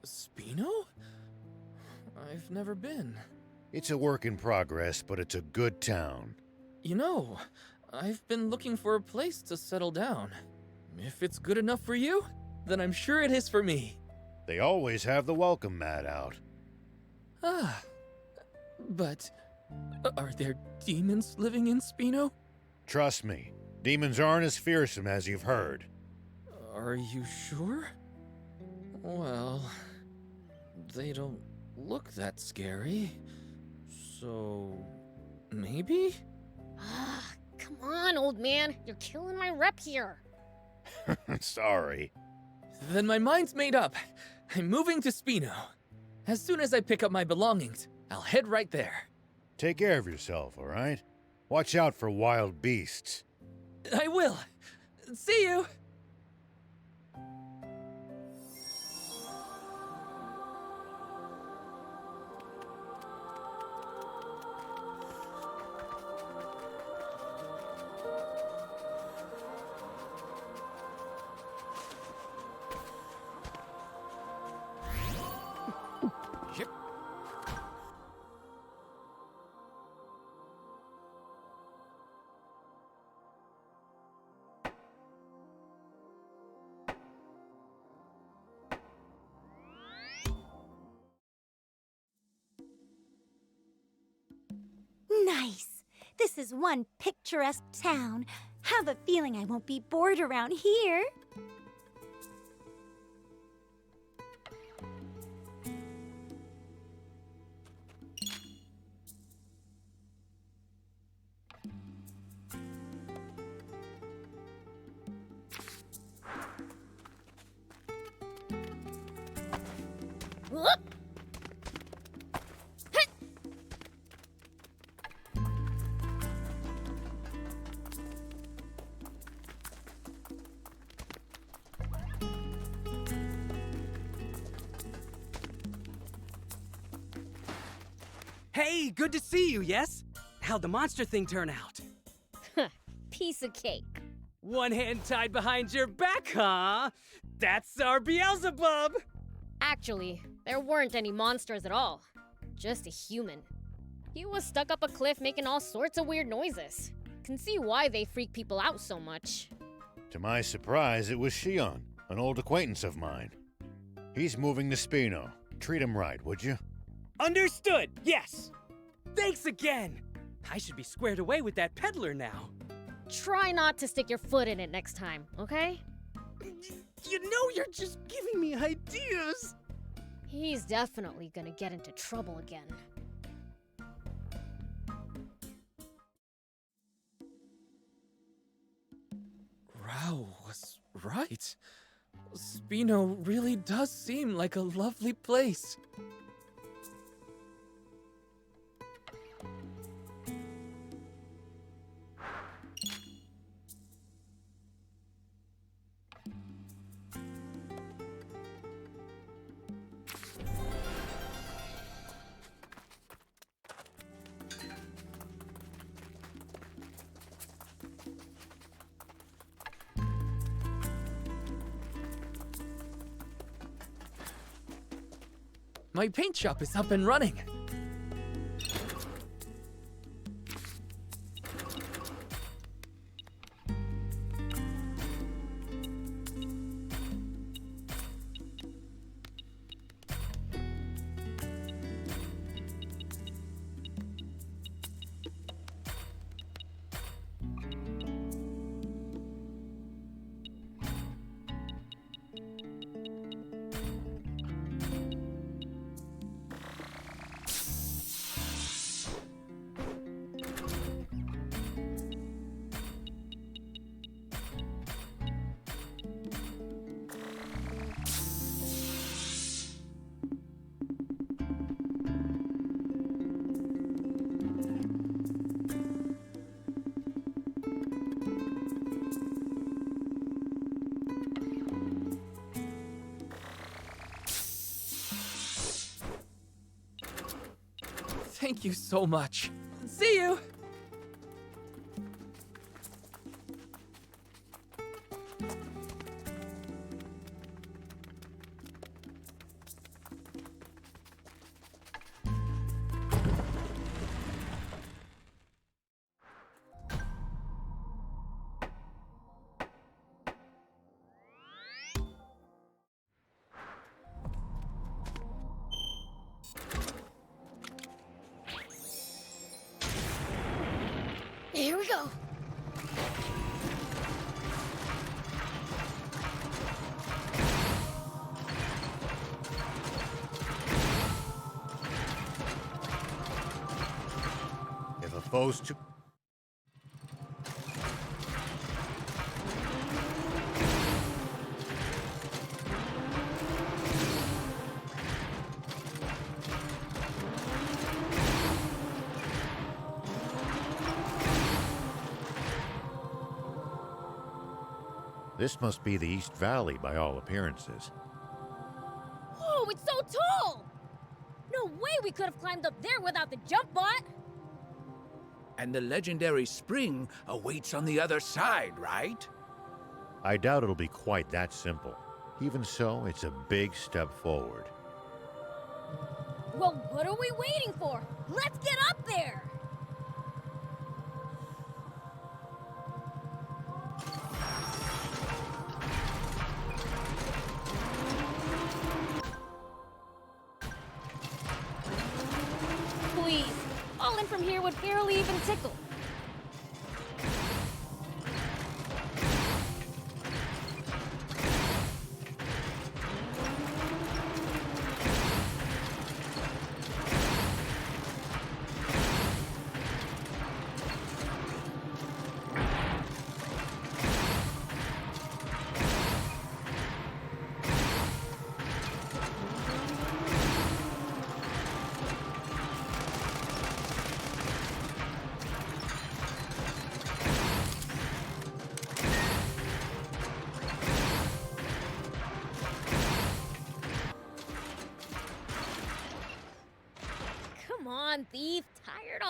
S5: Spino? I've never been.
S11: It's a work in progress, but it's a good town.
S5: You know, I've been looking for a place to settle down. If it's good enough for you, then I'm sure it is for me.
S11: They always have the welcome mat out.
S5: Ah, but are there demons living in Spino?
S11: Trust me, demons aren't as fearsome as you've heard.
S5: Are you sure? Well, they don't look that scary, so maybe?
S2: Ah, come on, old man. You're killing my rep here.
S11: Sorry.
S5: Then my mind's made up. I'm moving to Spino. As soon as I pick up my belongings, I'll head right there.
S11: Take care of yourself, all right? Watch out for wild beasts.
S5: I will. See you!
S20: Nice. This is one picturesque town. Have a feeling I won't be bored around here.
S2: Whoop!
S5: Hey, good to see you, yes? How'd the monster thing turn out?
S2: Piece of cake.
S5: One hand tied behind your back, huh? That's our Beelzebub!
S2: Actually, there weren't any monsters at all. Just a human. He was stuck up a cliff making all sorts of weird noises. Can see why they freak people out so much.
S11: To my surprise, it was Shion, an old acquaintance of mine. He's moving to Spino. Treat him right, would you?
S5: Understood, yes! Thanks again! I should be squared away with that peddler now.
S2: Try not to stick your foot in it next time, okay?
S5: You know you're just giving me ideas!
S2: He's definitely gonna get into trouble again.
S12: Rao was right. Spino really does seem like a lovely place. My paint shop is up and running. Thank you so much. See you!
S2: Here we go.
S11: If a foe's too... This must be the East Valley by all appearances.
S2: Whoa, it's so tall! No way we could have climbed up there without the jump bot!
S7: And the legendary spring awaits on the other side, right?
S11: I doubt it'll be quite that simple. Even so, it's a big step forward.
S2: Well, what are we waiting for? Let's get up there! Please, falling from here would barely even tickle.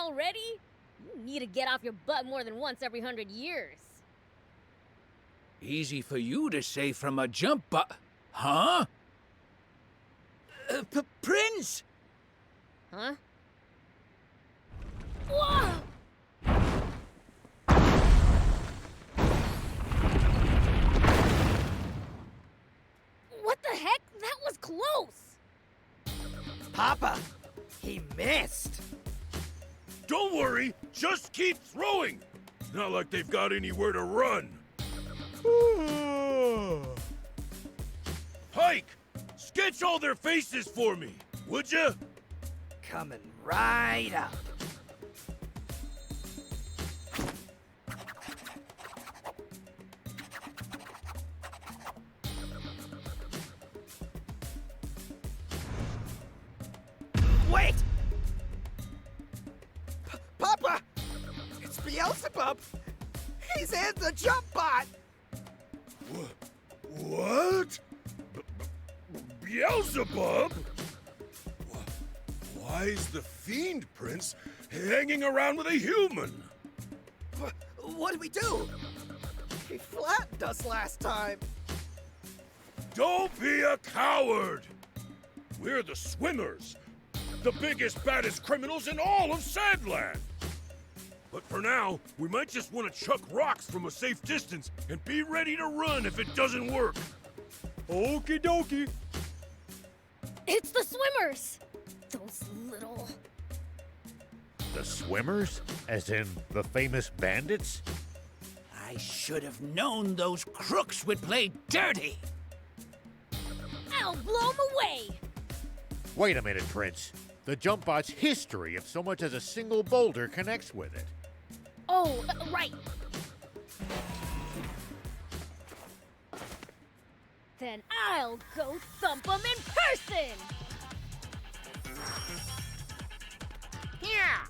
S2: already? You need to get off your butt more than once every 100 years.
S7: Easy for you to say from a jump, but... Huh? Prince!
S2: Huh? Whoa! What the heck? That was close!
S13: Papa, he missed.
S14: Don't worry, just keep throwing. Not like they've got anywhere to run. Pike, sketch all their faces for me, would you?
S13: Coming right up. Wait! Papa! It's Beelzebub! He's in the jump bot!
S14: What? Beelzebub? Why is the Fiend Prince hanging around with a human?
S13: What did we do? He flattened us last time.
S14: Don't be a coward! We're the Swimmers, the biggest, baddest criminals in all of Sandland! But for now, we might just want to chuck rocks from a safe distance and be ready to run if it doesn't work.
S16: Okie dokie.
S2: It's the Swimmers! Those little...
S11: The Swimmers? As in the famous bandits?
S7: I should have known those crooks would play dirty.
S2: I'll blow 'em away!
S11: Wait a minute, Prince. The jump bot's history if so much as a single boulder connects with it.
S2: Oh, right. Then I'll go thump 'em in person!
S10: Yeah!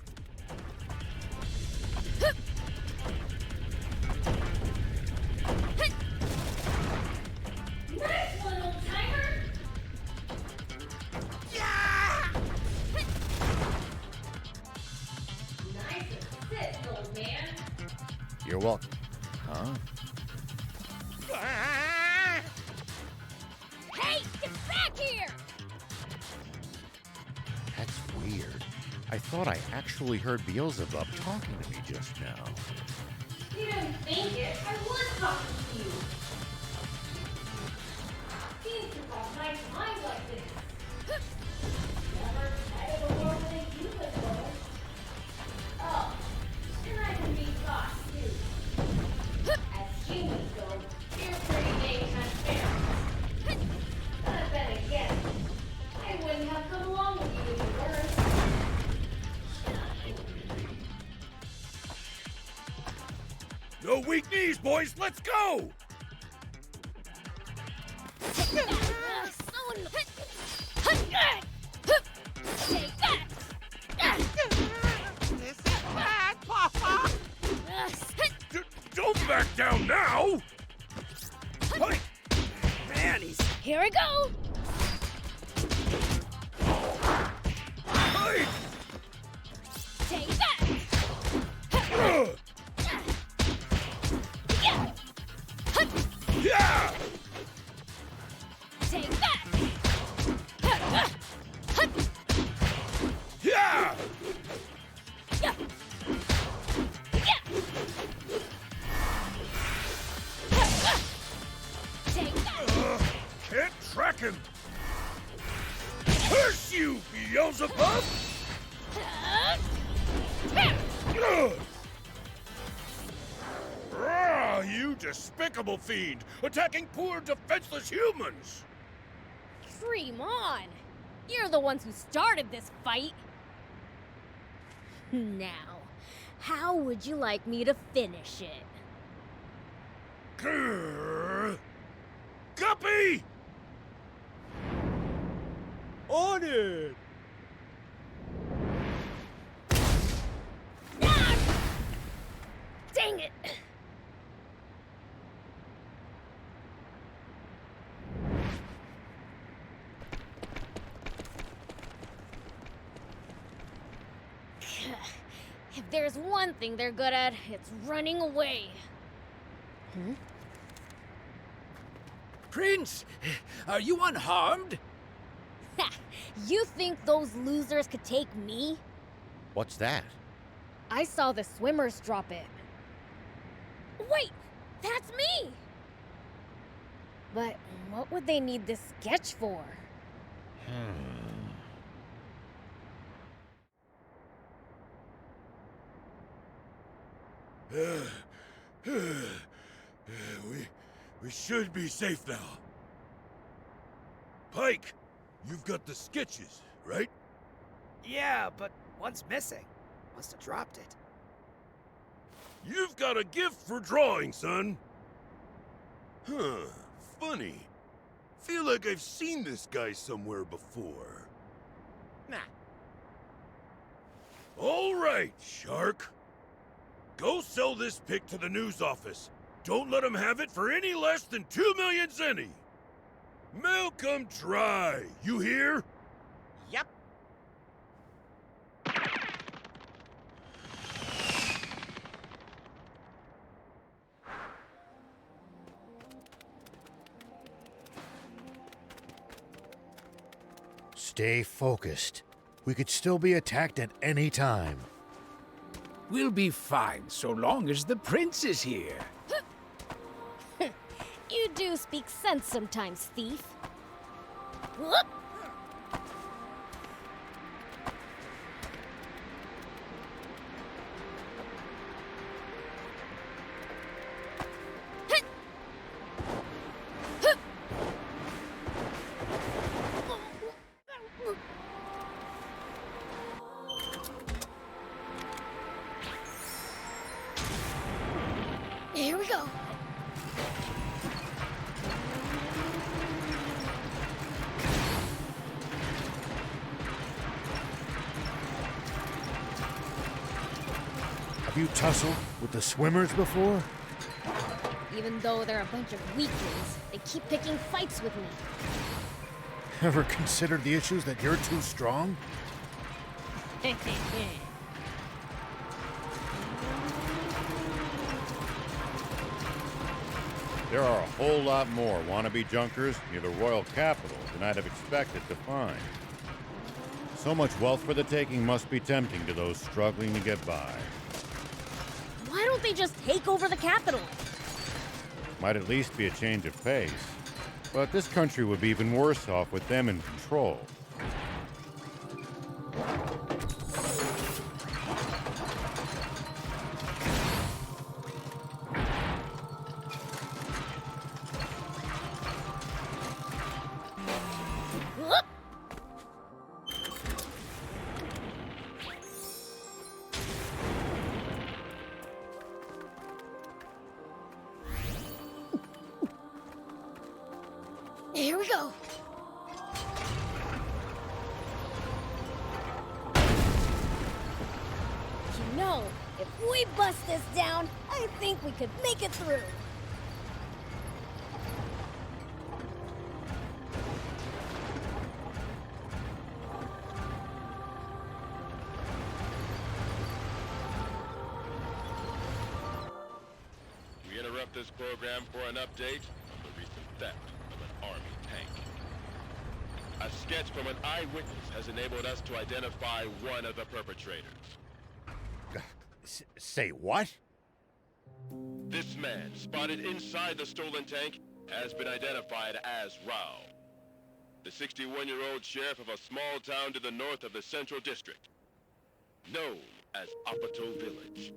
S2: Nice one, old-timer!
S10: Yeah!
S2: Nice assist, old man.
S11: You're welcome. Huh?
S2: Hey, get back here!
S11: That's weird. I thought I actually heard Beelzebub talking to me just now.
S2: You didn't think it. I was talking to you. Seems to cross my mind like this. Never had a war with a human world. Oh, and I can be thought too. As humans go, you're pretty dang transparent. But then again, I wouldn't have come along with you if you weren't.
S14: No weak knees, boys, let's go!
S10: This is bad, Papa!
S14: Don't back down now! Pike!
S13: Man, he's...
S2: Here we go!
S14: Pike!
S2: Take that!
S14: Yeah!
S2: Take that!
S14: Yeah!
S2: Take that!
S14: Can't track him! Curse you, Beelzebub! Ah, you despicable fiend! Attacking poor, defenseless humans!
S2: Dream on! You're the ones who started this fight! Now, how would you like me to finish it?
S14: Grrr. Guppy!
S16: On it!
S2: Dang it! If there's one thing they're good at, it's running away. Hmm?
S7: Prince, are you unharmed?
S2: Ha! You think those losers could take me?
S11: What's that?
S2: I saw the swimmers drop it. Wait! That's me! But what would they need this sketch for?
S17: We should be safe now. Pike, you've got the sketches, right?
S13: Yeah, but one's missing. Must have dropped it.
S17: You've got a gift for drawing, son. Huh, funny. Feel like I've seen this guy somewhere before.
S13: Nah.
S17: All right, Shark. Go sell this pic to the news office. Don't let them have it for any less than 2 million zenny. Milk 'em dry, you hear?
S13: Yep.
S11: Stay focused. We could still be attacked at any time.
S7: We'll be fine so long as the prince is here.
S2: You do speak sense sometimes, thief. Whoop! Here we go.
S11: Have you tussled with the swimmers before?
S2: Even though they're a bunch of weaklings, they keep picking fights with me.
S11: Ever considered the issues that you're too strong? There are a whole lot more wannabe junkers near the royal capital than I'd have expected to find. So much wealth for the taking must be tempting to those struggling to get by.
S2: Why don't they just take over the capital?
S11: Might at least be a change of pace. But this country would be even worse off with them in control.
S2: Here we go. You know, if we bust this down, I think we could make it through.
S3: We interrupt this program for an update on the recent theft of an army tank. A sketch from an eyewitness has enabled us to identify one of the perpetrators.
S11: Say what?
S3: This man, spotted inside the stolen tank, has been identified as Rao, the 61-year-old sheriff of a small town to the north of the Central District, known as Apato Village.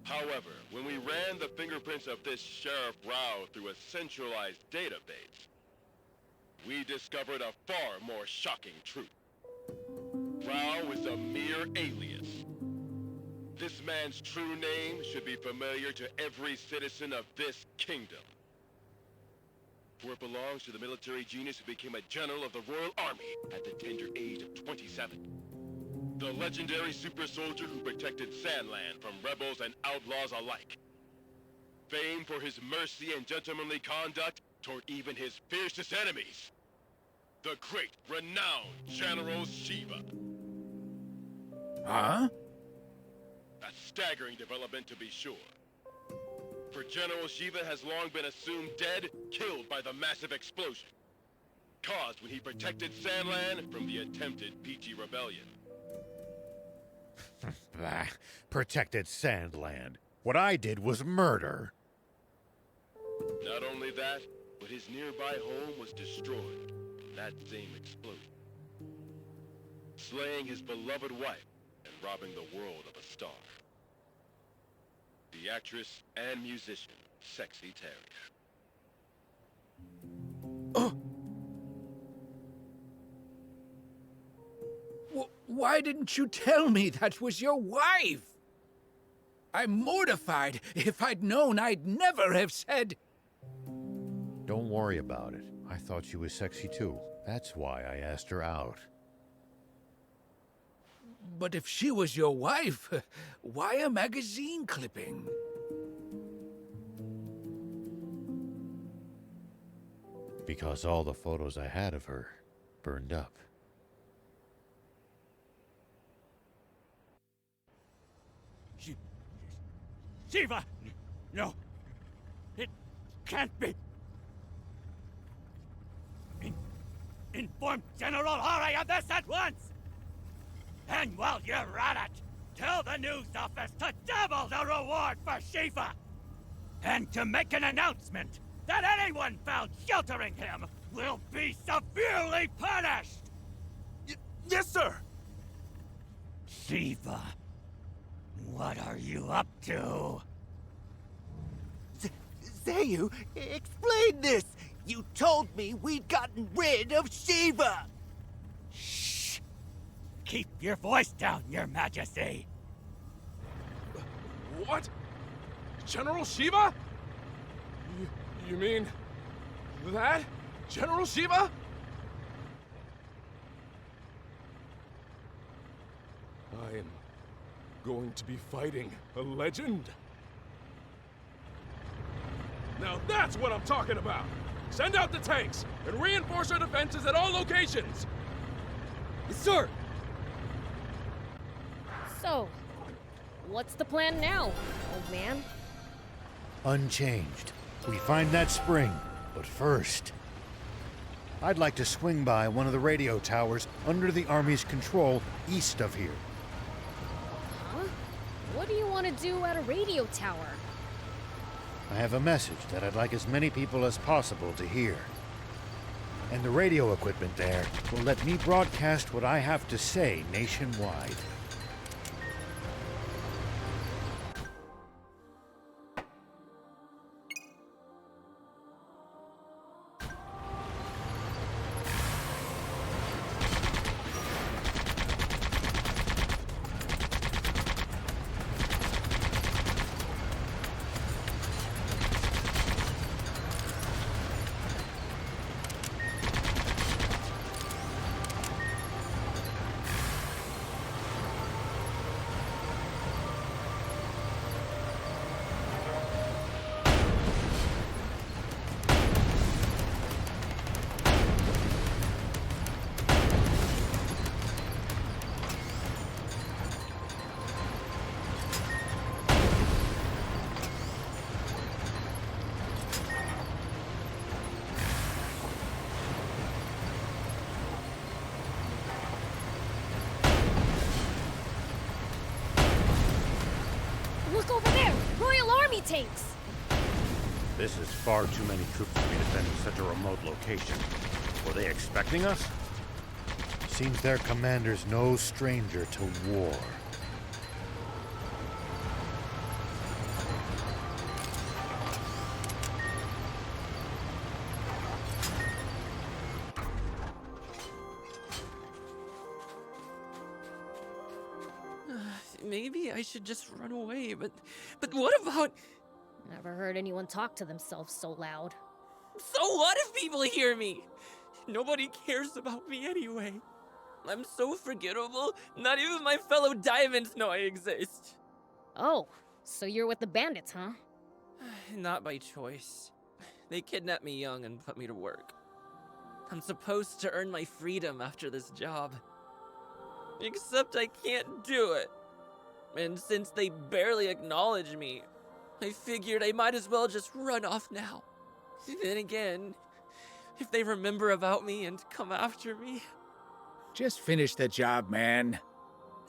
S3: However, when we ran the fingerprints of this Sheriff Rao through a centralized database, we discovered a far more shocking truth. Rao is a mere alias. This man's true name should be familiar to every citizen of this kingdom, for it belongs to the military genius who became a general of the Royal Army at the tender age of 27. The legendary super soldier who protected Sandland from rebels and outlaws alike. Famed for his mercy and gentlemanly conduct toward even his fiercest enemies. The great, renowned General Shiva.
S7: Huh?
S3: A staggering development to be sure. For General Shiva has long been assumed dead, killed by the massive explosion caused when he protected Sandland from the attempted Peachy Rebellion.
S11: Bah, protected Sandland. What I did was murder.
S3: Not only that, but his nearby home was destroyed in that same explosion, slaying his beloved wife and robbing the world of a star. The actress and musician, Sexy Terry.
S7: Why didn't you tell me that was your wife? I'm mortified. If I'd known, I'd never have said...
S11: Don't worry about it. I thought she was sexy too. That's why I asked her out.
S7: But if she was your wife, why a magazine clipping?
S11: Because all the photos I had of her burned up.
S16: Shiva! No. It can't be. Inform General Hari of this at once! And while you're at it, tell the news office to double the reward for Shiva! And to make an announcement that anyone found sheltering him will be severely punished!
S17: Yes, sir!
S16: Shiva, what are you up to?
S1: Zayu, explain this! You told me we'd gotten rid of Shiva!
S16: Shh! Keep your voice down, Your Majesty!
S17: What? General Shiva? You mean... that? General Shiva? I am going to be fighting a legend. Now that's what I'm talking about! Send out the tanks and reinforce our defenses at all locations!
S16: Yes, sir!
S2: So, what's the plan now, old man?
S11: Unchanged. We find that spring, but first... I'd like to swing by one of the radio towers under the Army's control east of here.
S2: Huh? What do you want to do at a radio tower?
S11: I have a message that I'd like as many people as possible to hear. And the radio equipment there will let me broadcast what I have to say nationwide.
S2: Look over there! Royal Army tanks!
S11: This is far too many troops to be defending such a remote location. Were they expecting us? Seems their commander's no stranger to war.
S6: Maybe I should just run away, but what about...
S2: Never heard anyone talk to themselves so loud.
S6: So what if people hear me? Nobody cares about me anyway. I'm so forgettable, not even my fellow diamonds know I exist.
S2: Oh, so you're with the bandits, huh?
S6: Not by choice. They kidnapped me young and put me to work. I'm supposed to earn my freedom after this job. Except I can't do it. And since they barely acknowledge me, I figured I might as well just run off now. Then again, if they remember about me and come after me...
S7: Just finish the job, man.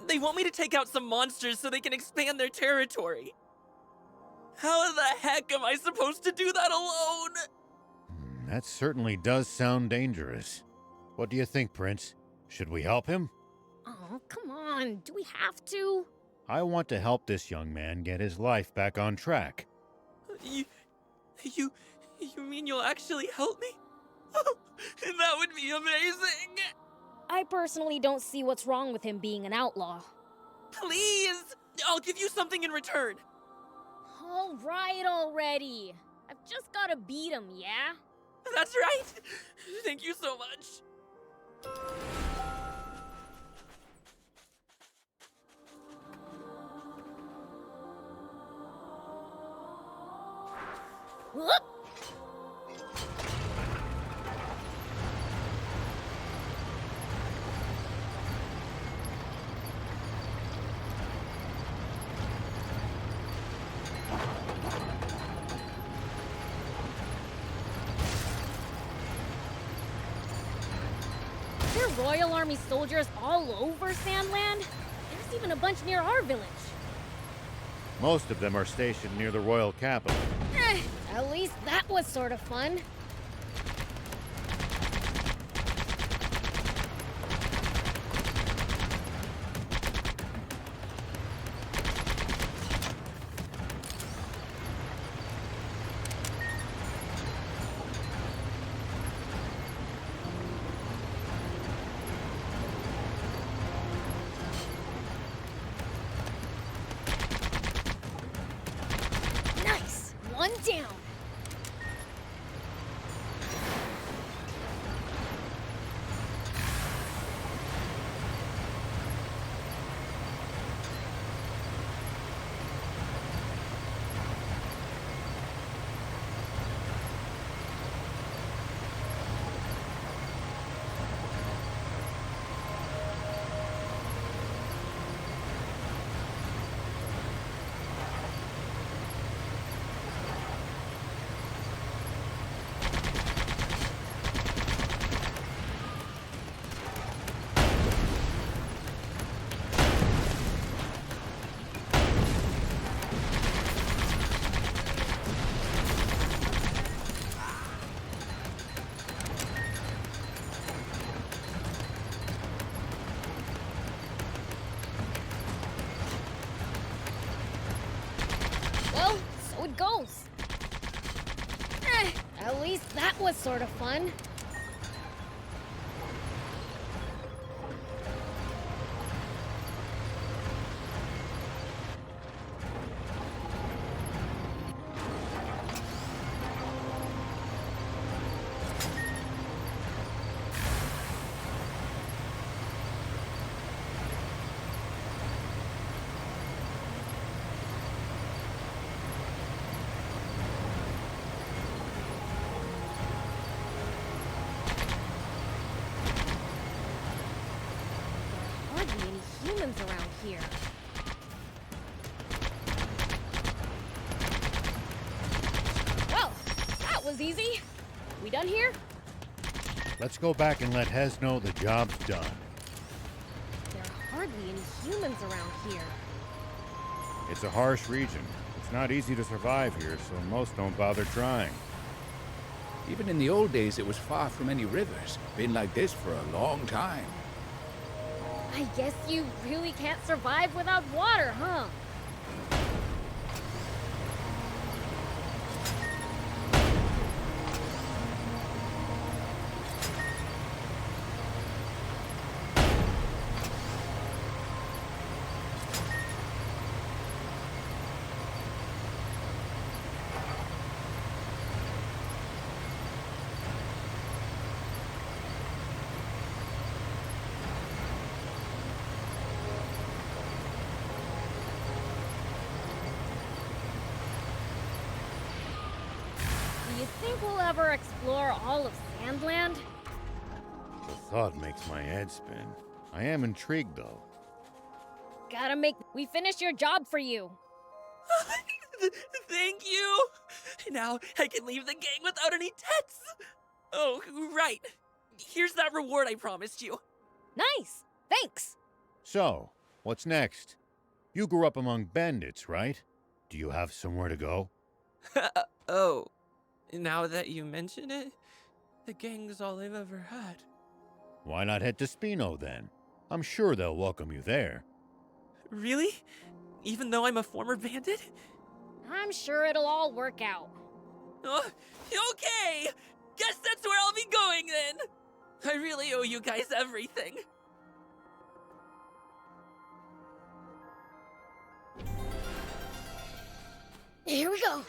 S6: They want me to take out some monsters so they can expand their territory. How the heck am I supposed to do that alone?
S11: That certainly does sound dangerous. What do you think, Prince? Should we help him?
S2: Oh, come on. Do we have to?
S11: I want to help this young man get his life back on track.
S6: You mean you'll actually help me? Oh, that would be amazing!
S2: I personally don't see what's wrong with him being an outlaw.
S6: Please! I'll give you something in return.
S2: All right already. I've just gotta beat him, yeah?
S6: That's right! Thank you so much.
S2: Whoop! There are Royal Army soldiers all over Sandland. There's even a bunch near our village.
S11: Most of them are stationed near the royal capital.
S2: At least that was sort of fun. Nice! One down. Well, so it goes. At least that was sort of fun. Hardly any humans around here. Well, that was easy. We done here?
S11: Let's go back and let Hez know the job's done.
S2: There are hardly any humans around here.
S11: It's a harsh region. It's not easy to survive here, so most don't bother trying.
S7: Even in the old days, it was far from any rivers. Been like this for a long time.
S2: I guess you really can't survive without water, huh? Do you think we'll ever explore all of Sandland?
S11: The thought makes my head spin. I am intrigued, though.
S2: We finished your job for you.
S6: Thank you! Now I can leave the gang without any debts! Oh, right. Here's that reward I promised you.
S2: Nice! Thanks!
S11: So, what's next? You grew up among bandits, right? Do you have somewhere to go?
S6: Oh, now that you mention it, the gang's all I've ever had.
S11: Why not head to Spino, then? I'm sure they'll welcome you there.
S6: Really? Even though I'm a former bandit?
S2: I'm sure it'll all work out.
S6: Okay! Guess that's where I'll be going then! I really owe you guys everything.
S2: Here we go.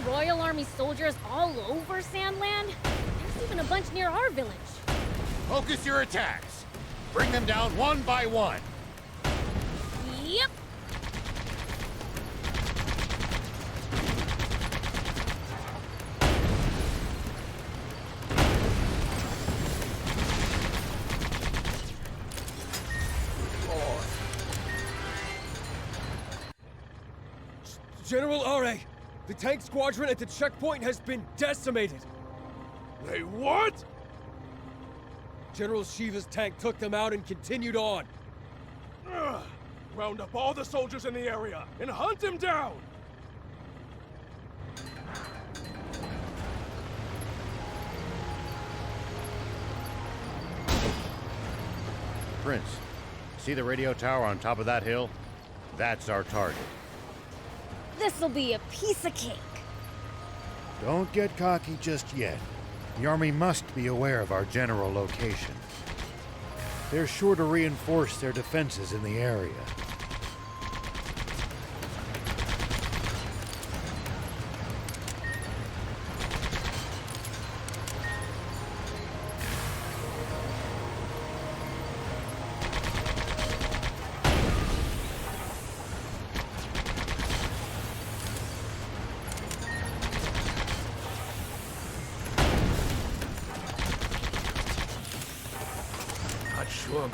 S2: Royal Army soldiers all over Sandland? There's even a bunch near our village.
S11: Focus your attacks. Bring them down one by one.
S2: Yep.
S14: General Are, the tank squadron at the checkpoint has been decimated.
S17: They what?
S14: General Shiva's tank took them out and continued on.
S17: Ugh. Round up all the soldiers in the area and hunt them down!
S11: Prince, see the radio tower on top of that hill? That's our target.
S2: This'll be a piece of cake.
S11: Don't get cocky just yet. The army must be aware of our general location. They're sure to reinforce their defenses in the area.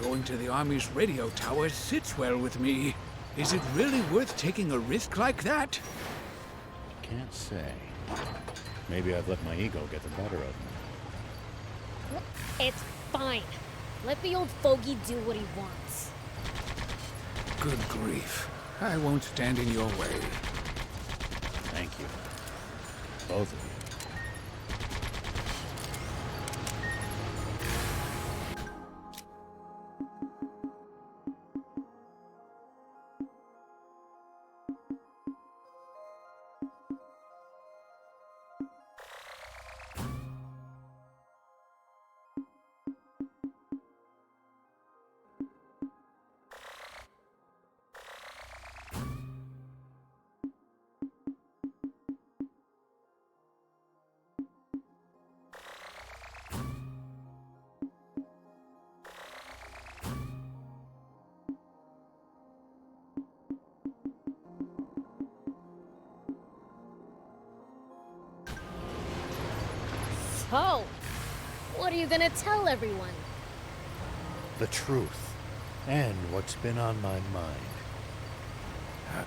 S7: Going to the Army's radio tower sits well with me. Is it really worth taking a risk like that?
S11: Can't say. Maybe I've let my ego get the better of me.
S2: It's fine. Let the old fogey do what he wants.
S7: Good grief. I won't stand in your way.
S11: Thank you. Both of you.
S2: So, what are you gonna tell everyone?
S11: The truth, and what's been on my mind.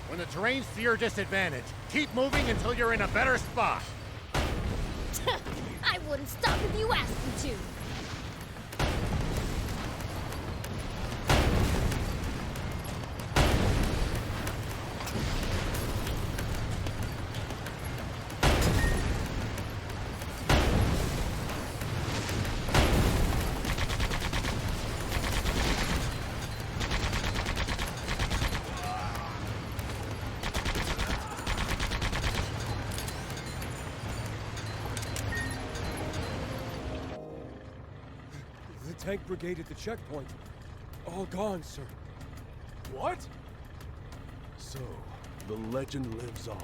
S11: When the terrain's to your disadvantage, keep moving until you're in a better spot.
S2: I wouldn't stop if you asked me to.
S14: The tank brigade at the checkpoint. All gone, sir.
S17: What? So, the legend lives on.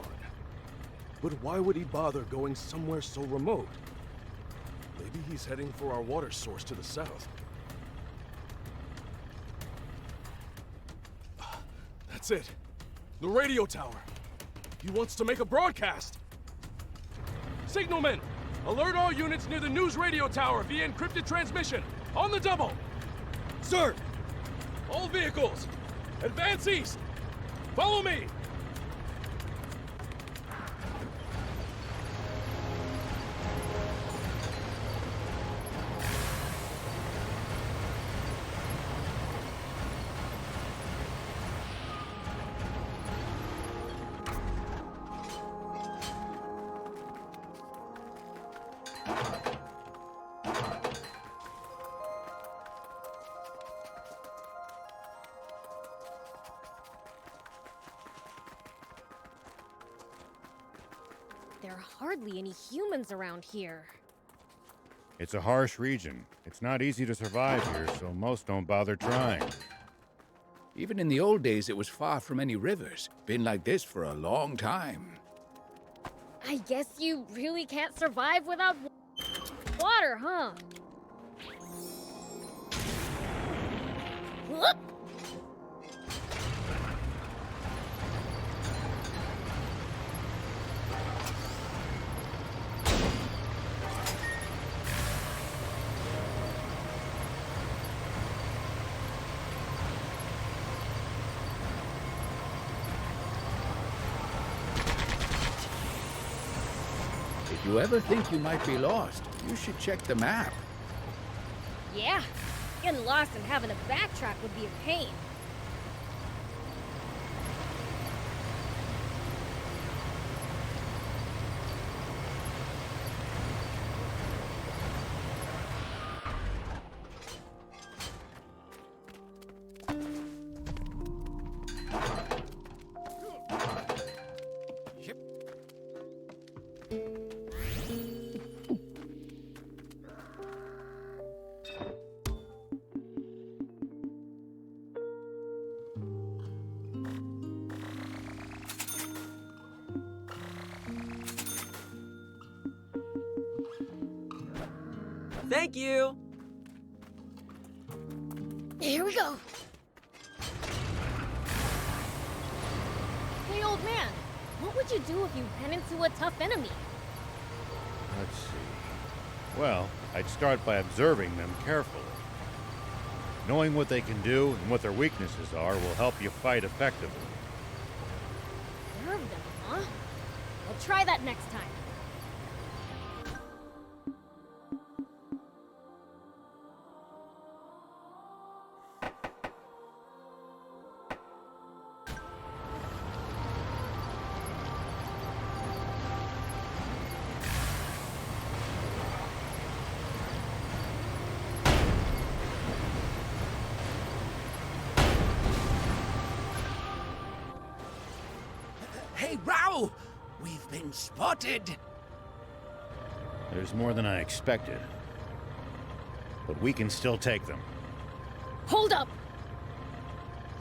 S17: But why would he bother going somewhere so remote? Maybe he's heading for our water source to the south. That's it. The radio tower. He wants to make a broadcast. Signalman, alert all units near the news radio tower via encrypted transmission. On the double.
S14: Sir! All vehicles, advance east! Follow me!
S2: There are hardly any humans around here.
S11: It's a harsh region. It's not easy to survive here, so most don't bother trying.
S7: Even in the old days, it was far from any rivers. Been like this for a long time.
S2: I guess you really can't survive without water, huh? Whoop!
S7: If you ever think you might be lost, you should check the map.
S2: Yeah, getting lost and having to backtrack would be a pain.
S6: Thank you!
S2: Here we go. Hey, old man, what would you do if you ran into a tough enemy?
S11: Let's see. Well, I'd start by observing them carefully. Knowing what they can do and what their weaknesses are will help you fight effectively.
S2: Observe them, huh? I'll try that next time.
S7: Hey, Rao! We've been spotted!
S11: There's more than I expected. But we can still take them.
S2: Hold up!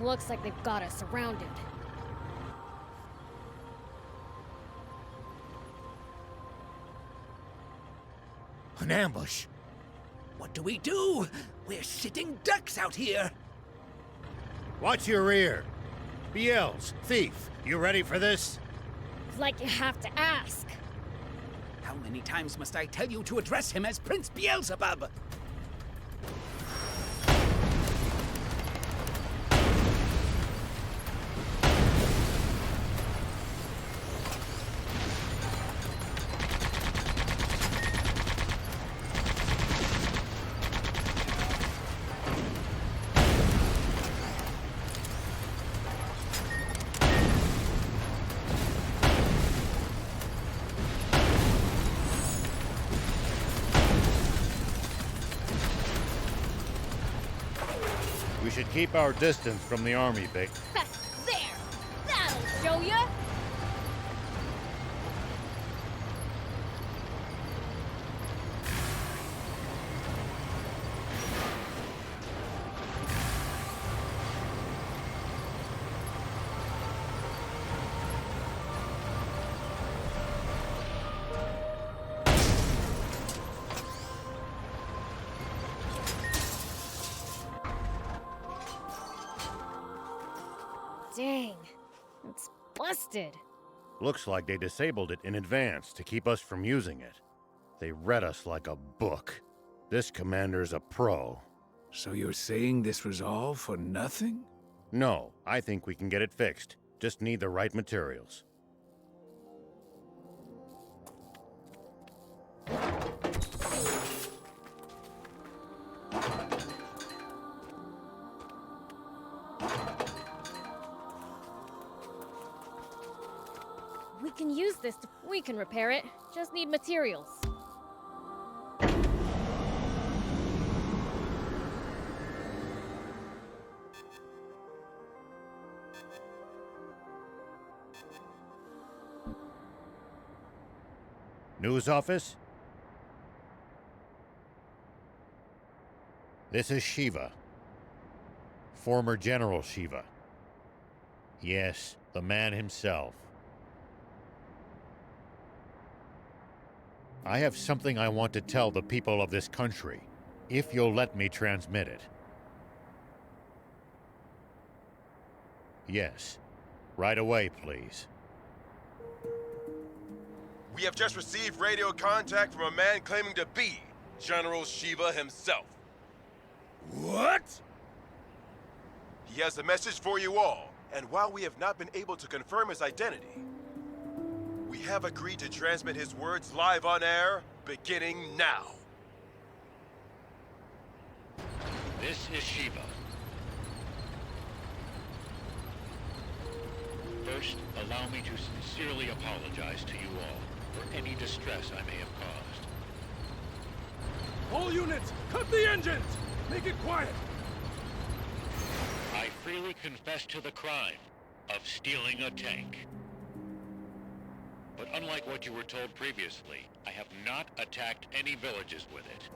S2: Looks like they've got us surrounded.
S7: An ambush! What do we do? We're sitting ducks out here!
S11: Watch your rear! Beelz, thief, you ready for this?
S2: It's like you have to ask.
S7: How many times must I tell you to address him as Prince Beelzebub?
S11: We should keep our distance from the army, Vic.
S2: There! That'll show ya! Dang, it's busted.
S11: Looks like they disabled it in advance to keep us from using it. They read us like a book. This commander's a pro.
S7: So you're saying this was all for nothing?
S11: No, I think we can get it fixed. Just need the right materials.
S2: We can use this we can repair it. Just need materials.
S11: News office? This is Shiva. Former General Shiva. Yes, the man himself. I have something I want to tell the people of this country, if you'll let me transmit it. Yes. Right away, please.
S18: We have just received radio contact from a man claiming to be General Shiva himself.
S17: What?
S18: He has a message for you all, and while we have not been able to confirm his identity, we have agreed to transmit his words live on air, beginning now.
S3: This is Shiva. First, allow me to sincerely apologize to you all for any distress I may have caused.
S17: All units, cut the engines! Make it quiet!
S3: I freely confess to the crime of stealing a tank. But unlike what you were told previously, I have not attacked any villages with it.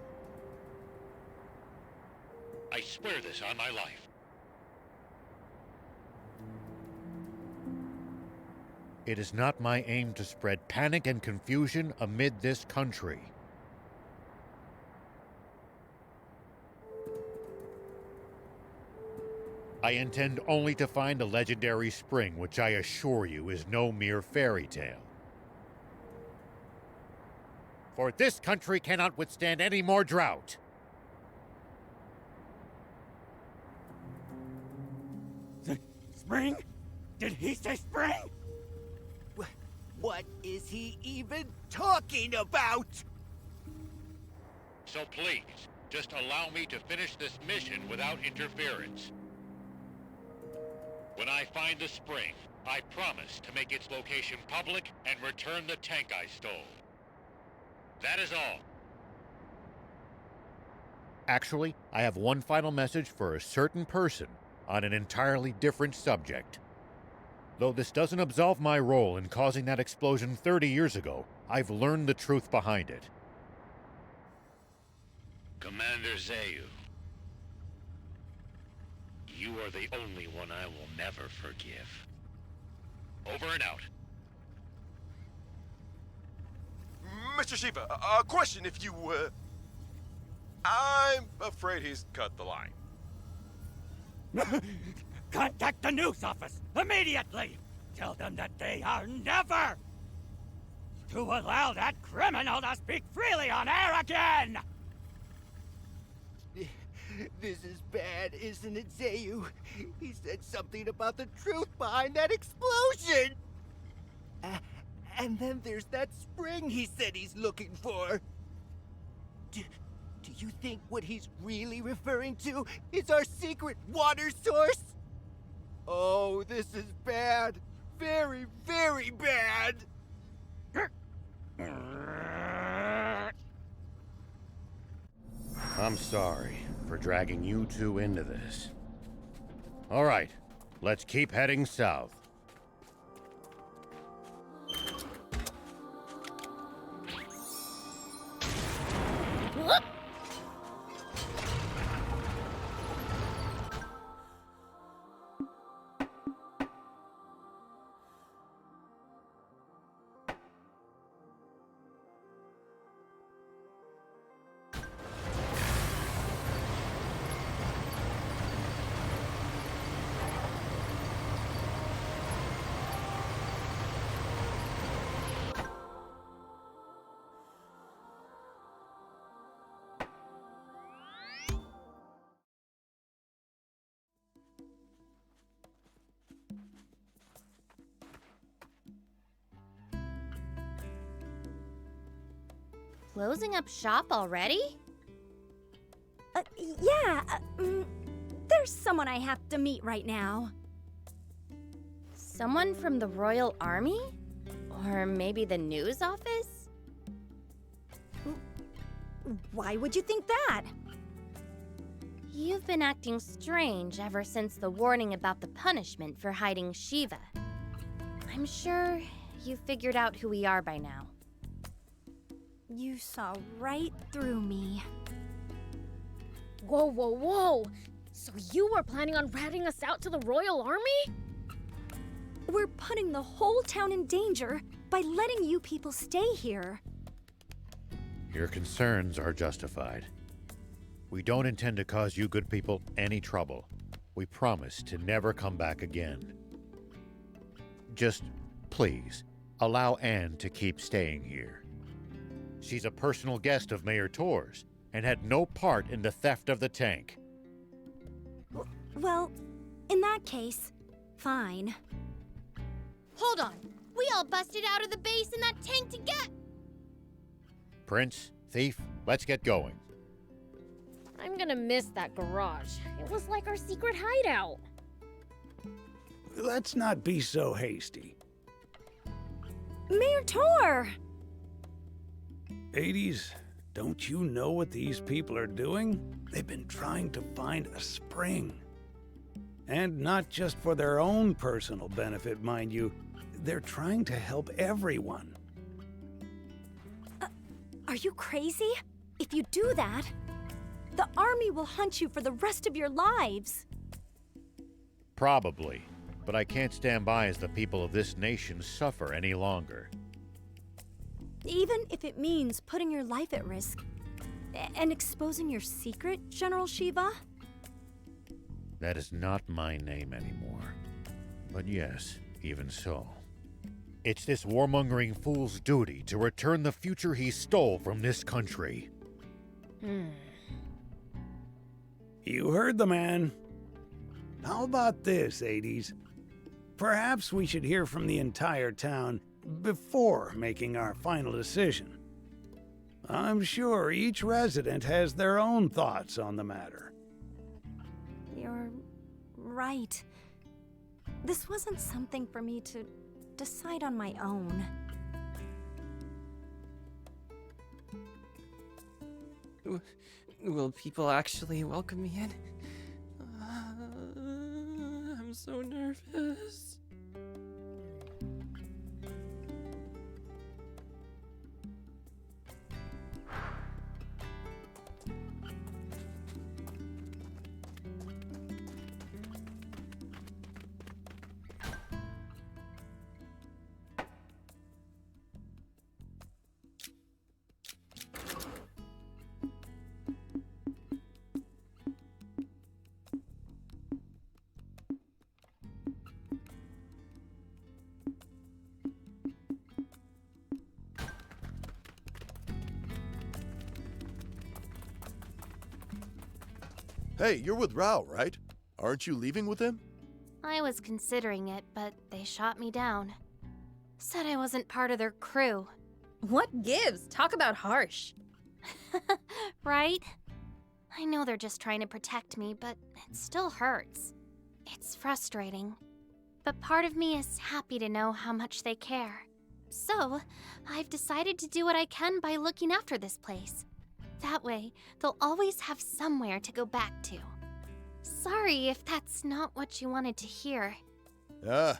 S3: I swear this on my life.
S11: It is not my aim to spread panic and confusion amid this country. I intend only to find a legendary spring, which I assure you is no mere fairy tale. For this country cannot withstand any more drought.
S16: Spring? Did he say spring?
S1: What is he even talking about?
S3: So please, just allow me to finish this mission without interference. When I find the spring, I promise to make its location public and return the tank I stole. That is all.
S11: Actually, I have one final message for a certain person on an entirely different subject. Though this doesn't absolve my role in causing that explosion 30 years ago, I've learned the truth behind it.
S3: Commander Zayu, you are the only one I will never forgive. Over and out.
S18: Mr. Shiva, a question if you, I'm afraid he's cut the line.
S16: Contact the news office immediately! Tell them that they are never to allow that criminal to speak freely on air again!
S1: This is bad, isn't it, Zayu? He said something about the truth behind that explosion! And then there's that spring he said he's looking for. Do you think what he's really referring to is our secret water source? Oh, this is bad. Very, very bad.
S11: I'm sorry for dragging you two into this. All right, let's keep heading south.
S8: closing up shop already?
S20: Yeah, there's someone I have to meet right now.
S8: Someone from the Royal Army? Or maybe the news office?
S20: Why would you think that?
S8: You've been acting strange ever since the warning about the punishment for hiding Shiva. I'm sure you figured out who we are by now.
S20: You saw right through me.
S2: Whoa, whoa, whoa! So you were planning on ratting us out to the Royal Army?
S20: We're putting the whole town in danger by letting you people stay here.
S11: Your concerns are justified. We don't intend to cause you good people any trouble. We promise to never come back again. Just, please, allow Anne to keep staying here. She's a personal guest of Mayor Tor's and had no part in the theft of the tank.
S20: Well, in that case, fine.
S8: Hold on! We all busted out of the base in that tank to get...
S11: Prince, Thief, let's get going.
S2: I'm gonna miss that garage. It was like our secret hideout.
S19: Let's not be so hasty.
S20: Mayor Tor!
S19: Hades, don't you know what these people are doing? They've been trying to find a spring. And not just for their own personal benefit, mind you. They're trying to help everyone.
S20: Are you crazy? If you do that, the army will hunt you for the rest of your lives.
S11: Probably, but I can't stand by as the people of this nation suffer any longer.
S20: Even if it means putting your life at risk and exposing your secret, General Shiva?
S11: That is not my name anymore. But yes, even so. It's this warmongering fool's duty to return the future he stole from this country.
S19: You heard the man. How about this, Hades? Perhaps we should hear from the entire town before making our final decision. I'm sure each resident has their own thoughts on the matter.
S20: You're right. This wasn't something for me to decide on my own.
S6: Will people actually welcome me in? I'm so nervous.
S18: Hey, you're with Rao, right? Aren't you leaving with him?
S8: I was considering it, but they shot me down. Said I wasn't part of their crew.
S22: What gives? Talk about harsh.
S8: Right? I know they're just trying to protect me, but it still hurts. It's frustrating. But part of me is happy to know how much they care. So, I've decided to do what I can by looking after this place. That way, they'll always have somewhere to go back to. Sorry if that's not what you wanted to hear.
S18: Ah,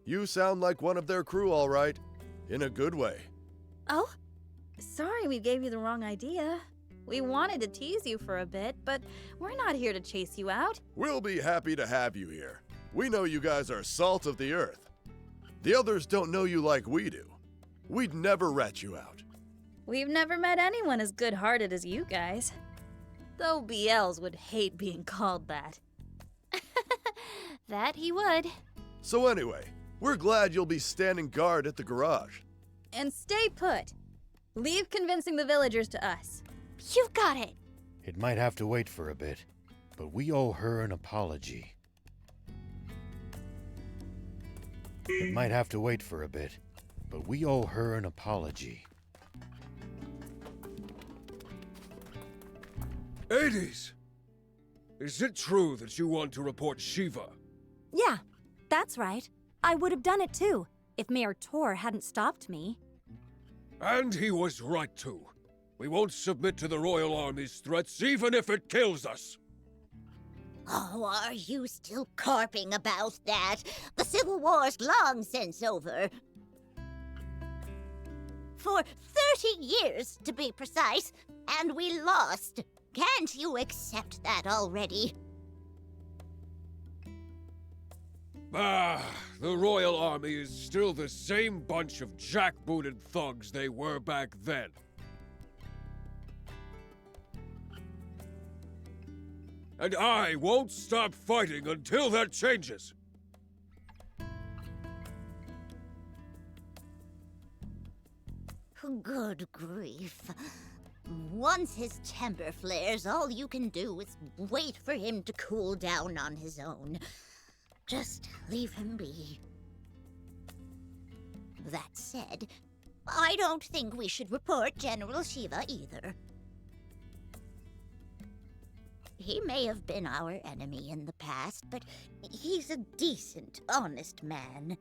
S18: you sound like one of their crew, all right. In a good way.
S22: Oh? Sorry we gave you the wrong idea. We wanted to tease you for a bit, but we're not here to chase you out.
S18: We'll be happy to have you here. We know you guys are salt of the earth. The others don't know you like we do. We'd never rat you out.
S22: We've never met anyone as good-hearted as you guys. Though BLs would hate being called that.
S8: That he would.
S18: So anyway, we're glad you'll be standing guard at the garage.
S22: And stay put. Leave convincing the villagers to us.
S8: You got it.
S11: It might have to wait for a bit, but we owe her an apology. It might have to wait for a bit, but we owe her an apology.
S14: Hades! Is it true that you want to report Shiva?
S20: Yeah, that's right. I would have done it too, if Mayor Tor hadn't stopped me.
S14: And he was right too. We won't submit to the Royal Army's threats, even if it kills us.
S15: Oh, are you still carping about that? The Civil War's long since over. For 30 years, to be precise, and we lost. Can't you accept that already?
S14: Ah, the Royal Army is still the same bunch of jackbooted thugs they were back then. And I won't stop fighting until that changes.
S15: Good grief. Once his temper flares, all you can do is wait for him to cool down on his own. Just leave him be. That said, I don't think we should report General Shiva either. He may have been our enemy in the past, but he's a decent, honest man.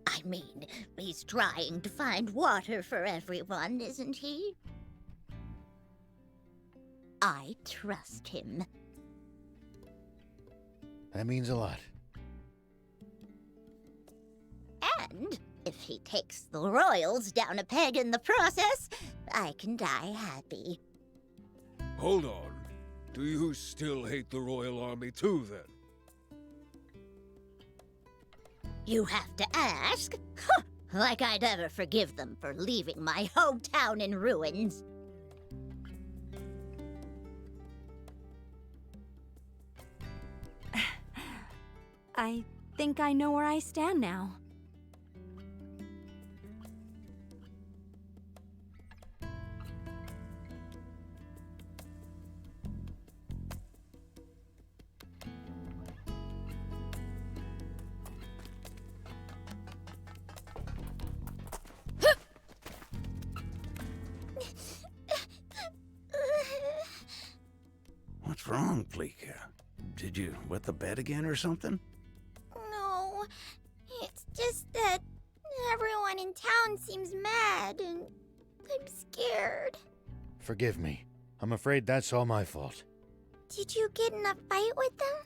S15: I mean, he's trying to find water for everyone, isn't he? I trust him.
S11: That means a lot.
S15: And if he takes the Royals down a peg in the process, I can die happy.
S14: Hold on. Do you still hate the Royal Army too, then?
S15: You have to ask? Huh, like I'd ever forgive them for leaving my hometown in ruins.
S20: I think I know where I stand now.
S19: What's wrong, Pleeka? Did you wet the bed again or something?
S8: No, it's just that everyone in town seems mad and I'm scared.
S11: Forgive me. I'm afraid that's all my fault.
S8: Did you get in a fight with them?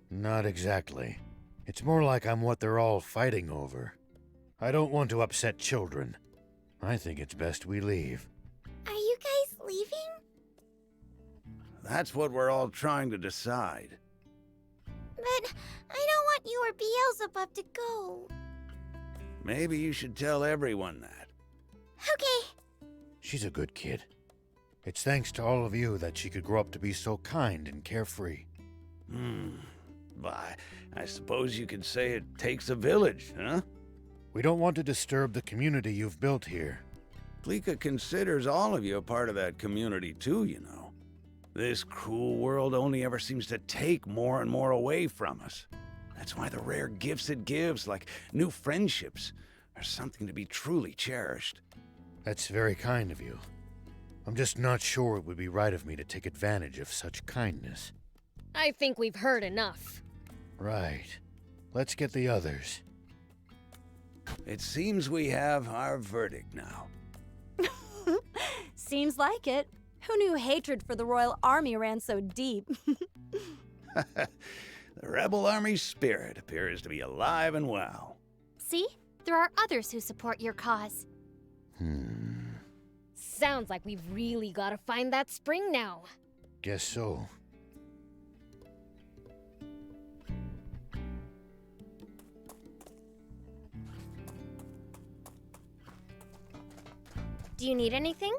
S11: Not exactly. It's more like I'm what they're all fighting over. I don't want to upset children. I think it's best we leave.
S8: Are you guys leaving?
S19: That's what we're all trying to decide.
S8: But I don't want you or Beelzebub to go.
S19: Maybe you should tell everyone that.
S8: Okay.
S11: She's a good kid. It's thanks to all of you that she could grow up to be so kind and carefree.
S19: Why, I suppose you could say it takes a village, huh?
S11: We don't want to disturb the community you've built here.
S19: Pleeka considers all of you a part of that community too, you know. This cruel world only ever seems to take more and more away from us. That's why the rare gifts it gives, like new friendships, are something to be truly cherished.
S11: That's very kind of you. I'm just not sure it would be right of me to take advantage of such kindness.
S2: I think we've heard enough.
S11: Right. Let's get the others.
S19: It seems we have our verdict now.
S20: Seems like it. Who knew hatred for the Royal Army ran so deep?
S19: The Rebel Army spirit appears to be alive and well.
S8: See? There are others who support your cause.
S2: Sounds like we've really got to find that spring now.
S11: Guess so.
S8: Do you need anything?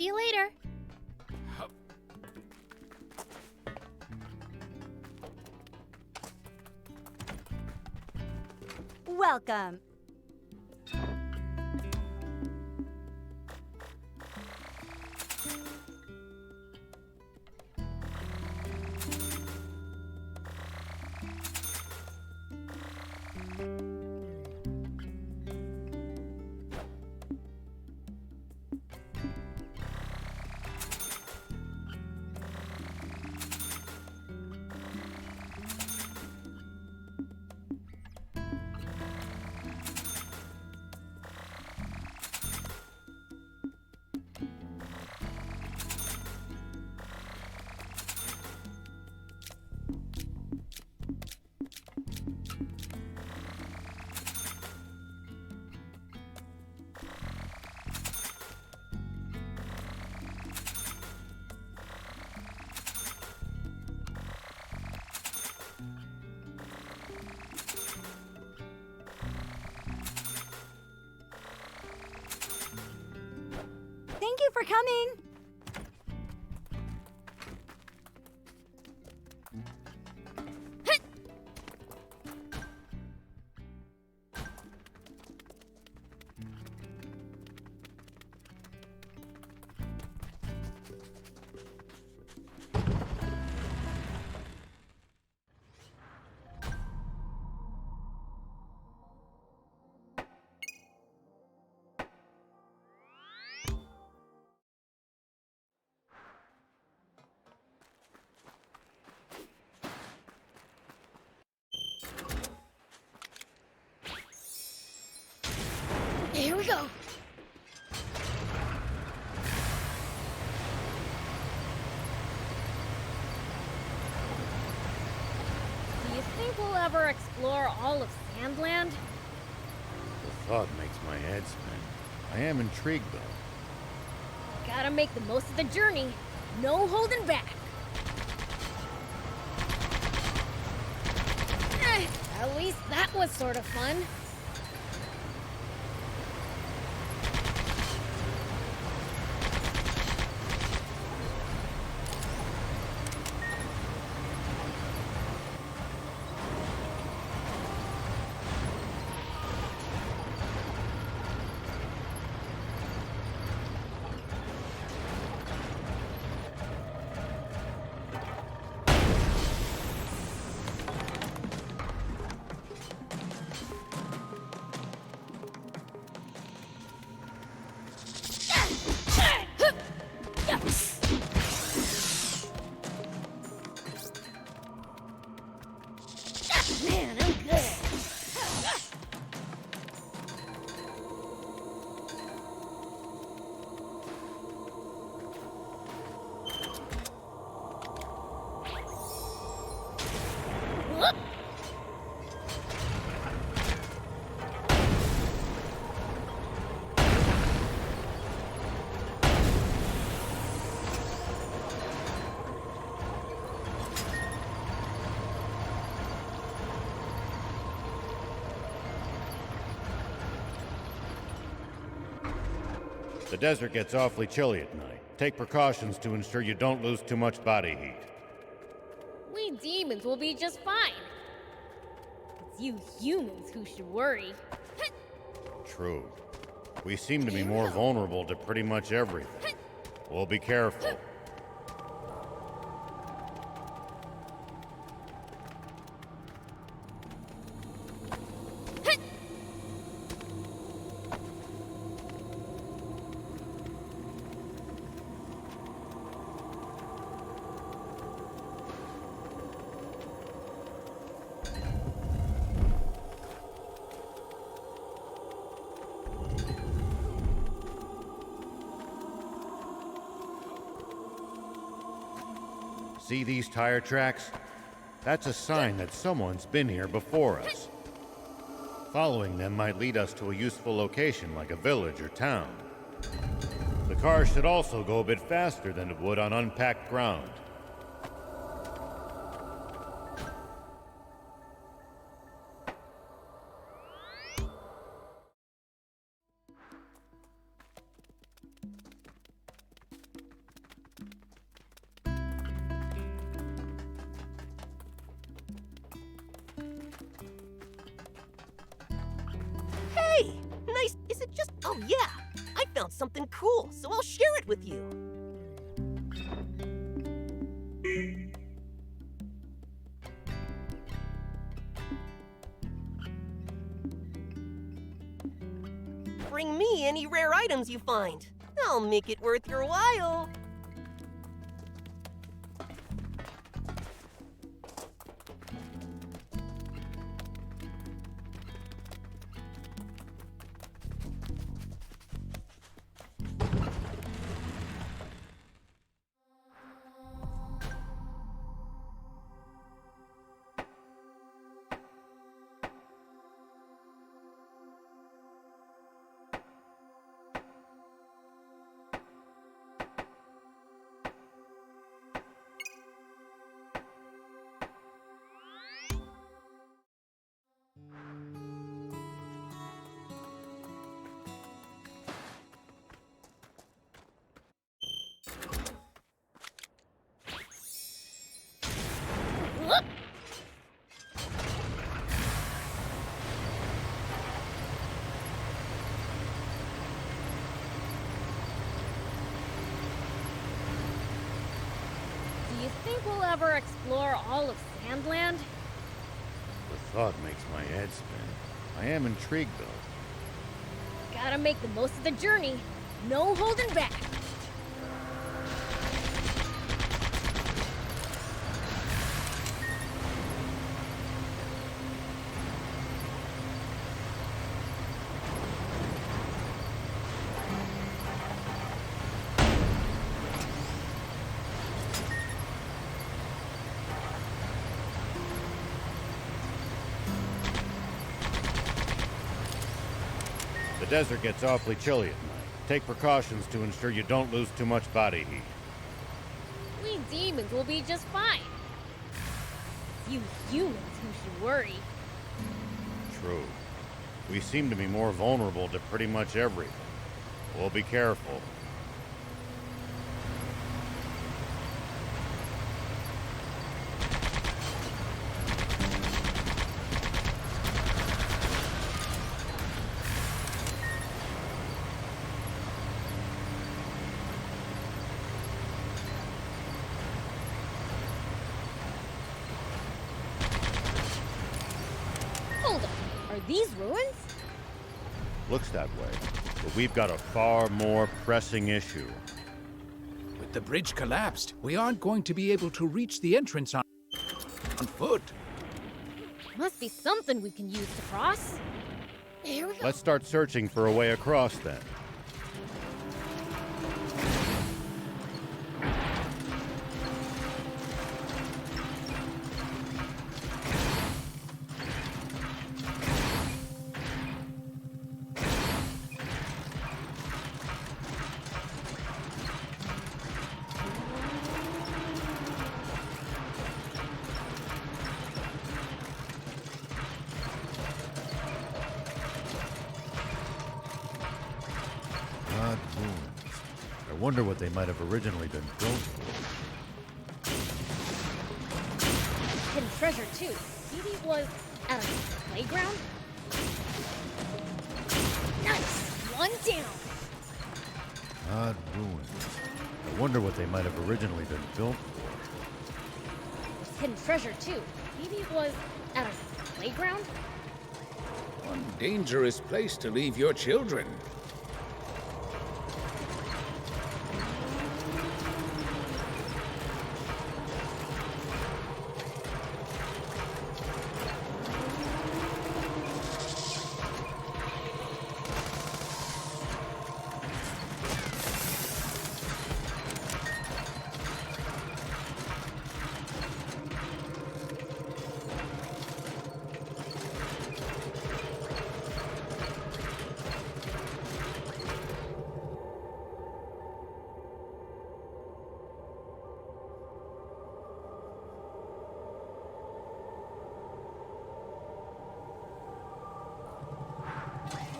S8: See you later.
S20: Welcome. Thank you for coming.
S2: Here we go. Do you think we'll ever explore all of Sandland?
S11: The thought makes my head spin. I am intrigued, though.
S2: Gotta make the most of the journey. No holding back. At least that was sort of fun. Man, I'm good. Whoop.
S11: The desert gets awfully chilly at night. Take precautions to ensure you don't lose too much body heat.
S2: We demons will be just fine. It's you humans who should worry.
S11: True. We seem to be more vulnerable to pretty much everything. We'll be careful. See these tire tracks? That's a sign that someone's been here before us. Following them might lead us to a useful location like a village or town. The car should also go a bit faster than it would on unpacked ground.
S9: yeah! I found something cool, so I'll share it with you. Bring me any rare items you find. I'll make it worth your while.
S2: Do you think we'll ever explore all of Sandland?
S11: The thought makes my head spin. I am intrigued, though.
S2: Gotta make the most of the journey. No holding back.
S11: The desert gets awfully chilly at night. Take precautions to ensure you don't lose too much body heat.
S2: We demons will be just fine. You humans who should worry.
S11: True. We seem to be more vulnerable to pretty much everything. We'll be careful.
S2: Hold up. Are these ruins?
S11: Looks that way. But we've got a far more pressing issue.
S7: With the bridge collapsed, we aren't going to be able to reach the entrance on foot.
S2: Must be something we can use to cross. Here we go.
S11: Let's start searching for a way across then. Odd ruins. I wonder what they might have originally been built for.
S2: Hidden treasure too. Maybe it was at a playground? Nice! One down!
S11: Odd ruins. I wonder what they might have originally been built for.
S2: Hidden treasure too. Maybe it was at a playground?
S7: One dangerous place to leave your children.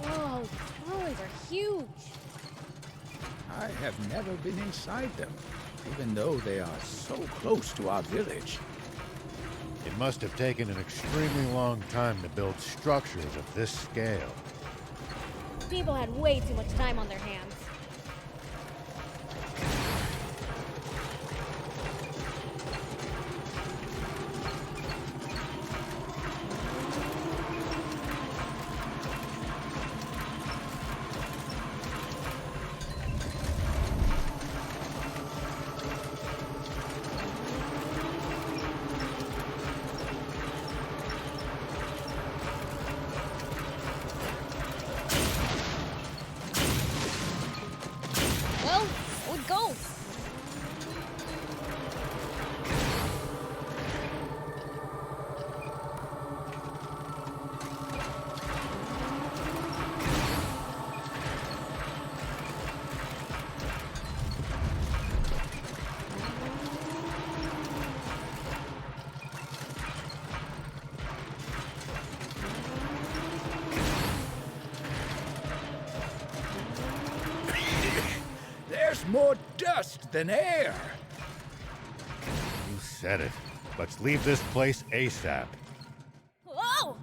S2: Whoa, these ruins are huge.
S7: I have never been inside them, even though they are so close to our village.
S11: It must have taken an extremely long time to build structures of this scale.
S2: people had way too much time on their hands. Well, so it goes.
S7: There's more dust than air.
S11: You said it. Let's leave this place ASAP.
S2: Oh!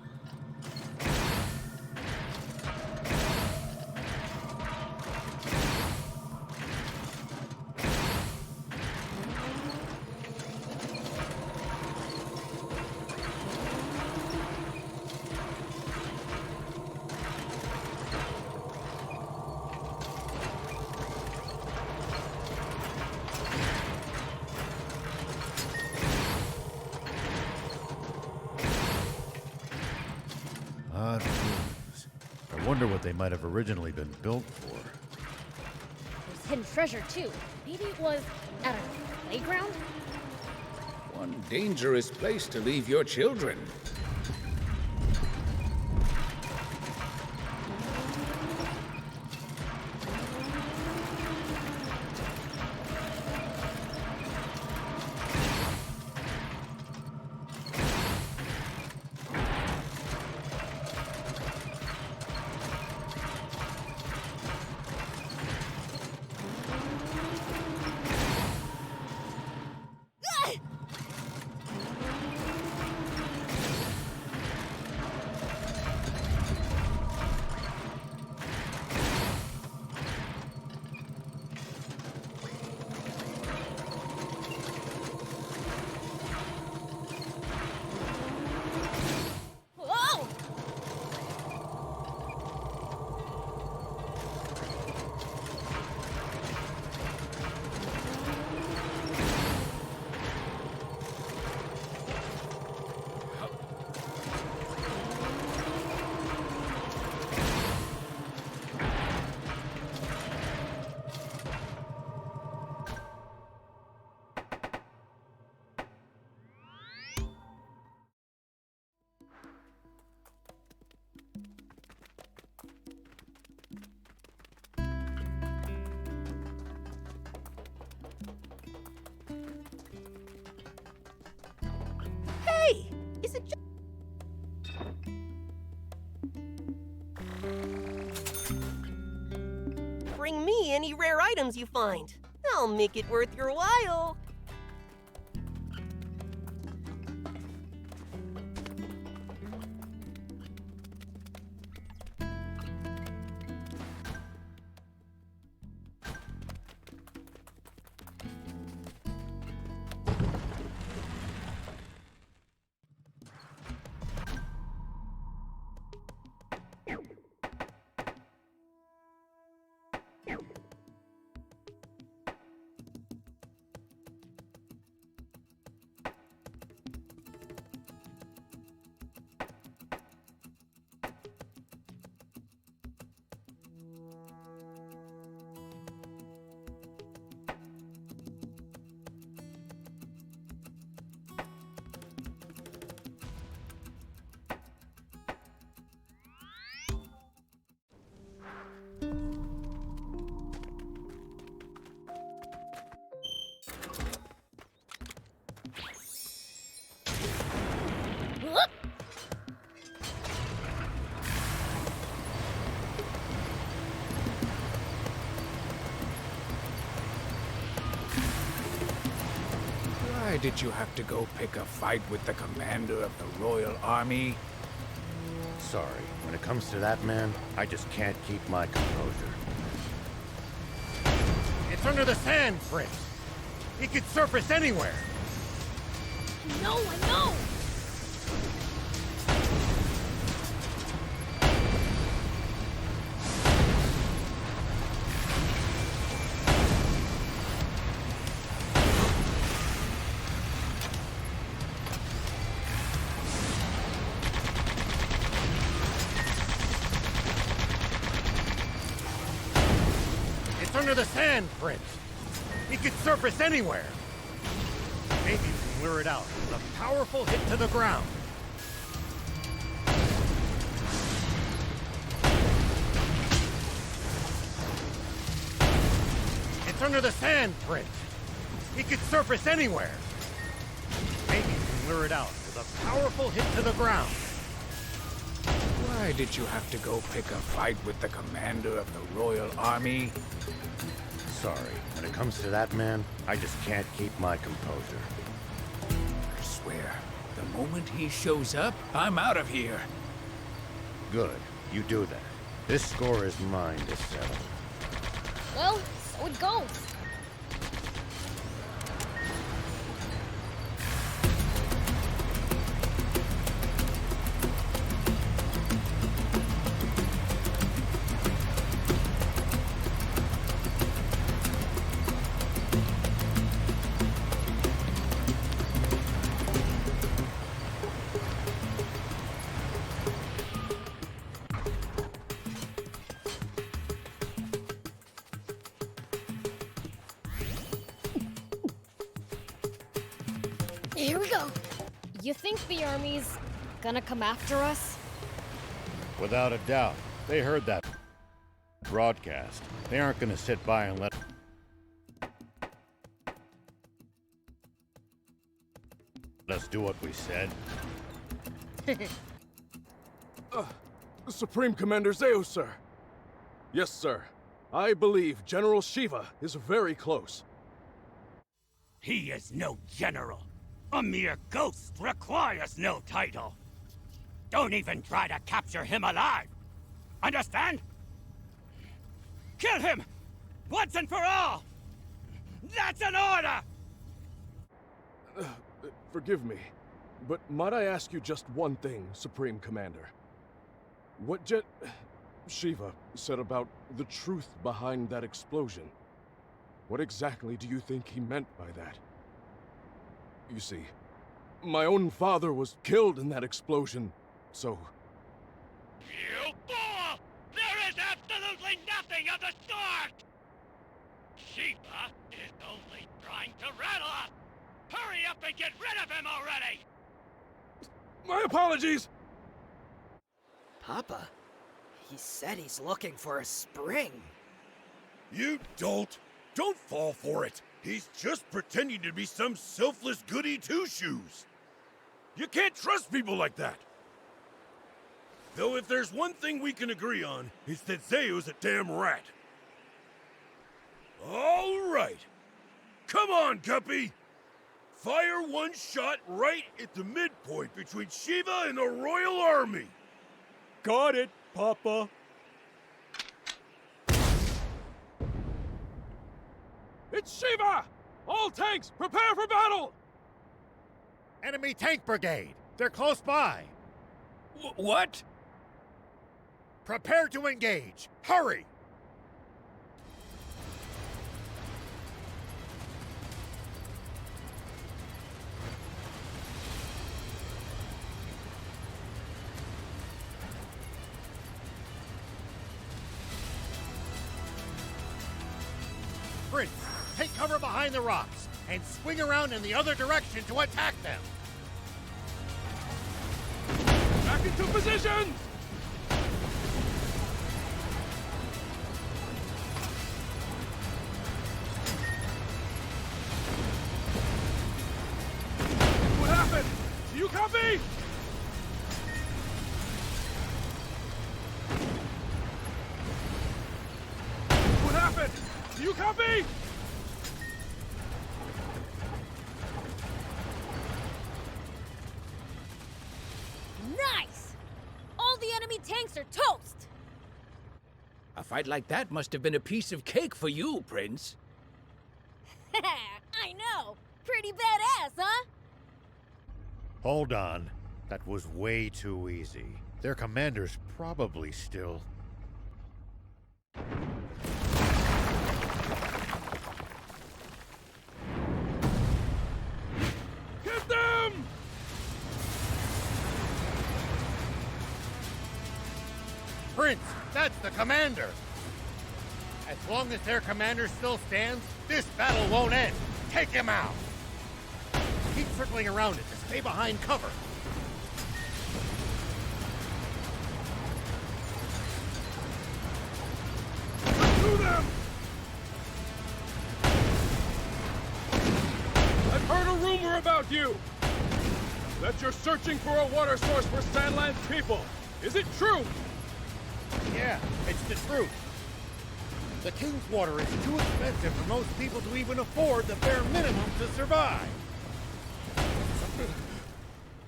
S11: Odd ruins. I wonder what they might have originally been built for.
S2: There's hidden treasure too. Maybe it was at a playground?
S7: One dangerous place to leave your children.
S2: Whoa!
S9: Hey! Is it just... Bring me any rare items you find. I'll make it worth your while.
S7: Why did you have to go pick a fight with the commander of the Royal Army?
S11: Sorry, when it comes to that man, I just can't keep my composure.
S1: It's under the sand, Prince. He could surface anywhere.
S2: No, I know!
S1: It's under the sand, Prince. He could surface anywhere. Maybe we can lure it out with a powerful hit to the ground. It's under the sand, Prince. He could surface anywhere. Maybe we can lure it out with a powerful hit to the ground.
S7: Why did you have to go pick a fight with the commander of the Royal Army?
S11: Sorry, when it comes to that man, I just can't keep my composure.
S7: I swear, the moment he shows up, I'm out of here.
S11: Good, you do that. This score is mine to settle.
S2: Well, so it goes. Here we go. You think the army's gonna come after us?
S11: Without a doubt. They heard that broadcast. They aren't gonna sit by and let us do what we said.
S4: Supreme Commander Zeus, sir. Yes, sir. I believe General Shiva is very close.
S16: He is no general. A mere ghost requires no title. Don't even try to capture him alive. Understand? Kill him! Once and for all! That's an order!
S4: Forgive me, but might I ask you just one thing, Supreme Commander? What Shiva said about the truth behind that explosion. What exactly do you think he meant by that? You see, my own father was killed in that explosion, so...
S16: You fool! There is absolutely nothing of the sort! Shiva is only trying to rattle us! Hurry up and get rid of him already!
S4: My apologies!
S13: Papa, he said he's looking for a spring.
S17: You dolt! Don't fall for it! He's just pretending to be some selfless goody two-shoes! You can't trust people like that! Though if there's one thing we can agree on, it's that Zeus a damn rat. All right! Come on, Guppy! Fire one shot right at the midpoint between Shiva and the Royal Army!
S4: Got it, Papa. It's Shiva! All tanks, prepare for battle!
S1: Enemy tank brigade! They're close by!
S7: What?
S1: Prepare to engage! Hurry! Prince, take cover behind the rocks and swing around in the other direction to attack them.
S4: Back into position! What happened? Do you copy? What happened? Do you copy?
S2: Nice! All the enemy tanks are toast!
S7: A fight like that must have been a piece of cake for you, Prince.
S2: I know! Pretty badass, huh?
S11: Hold on. That was way too easy. Their commander's probably still...
S14: Get them!
S11: Prince, that's the commander! As long as their commander still stands, this battle won't end. Take him out! Keep circling around it to stay behind cover.
S14: To them! I've heard a rumor about you! That you're searching for a water source for Sandland's people. Is it true?
S11: Yeah, it's the truth. The King's water is too expensive for most people to even afford the bare minimum to survive.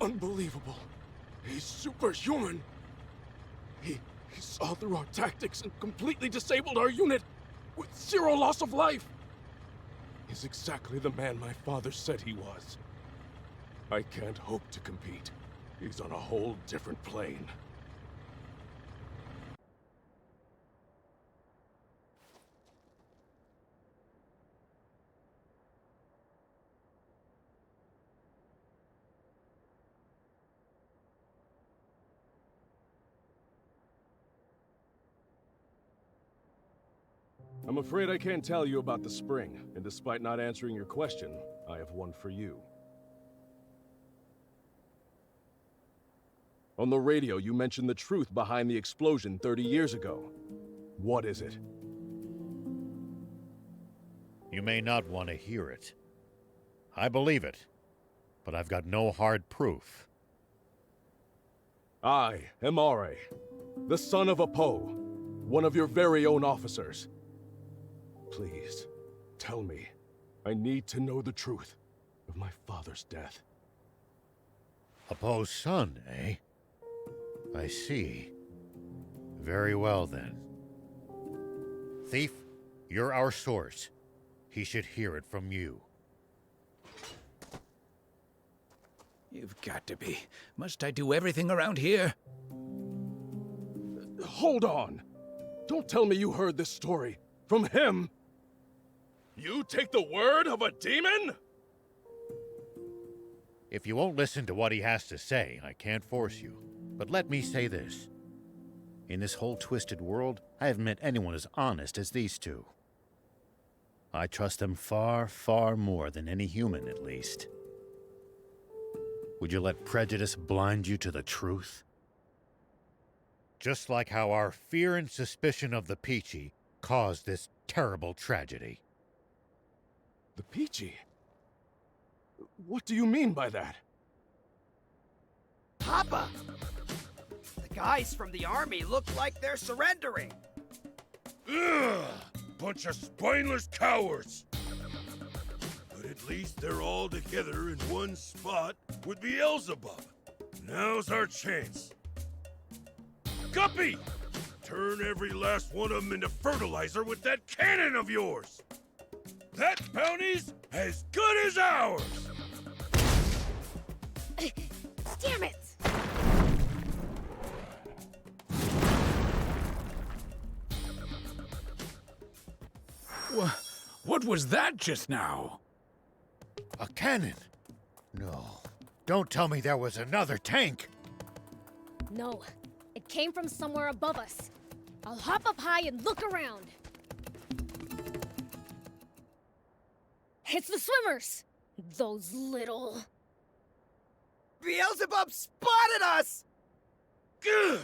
S4: Unbelievable. He's superhuman. He saw through our tactics and completely disabled our unit with 0 loss of life. He's exactly the man my father said he was. I can't hope to compete. He's on a whole different plane. I'm afraid I can't tell you about the spring, and despite not answering your question, I have one for you. On the radio, you mentioned the truth behind the explosion 30 years ago. What is it?
S11: You may not want to hear it. I believe it, but I've got no hard proof.
S4: I am Are, the son of Apo, one of your very own officers. Please, tell me. I need to know the truth of my father's death.
S11: Apo's son, eh? I see. Very well, then. Thief, you're our source. He should hear it from you.
S7: You've got to be. Must I do everything around here?
S4: Hold on! Don't tell me you heard this story from him! You take the word of a demon?
S11: If you won't listen to what he has to say, I can't force you. But let me say this. In this whole twisted world, I haven't met anyone as honest as these two. I trust them far, far more than any human, at least. Would you let prejudice blind you to the truth? Just like how our fear and suspicion of the Peachy caused this terrible tragedy.
S4: The Peachy? What do you mean by that?
S13: Papa! The guys from the army look like they're surrendering.
S17: Ugh! Bunch of spineless cowards! But at least they're all together in one spot with Beelzebub. Now's our chance. Guppy! Turn every last one of them into fertilizer with that cannon of yours! That bounty's as good as ours!
S2: Damn it!
S7: What was that just now?
S11: A cannon? No. Don't tell me there was another tank!
S2: No, it came from somewhere above us. I'll hop up high and look around. It's the swimmers! Those little...
S13: Beelzebub spotted us!
S17: Gah!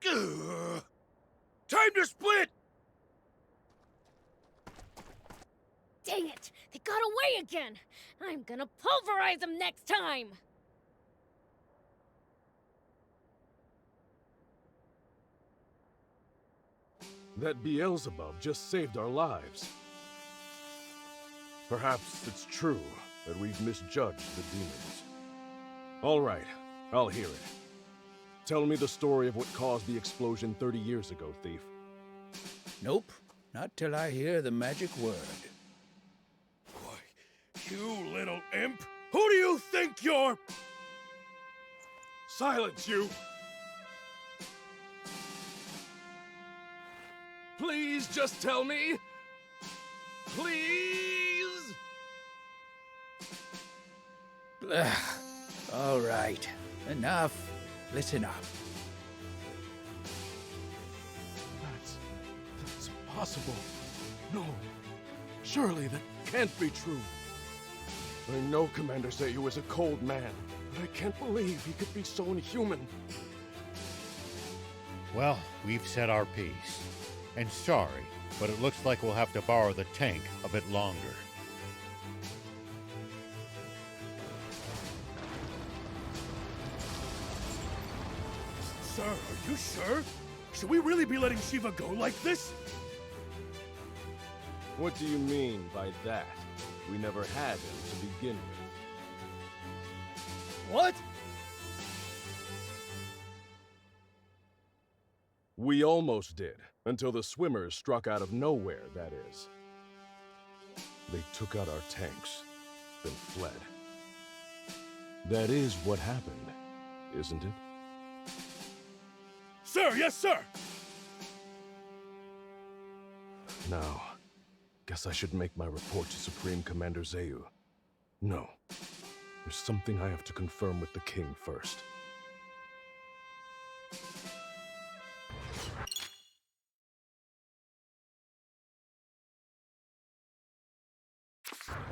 S17: Gah! Time to split!
S2: Dang it! They got away again! I'm gonna pulverize them next time!
S4: That Beelzebub just saved our lives. Perhaps it's true that we've misjudged the demons. All right, I'll hear it. Tell me the story of what caused the explosion 30 years ago, thief.
S7: Nope, not till I hear the magic word.
S17: You little imp! Who do you think you're?
S4: Silence, you! Please just tell me! Please!
S7: All right, enough. Listen up.
S4: That's impossible. No, surely that can't be true. I know Commander Zayu is a cold man, but I can't believe he could be so inhuman.
S11: Well, we've said our piece. And sorry, but it looks like we'll have to borrow the tank a bit longer.
S17: Sir, are you sure? Should we really be letting Shiva go like this?
S4: What do you mean by that? We never had him to begin with.
S17: What?
S4: We almost did, until the swimmers struck out of nowhere, that is. They took out our tanks, then fled. That is what happened, isn't it?
S17: Sir, yes, sir!
S4: Now, guess I should make my report to Supreme Commander Zayu. No, there's something I have to confirm with the king first.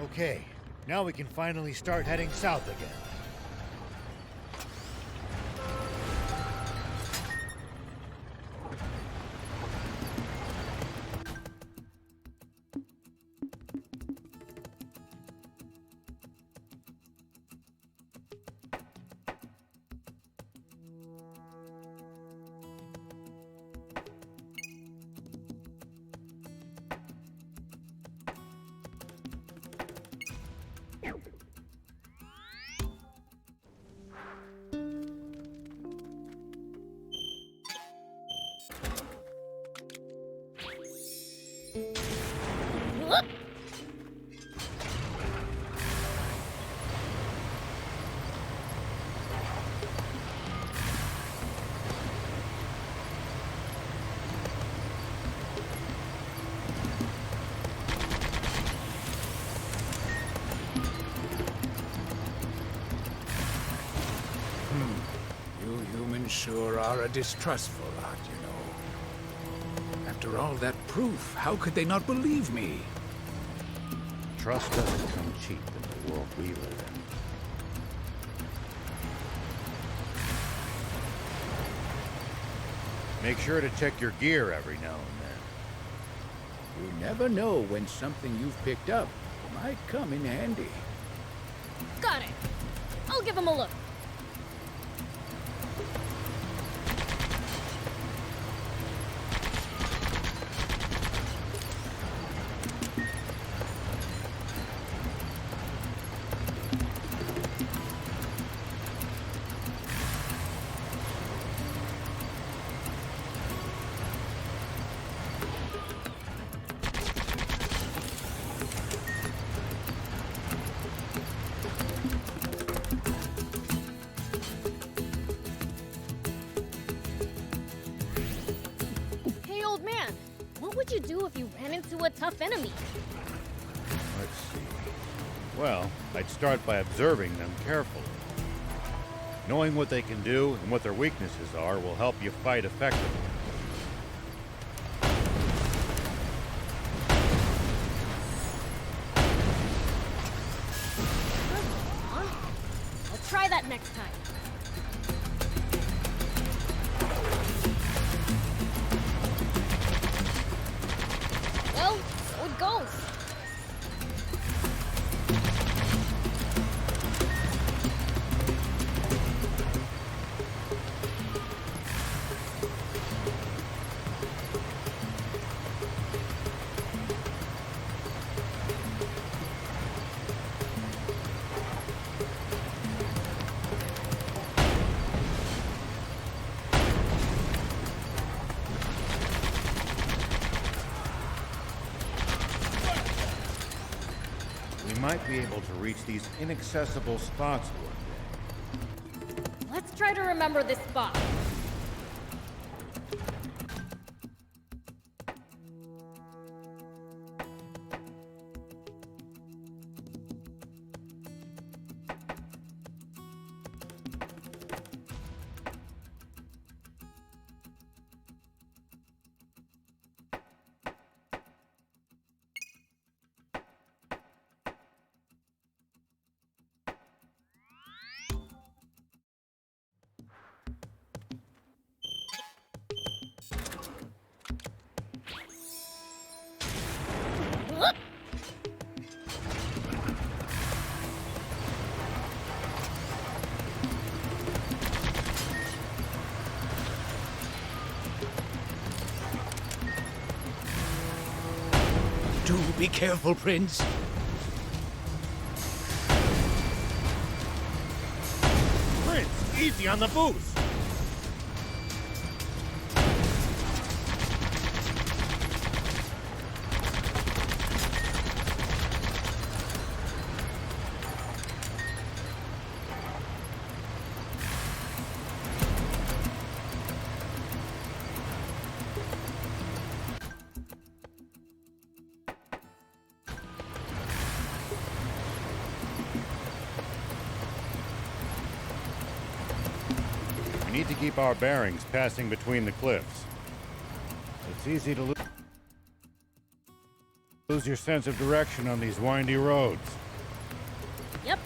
S11: Okay, now we can finally start heading south again.
S7: Sure are a distrustful lot, you know. After all that proof, how could they not believe me?
S11: Trust doesn't come cheap in the world we live in. Make sure to check your gear every now and then.
S7: You never know when something you've picked up might come in handy.
S2: Got it. I'll give him a look. What would you do if you ran into a tough enemy?
S11: Let's see. Well, I'd start by observing them carefully. Knowing what they can do and what their weaknesses are will help you fight effectively.
S2: I'll try that next time. Well, so it goes.
S11: might be able to reach these inaccessible spots one day.
S2: Let's try to remember this spot.
S7: Do be careful, Prince.
S11: Prince, easy on the boost! We need to keep our bearings passing between the cliffs. It's easy to lose your sense of direction on these windy roads.
S2: Yep.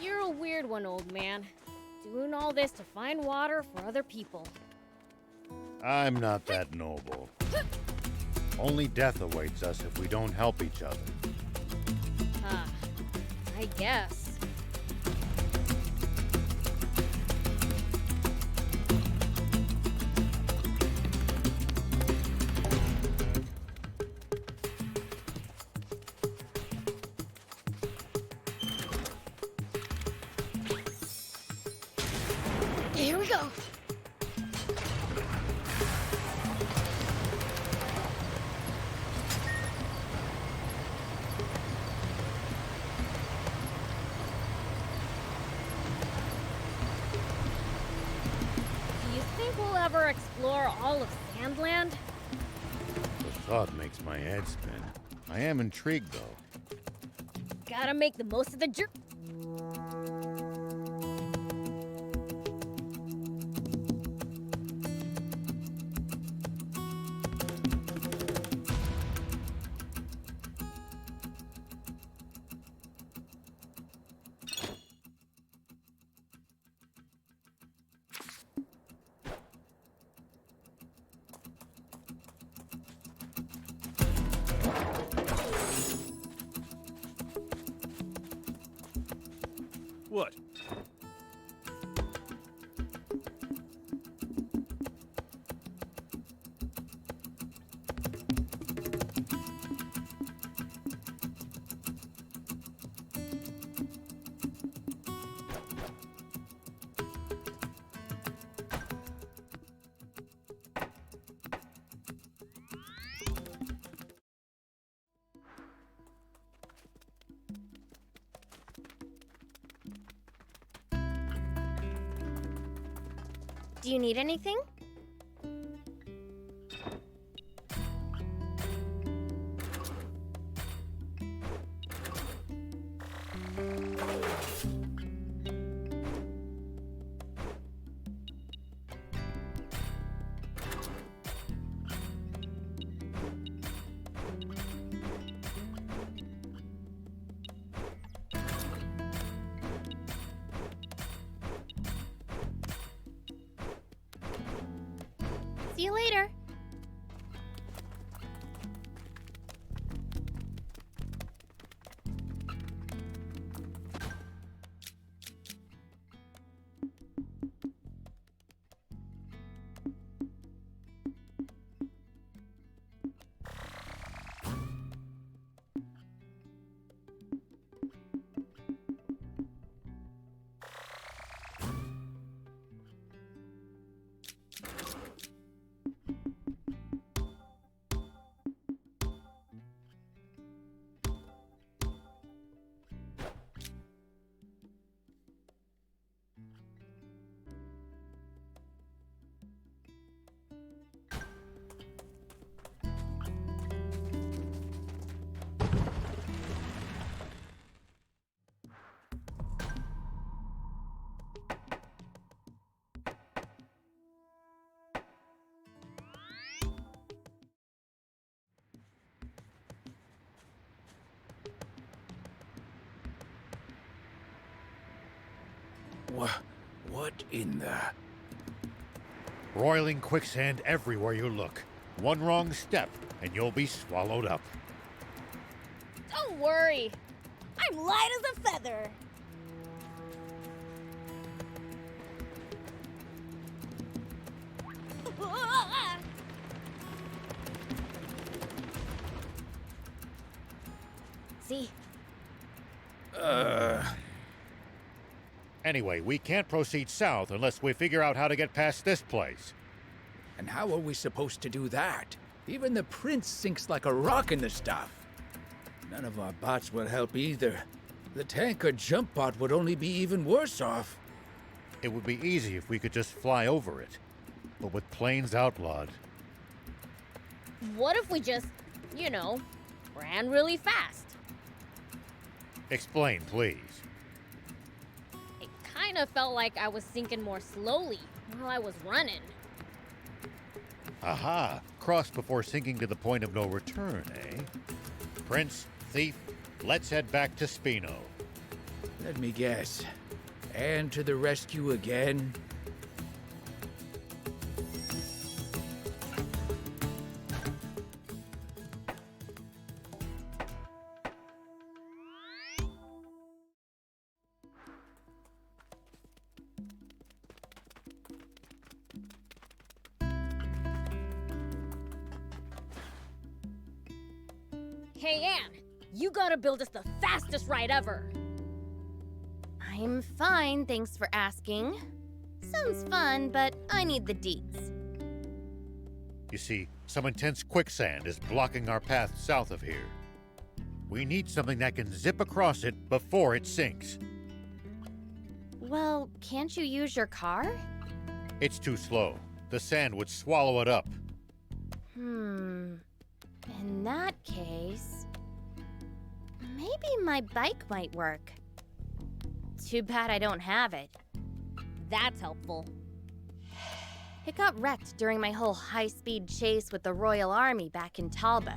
S2: You're a weird one, old man. Doing all this to find water for other people.
S11: I'm not that noble. Only death awaits us if we don't help each other.
S2: I guess. Here we go. Do you think we'll ever explore all of Sandland?
S11: The thought makes my head spin. I am intrigued, though.
S2: Gotta make the most of the
S7: What?
S8: Do you need anything? See you later.
S7: What in the...
S11: Roiling quicksand everywhere you look. One wrong step, and you'll be swallowed up.
S2: Don't worry. I'm light as a feather. See?
S11: Anyway, we can't proceed south unless we figure out how to get past this place.
S7: And how are we supposed to do that? Even the prince sinks like a rock in the stuff. None of our bots will help either. The tank or jump bot would only be even worse off.
S11: It would be easy if we could just fly over it. But with planes outlawed...
S2: What if we just, ran really fast?
S11: Explain, please.
S2: It kind of felt like I was sinking more slowly while I was running.
S11: Aha! Cross before sinking to the point of no return, eh? Prince, thief, let's head back to Spino.
S7: Let me guess. And to the rescue again?
S2: Hey, Anne, you gotta build us the fastest ride ever.
S8: I'm fine, thanks for asking. Sounds fun, but I need the deets.
S11: You see, some intense quicksand is blocking our path south of here. We need something that can zip across it before it sinks.
S8: Well, can't you use your car?
S11: It's too slow. The sand would swallow it up.
S8: In that case, maybe my bike might work. Too bad I don't have it.
S2: That's helpful.
S8: It got wrecked during my whole high-speed chase with the Royal Army back in Talbot.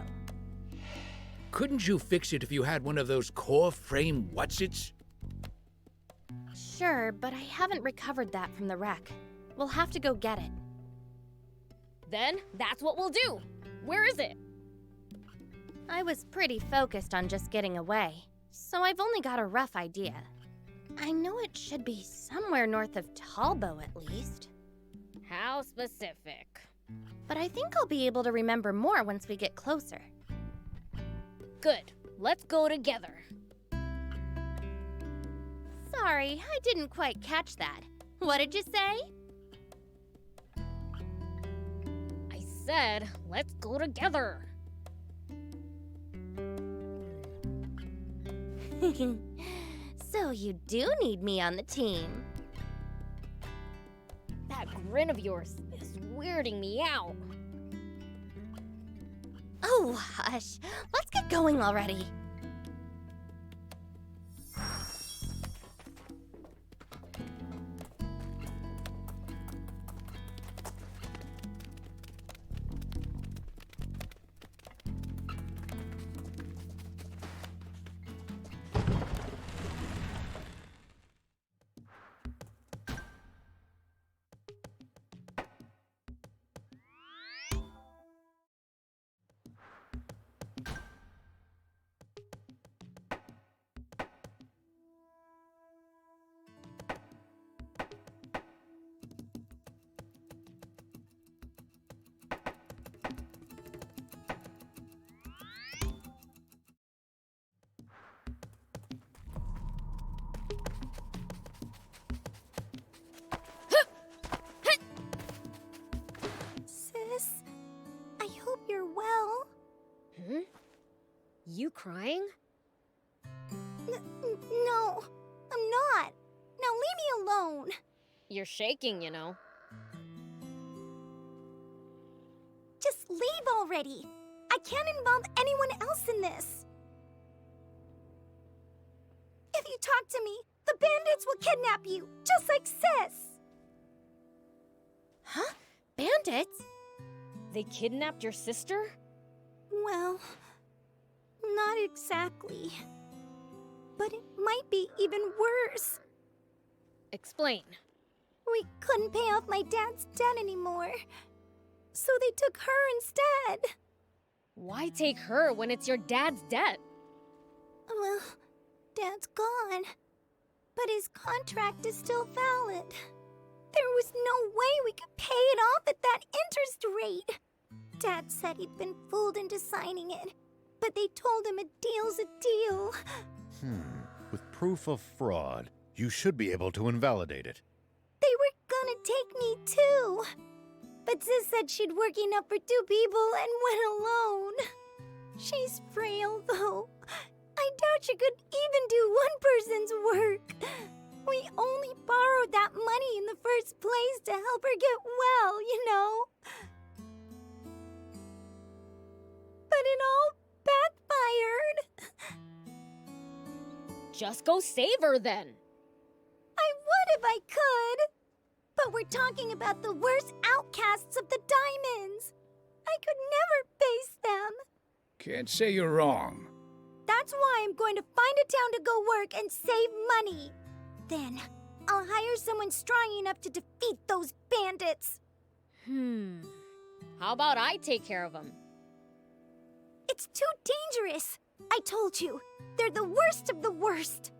S7: Couldn't you fix it if you had one of those core frame whatsits?
S8: Sure, but I haven't recovered that from the wreck. We'll have to go get it.
S2: Then that's what we'll do. Where is it?
S8: I was pretty focused on just getting away, so I've only got a rough idea. I know it should be somewhere north of Talbot at least.
S2: How specific?
S8: But I think I'll be able to remember more once we get closer.
S2: Good. Let's go together.
S8: Sorry, I didn't quite catch that. What did you say?
S2: I said, let's go together.
S8: So you do need me on the team.
S2: That grin of yours is weirding me out.
S8: Oh, hush. Let's get going already.
S2: You crying?
S20: No, I'm not. Now leave me alone.
S2: You're shaking, you know.
S20: Just leave already. I can't involve anyone else in this. If you talk to me, the bandits will kidnap you, just like Sis.
S8: Huh? Bandits?
S2: They kidnapped your sister?
S20: Well, not exactly. But it might be even worse.
S2: Explain.
S20: We couldn't pay off my dad's debt anymore. So they took her instead.
S2: Why take her when it's your dad's debt?
S20: Well, Dad's gone. But his contract is still valid. There was no way we could pay it off at that interest rate. Dad said he'd been fooled into signing it, but they told him a deal's a deal.
S11: With proof of fraud, you should be able to invalidate it.
S20: They were gonna take me too. But Sis said she'd working up for 2 people and went alone. She's frail, though. I doubt she could even do one person's work. We only borrowed that money in the first place to help her get well, you know. But it all backfired.
S2: Just go save her then.
S20: I would if I could. But we're talking about the worst outcasts of the diamonds. I could never face them.
S7: Can't say you're wrong.
S20: That's why I'm going to find a town to go work and save money. Then, I'll hire someone strong enough to defeat those bandits.
S2: How about I take care of them?
S20: It's too dangerous. I told you, they're the worst of the worst.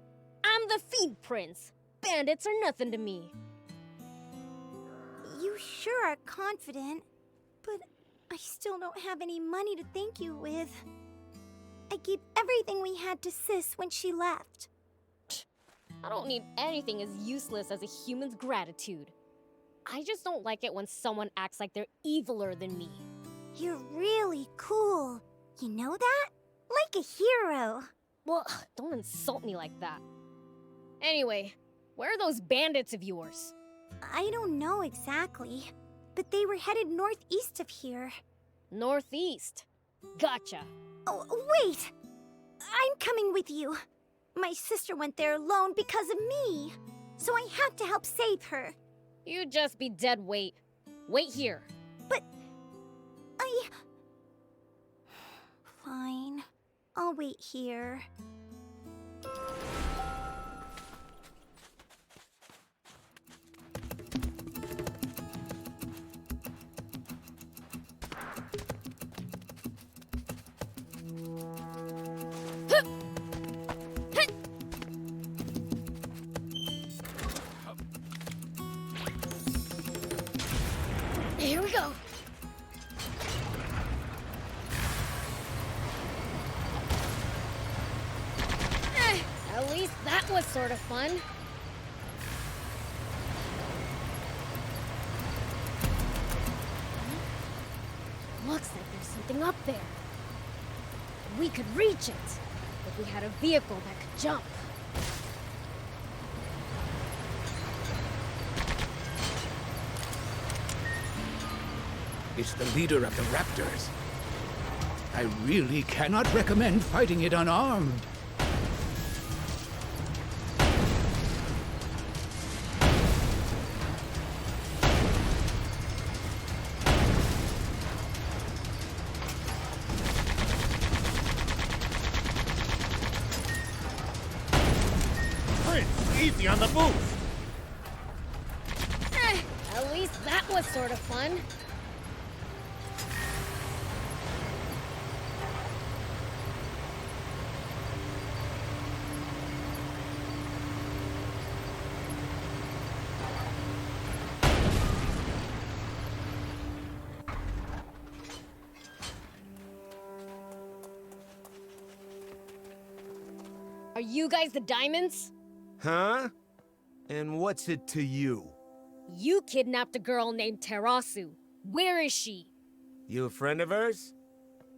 S2: I'm the Fiend Prince. Bandits are nothing to me.
S20: You sure are confident, but I still don't have any money to thank you with. I gave everything we had to Sis when she left.
S2: I don't need anything as useless as a human's gratitude. I just don't like it when someone acts like they're eviler than me.
S20: You're really cool. You know that? Like a hero.
S2: Well, don't insult me like that. Anyway, where are those bandits of yours?
S20: I don't know exactly, but they were headed northeast of here.
S2: Northeast? Gotcha.
S20: Oh, wait! I'm coming with you. My sister went there alone because of me, so I have to help save her.
S2: You'd just be dead weight. Wait here.
S20: But Fine. I'll wait here.
S2: Here we go. At least that was sort of fun. Looks like there's something up there. We could reach it if we had a vehicle that could jump.
S7: It's the leader of the Raptors. I really cannot recommend fighting it unarmed.
S11: Prince, easy on the boost!
S2: At least that was sort of fun. Are you guys the diamonds?
S1: Huh? And what's it to you?
S2: You kidnapped a girl named Terasu. Where is she?
S1: You a friend of hers?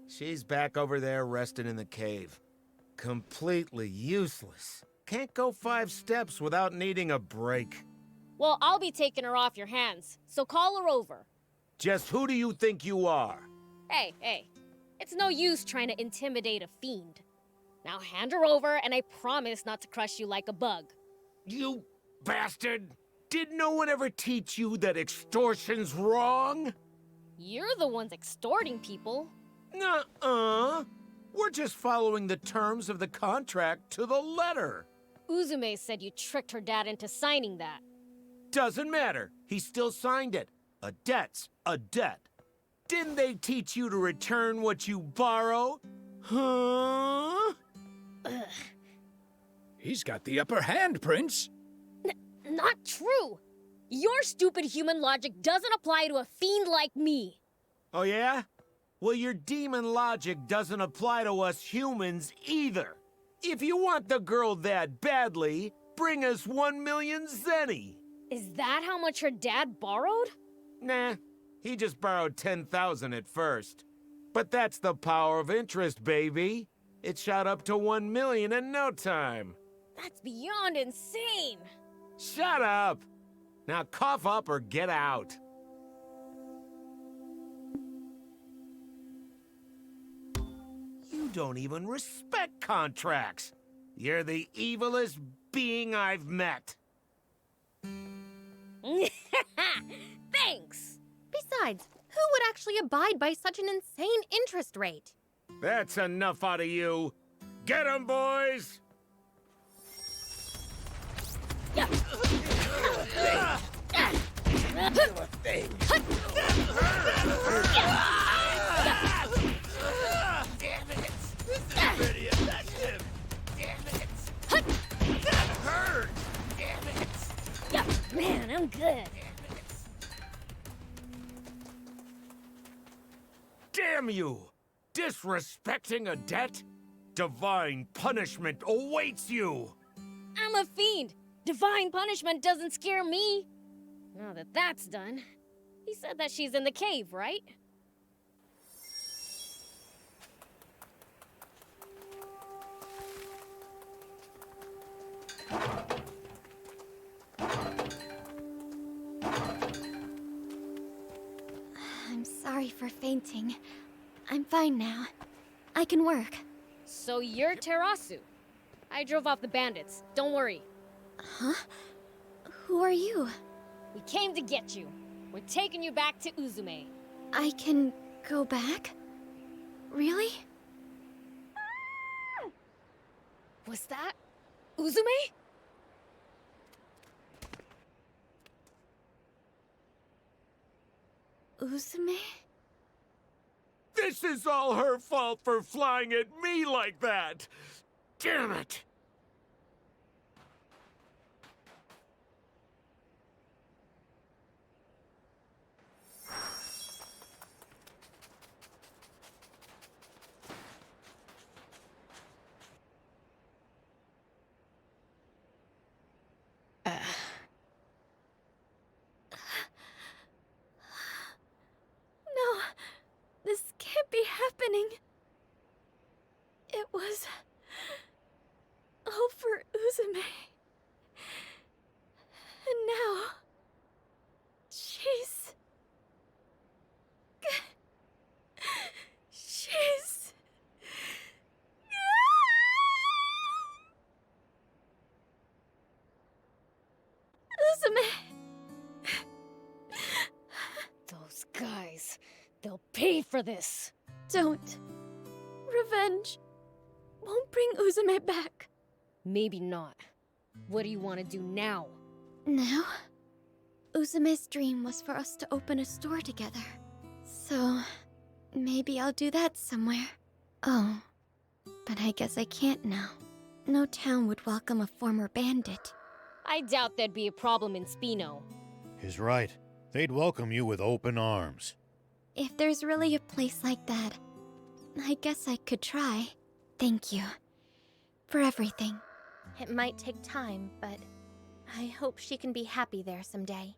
S1: She's back over there resting in the cave. Completely useless. Can't go 5 steps without needing a break.
S2: Well, I'll be taking her off your hands, so call her over.
S1: Just who do you think you are?
S2: Hey, it's no use trying to intimidate a fiend. Now hand her over, and I promise not to crush you like a bug.
S1: You bastard! Did no one ever teach you that extortion's wrong?
S2: You're the ones extorting people.
S1: Nuh-uh. We're just following the terms of the contract to the letter.
S2: Uzume said you tricked her dad into signing that.
S5: Doesn't matter. He still signed it. A debt's a debt. Didn't they teach you to return what you borrow? Huh?
S7: He's got the upper hand, Prince.
S2: Not true! Your stupid human logic doesn't apply to a fiend like me.
S5: Oh yeah? Well, your demon logic doesn't apply to us humans either. If you want the girl that badly, bring us 1 million zenny.
S2: Is that how much her dad borrowed?
S5: Nah, he just borrowed 10,000 at first. But that's the power of interest, baby. It shot up to 1 million in no time.
S2: That's beyond insane.
S5: Shut up! Now cough up or get out. You don't even respect contracts. You're the evilest being I've met.
S2: Thanks!
S8: Besides, who would actually abide by such an insane interest rate?
S5: That's enough out of you. Get 'em, boys!
S2: Yeah.
S1: Damn it! This is pretty effective! Damn it! That hurt! Damn it!
S2: Yeah, man, I'm good.
S5: Damn you! Disrespecting a debt? Divine punishment awaits you!
S2: I'm a fiend. Divine punishment doesn't scare me. Now that that's done, he said that she's in the cave, right?
S8: I'm sorry for fainting. I'm fine now. I can work.
S2: So you're Terasu. I drove off the bandits. Don't worry.
S8: Huh? Who are you?
S2: We came to get you. We're taking you back to Uzume.
S8: I can go back? Really?
S2: Was that Uzume?
S8: Uzume?
S5: This is all her fault for flying at me like that! Damn it!
S8: No, this can't be happening. It was all for Uzume. And now she's Uzume.
S2: Those guys, they'll pay for this.
S8: Don't. Revenge won't bring Uzume back.
S2: Maybe not. What do you want to do now?
S8: Now? Uzume's dream was for us to open a store together. So, maybe I'll do that somewhere. Oh, but I guess I can't now. No town would welcome a former bandit.
S2: I doubt there'd be a problem in Spino.
S11: He's right. They'd welcome you with open arms.
S8: If there's really a place like that, I guess I could try. Thank you for everything. It might take time, but I hope she can be happy there someday.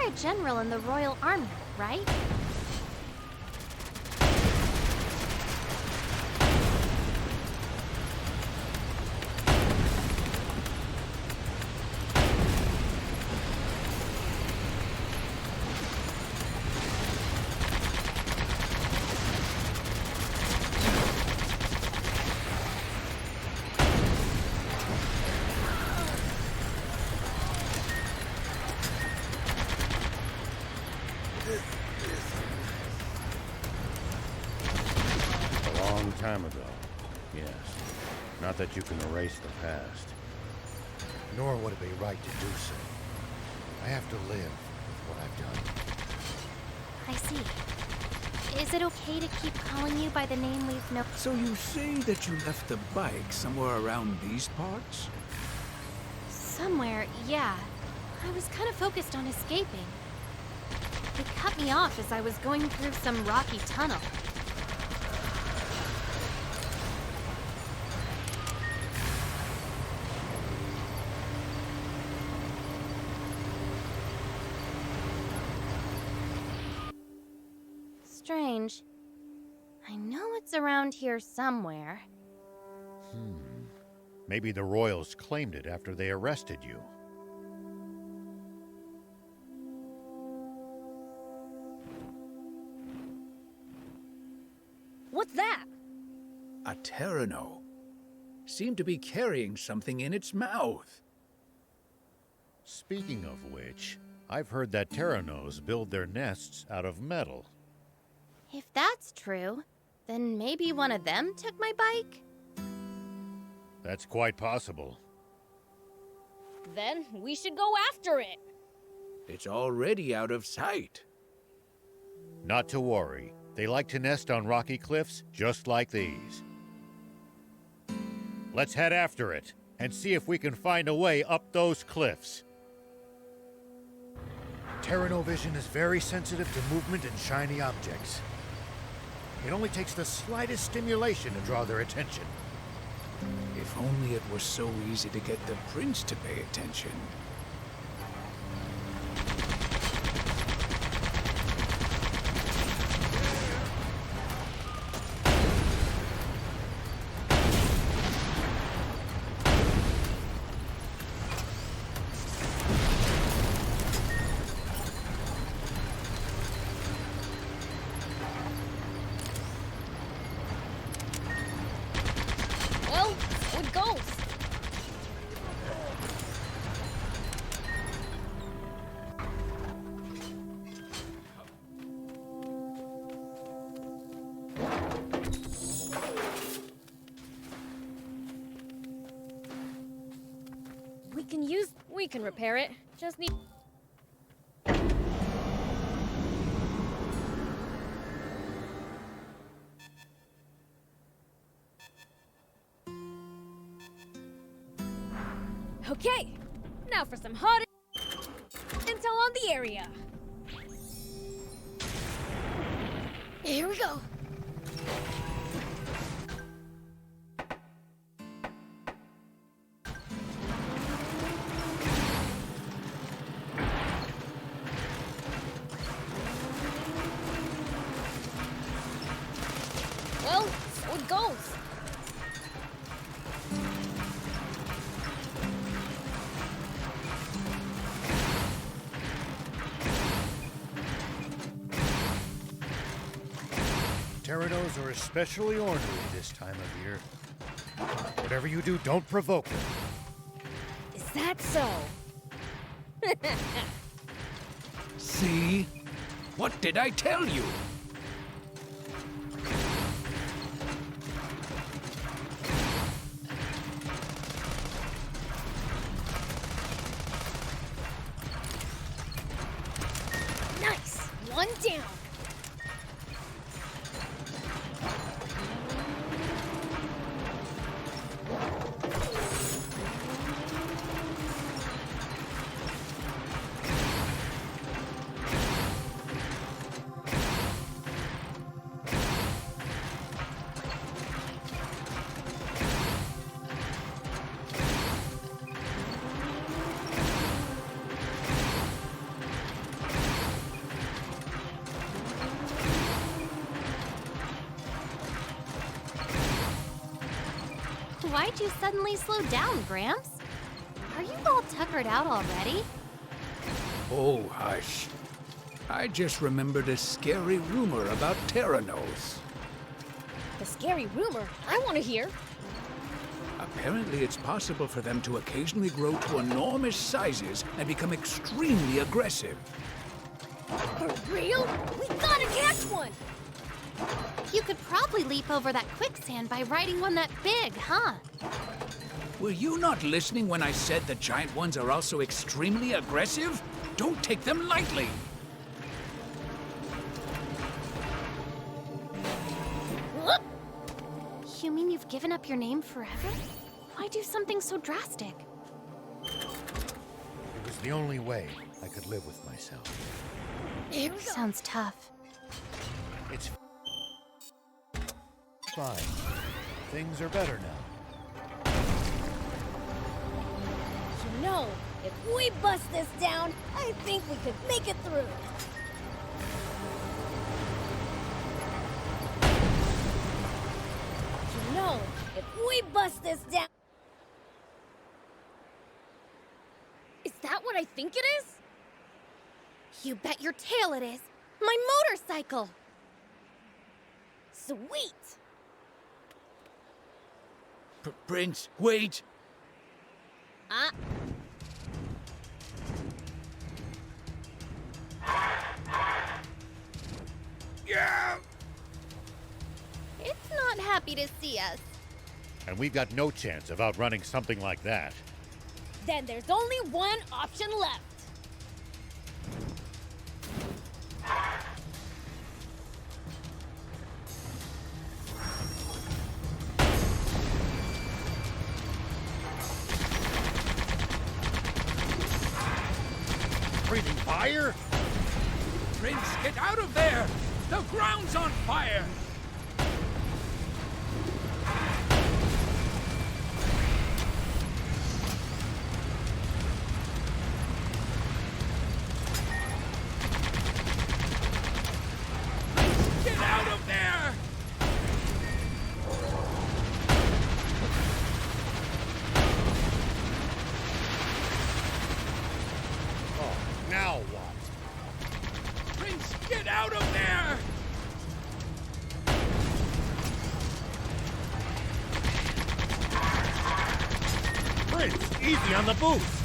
S8: were a general in the Royal Army, right?
S11: Time ago, yes. Not that you can erase the past. Nor would it be right to do so. I have to live with what I've done.
S8: I see. Is it okay to keep calling you by the name we've known?
S7: So you say that you left the bike somewhere around these parts?
S8: Somewhere, yeah. I was kind of focused on escaping. They cut me off as I was going through some rocky tunnel. Strange. I know it's around here somewhere.
S11: Maybe the Royals claimed it after they arrested you.
S2: What's that?
S7: A Pterano. Seemed to be carrying something in its mouth.
S11: Speaking of which, I've heard that Pteranos build their nests out of metal.
S8: If that's true, then maybe one of them took my bike?
S11: That's quite possible.
S2: Then we should go after it.
S7: It's already out of sight.
S11: Not to worry. They like to nest on rocky cliffs just like these. Let's head after it and see if we can find a way up those cliffs. Pterano vision is very sensitive to movement and shiny objects. It only takes the slightest stimulation to draw their attention.
S7: If only it was so easy to get the prince to pay attention.
S2: We can repair it. Just need... Okay, now for some hot intel on the area. Here we go. Well, so it goes.
S11: Pteranos are especially ornery this time of year. Whatever you do, don't provoke them.
S2: Is that so?
S7: See? What did I tell you?
S2: Nice! One down.
S8: Why'd you suddenly slow down, Gramps? Are you all tuckered out already?
S7: Oh, hush. I just remembered a scary rumor about Pteranos.
S2: The scary rumor. I want to hear.
S7: Apparently, it's possible for them to occasionally grow to enormous sizes and become extremely aggressive.
S2: For real? We gotta catch one!
S8: You could probably leap over that quicksand by riding one that big, huh?
S7: Were you not listening when I said the giant ones are also extremely aggressive? Don't take them lightly!
S8: You mean you've given up your name forever? Why do something so drastic?
S11: It was the only way I could live with myself.
S8: Sounds tough.
S11: It's fine. Things are better now.
S2: You know, if we bust this down, I think we could make it through. You know, if we bust this down... Is that what I think it is?
S8: You bet your tail it is. My motorcycle!
S2: Sweet!
S7: Prince, wait!
S8: Yeah! It's not happy to see us.
S11: And we've got no chance of outrunning something like that.
S2: Then there's only one option left.
S11: Breathing fire?
S7: Prince, get out of there! The ground's on fire! Get out of there!
S11: Oh, now what?
S7: Prince, get out of there!
S11: Prince, easy on the boost!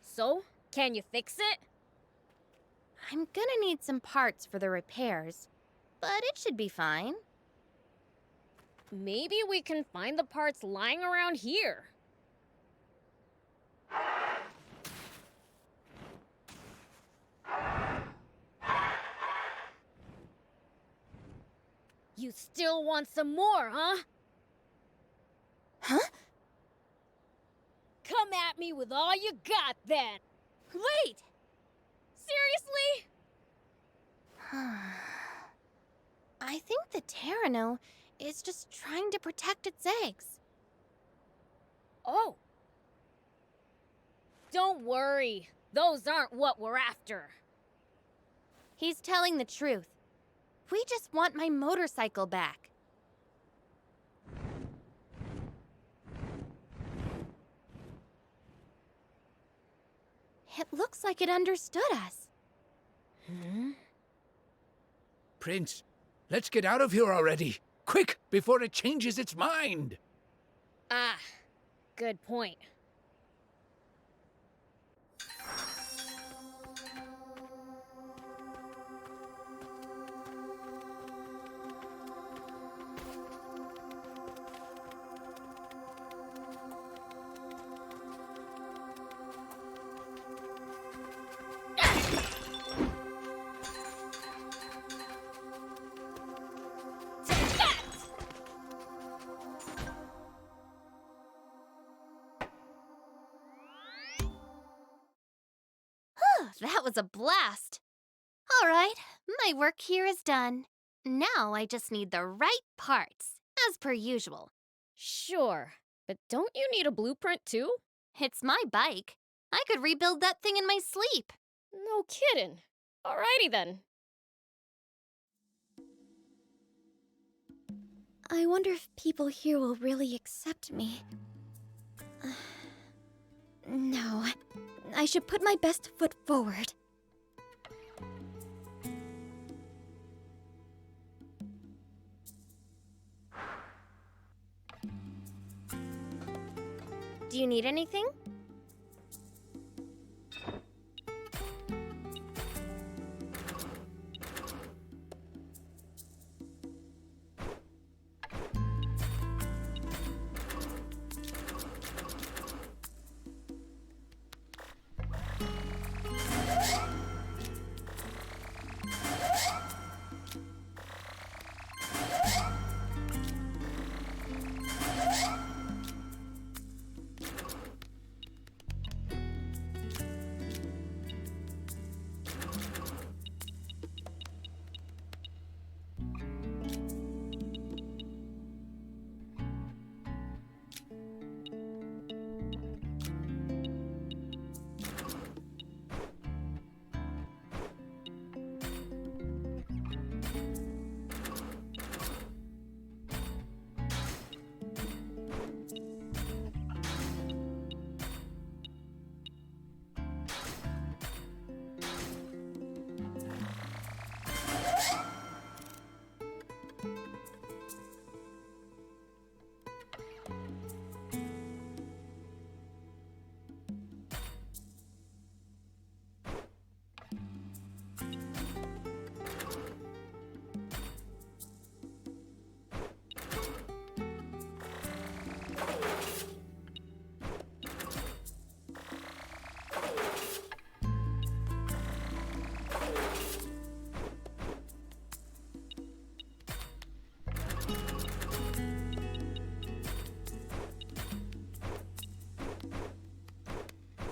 S2: So, can you fix it?
S8: I'm gonna need some parts for the repairs, but it should be fine.
S2: Maybe we can find the parts lying around here. You still want some more, huh?
S8: Huh?
S2: Come at me with all you got, then.
S8: Wait!
S2: Seriously?
S8: I think the Pterano is just trying to protect its eggs.
S2: Oh. Don't worry. Those aren't what we're after.
S8: He's telling the truth. We just want my motorcycle back. It looks like it understood us.
S7: Prince, let's get out of here already. Quick, before it changes its mind.
S2: Ah, good point.
S8: That was a blast. All right, my work here is done. Now I just need the right parts, as per usual.
S2: Sure, but don't you need a blueprint too?
S8: It's my bike. I could rebuild that thing in my sleep.
S2: No kidding. Alrighty then.
S8: I wonder if people here will really accept me. No, I should put my best foot forward. Do you need anything?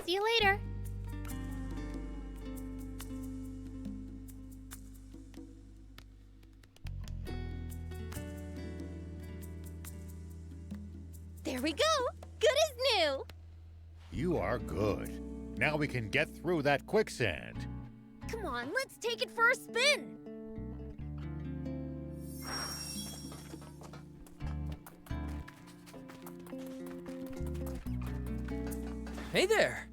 S8: See you later. There we go. Good as new.
S11: You are good. Now we can get through that quicksand.
S2: Come on, let's take it for a spin.
S12: Hey there!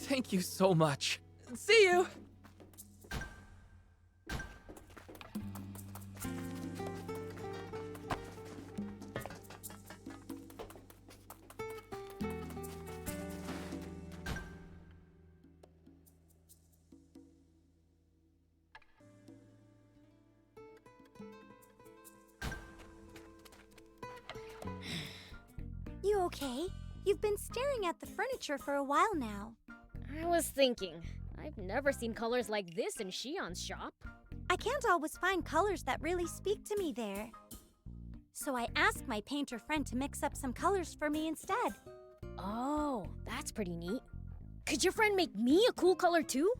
S12: Thank you so much. See you!
S20: You okay? You've been staring at the furniture for a while now.
S2: I was thinking, I've never seen colors like this in Shion's shop.
S20: I can't always find colors that really speak to me there. So I asked my painter friend to mix up some colors for me instead.
S2: Oh, that's pretty neat. Could your friend make me a cool color too?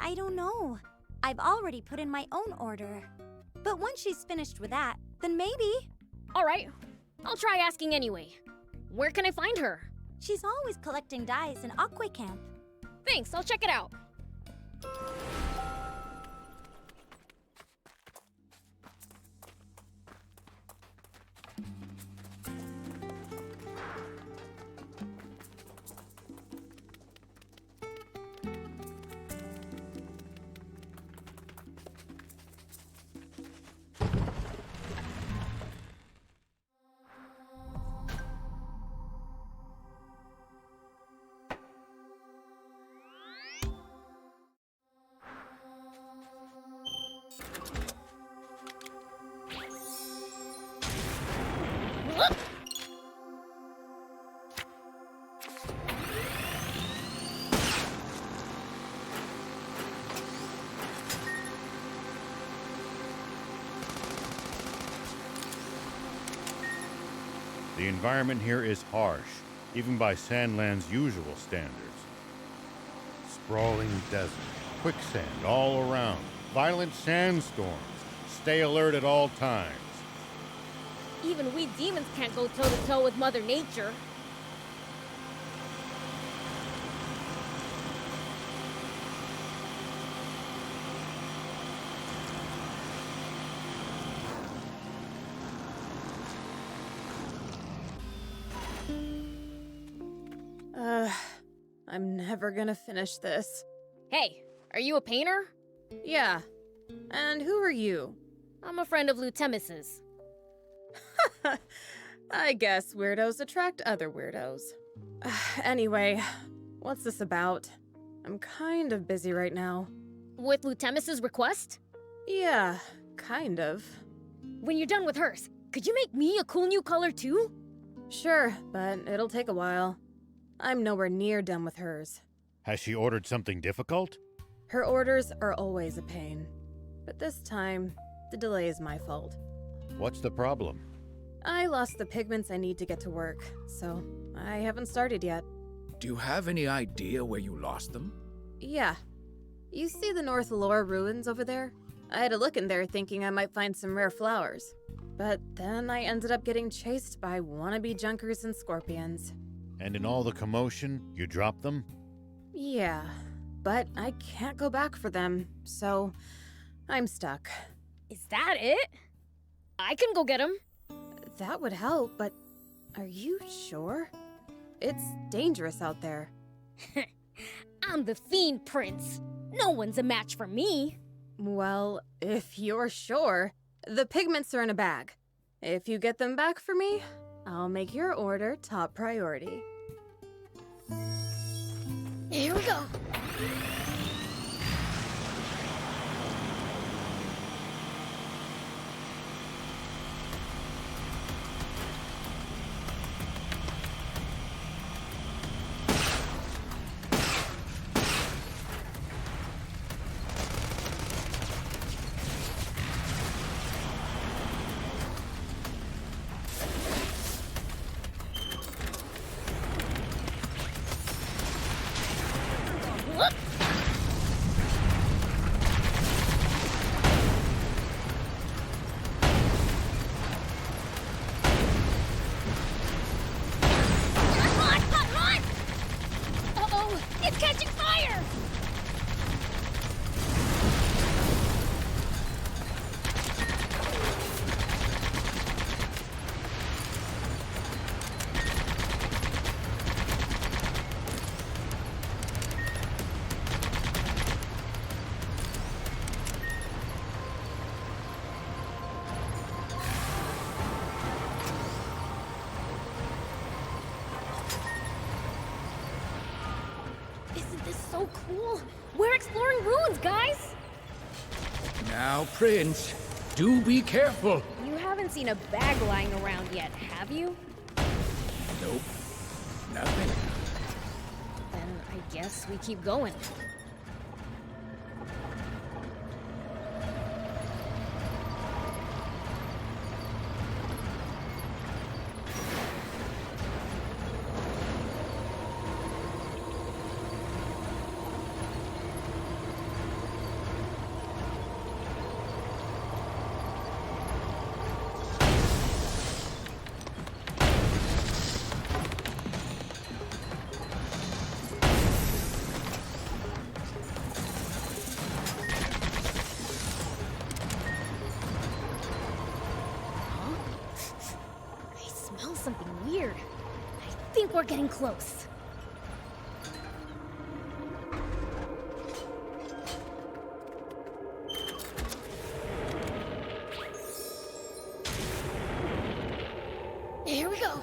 S20: I don't know. I've already put in my own order. But once she's finished with that, then maybe.
S2: All right, I'll try asking anyway. Where can I find her?
S20: She's always collecting dyes in Aqua Camp.
S2: Thanks, I'll check it out.
S11: The environment here is harsh, even by Sandland's usual standards. Sprawling desert, quicksand all around, violent sandstorms. Stay alert at all times.
S2: Even we demons can't go toe-to-toe with Mother Nature.
S10: I'm never gonna finish this.
S2: Hey, are you a painter?
S10: Yeah. And who are you?
S2: I'm a friend of Lutemis's.
S10: I guess weirdos attract other weirdos. Anyway, what's this about? I'm kind of busy right now.
S2: With Lutemis's request?
S10: Yeah, kind of.
S2: When you're done with hers, could you make me a cool new color too?
S10: Sure, but it'll take a while. I'm nowhere near done with hers.
S11: Has she ordered something difficult?
S10: Her orders are always a pain. But this time, the delay is my fault.
S11: What's the problem?
S10: I lost the pigments I need to get to work, so I haven't started yet.
S7: Do you have any idea where you lost them?
S10: Yeah. You see the North Lore ruins over there? I had a look in there thinking I might find some rare flowers. But then I ended up getting chased by wannabe junkers and scorpions.
S11: And in all the commotion, you dropped them?
S10: Yeah, but I can't go back for them, so I'm stuck.
S2: Is that it? I can go get him.
S10: That would help, but are you sure? It's dangerous out there.
S2: I'm the Fiend Prince. No one's a match for me.
S10: Well, if you're sure, the pigments are in a bag. If you get them back for me, I'll make your order top priority.
S2: Here we go. So cool! We're exploring ruins, guys!
S7: Now, Prince, do be careful.
S2: You haven't seen a bag lying around yet, have you?
S7: Nope. Nothing.
S2: Then I guess we keep going. Something weird. I think we're getting close. Here we go.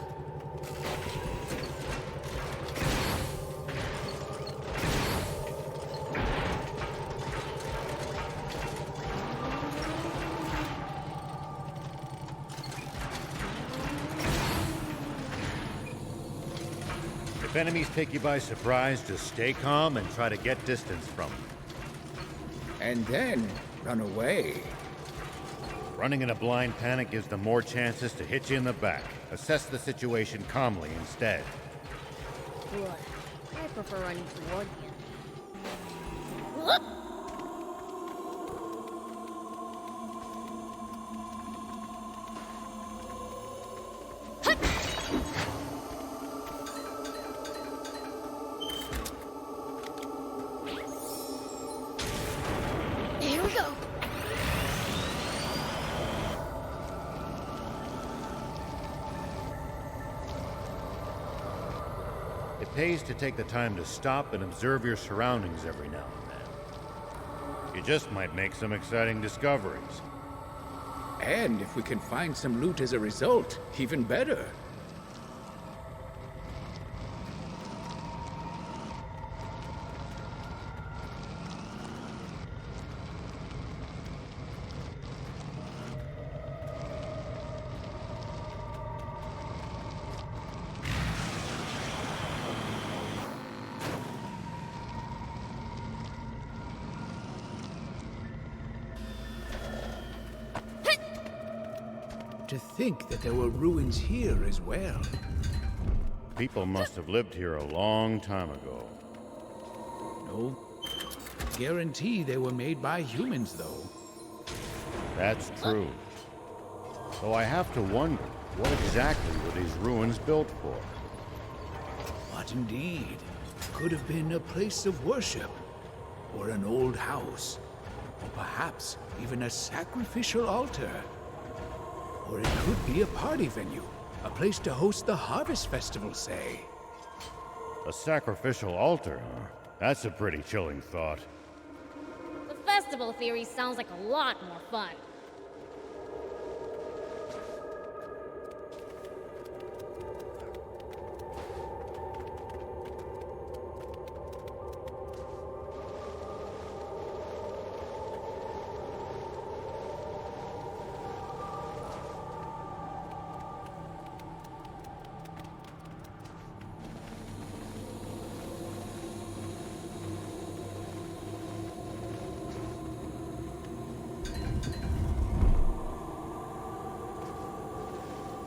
S11: If enemies take you by surprise, just stay calm and try to get distance from them.
S7: And then run away.
S11: Running in a blind panic gives them more chances to hit you in the back. Assess the situation calmly instead.
S2: Ugh, I prefer running toward the enemy.
S8: Here we go.
S11: It pays to take the time to stop and observe your surroundings every now and then. You just might make some exciting discoveries.
S7: And if we can find some loot as a result, even better. To think that there were ruins here as well.
S11: People must have lived here a long time ago.
S7: No guarantee they were made by humans, though.
S11: That's true. Though I have to wonder, what exactly were these ruins built for?
S7: What indeed? Could have been a place of worship, or an old house, or perhaps even a sacrificial altar. Or it could be a party venue, a place to host the Harvest Festival, say.
S11: A sacrificial altar, huh? That's a pretty chilling thought.
S2: The festival theory sounds like a lot more fun.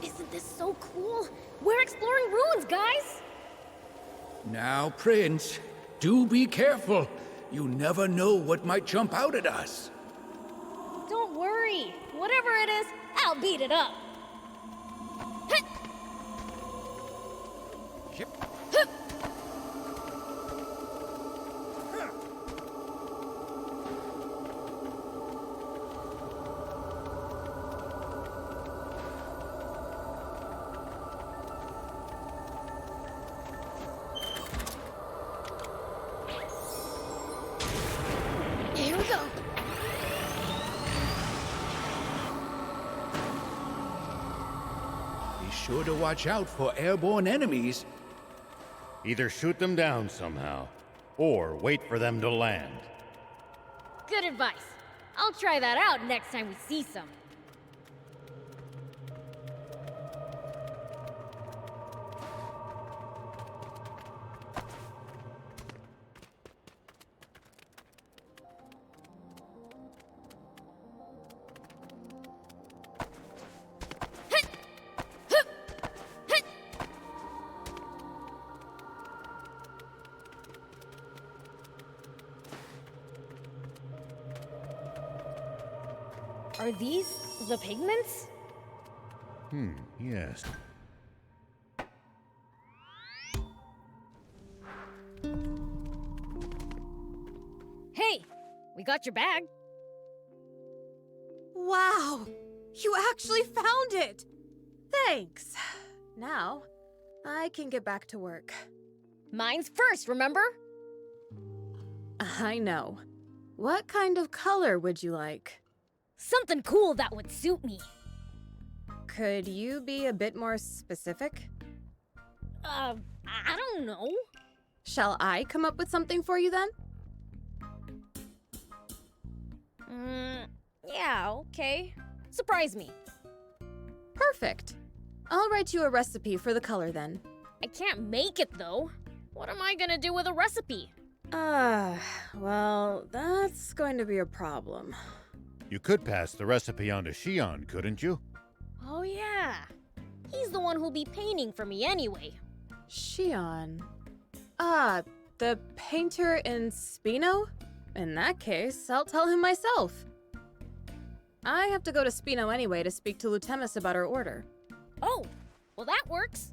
S2: This is so cool. We're exploring ruins, guys.
S7: Now, Prince, do be careful. You never know what might jump out at us.
S2: Don't worry. Whatever it is, I'll beat it up.
S8: Here we go.
S7: Be sure to watch out for airborne enemies.
S11: Either shoot them down somehow, or wait for them to land.
S2: Good advice. I'll try that out next time we see some. Are these the pigments?
S11: Yes.
S2: Hey, we got your bag.
S10: Wow! You actually found it! Thanks. Now, I can get back to work.
S2: Mine's first, remember?
S10: I know. What kind of color would you like?
S2: Something cool that would suit me.
S10: Could you be a bit more specific?
S2: I don't know.
S10: Shall I come up with something for you then?
S2: Yeah, okay. Surprise me.
S10: Perfect. I'll write you a recipe for the color then.
S2: I can't make it though. What am I gonna do with a recipe?
S10: Well, that's going to be a problem.
S11: You could pass the recipe on to Shion, couldn't you?
S2: Oh yeah. He's the one who'll be painting for me anyway.
S10: Shion. Ah, the painter in Spino? In that case, I'll tell him myself. I have to go to Spino anyway to speak to Lutemis about her order.
S2: Oh, well that works.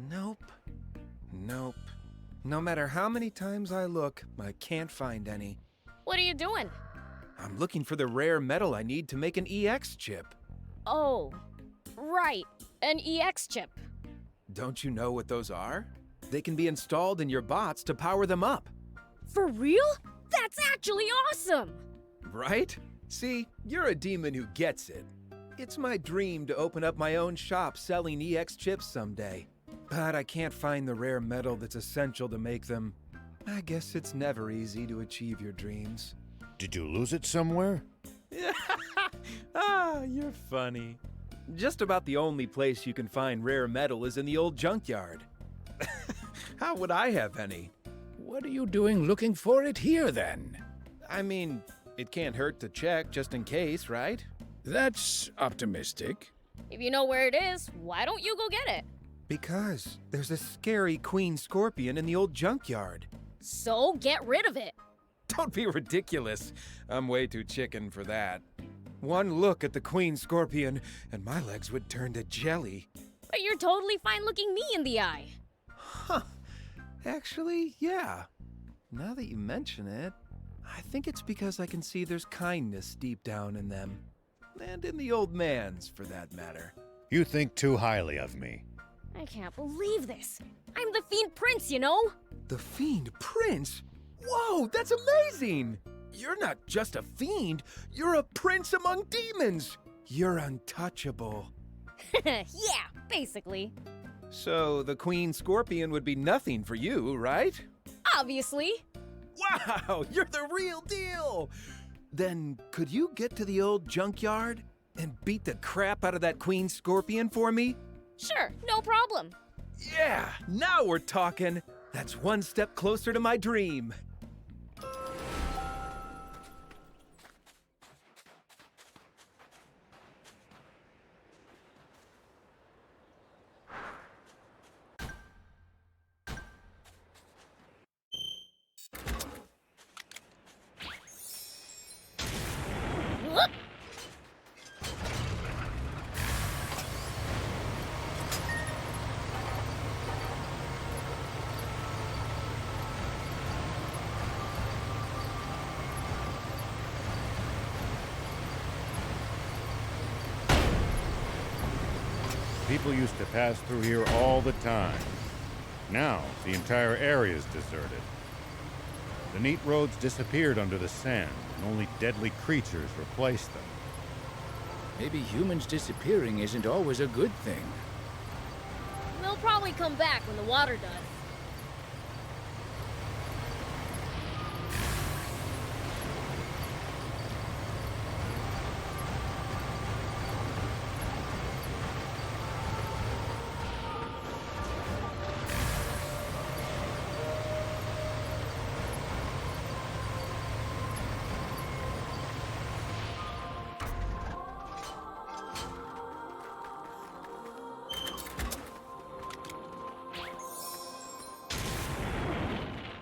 S3: Nope. Nope. No matter how many times I look, I can't find any.
S2: What are you doing?
S3: I'm looking for the rare metal I need to make an EX chip.
S2: Oh, right. An EX chip.
S3: Don't you know what those are? They can be installed in your bots to power them up.
S2: For real? That's actually awesome!
S3: Right? See, you're a demon who gets it. It's my dream to open up my own shop selling EX chips someday. But I can't find the rare metal that's essential to make them. I guess it's never easy to achieve your dreams.
S11: Did you lose it somewhere?
S3: Ah, you're funny. Just about the only place you can find rare metal is in the old junkyard. How would I have any?
S7: What are you doing looking for it here, then?
S3: I mean, it can't hurt to check just in case, right?
S7: That's optimistic.
S2: If you know where it is, why don't you go get it?
S3: Because there's a scary queen scorpion in the old junkyard.
S2: So get rid of it.
S3: Don't be ridiculous. I'm way too chicken for that. One look at the queen scorpion, and my legs would turn to jelly.
S2: But you're totally fine looking me in the eye.
S3: Huh. Actually, yeah. Now that you mention it, I think it's because I can see there's kindness deep down in them. And in the old man's, for that matter.
S11: You think too highly of me.
S2: I can't believe this. I'm the Fiend Prince, you know?
S3: The Fiend Prince? Whoa, that's amazing! You're not just a fiend, you're a prince among demons! You're untouchable.
S2: Yeah, basically.
S3: So the Queen Scorpion would be nothing for you, right?
S2: Obviously.
S3: Wow, you're the real deal! Then could you get to the old junkyard and beat the crap out of that Queen Scorpion for me?
S2: Sure, no problem.
S3: Yeah, now we're talking. That's one step closer to my dream.
S11: People used to pass through here all the time. Now, the entire area is deserted. The neat roads disappeared under the sand, and only deadly creatures replaced them.
S7: Maybe humans disappearing isn't always a good thing.
S2: They'll probably come back when the water does.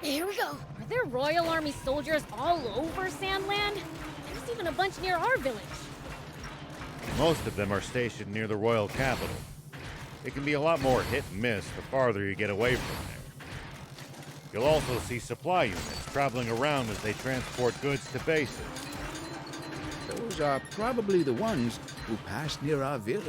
S2: Here we go. Are there Royal Army soldiers all over Sandland? There's even a bunch near our village.
S11: Most of them are stationed near the royal capital. It can be a lot more hit and miss the farther you get away from there. You'll also see supply units traveling around as they transport goods to bases.
S7: Those are probably the ones who passed near our village.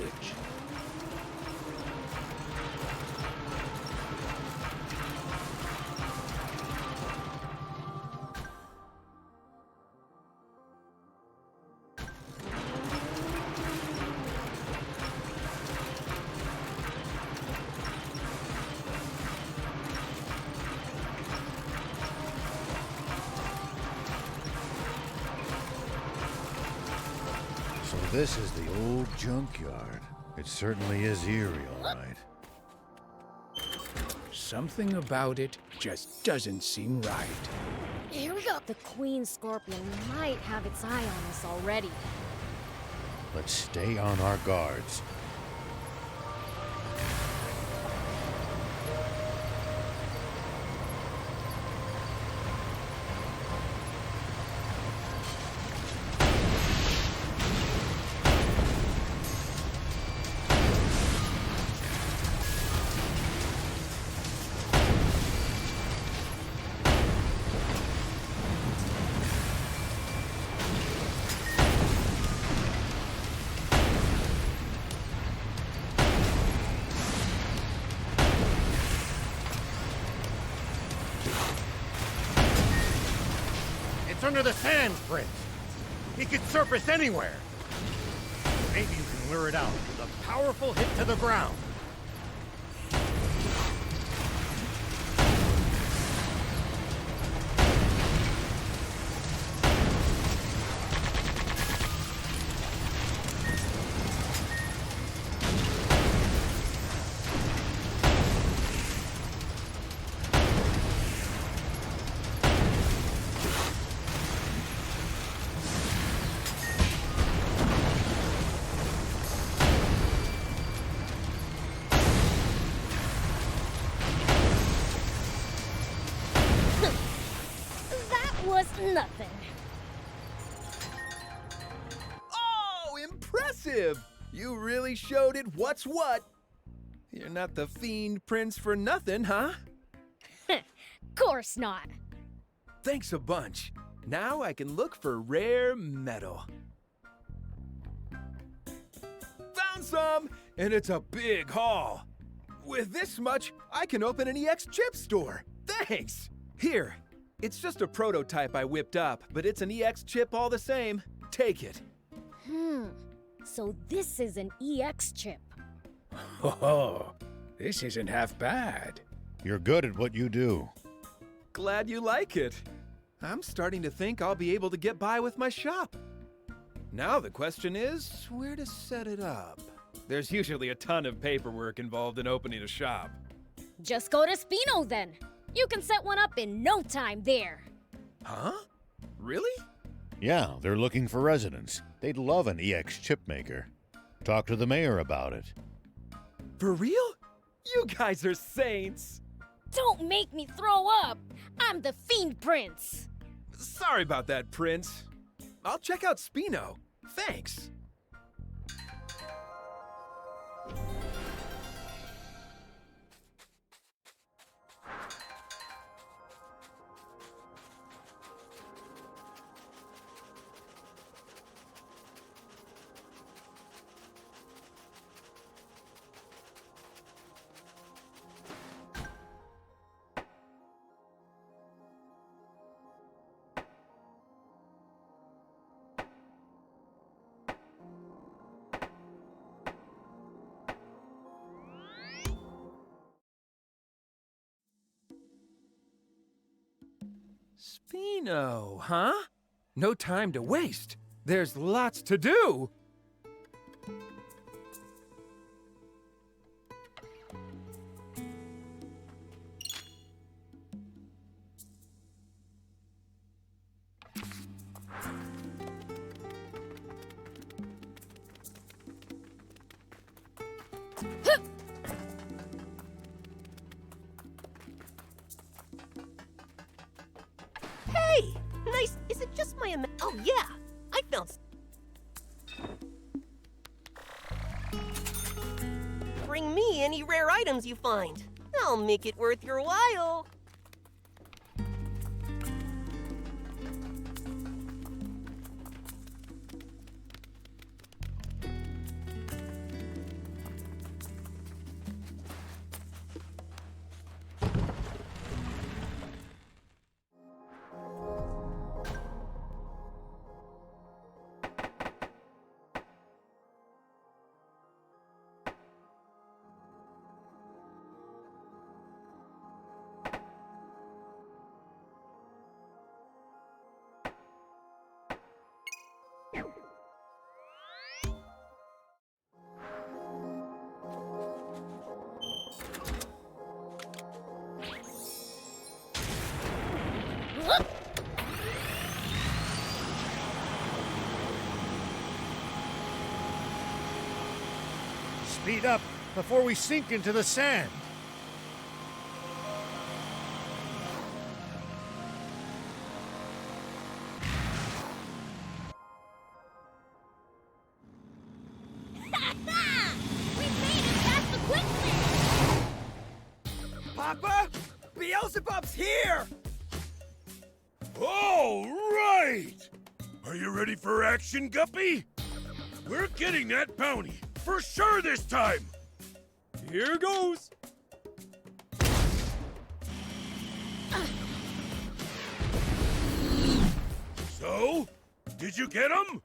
S11: So this is the old junkyard. It certainly is eerie, all right.
S7: Something about it just doesn't seem right.
S2: Here we go. The Queen Scorpion might have its eye on us already.
S11: Let's stay on our guards.
S13: It's under the sand, Prince. He could surface anywhere. Maybe you can lure it out with a powerful hit to the ground.
S2: Was nothing.
S3: Oh, impressive! You really showed it what's what. You're not the Fiend Prince for nothing, huh?
S2: Course not.
S3: Thanks a bunch. Now I can look for rare metal. Found some, and it's a big haul. With this much, I can open an EX chip store. Thanks! Here. It's just a prototype I whipped up, but it's an EX chip all the same. Take it.
S2: So this is an EX chip.
S7: Oh, this isn't half bad.
S11: You're good at what you do.
S3: Glad you like it. I'm starting to think I'll be able to get by with my shop. Now the question is, where to set it up? There's usually a ton of paperwork involved in opening a shop.
S2: Just go to Spino then. You can set one up in no time there.
S3: Huh? Really?
S11: Yeah, they're looking for residents. They'd love an EX chip maker. Talk to the mayor about it.
S3: For real? You guys are saints.
S2: Don't make me throw up. I'm the Fiend Prince.
S3: Sorry about that, Prince. I'll check out Spino. Thanks. Spino, huh? No time to waste. There's lots to do.
S9: Hey! Nice. Is it just my Oh, yeah. I found. any rare items you find. I'll make it worth your while.
S13: Speed up before we sink into the sand.
S1: Papa, Beelzebub's here!
S17: All right! Are you ready for action, Guppy? We're getting that bounty, for sure this time! Here goes! So, did you get him?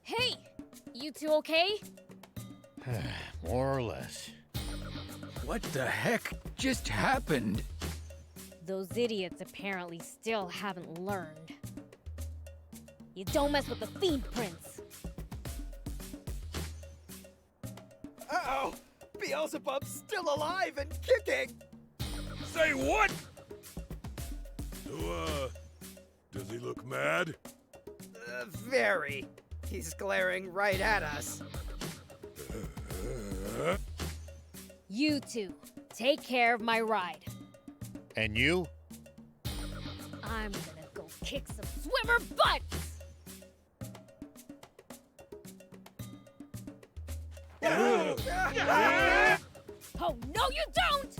S2: Hey, you two okay?
S11: More or less.
S7: What the heck just happened?
S2: Those idiots apparently still haven't learned. You don't mess with the Fiend Prince.
S1: Uh-oh! Beelzebub's still alive and kicking!
S17: Say what? So, does he look mad?
S1: Very. He's glaring right at us.
S2: You two, take care of my ride.
S11: And you?
S2: I'm gonna go kick some swimmer butts! Oh, no you don't!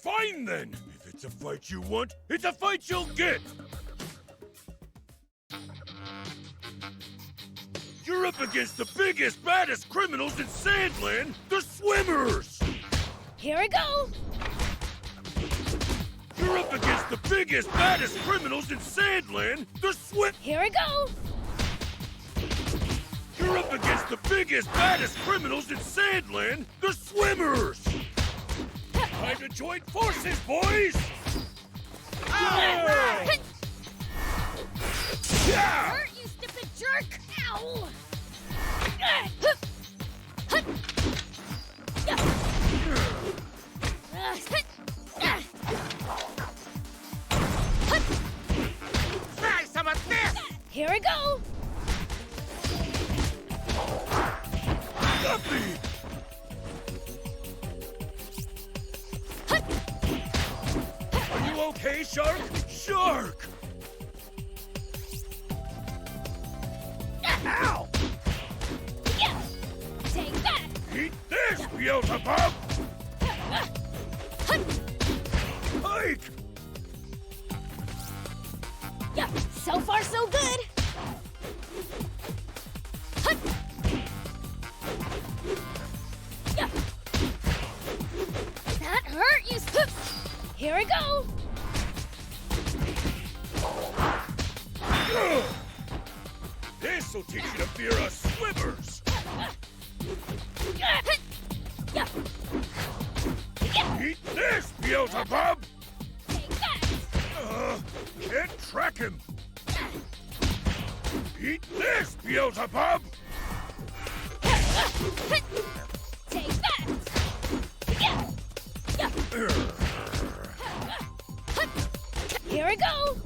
S17: Fine then! If it's a fight you want, it's a fight you'll get! You're up against the biggest, baddest criminals in Sandland, the Swimmers!
S2: Here we go!
S17: You're up against the biggest, baddest criminals in Sandland, the
S2: Here we go!
S17: You're up against the biggest, baddest criminals in Sandland, the Swimmers! Time to join forces, boys!
S2: Hurt, you stupid jerk! Ow!
S1: Try some of this!
S2: Here we go!
S17: Guppy! Are you okay, Shark? Shark!
S1: Ow!
S2: Yeah. Take that!
S17: Eat this, Beelzebub! Hike!
S2: Yeah, so far so good! Yeah. That hurt, you Here we go!
S17: This'll teach you to fear us swimmers! Eat this, Beelzebub! Can't track him! Eat this, Beelzebub!
S2: Take that! Here we go!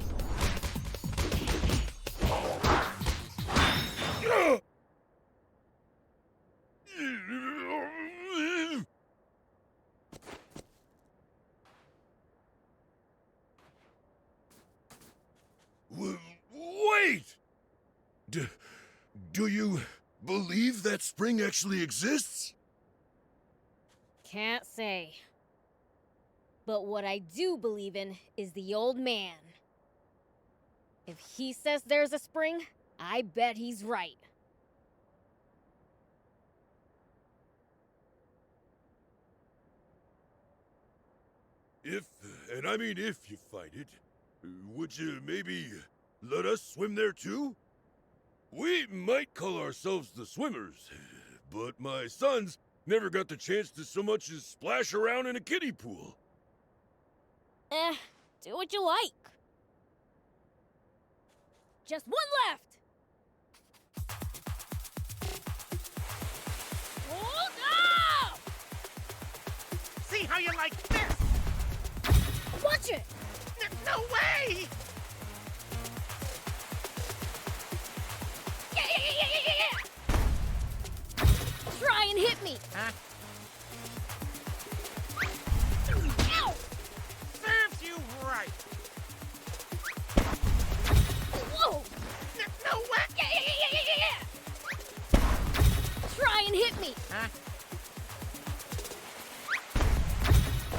S17: Do you believe that spring actually exists?
S2: Can't say. But what I do believe in is the old man. If he says there's a spring, I bet he's right.
S17: And I mean if you find it, would you maybe let us swim there too? We might call ourselves the swimmers, but my sons never got the chance to so much as splash around in a kiddie pool.
S2: Do what you like. Just one left! Hold up!
S16: See how you like this?
S2: Watch it!
S16: No way!
S2: Yeah! Try and hit me!
S16: Huh?
S2: Ow!
S16: Serves you right!
S2: Whoa!
S16: No way!
S2: Yeah! Try and hit me!
S16: Huh?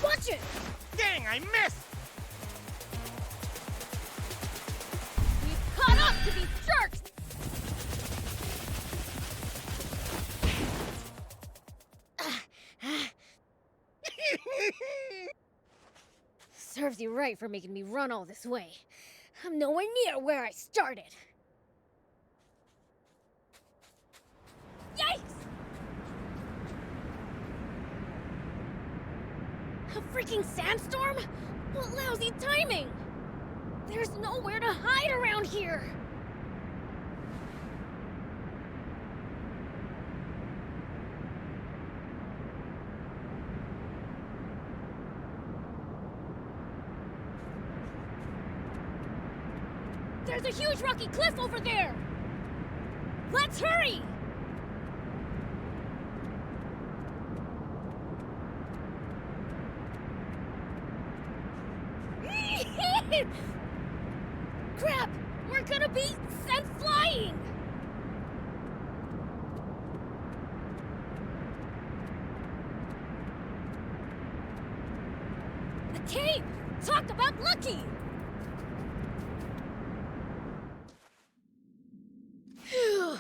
S2: Watch it!
S16: Dang, I missed!
S2: We've caught up to these jerks! Serves you right for making me run all this way. I'm nowhere near where I started. Yikes! A freaking sandstorm? What lousy timing! There's nowhere to hide around here! There's a huge rocky cliff over there! Let's hurry! Crap! We're gonna be sent flying! The cave! Talk about lucky! Phew.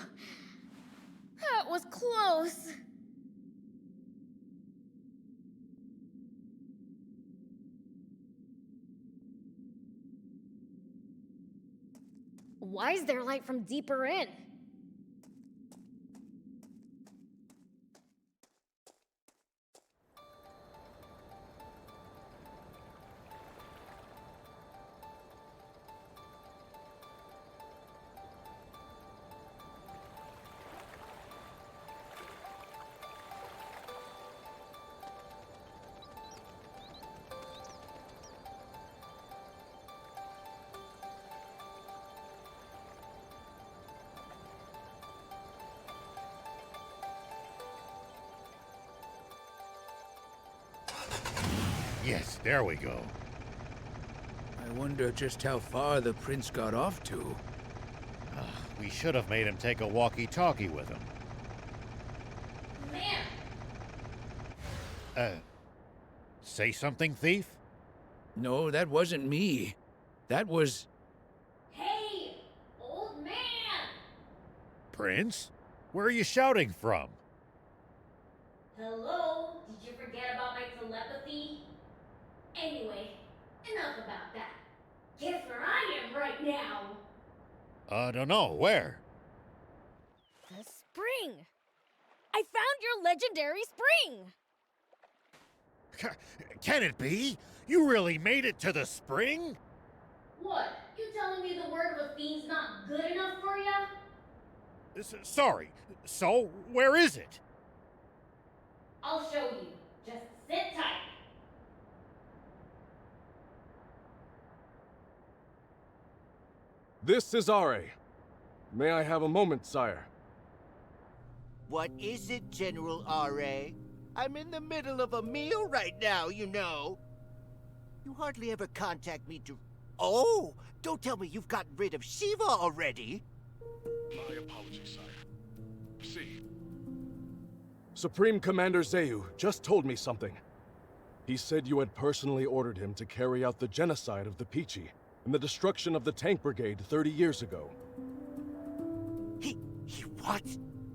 S2: That was close. Why is there light from deeper in?
S11: Yes, there we go.
S7: I wonder just how far the prince got off to.
S11: We should have made him take a walkie-talkie with him.
S2: Man!
S11: Say something, thief?
S7: No, that wasn't me. That was...
S2: Hey! Old man!
S11: Prince? Where are you shouting from?
S2: Hello? Did you forget about my telepathy? Anyway, enough about that. Guess where I am right now?
S11: Don't know. Where?
S2: The spring! I found your legendary spring!
S11: Can it be? You really made it to the spring?
S2: What? You telling me the word of a fiend's not good enough for ya?
S11: Sorry. So, where is it?
S2: I'll show you. Just sit tight.
S4: This is Are. May I have a moment, sire?
S1: What is it, General R.A.? I'm in the middle of a meal right now, you know. You hardly ever contact me to... Oh! Don't tell me you've gotten rid of Shiva already!
S4: My apologies, sire. See. Supreme Commander Zayu just told me something. He said you had personally ordered him to carry out the genocide of the Peachy and the destruction of the tank brigade 30 years ago.
S1: He what?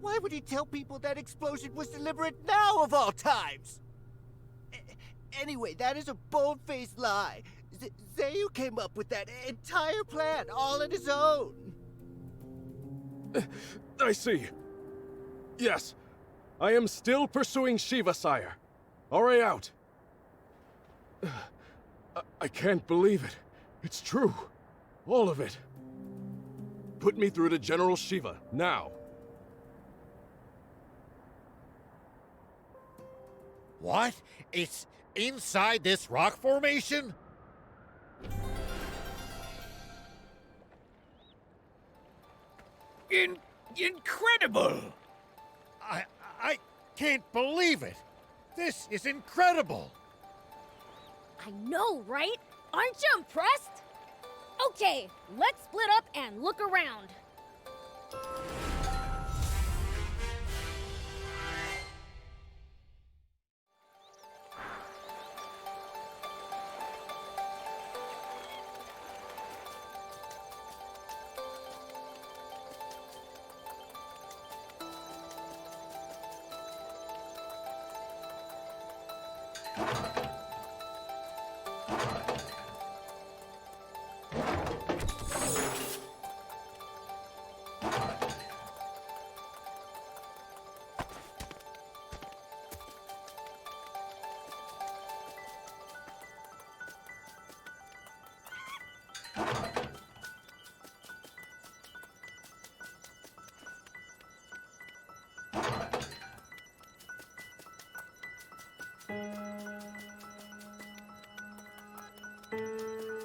S1: Why would he tell people that explosion was deliberate now of all times? Anyway, that is a bold-faced lie. Zayu came up with that entire plan all on his own.
S4: I see. Yes, I am still pursuing Shiva, sire. Already out. I can't believe it. It's true. All of it. Put me through to General Shiva, now.
S13: What? It's inside this rock formation?
S7: Incredible!
S13: I can't believe it. This is incredible.
S2: I know, right? Aren't you impressed? Okay, let's split up and look around.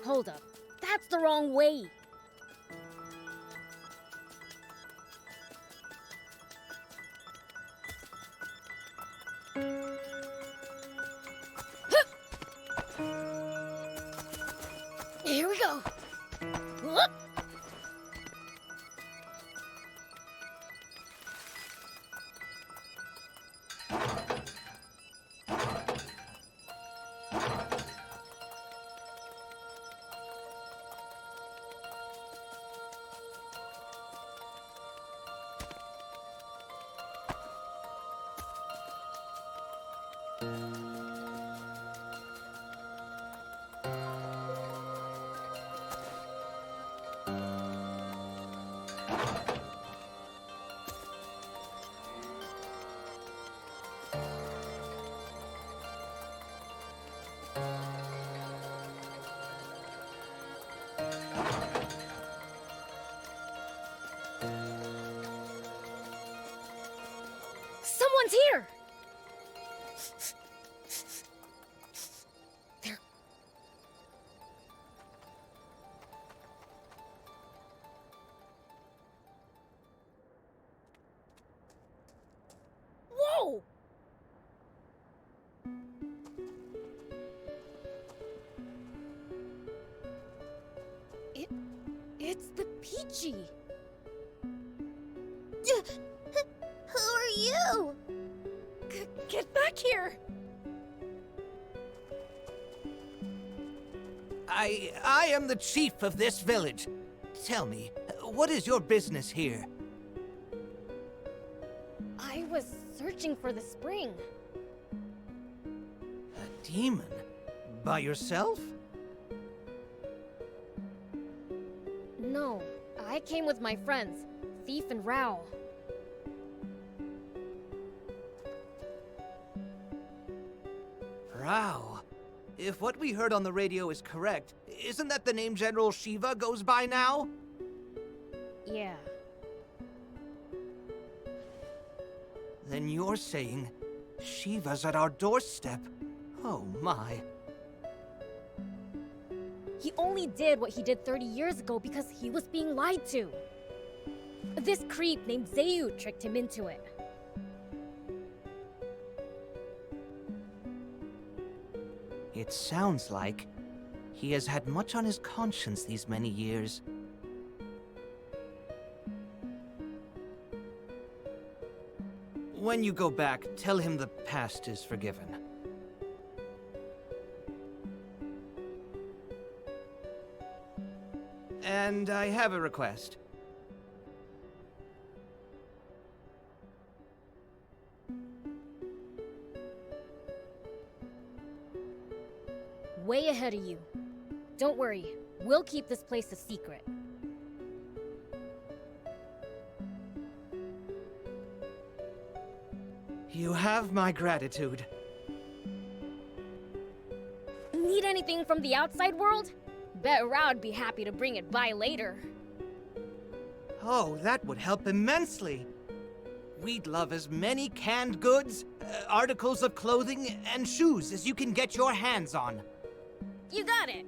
S2: Hold up. That's the wrong way. Here we go. Whoop. Someone's here! They're... Whoa! It's the Peachy!
S22: Who are you?
S2: Get back here!
S5: I am the chief of this village. Tell me, what is your business here?
S2: I was searching for the spring.
S5: A demon? By yourself?
S2: No, I came with my friends, Thief and Rao.
S5: Rao. If what we heard on the radio is correct, isn't that the name General Shiva goes by now?
S2: Yeah.
S5: Then you're saying Shiva's at our doorstep? Oh my.
S2: He only did what he did 30 years ago because he was being lied to. This creep named Zayu tricked him into it.
S5: It sounds like he has had much on his conscience these many years.
S6: When you go back, tell him the past is forgiven. And I have a request.
S2: Way ahead of you. Don't worry, we'll keep this place a secret.
S6: You have my gratitude.
S2: Need anything from the outside world? Bet Rao'd be happy to bring it by later.
S6: Oh, that would help immensely. We'd love as many canned goods, articles of clothing, and shoes as you can get your hands on.
S2: You got it!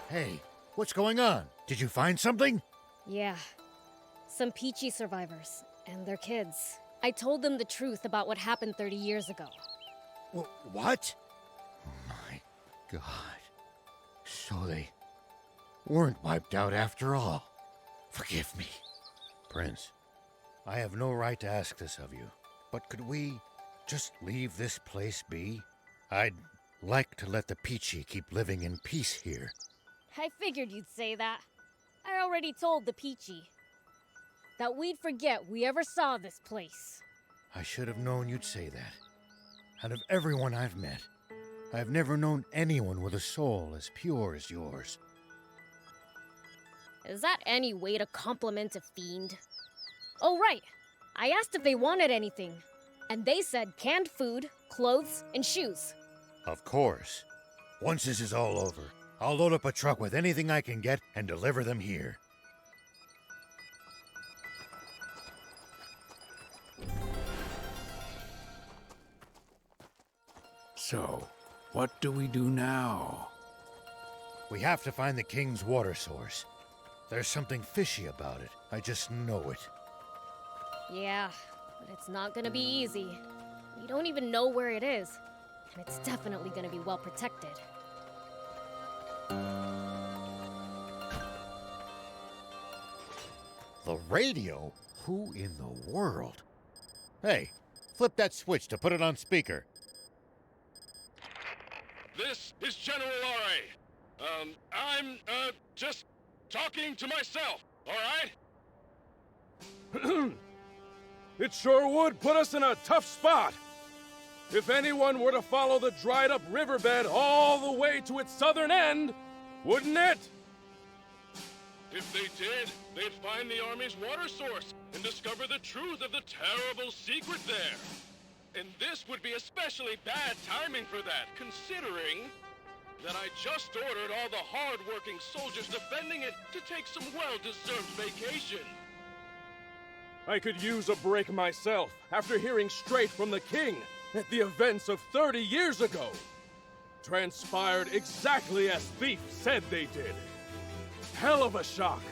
S11: Hey, what's going on? Did you find something?
S2: Yeah. Some Peachy survivors, and their kids. I told them the truth about what happened 30 years ago.
S11: What? Oh my God. So they weren't wiped out after all. Forgive me. Prince, I have no right to ask this of you, but could we just leave this place be? I'd like to let the Peachy keep living in peace here.
S2: I figured you'd say that. I already told the Peachy that we'd forget we ever saw this place.
S11: I should have known you'd say that. Out of everyone I've met, I've never known anyone with a soul as pure as yours.
S2: Is that any way to compliment a fiend? Oh, right. I asked if they wanted anything, and they said canned food, clothes, and shoes.
S11: Of course. Once this is all over, I'll load up a truck with anything I can get and deliver them here.
S7: So, what do we do now?
S11: We have to find the king's water source. There's something fishy about it. I just know it.
S2: Yeah, but it's not gonna be easy. We don't even know where it is, and it's definitely gonna be well protected.
S11: The radio? Who in the world? Hey, flip that switch to put it on speaker.
S17: This is General R.A. I'm, just talking to myself, all right?
S4: It sure would put us in a tough spot. If anyone were to follow the dried-up riverbed all the way to its southern end, wouldn't it?
S17: If they did, they'd find the Army's water source and discover the truth of the terrible secret there. And this would be especially bad timing for that, considering that I just ordered all the hard-working soldiers defending it to take some well-deserved vacation.
S4: I could use a break myself after hearing straight from the king that the events of 30 years ago transpired exactly as Thief said they did. Hell of a shock.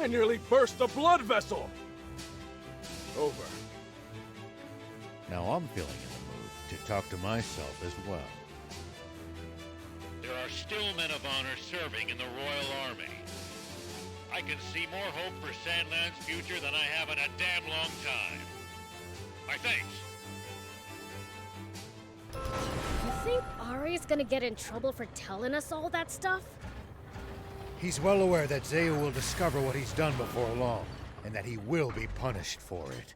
S4: I nearly burst a blood vessel. Over.
S11: Now I'm feeling in the mood to talk to myself as well.
S21: There are still men of honor serving in the Royal Army. I can see more hope for Sandland's future than I have in a damn long time. My thanks.
S2: You think Ari's gonna get in trouble for telling us all that stuff?
S11: He's well aware that Zeo will discover what he's done before long, and that he will be punished for it.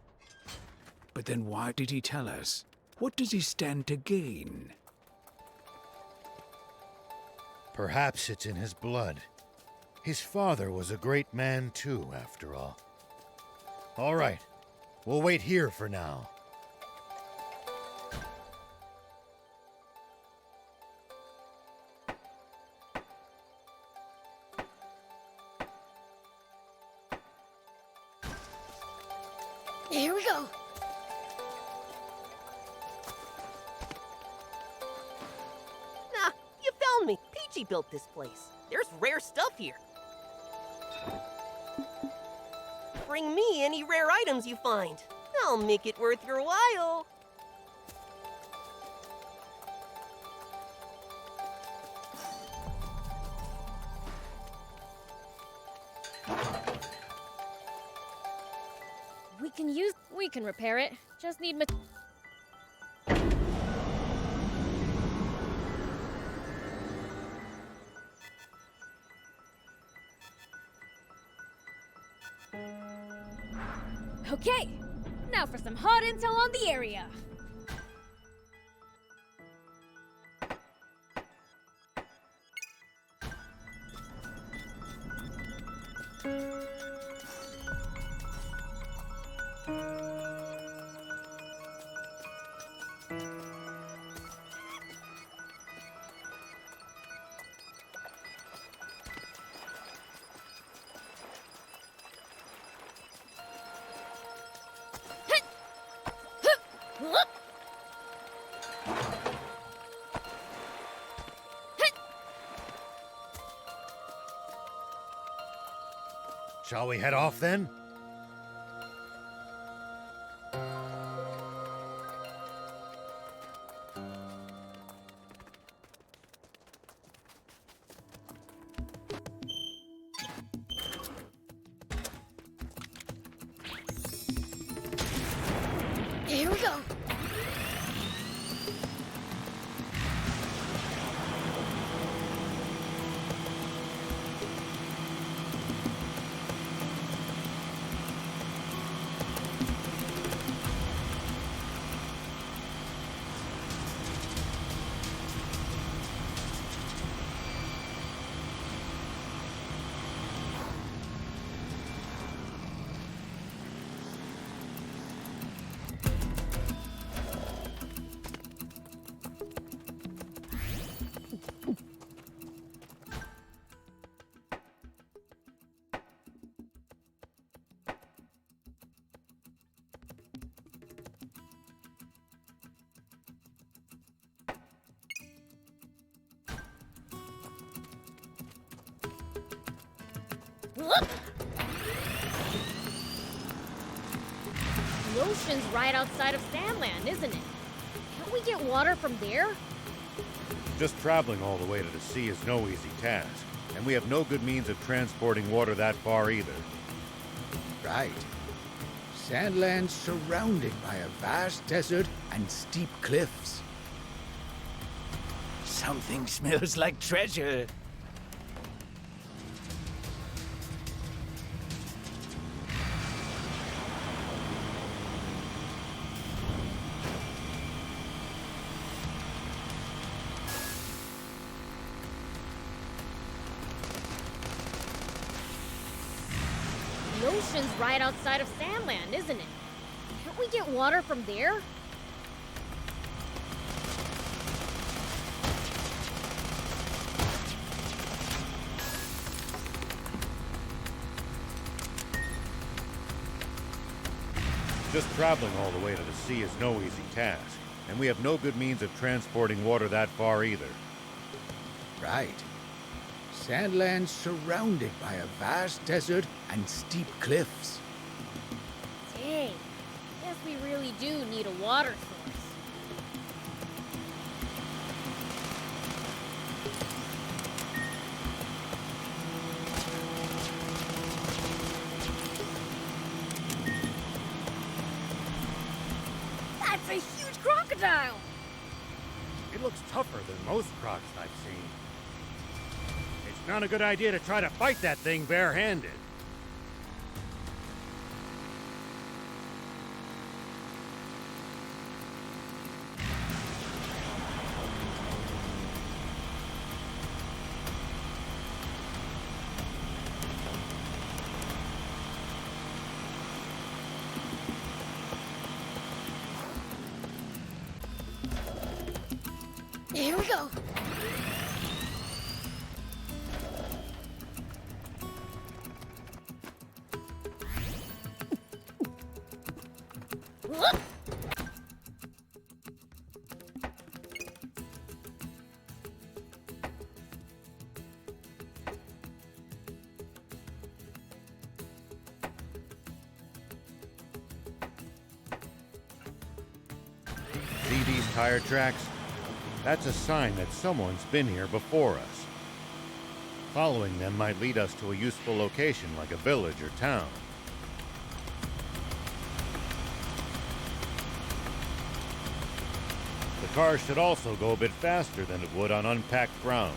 S7: But then why did he tell us? What does he stand to gain?
S11: Perhaps it's in his blood. His father was a great man too, after all. All right, we'll wait here for now.
S2: Here we go.
S9: Nah, you found me. Peachy built this place. There's rare stuff here. Bring me any rare items you find. I'll make it worth your while.
S2: We can repair it. Just need Okay, now for some hot intel on the area.
S11: Shall we head off then?
S2: Here we go. The ocean's right outside of Sandland, isn't it? Can't we get water from there?
S11: Just traveling all the way to the sea is no easy task, and we have no good means of transporting water that far either.
S7: Right. Sandland's surrounded by a vast desert and steep cliffs. Something smells like treasure.
S2: The ocean's right outside of Sandland, isn't it? Can't we get water from there?
S11: Just traveling all the way to the sea is no easy task, and we have no good means of transporting water that far either.
S7: Right. Sandland's surrounded by a vast desert and steep cliffs.
S2: Dang. Guess we really do need a water source. That's a huge crocodile!
S13: It looks tougher than most crocs I've seen. It's not a good idea to try to fight that thing barehanded.
S2: Here we go.
S11: See these tire tracks? That's a sign that someone's been here before us. Following them might lead us to a useful location like a village or town. The car should also go a bit faster than it would on unpacked ground.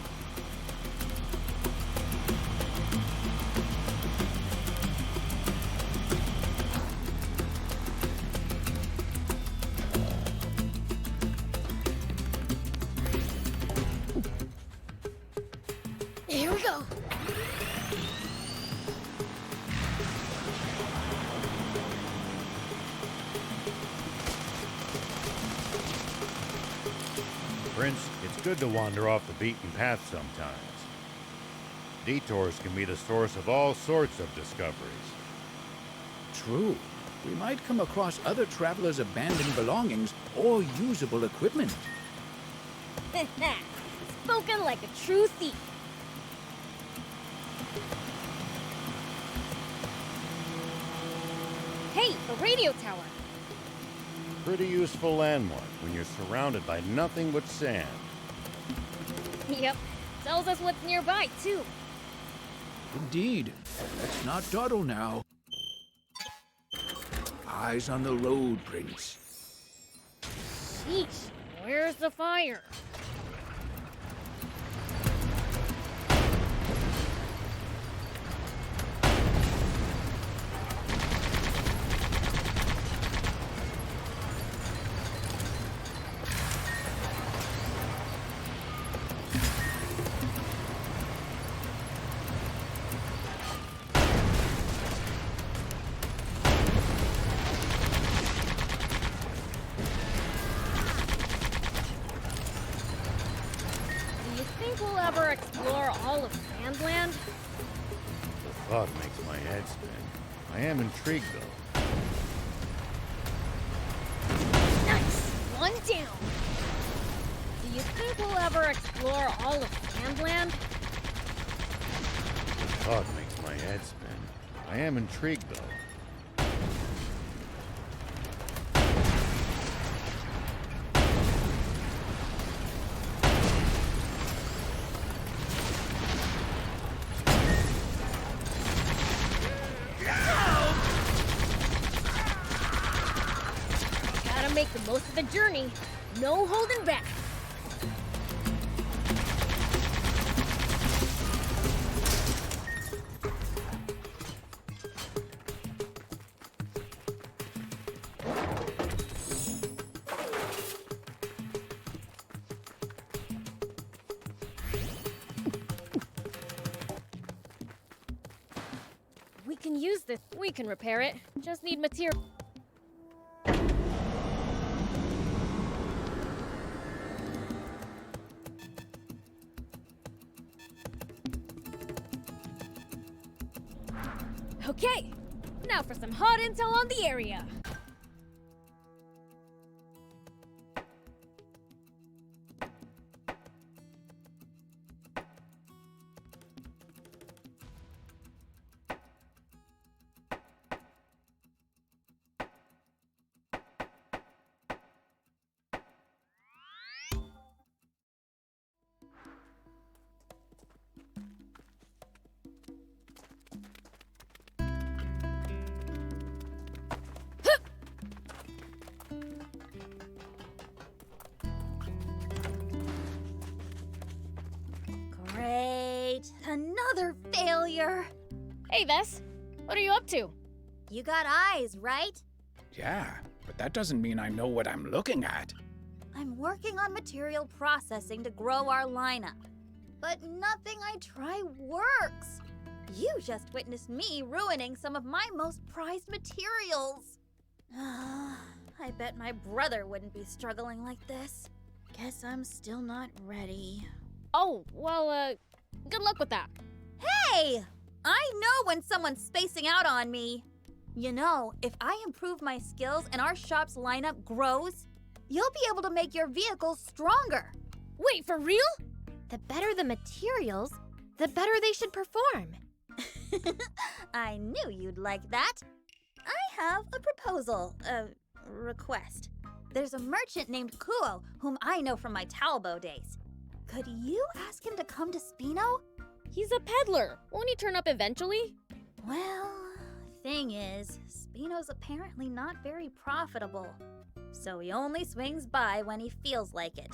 S2: Here we go.
S11: Prince, it's good to wander off the beaten path sometimes. Detours can be the source of all sorts of discoveries.
S7: True. We might come across other travelers' abandoned belongings or usable equipment.
S2: Spoken like a true thief. Hey, the radio tower.
S11: Pretty useful landmark when you're surrounded by nothing but sand.
S2: Yep, tells us what's nearby, too.
S7: Indeed. Let's not dawdle now. Eyes on the road, Prince.
S2: Sheesh, where's the fire? Explore all of Sandland?
S11: The thought makes my head spin. I am intrigued, though.
S2: Nice! One down! Do you think we'll ever explore all of Sandland?
S11: The thought makes my head spin. I am intrigued, though.
S2: Make the most of the journey. No holding back. We can use this. We can repair it. Just need material. Okay, now for some hot intel on the area.
S22: Another failure!
S2: Hey, Vess. What are you up to?
S22: You got eyes, right?
S7: Yeah, but that doesn't mean I know what I'm looking at.
S22: I'm working on material processing to grow our lineup. But nothing I try works. You just witnessed me ruining some of my most prized materials. I bet my brother wouldn't be struggling like this. Guess I'm still not ready.
S2: Oh, well, good luck with that.
S22: Hey! I know when someone's spacing out on me. You know, if I improve my skills and our shop's lineup grows, you'll be able to make your vehicles stronger.
S2: Wait, for real?
S8: The better the materials, the better they should perform.
S22: I knew you'd like that. I have a proposal, request. There's a merchant named Kuo whom I know from my Talbo days. Could you ask him to come to Spino?
S2: He's a peddler. Won't he turn up eventually?
S22: Well, thing is, Spino's apparently not very profitable. So he only swings by when he feels like it.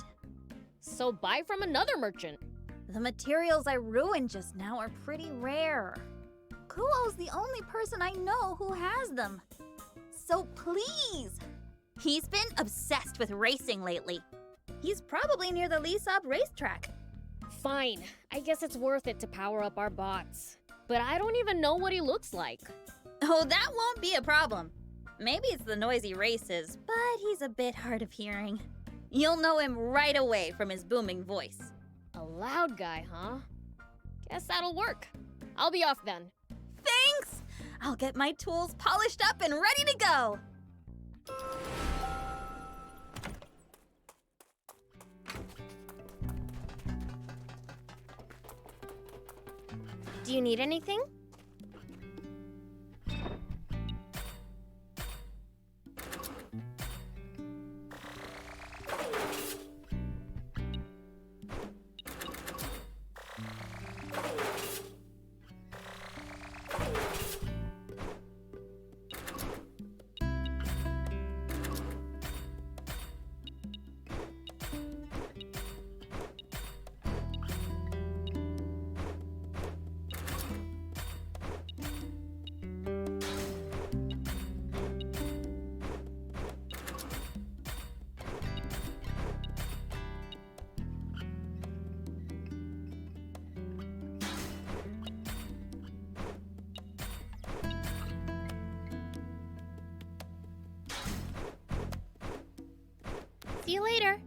S2: So buy from another merchant.
S22: The materials I ruined just now are pretty rare. Kuo's the only person I know who has them. So please! He's been obsessed with racing lately. He's probably near the Lysop racetrack.
S2: Fine. I guess it's worth it to power up our bots. But I don't even know what he looks like.
S22: Oh, that won't be a problem. Maybe it's the noisy races, but he's a bit hard of hearing. You'll know him right away from his booming voice.
S2: A loud guy, huh? Guess that'll work. I'll be off then.
S22: Thanks! I'll get my tools polished up and ready to go!
S8: Do you need anything? See you later.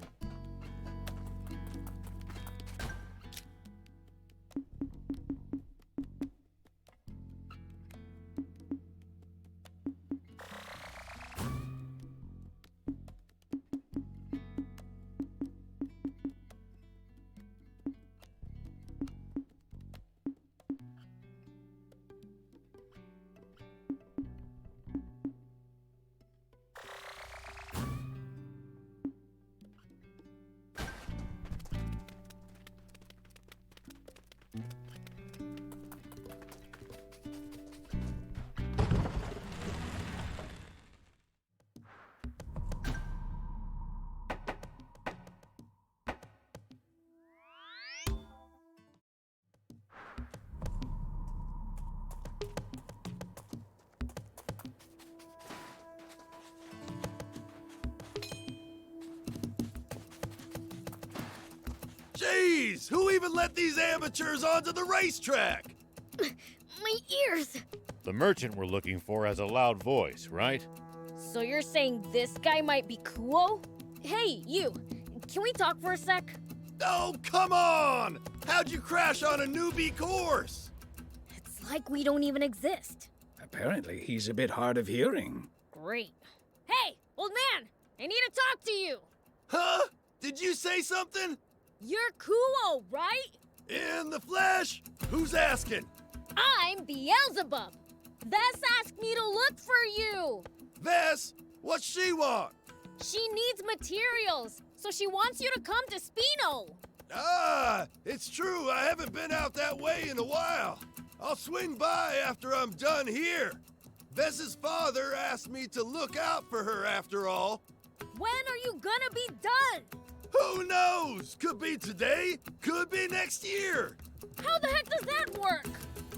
S17: Jeez, who even let these amateurs onto the racetrack?
S2: My ears!
S11: The merchant we're looking for has a loud voice, right?
S2: So you're saying this guy might be Kuo? Hey, you! Can we talk for a sec?
S17: Oh, come on! How'd you crash on a newbie course?
S2: It's like we don't even exist.
S7: Apparently, he's a bit hard of hearing.
S2: Great. Hey, old man! I need to talk to you!
S17: Huh? Did you say something?
S2: You're Kuo, right?
S17: In the flesh? Who's asking?
S2: I'm Beelzebub. Vess asked me to look for you.
S17: Vess? What's she want?
S2: She needs materials, so she wants you to come to Spino.
S17: Ah, it's true. I haven't been out that way in a while. I'll swing by after I'm done here. Vess's father asked me to look out for her after all.
S2: When are you gonna be done?
S17: Who knows? Could be today, could be next year.
S2: How the heck does that work?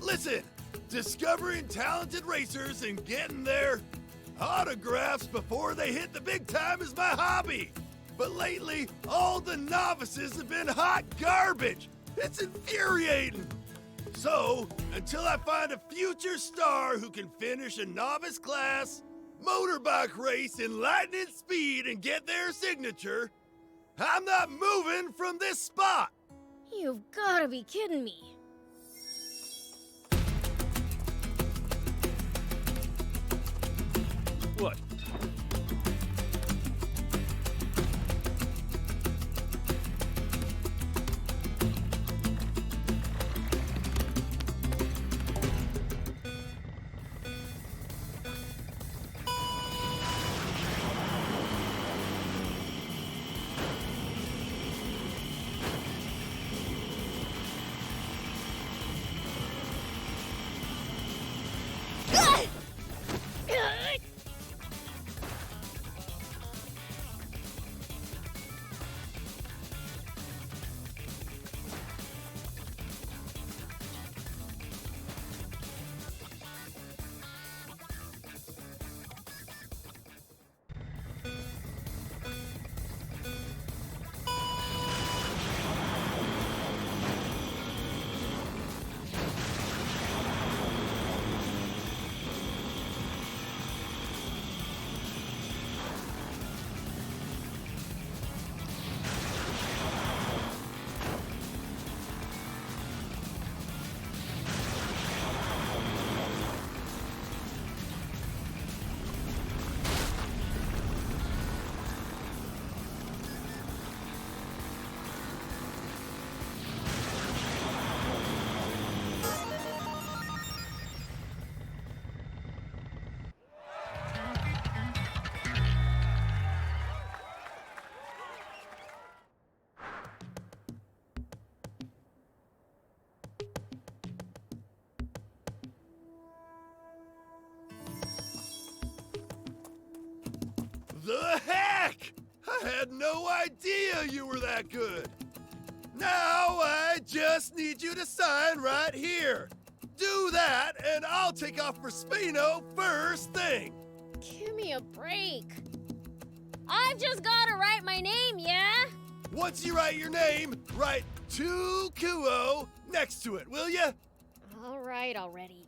S17: Listen, discovering talented racers and getting their autographs before they hit the big time is my hobby. But lately, all the novices have been hot garbage. It's infuriating. So, until I find a future star who can finish a novice class, motorbike race in lightning speed and get their signature, I'm not moving from this spot!
S2: You've gotta be kidding me.
S17: foot. The heck! I had no idea you were that good! Now I just need you to sign right here. Do that, and I'll take off for Spino first thing.
S2: Give me a break. I've just gotta write my name, yeah?
S17: Once you write your name, write 2 Kuo next to it, will ya?
S2: All right already.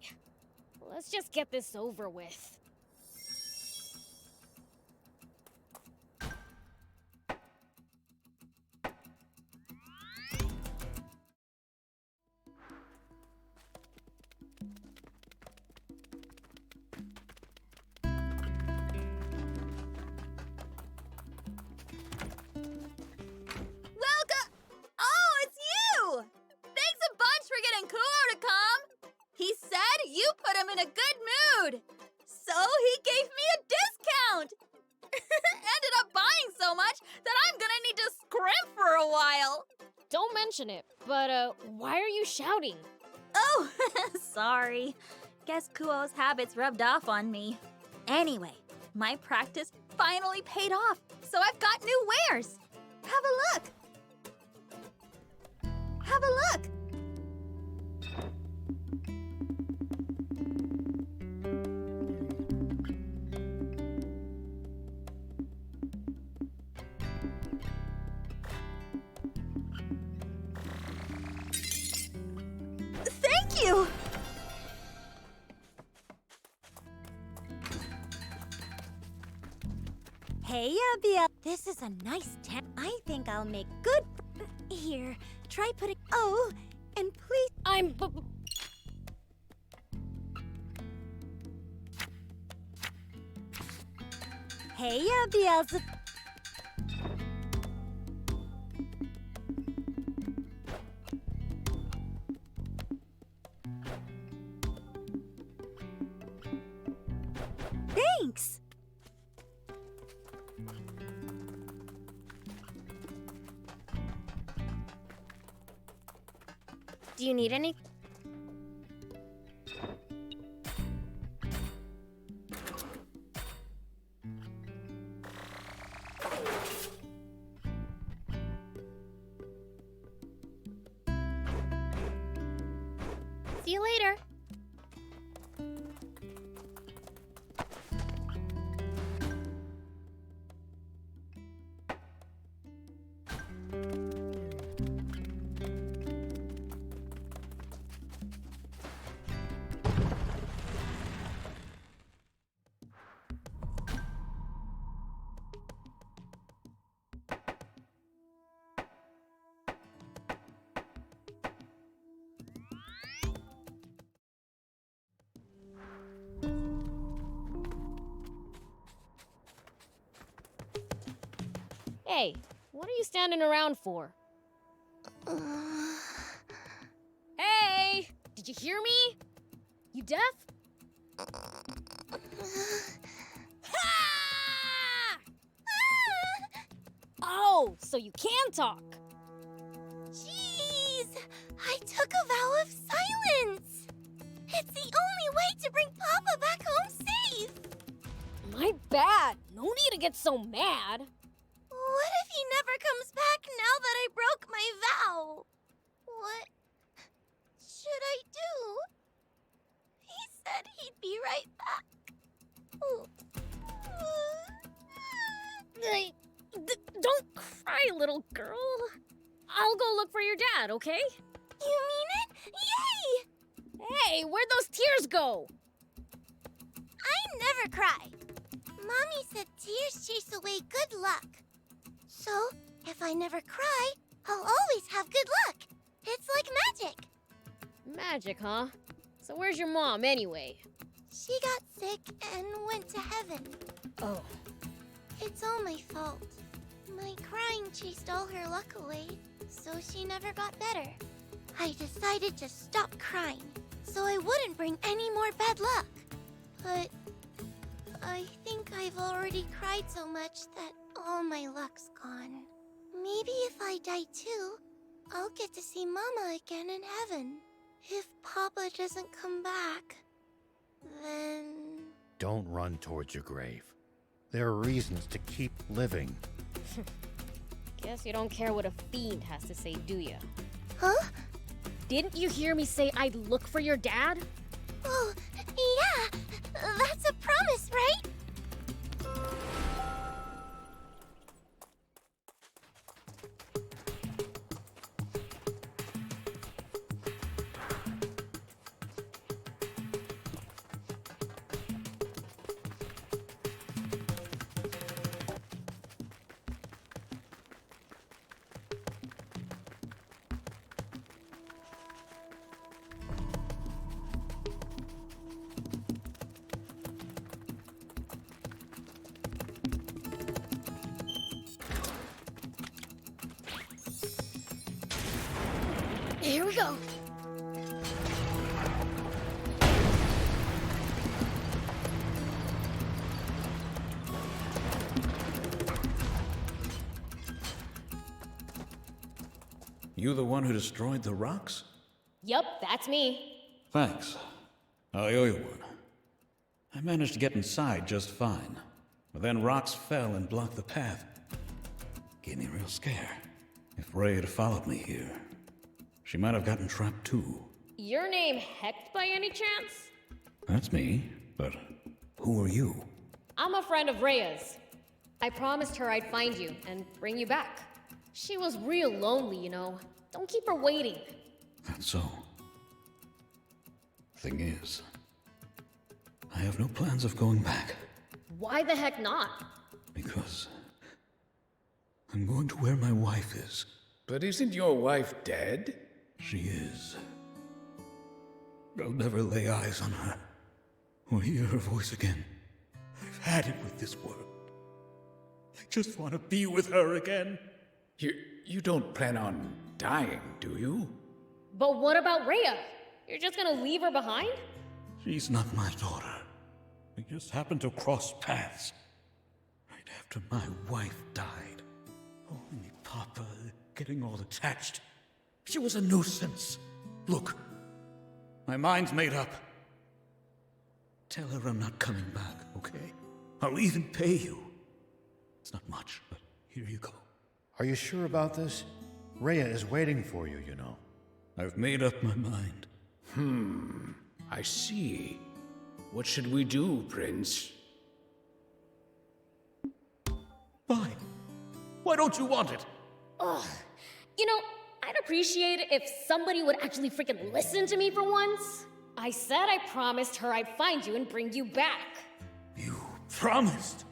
S2: Let's just get this over with.
S22: Welcome! Oh, it's you! Thanks a bunch for getting Kuo to come! He said you put him in a good mood! So he gave me a discount! Ended up buying so much that I'm gonna need to scrimp for a while!
S2: Don't mention it, but why are you shouting?
S22: Oh, sorry. Guess Kuo's habits rubbed off on me. Anyway, my practice finally paid off, so I've got new wares. Have a look. Have a look. Thank you. Hey, Abia. This is a nice tent. I think I'll make good. Here, try putting. Oh, and please. Hey, Beelzebub. Thanks.
S2: Do you need any?
S8: See you later.
S2: Hey, what are you standing around for? Hey! Did you hear me? You deaf? Oh, so you can talk.
S8: Jeez! I took a vow of silence! It's the only way to bring Papa back home safe!
S2: My bad. No need to get so mad.
S8: What if he never comes back now that I broke my vow? What should I do? He said he'd be right back.
S2: Don't cry, little girl. I'll go look for your dad, okay?
S8: You mean it? Yay!
S2: Hey, where'd those tears go?
S8: I never cry. Mommy said tears chase away good luck. So, if I never cry, I'll always have good luck. It's like magic.
S2: Magic, huh? So where's your mom, anyway?
S8: She got sick and went to heaven.
S2: Oh.
S8: It's all my fault. My crying chased all her luck away, so she never got better. I decided to stop crying, so I wouldn't bring any more bad luck. But I think I've already cried so much that all my luck's gone. Maybe if I die too, I'll get to see Mama again in heaven. If Papa doesn't come back, then...
S11: Don't run towards your grave. There are reasons to keep living.
S2: Guess you don't care what a fiend has to say, do ya?
S8: Huh?
S2: Didn't you hear me say I'd look for your dad?
S8: Oh, yeah! That's a promise, right?
S2: Here we go.
S19: You the one who destroyed the rocks?
S2: Yup, that's me.
S19: Thanks. I owe you one. I managed to get inside just fine. But then rocks fell and blocked the path. Gave me a real scare. If Ray had followed me here, she might have gotten trapped too.
S2: Your name Hecht by any chance?
S19: That's me, but who are you?
S2: I'm a friend of Rhea's. I promised her I'd find you and bring you back. She was real lonely, you know. Don't keep her waiting.
S19: That's so. Thing is, I have no plans of going back.
S2: Why the heck not?
S19: Because I'm going to where my wife is.
S7: But isn't your wife dead?
S19: She is. I'll never lay eyes on her or hear her voice again. I've had it with this world. I just want to be with her again.
S7: You don't plan on dying, do you?
S2: But what about Rhea? You're just gonna leave her behind?
S19: She's not my daughter. We just happened to cross paths right after my wife died. Oh, and Papa getting all attached. She was a nuisance. Look, my mind's made up. Tell her I'm not coming back, okay? I'll even pay you. It's not much, but here you go.
S11: Are you sure about this? Rhea is waiting for you, you know.
S19: I've made up my mind.
S7: I see. What should we do, Prince?
S19: Why? Why don't you want it?
S2: Ugh. You know, I'd appreciate it if somebody would actually freaking listen to me for once. I said I promised her I'd find you and bring you back.
S19: You promised?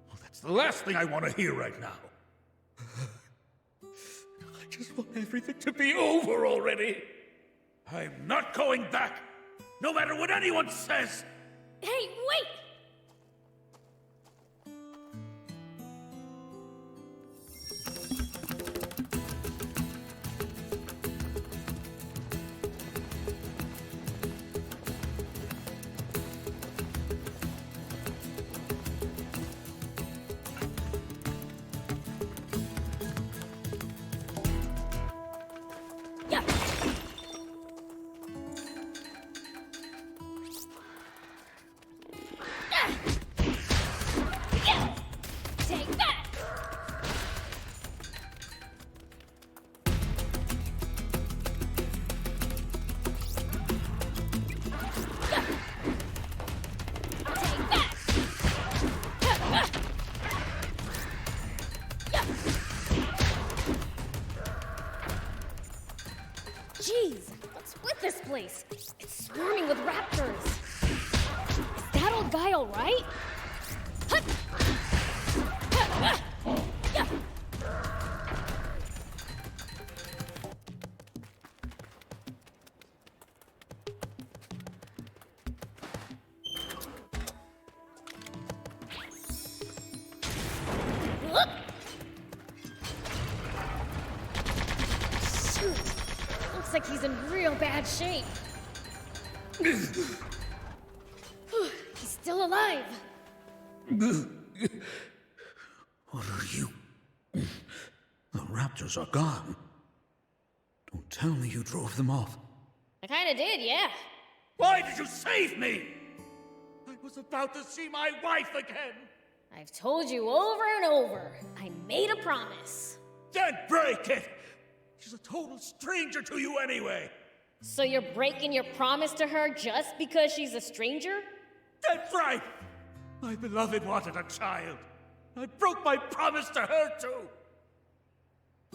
S19: Well, that's the last thing I want to hear right now. I just want everything to be over already. I'm not going back, no matter what anyone says.
S2: Hey, wait! that guy all right? Hut! Yeah. Shoot. Looks like he's in real bad shape. He's still alive.
S7: What are you? The raptors are gone. Don't tell me you drove them off.
S2: I kinda did, yeah.
S16: Why did you save me? I was about to see my wife again.
S2: I've told you over and over. I made a promise.
S16: Then break it. She's a total stranger to you anyway.
S2: So you're breaking your promise to her just because she's a stranger?
S16: That's right. My beloved wanted a child. I broke my promise to her too.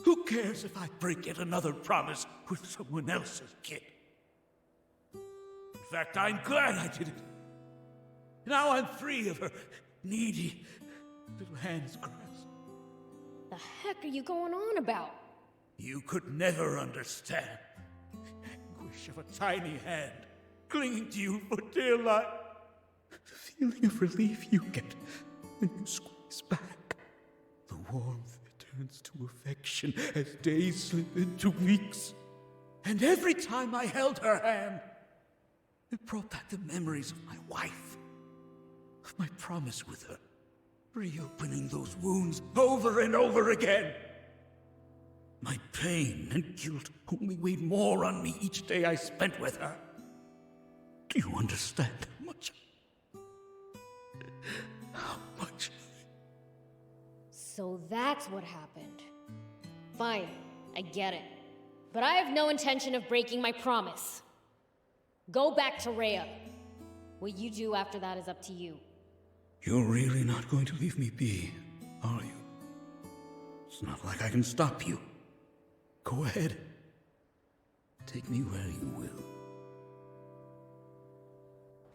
S16: Who cares if I break yet another promise with someone else's kid? In fact, I'm glad I did it. Now I'm free of her needy little hands grasp.
S2: The heck are you going on about?
S16: You could never understand the anguish of a tiny hand clinging to you for dear life. The feeling of relief you get when you squeeze back. The warmth that turns to affection as days slip into weeks. And every time I held her hand, it brought back the memories of my wife, of my promise with her, reopening those wounds over and over again. My pain and guilt only weighed more on me each day I spent with her. Do you understand how much?
S2: So that's what happened. Fine, I get it. But I have no intention of breaking my promise. Go back to Rhea. What you do after that is up to you.
S16: You're really not going to leave me be, are you? It's not like I can stop you. Go ahead. Take me where you will.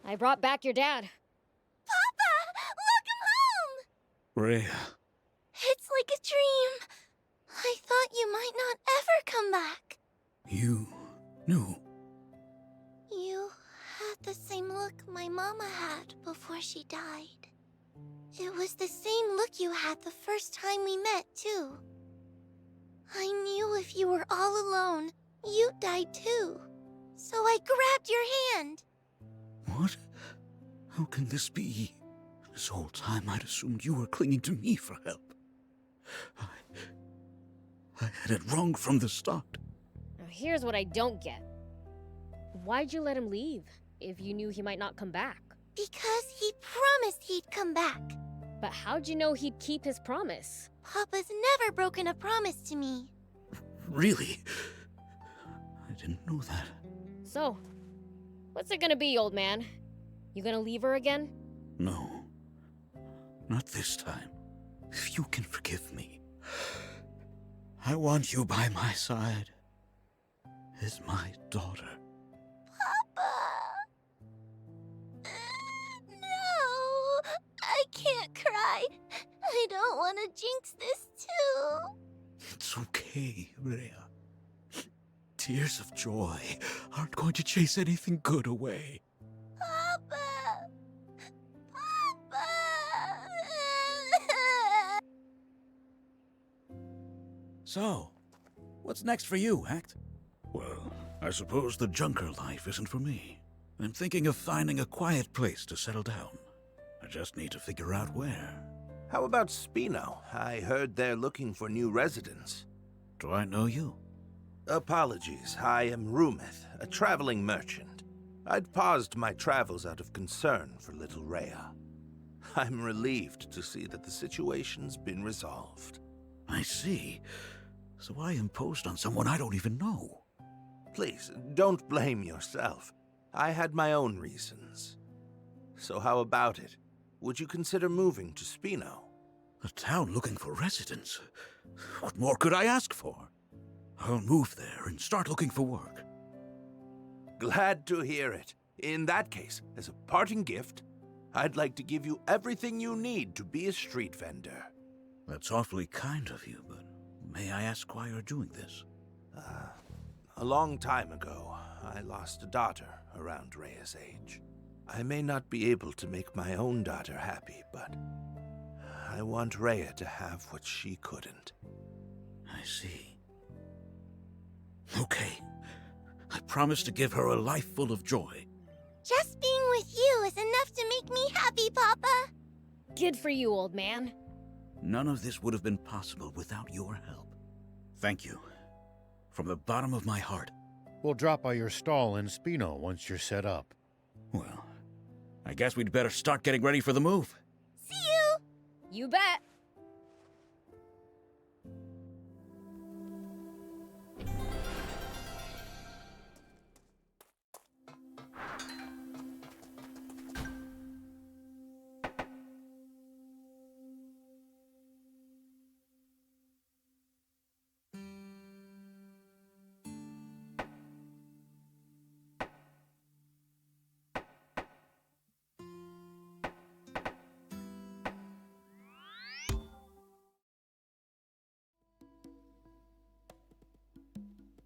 S2: I brought back your dad.
S22: Papa! Welcome home!
S16: Rhea.
S22: It's like a dream. I thought you might not ever come back.
S16: You knew.
S22: You had the same look my mama had before she died. It was the same look you had the first time we met, too. I knew if you were all alone, you died too. So I grabbed your hand.
S16: What? How can this be? This whole time I'd assumed you were clinging to me for help. I had it wrong from the start.
S2: Now here's what I don't get. Why'd you let him leave if you knew he might not come back?
S22: Because he promised he'd come back.
S2: But how'd you know he'd keep his promise?
S22: Papa's never broken a promise to me.
S16: Really? I didn't know that.
S2: So, what's it gonna be, old man? You gonna leave her again?
S16: No. Not this time. If you can forgive me, I want you by my side as my daughter.
S22: Papa! No! I can't cry. I don't want to jinx this too.
S16: It's okay, Rhea. Tears of joy aren't going to chase anything good away.
S22: Papa! Papa!
S16: So, what's next for you, Act? Well, I suppose the junker life isn't for me. I'm thinking of finding a quiet place to settle down. I just need to figure out where.
S1: How about Spino? I heard they're looking for new residents.
S16: Do I know you?
S1: Apologies, I am Rumith, a traveling merchant. I'd paused my travels out of concern for little Rhea. I'm relieved to see that the situation's been resolved.
S16: I see. So I imposed on someone I don't even know.
S1: Please, don't blame yourself. I had my own reasons. So how about it? Would you consider moving to Spino?
S16: A town looking for residents? What more could I ask for? I'll move there and start looking for work.
S1: Glad to hear it. In that case, as a parting gift,
S15: I'd like to give you everything you need to be a street vendor.
S18: That's awfully kind of you, but may I ask why you're doing this?
S15: A long time ago, I lost a daughter around Rhea's age. I may not be able to make my own daughter happy, but I want Rhea to have what she couldn't.
S18: I see. Okay. I promise to give her a life full of joy.
S22: Just being with you is enough to make me happy, Papa.
S2: Good for you, old man.
S18: None of this would have been possible without your help. Thank you. From the bottom of my heart.
S11: We'll drop by your stall in Spino once you're set up.
S18: Well, I guess we'd better start getting ready for the move.
S22: See you!
S2: You bet.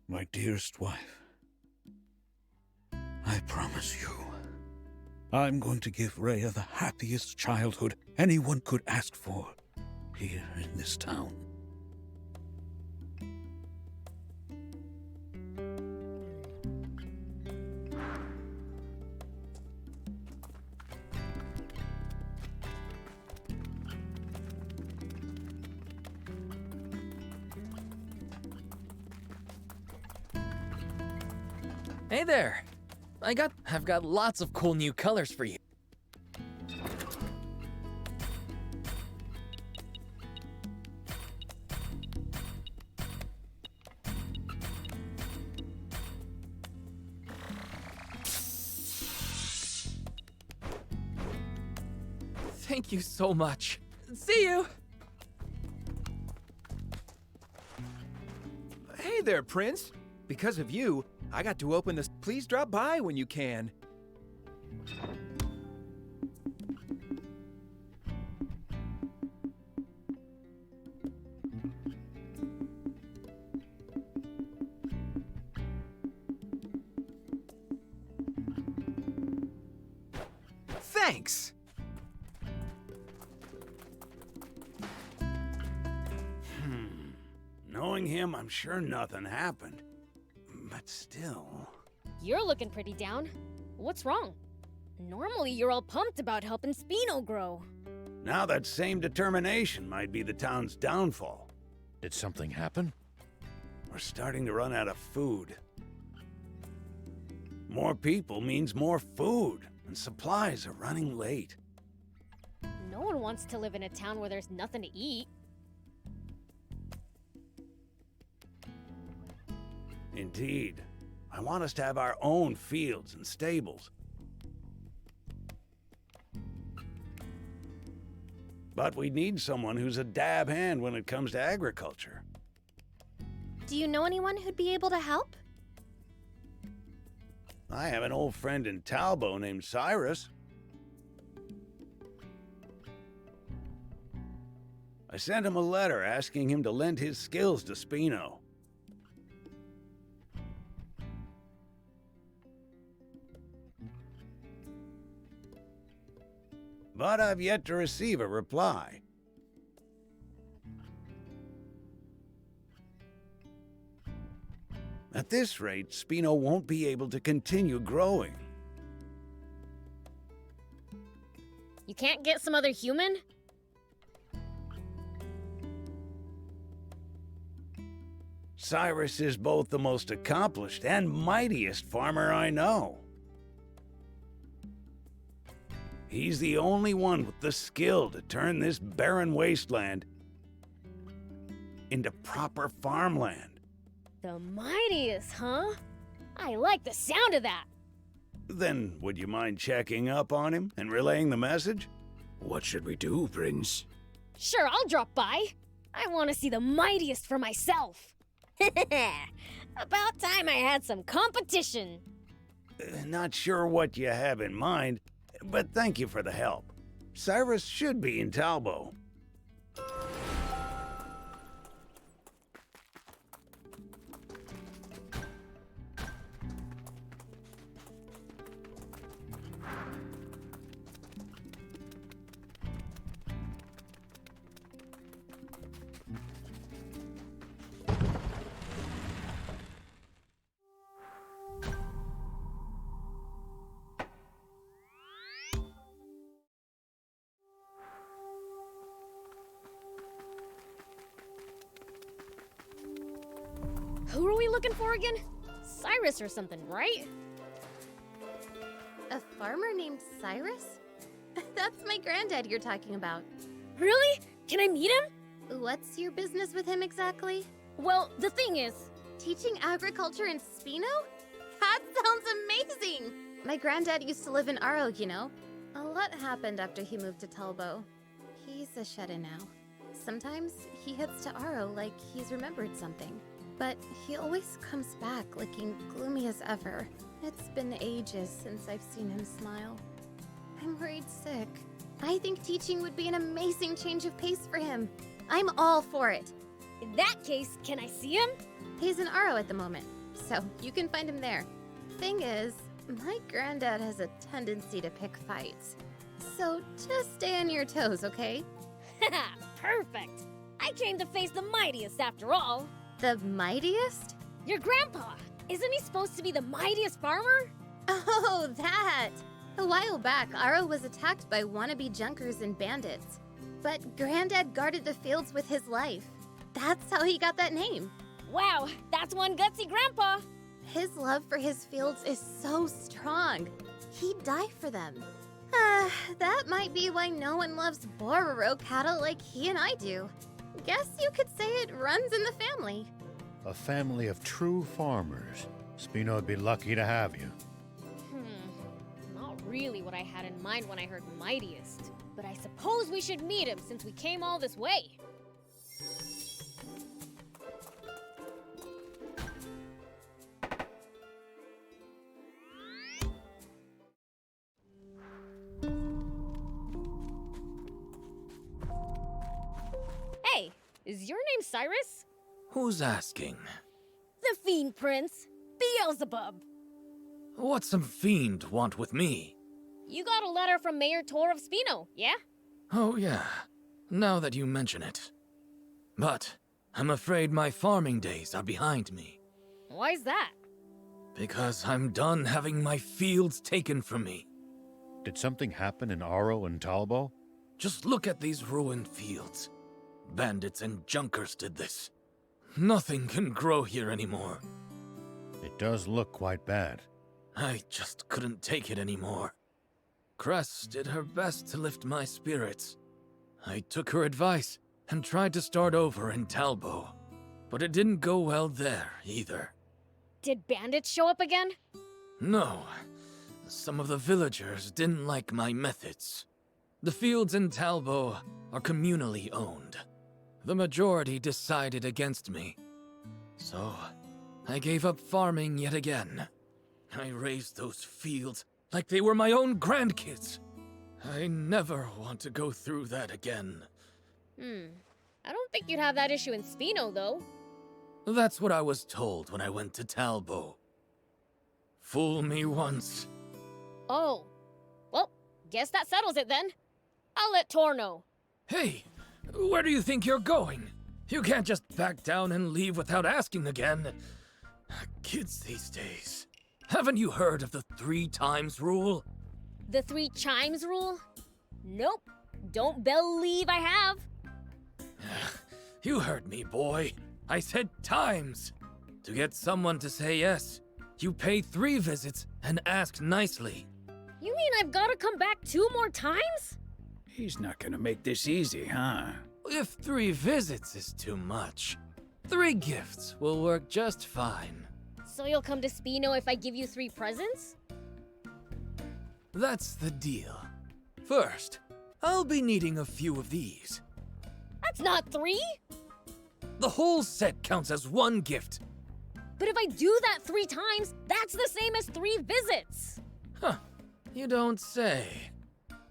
S18: My dearest wife, I promise you, I'm going to give Rhea the happiest childhood anyone could ask for here in this town.
S12: Hey there. I've got lots of cool new colors for you. Thank you so much. See you.
S3: Hey there, Prince. Because of you, I got to open this. Please drop by when you can. Thanks.
S19: Knowing him, I'm sure nothing happened. But still...
S2: You're looking pretty down. What's wrong? Normally you're all pumped about helping Spino grow.
S19: Now that same determination might be the town's downfall.
S11: Did something happen?
S19: We're starting to run out of food. More people means more food, and supplies are running late.
S2: No one wants to live in a town where there's nothing to eat.
S19: Indeed. I want us to have our own fields and stables. But we need someone who's a dab hand when it comes to agriculture.
S8: Do you know anyone who'd be able to help?
S19: I have an old friend in Talbot named Cyrus. I sent him a letter asking him to lend his skills to Spino. But I've yet to receive a reply. At this rate, Spino won't be able to continue growing.
S2: You can't get some other human?
S19: Cyrus is both the most accomplished and mightiest farmer I know. He's the only one with the skill to turn this barren wasteland into proper farmland.
S2: The mightiest, huh? I like the sound of that.
S19: Then would you mind checking up on him and relaying the message?
S7: What should we do, Prince?
S2: Sure, I'll drop by. I want to see the mightiest for myself. About time I had some competition.
S19: Not sure what you have in mind. but thank you for the help. Cyrus should be in Talbot.
S2: Who are we looking for again? Cyrus or something, right?
S10: A farmer named Cyrus? That's my granddad you're talking about.
S2: Really? Can I meet him?
S10: What's your business with him exactly?
S2: Well, the thing is...
S10: Teaching agriculture in Spino? That sounds amazing! My granddad used to live in Aro, you know. A lot happened after he moved to Talbot. He's a shut-in now. Sometimes he heads to Aro like he's remembered something. But he always comes back looking gloomy as ever. It's been ages since I've seen him smile. I'm worried sick. I think teaching would be an amazing change of pace for him. I'm all for it.
S2: In that case, can I see him?
S10: He's in Aro at the moment, so you can find him there. Thing is, my granddad has a tendency to pick fights. So just stay on your toes, okay?
S2: Haha, perfect! I came to face the mightiest after all.
S10: The mightiest?
S2: Your grandpa! Isn't he supposed to be the mightiest farmer?
S10: Oh, that! A while back, Aro was attacked by wannabe junkers and bandits. But Granddad guarded the fields with his life. That's how he got that name.
S2: Wow, that's one gutsy grandpa!
S10: His love for his fields is so strong. He'd die for them. That might be why no one loves Bororo cattle like he and I do. Guess you could say it runs in the family.
S11: A family of true farmers. Spino would be lucky to have you.
S2: Not really what I had in mind when I heard mightiest. But I suppose we should meet him since we came all this way. Hey, is your name Cyrus?
S12: Who's asking?
S2: The Fiend Prince, Beelzebub.
S12: What's some fiend want with me?
S2: You got a letter from Mayor Tor of Spino, yeah?
S12: Oh yeah, now that you mention it. But I'm afraid my farming days are behind me.
S2: Why's that?
S12: Because I'm done having my fields taken from me.
S11: Did something happen in Aro and Talbot?
S12: Just look at these ruined fields. Bandits and junkers did this. Nothing can grow here anymore.
S11: It does look quite bad.
S12: I just couldn't take it anymore. Cress did her best to lift my spirits. I took her advice and tried to start over in Talbot, but it didn't go well there either.
S2: Did bandits show up again?
S12: No. Some of the villagers didn't like my methods. The fields in Talbot are communally owned. The majority decided against me. So, I gave up farming yet again. I raised those fields like they were my own grandkids. I never want to go through that again.
S2: I don't think you'd have that issue in Spino, though.
S12: That's what I was told when I went to Talbot. Fool me once.
S2: Oh. Well, guess that settles it then. I'll let Tor know.
S12: Hey, where do you think you're going? You can't just back down and leave without asking again. Kids these days. Haven't you heard of the 3 times rule?
S2: The 3 chimes rule? Nope. Don't believe I have.
S12: You heard me, boy. I said times. To get someone to say yes, you pay 3 visits and ask nicely.
S2: You mean I've got to come back 2 more times?
S7: He's not gonna make this easy, huh?
S12: If 3 visits is too much, 3 gifts will work just fine.
S2: So you'll come to Spino if I give you 3 presents?
S12: That's the deal. First, I'll be needing a few of these.
S2: That's not 3!
S12: The whole set counts as 1 gift.
S2: But if I do that 3 times, that's the same as 3 visits!
S12: Huh. You don't say.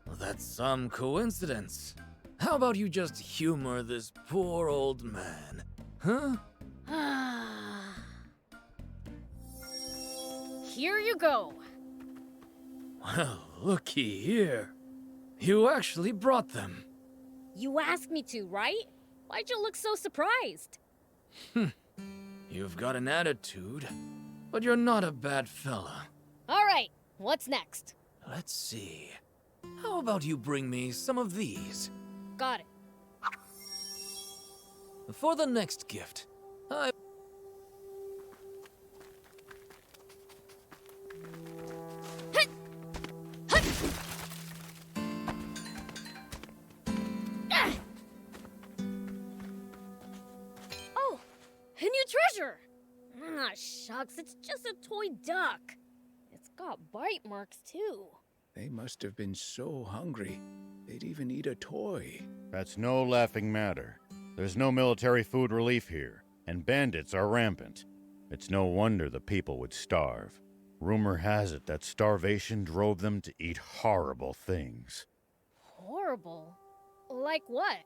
S12: Well, that's some coincidence. How about you just humor this poor old man? Huh?
S2: Here you go.
S12: Well, looky here. You actually brought them.
S2: You asked me to, right? Why'd you look so surprised?
S12: You've got an attitude, but you're not a bad fella.
S2: All right, what's next?
S12: Let's see. How about you bring me some of these?
S2: Got it.
S12: For the next gift,
S2: Oh, a new treasure! Ah, shucks, it's just a toy duck. It's got bite marks, too.
S18: They must have been so hungry, they'd even eat a toy.
S11: That's no laughing matter. There's no military food relief here, and bandits are rampant. It's no wonder the people would starve. Rumor has it that starvation drove them to eat horrible things.
S2: Horrible? Like what?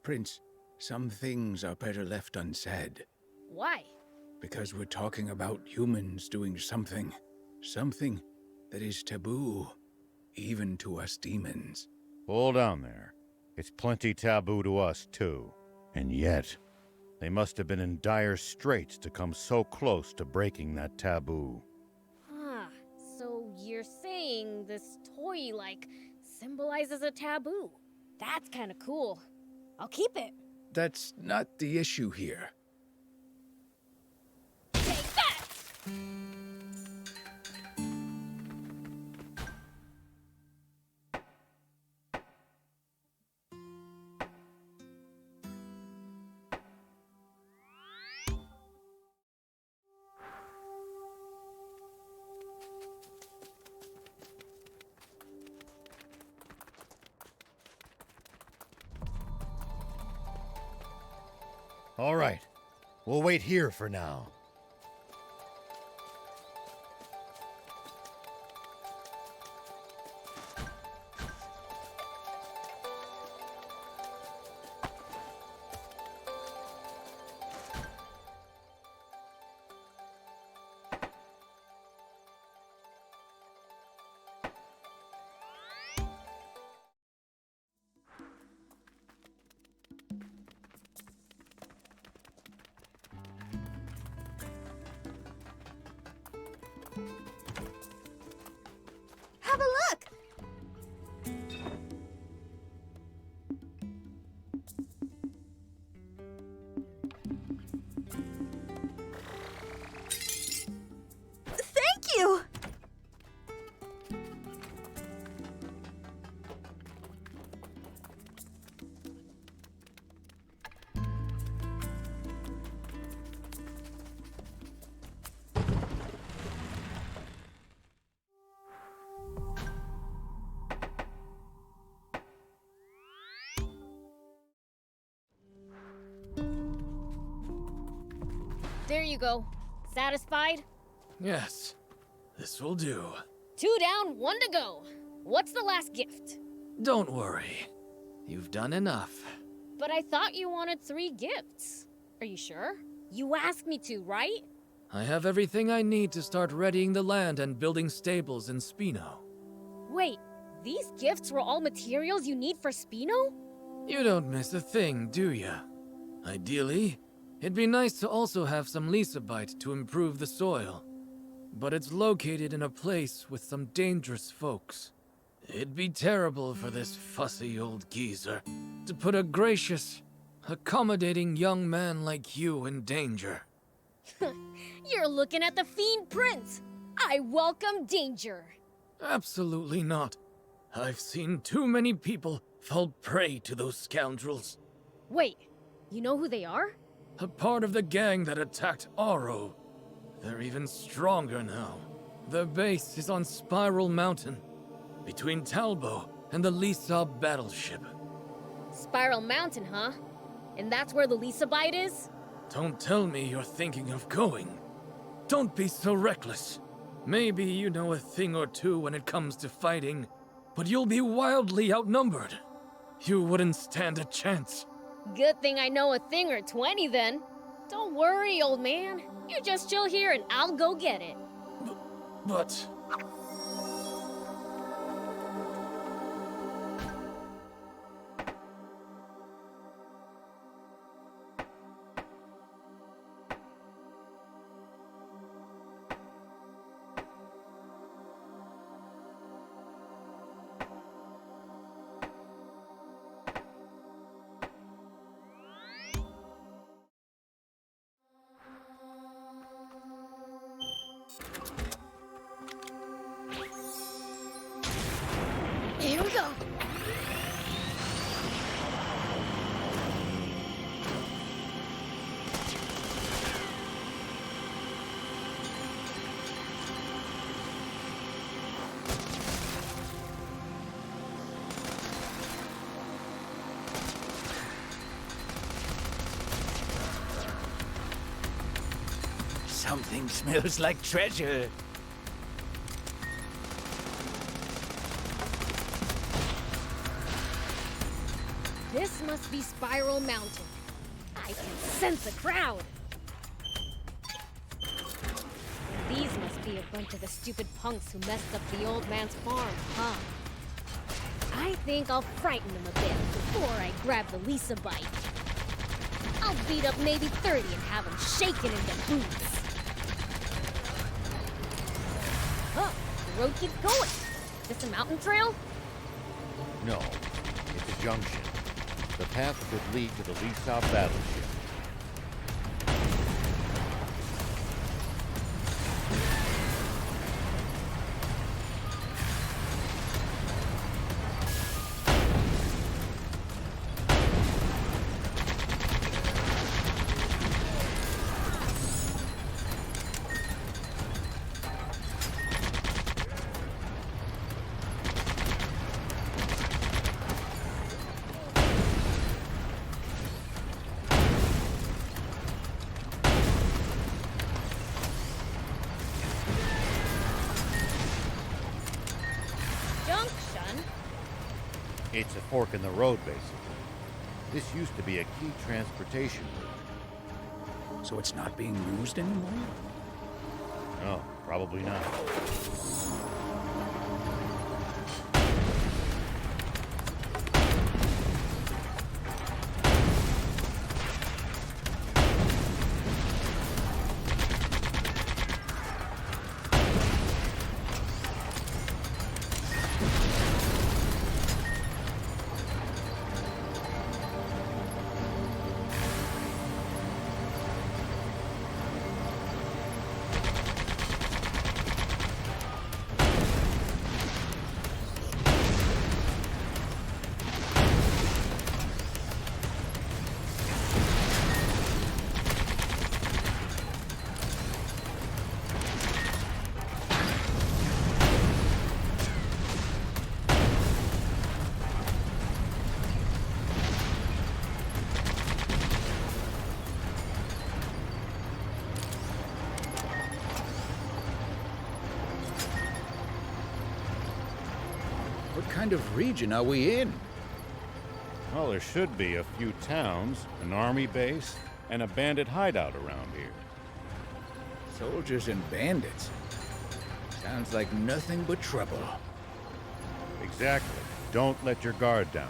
S18: Prince, some things are better left unsaid.
S2: Why?
S18: Because we're talking about humans doing something that is taboo, even to us demons.
S11: Hold on there. It's plenty taboo to us, too. And yet, they must have been in dire straits to come so close to breaking that taboo.
S2: Huh, so you're saying this toy, symbolizes a taboo. That's kinda cool. I'll keep it.
S18: That's not the issue here.
S2: Take that!
S11: All right. We'll wait here for now.
S22: Have a look! Thank you!
S2: There you go. Satisfied?
S12: Yes, this will do.
S2: 2 down, 1 to go. What's the last gift?
S12: Don't worry. You've done enough.
S2: But I thought you wanted 3 gifts. Are you sure? You asked me to, right?
S12: I have everything I need to start readying the land and building stables in Spino.
S2: Wait, these gifts were all materials you need for Spino?
S12: You don't miss a thing, do ya? Ideally, it'd be nice to also have some Lisabite to improve the soil. But it's located in a place with some dangerous folks. It'd be terrible for this fussy old geezer to put a gracious, accommodating young man like you in danger.
S2: You're looking at the Fiend Prince. I welcome danger.
S12: Absolutely not. I've seen too many people fall prey to those scoundrels.
S2: Wait, you know who they are?
S12: A part of the gang that attacked Aro. They're even stronger now. Their base is on Spiral Mountain, between Talbo and the Lisab battleship.
S2: Spiral Mountain, huh? And that's where the Lisabite is?
S12: Don't tell me you're thinking of going. Don't be so reckless. Maybe you know a thing or two when it comes to fighting, but you'll be wildly outnumbered. You wouldn't stand a chance.
S2: Good thing I know a thing or 20 then. Don't worry, old man. You just chill here and I'll go get it.
S12: But...
S2: Here we go.
S7: Something smells like treasure.
S2: This must be Spiral Mountain. I can sense a crowd. These must be a bunch of the stupid punks who messed up the old man's farm, huh? I think I'll frighten them a bit before I grab the Lisa bite. I'll beat up maybe 30 and have them shaking in their boots. Oh, the road keeps going. Is this a mountain trail?
S11: No, it's a junction. The path could lead to the Hilltop battleship. It's a fork in the road, basically. This used to be a key transportation route.
S18: So it's not being used anymore?
S11: No, probably not.
S18: What kind of region are we in?
S11: Well, there should be a few towns, an army base, and a bandit hideout around here.
S18: Soldiers and bandits. Sounds like nothing but trouble.
S11: Exactly. Don't let your guard down.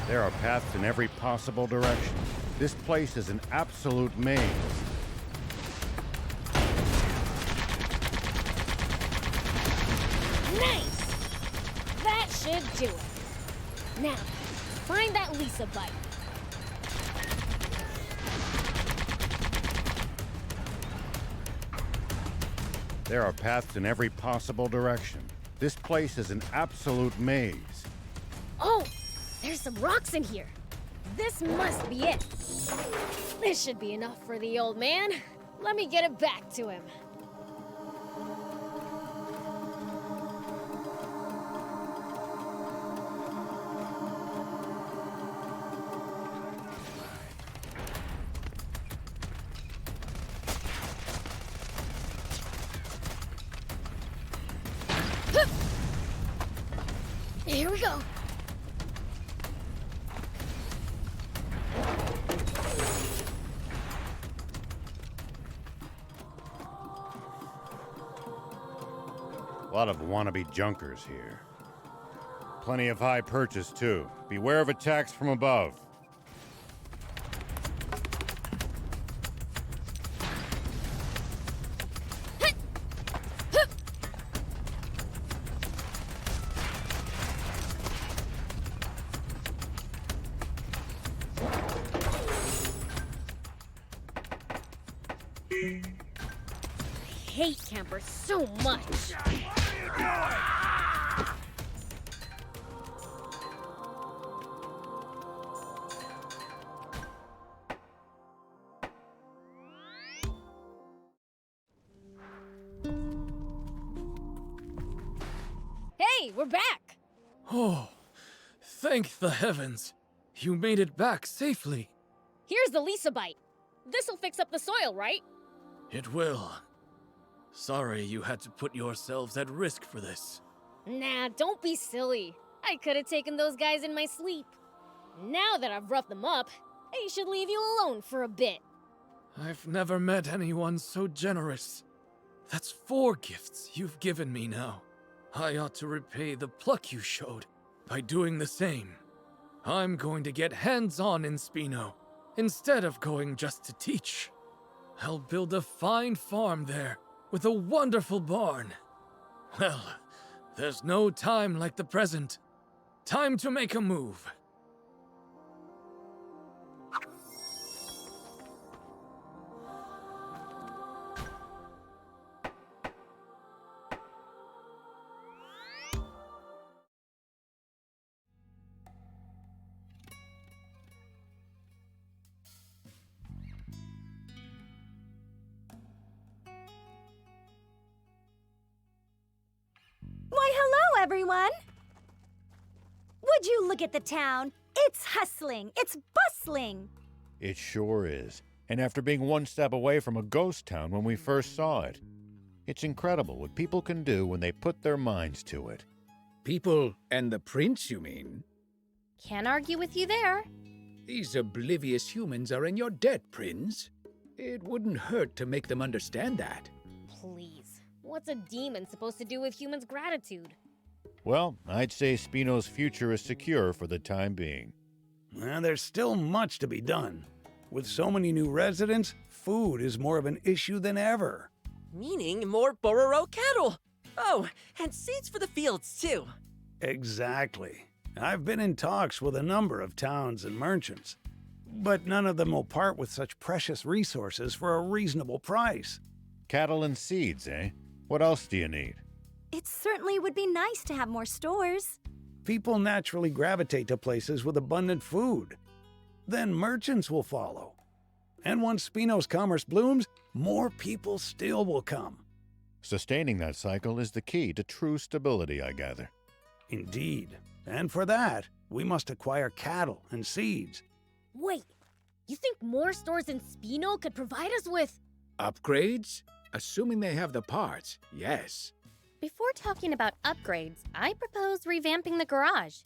S11: There are paths in every possible direction. This place is an absolute maze.
S2: Nice! That should do it. Now, find that Lisa bite.
S11: There are paths in every possible direction. This place is an absolute maze.
S2: Oh, there's some rocks in here. This must be it. This should be enough for the old man. Let me get it back to him. Here we go.
S11: A lot of wannabe junkers here. Plenty of high purchase, too. Beware of attacks from above.
S2: I hate campers so much. Hey, we're back!
S12: Oh, thank the heavens. You made it back safely.
S2: Here's the Lisa bite. This'll fix up the soil, right?
S12: It will. Sorry you had to put yourselves at risk for this.
S2: Nah, don't be silly. I could have taken those guys in my sleep. Now that I've roughed them up, I should leave you alone for a bit.
S12: I've never met anyone so generous. That's 4 gifts you've given me now. I ought to repay the pluck you showed by doing the same. I'm going to get hands-on in Spino, instead of going just to teach. I'll build a fine farm there, with a wonderful barn. Well, there's no time like the present. Time to make a move.
S14: Why, hello, everyone! Would you look at the town? It's hustling, it's bustling.
S11: It sure is. And after being one step away from a ghost town when we first saw it, it's incredible what people can do when they put their minds to it.
S7: People and the prince, you mean?
S8: Can't argue with you there.
S7: These oblivious humans are in your debt, Prince. It wouldn't hurt to make them understand that.
S2: Please, what's a demon supposed to do with humans' gratitude?
S11: Well, I'd say Spino's future is secure for the time being.
S19: There's still much to be done. With so many new residents, food is more of an issue than ever.
S9: Meaning more Bororo cattle. Oh, and seeds for the fields, too.
S19: Exactly. I've been in talks with a number of towns and merchants, but none of them will part with such precious resources for a reasonable price.
S11: Cattle and seeds, eh? What else do you need?
S14: It certainly would be nice to have more stores.
S19: People naturally gravitate to places with abundant food. Then merchants will follow. And once Spino's commerce blooms, more people still will come.
S11: Sustaining that cycle is the key to true stability, I gather.
S19: Indeed. And for that, we must acquire cattle and seeds.
S2: Wait, you think more stores in Spino could provide us with...
S7: Upgrades? Assuming they have the parts, yes.
S8: Before talking about upgrades, I propose revamping the garage.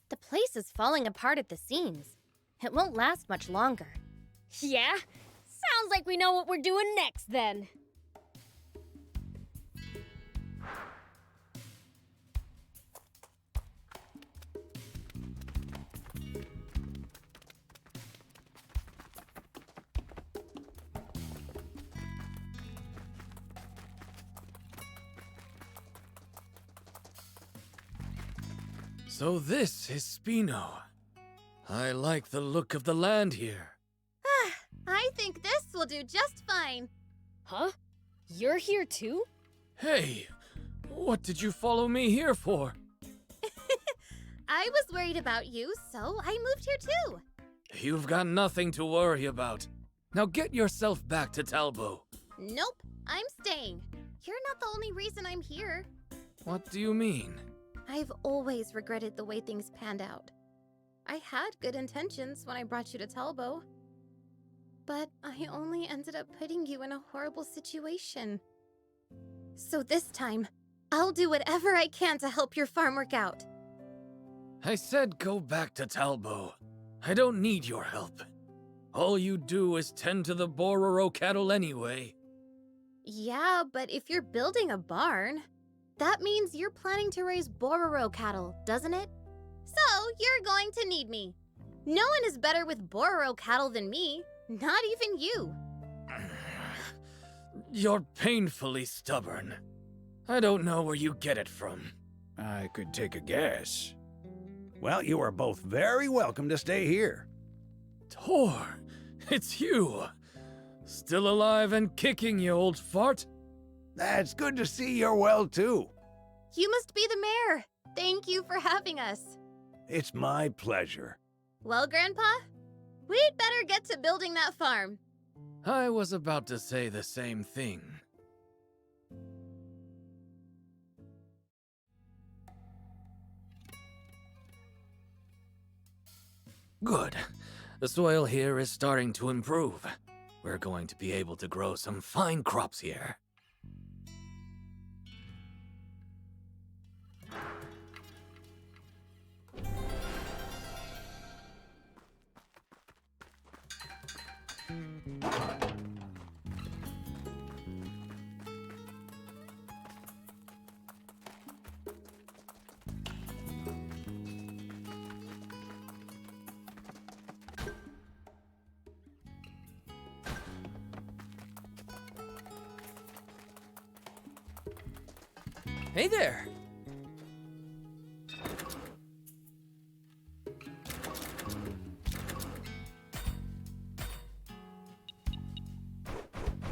S8: The place is falling apart at the seams. It won't last much longer.
S2: Yeah? Sounds like we know what we're doing next, then.
S12: So this is Spino. I like the look of the land here.
S8: I think this will do just fine.
S2: Huh? You're here too?
S12: Hey, what did you follow me here for?
S10: I was worried about you, so I moved here too.
S12: You've got nothing to worry about. Now get yourself back to Talbot.
S10: Nope, I'm staying. You're not the only reason I'm here.
S12: What do you mean?
S10: I've always regretted the way things panned out. I had good intentions when I brought you to Talbot. But I only ended up putting you in a horrible situation. So this time, I'll do whatever I can to help your farm work out.
S12: I said go back to Talbot. I don't need your help. All you do is tend to the Bororo cattle anyway.
S10: Yeah, but if you're building a barn, that means you're planning to raise Bororo cattle, doesn't it? So, you're going to need me. No one is better with Bororo cattle than me, not even you.
S12: You're painfully stubborn. I don't know where you get it from.
S7: I could take a guess.
S19: Well, you are both very welcome to stay here.
S12: Tor, it's you. Still alive and kicking, you old fart.
S19: That's good to see you're well, too.
S10: You must be the mayor. Thank you for having us.
S19: It's my pleasure.
S10: Well, Grandpa, we'd better get to building that farm.
S12: I was about to say the same thing. Good. The soil here is starting to improve. We're going to be able to grow some fine crops here. Hey there!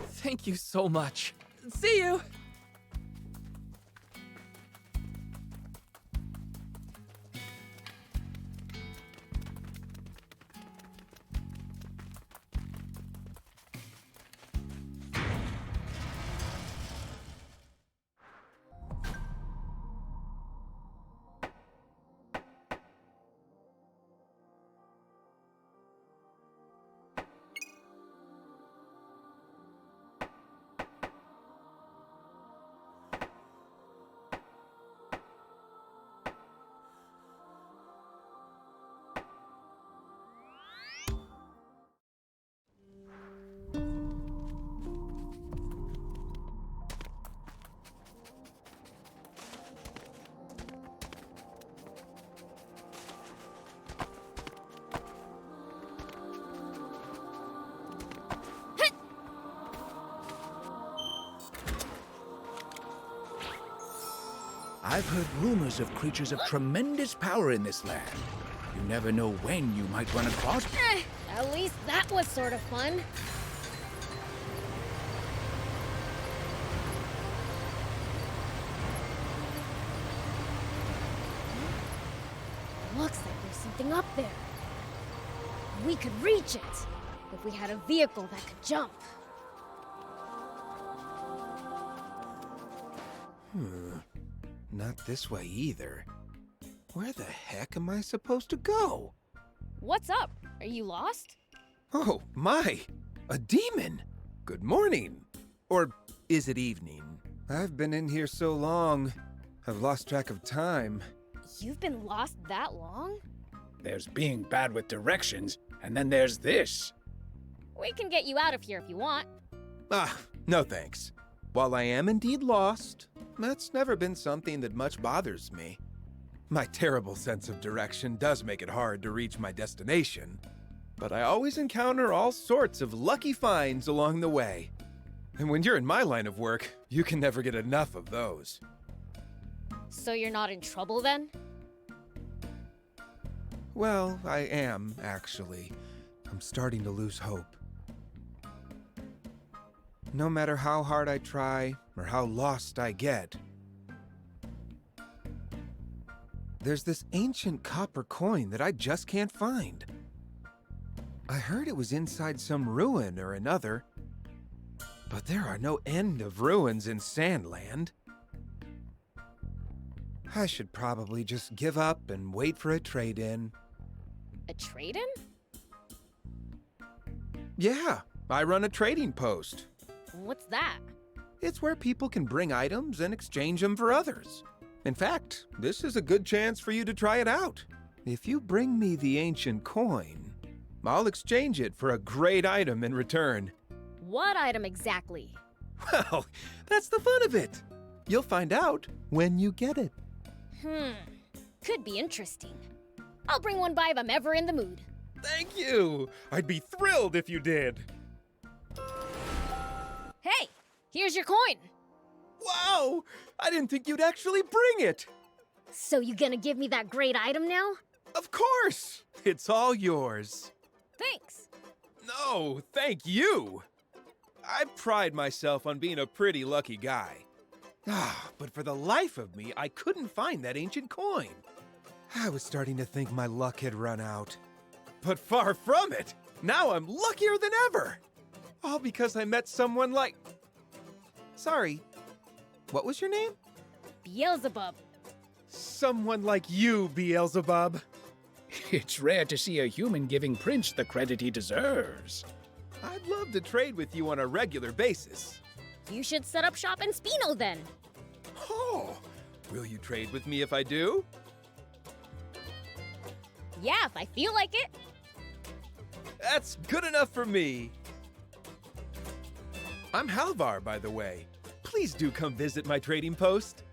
S12: Thank you so much. See you!
S7: I've heard rumors of creatures of tremendous power in this land. You never know when you might run across them.
S2: At least that was sort of fun. Looks like there's something up there. We could reach it if we had a vehicle that could jump.
S3: Not this way either. Where the heck am I supposed to go?
S2: What's up? Are you lost?
S3: Oh, my! A demon! Good morning! Or is it evening? I've been in here so long, I've lost track of time.
S2: You've been lost that long?
S7: There's being bad with directions, and then there's this.
S2: We can get you out of here if you want.
S3: Ah, no thanks. While I am indeed lost, that's never been something that much bothers me. My terrible sense of direction does make it hard to reach my destination, but I always encounter all sorts of lucky finds along the way. And when you're in my line of work, you can never get enough of those.
S2: So you're not in trouble then?
S3: Well, I am, actually. I'm starting to lose hope. no matter how hard I try or how lost I get. There's this ancient copper coin that I just can't find. I heard it was inside some ruin or another, but there are no end of ruins in Sandland. I should probably just give up and wait for a trade-in.
S2: A trade-in?
S3: Yeah, I run a trading post.
S2: What's that?
S3: It's where people can bring items and exchange them for others. In fact, this is a good chance for you to try it out. If you bring me the ancient coin, I'll exchange it for a great item in return.
S2: What item exactly?
S3: Well, that's the fun of it. You'll find out when you get it.
S2: Could be interesting. I'll bring one by if I'm ever in the mood.
S3: Thank you. I'd be thrilled if you did.
S2: Hey, here's your coin.
S3: Wow! I didn't think you'd actually bring it.
S2: So you gonna give me that great item now?
S3: Of course! It's all yours.
S2: Thanks.
S3: No, thank you. I pride myself on being a pretty lucky guy. But for the life of me, I couldn't find that ancient coin. I was starting to think my luck had run out. But far from it. Now I'm luckier than ever. All because I met someone like... Sorry, what was your name?
S2: Beelzebub.
S3: Someone like you, Beelzebub.
S7: It's rare to see a human giving Prince the credit he deserves.
S3: I'd love to trade with you on a regular basis.
S2: You should set up shop in Spino then.
S3: Oh, will you trade with me if I do?
S2: Yeah, if I feel like it.
S3: That's good enough for me. I'm Halvar, by the way. Please do come visit my trading post.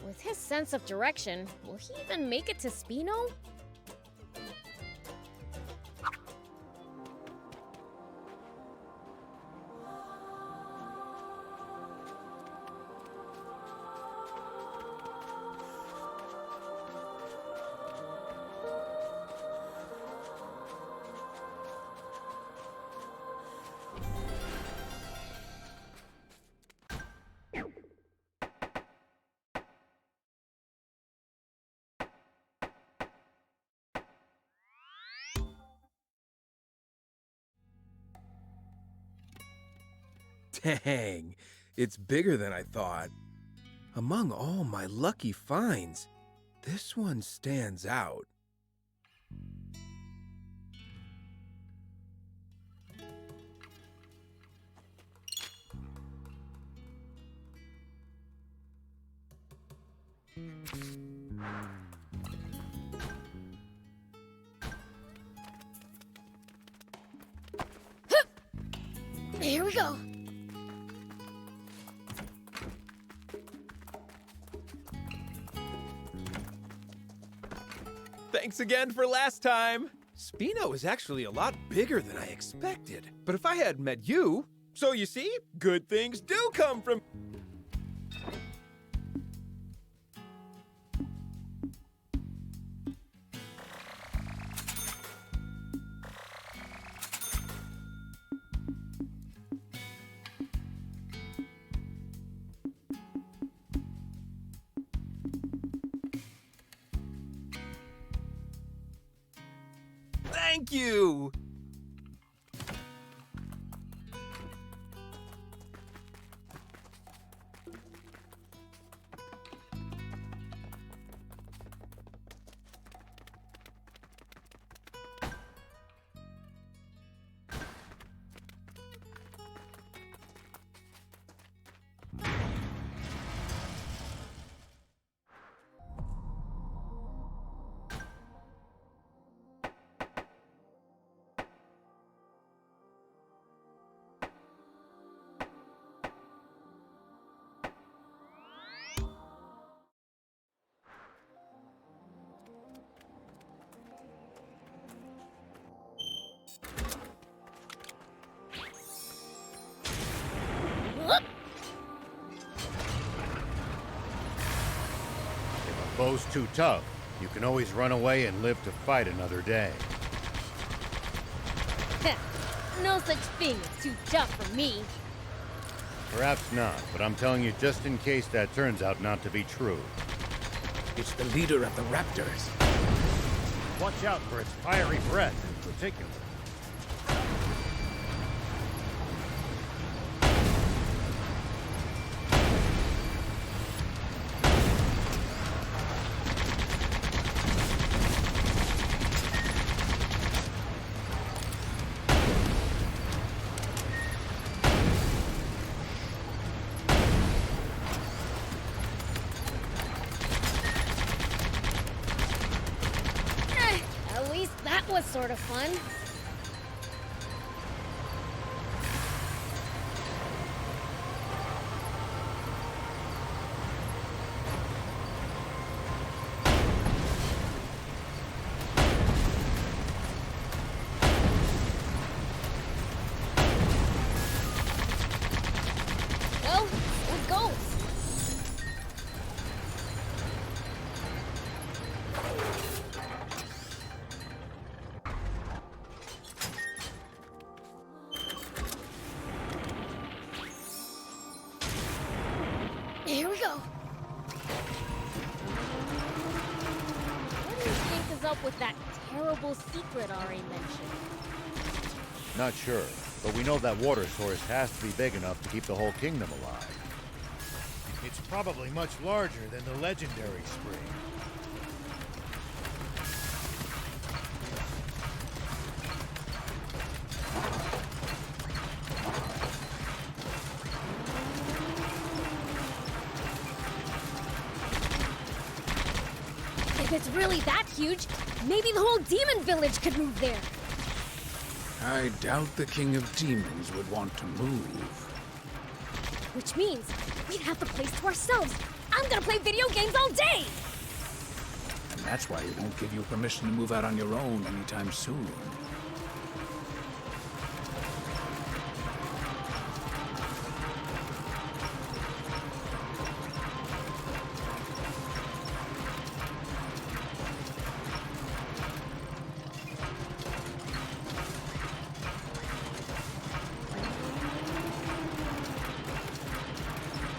S2: With his sense of direction, will he even make it to Spino?
S3: Dang, it's bigger than I thought. Among all my lucky finds, this one stands out.
S2: Here we go.
S3: Thanks again for last time. Spino is actually a lot bigger than I expected. But if I hadn't met you, so you see, good things do come from... Thank you!
S11: Bow's too tough. You can always run away and live to fight another day.
S2: No such thing as too tough for me.
S11: Perhaps not, but I'm telling you just in case that turns out not to be true.
S7: It's the leader of the Raptors.
S13: Watch out for its fiery breath in particular.
S2: At least that was sort of fun. Well, it goes. Here we go. What do you think is up with that terrible secret Ari mentioned?
S11: Not sure, but we know that water source has to be big enough to keep the whole kingdom alive.
S13: It's probably much larger than the legendary spring.
S2: If it's really that huge, maybe the whole demon village could move there.
S7: I doubt the King of Demons would want to move.
S2: Which means we'd have the place to ourselves. I'm gonna play video games all day!
S7: And that's why he won't give you permission to move out on your own anytime soon.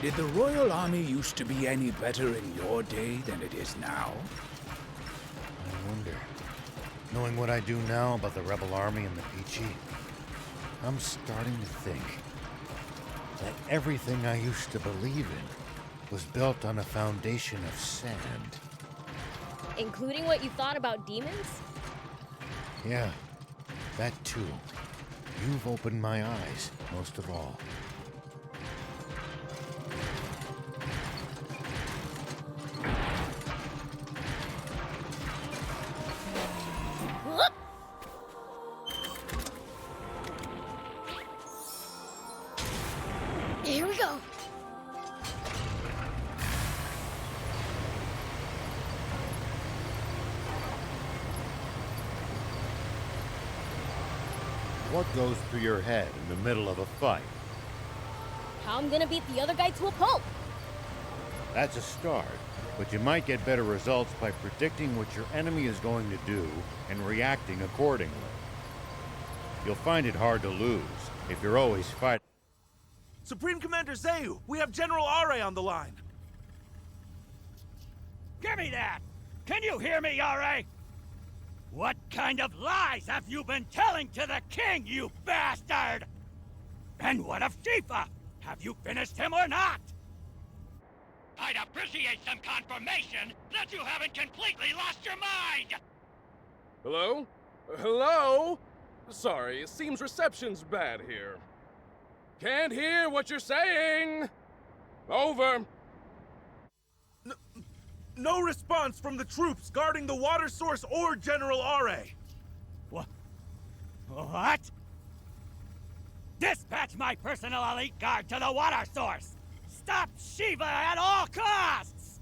S7: Did the Royal Army used to be any better in your day than it is now?
S11: I wonder. Knowing what I do now about the Rebel Army and the Peachy, I'm starting to think that everything I used to believe in was built on a foundation of sand.
S2: Including what you thought about demons?
S11: Yeah, that too. You've opened my eyes, most of all.
S2: Here we go.
S11: What goes through your head in the middle of a fight?
S2: How I'm gonna beat the other guy to a pulp.
S11: That's a start, but you might get better results by predicting what your enemy is going to do and reacting accordingly. You'll find it hard to lose if you're always fighting.
S5: Supreme Commander Zayu, we have General Are on the line.
S16: Give me that! Can you hear me, Are? What kind of lies have you been telling to the king, you bastard? And what of Shifa? Have you finished him or not?
S21: I'd appreciate some confirmation that you haven't completely lost your mind!
S4: Hello? Hello? Sorry, it seems reception's bad here. Can't hear what you're saying! Over.
S5: No response from the troops guarding the water source or General Are.
S16: What? Dispatch my personal elite guard to the water source! Stop Shiva at all costs!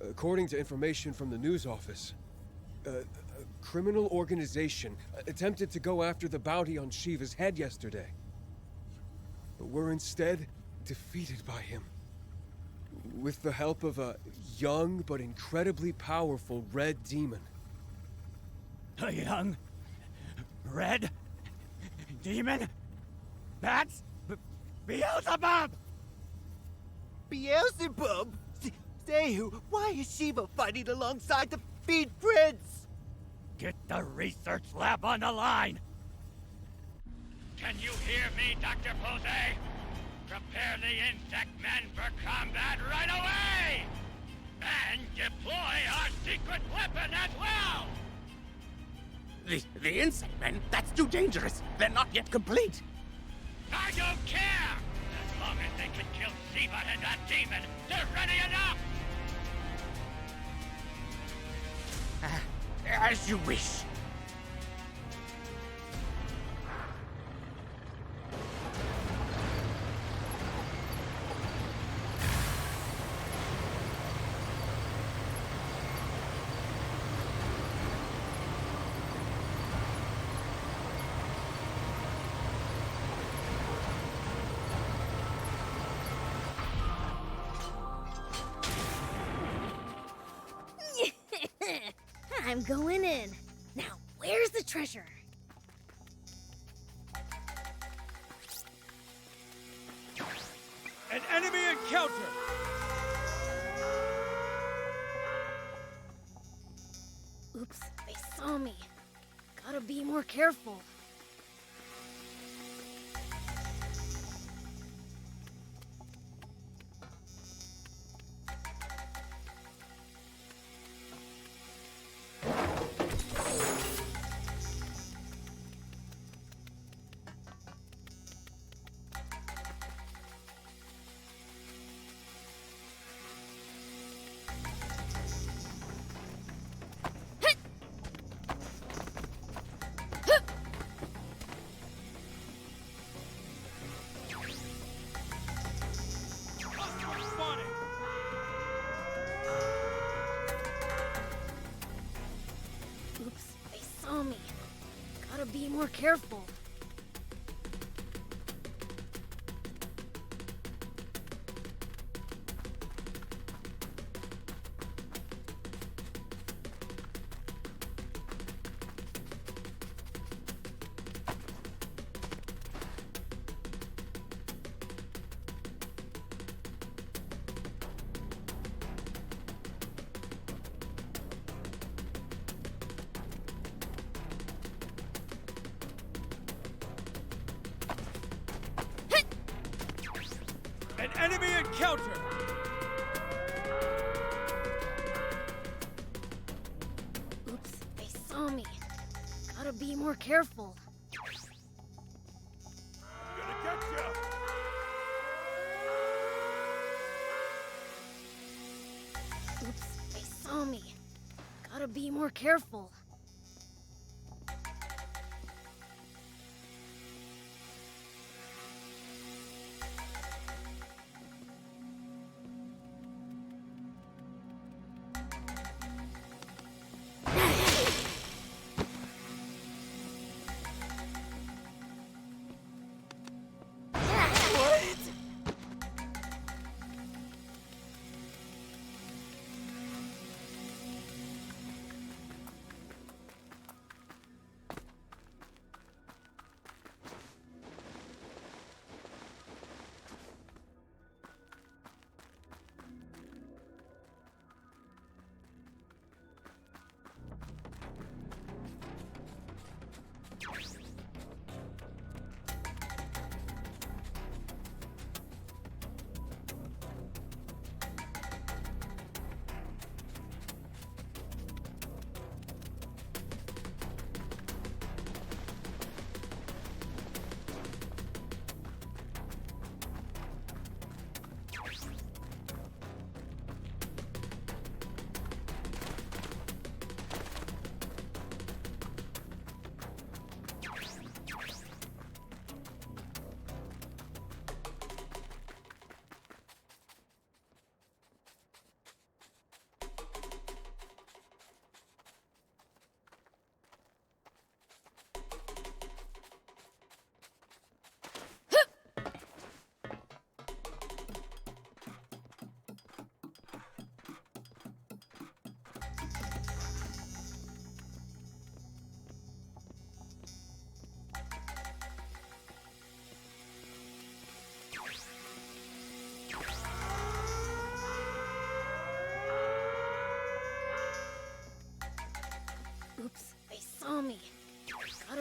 S20: According to information from the news office, a criminal organization attempted to go after the bounty on Shiva's head yesterday. But were instead defeated by him. With the help of a young but incredibly powerful red demon.
S16: A young, Red? Demon? Bats? Beelzebub!
S1: Beelzebub? Say, why is Shiva fighting alongside the Fiend Prince?
S16: Get the research lab on the line!
S21: Can you hear me, Dr. Posey? Prepare the insect men for combat right away! And deploy our secret weapon as well!
S6: The insect men? That's too dangerous. They're not yet complete.
S21: I don't care! As long as they can kill Shiva and that demon, they're ready enough!
S6: As you wish.
S2: I'm going in. Now, where's the treasure?
S5: An enemy encounter!
S2: Oops, they saw me. Gotta be more careful. Oops, they saw me. Gotta be more careful.
S5: An enemy encounter!
S2: Oops, they saw me. Gotta be more careful.
S5: I'm gonna get ya!
S2: Oops, they saw me. Gotta be more careful.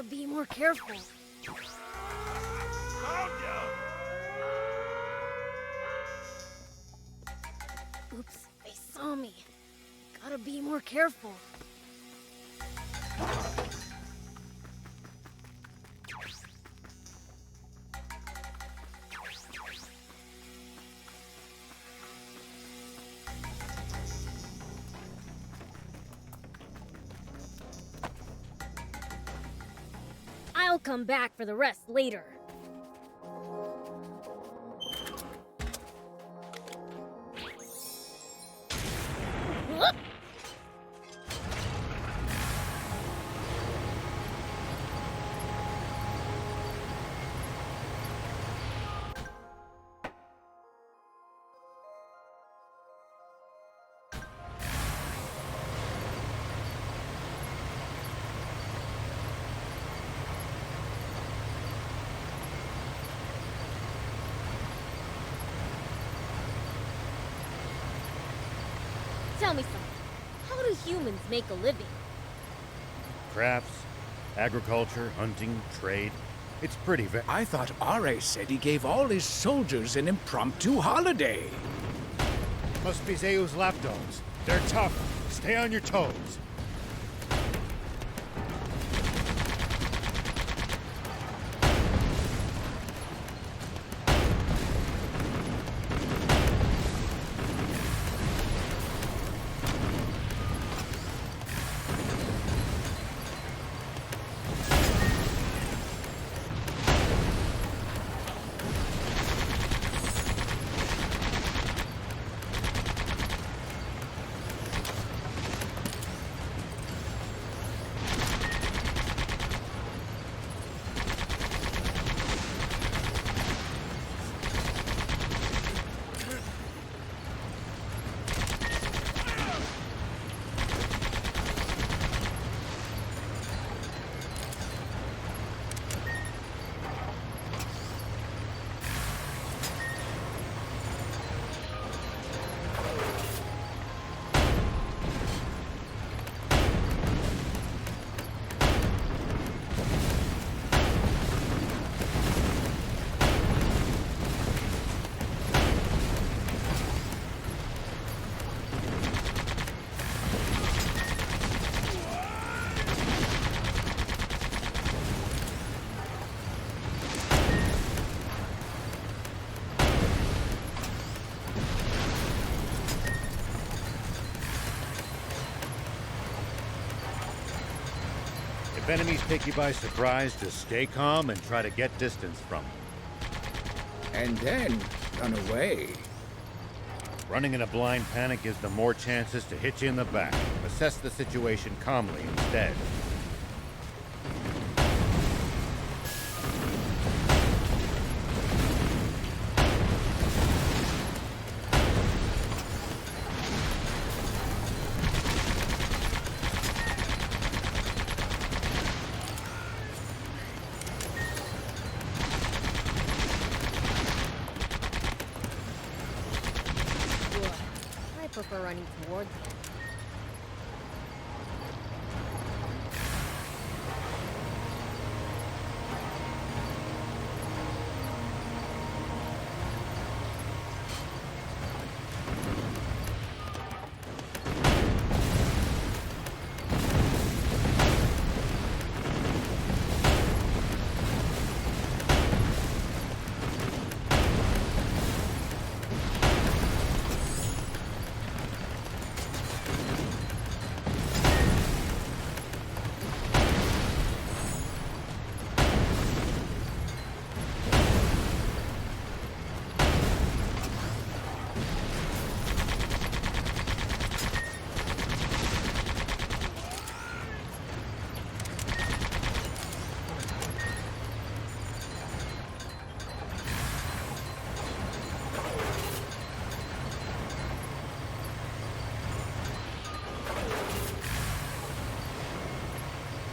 S2: Gotta be more careful. Oops, they saw me. Gotta be more careful. I'll come back for the rest later. Whoop! Tell me something. How do humans make a living?
S11: Crafts, agriculture, hunting, trade. It's pretty
S7: I thought Are said he gave all his soldiers an impromptu holiday.
S11: Must be Zeu's lapdogs. They're tough. Stay on your toes. If enemies take you by surprise, just stay calm and try to get distance from them.
S7: And then run away.
S11: Running in a blind panic gives them more chances to hit you in the back. Assess the situation calmly instead.
S2: I prefer running towards them.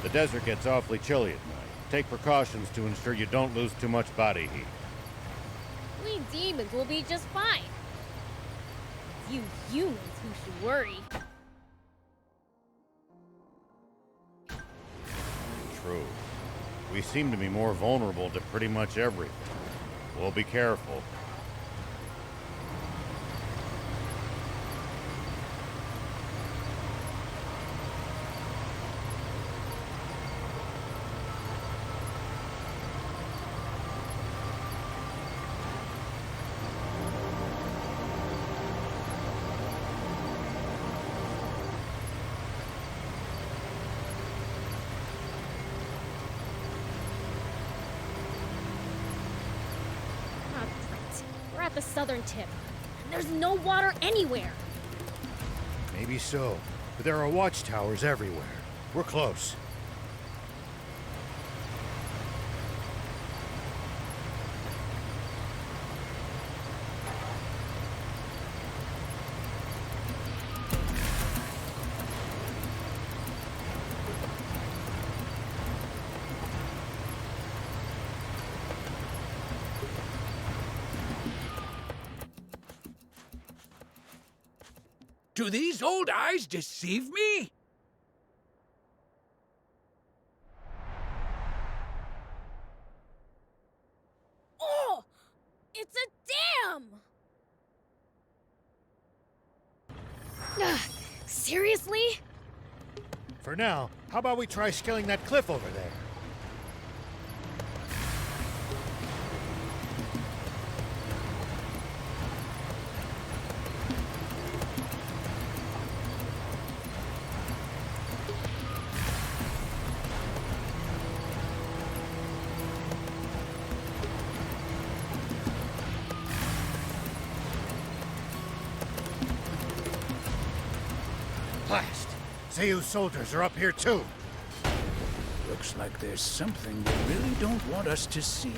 S11: The desert gets awfully chilly at night. Take precautions to ensure you don't lose too much body heat.
S2: We demons will be just fine. It's you humans who should worry.
S11: True. We seem to be more vulnerable to pretty much everything. We'll be careful.
S2: We're at the southern tip. There's no water anywhere.
S11: Maybe so, but there are watchtowers everywhere. We're close.
S7: Do these old eyes deceive me?
S2: Oh! It's a dam! Ugh, seriously?
S11: For now, how about we try scaling that cliff over there? Blast! Zeus soldiers are up here too.
S7: Looks like there's something they really don't want us to see.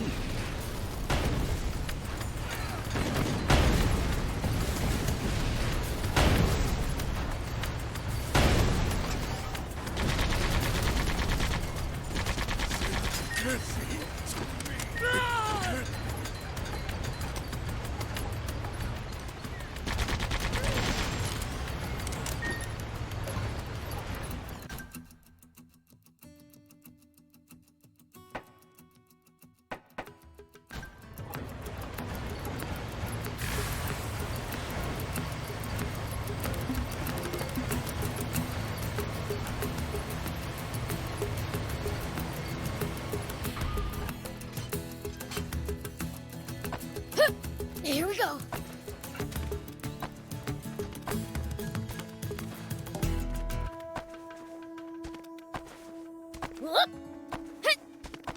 S2: Here we go. Whoop. Hit.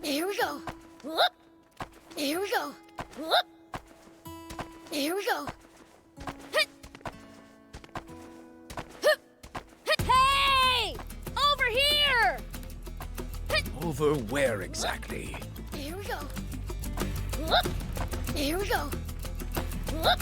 S2: Here we go. Whoop. Here we go. Whoop. Here we go. Hit. Hup. Hit. Hey! Over here! Hit.
S7: Over where exactly?
S2: Here we go. Whoop. Here we go. Whoop.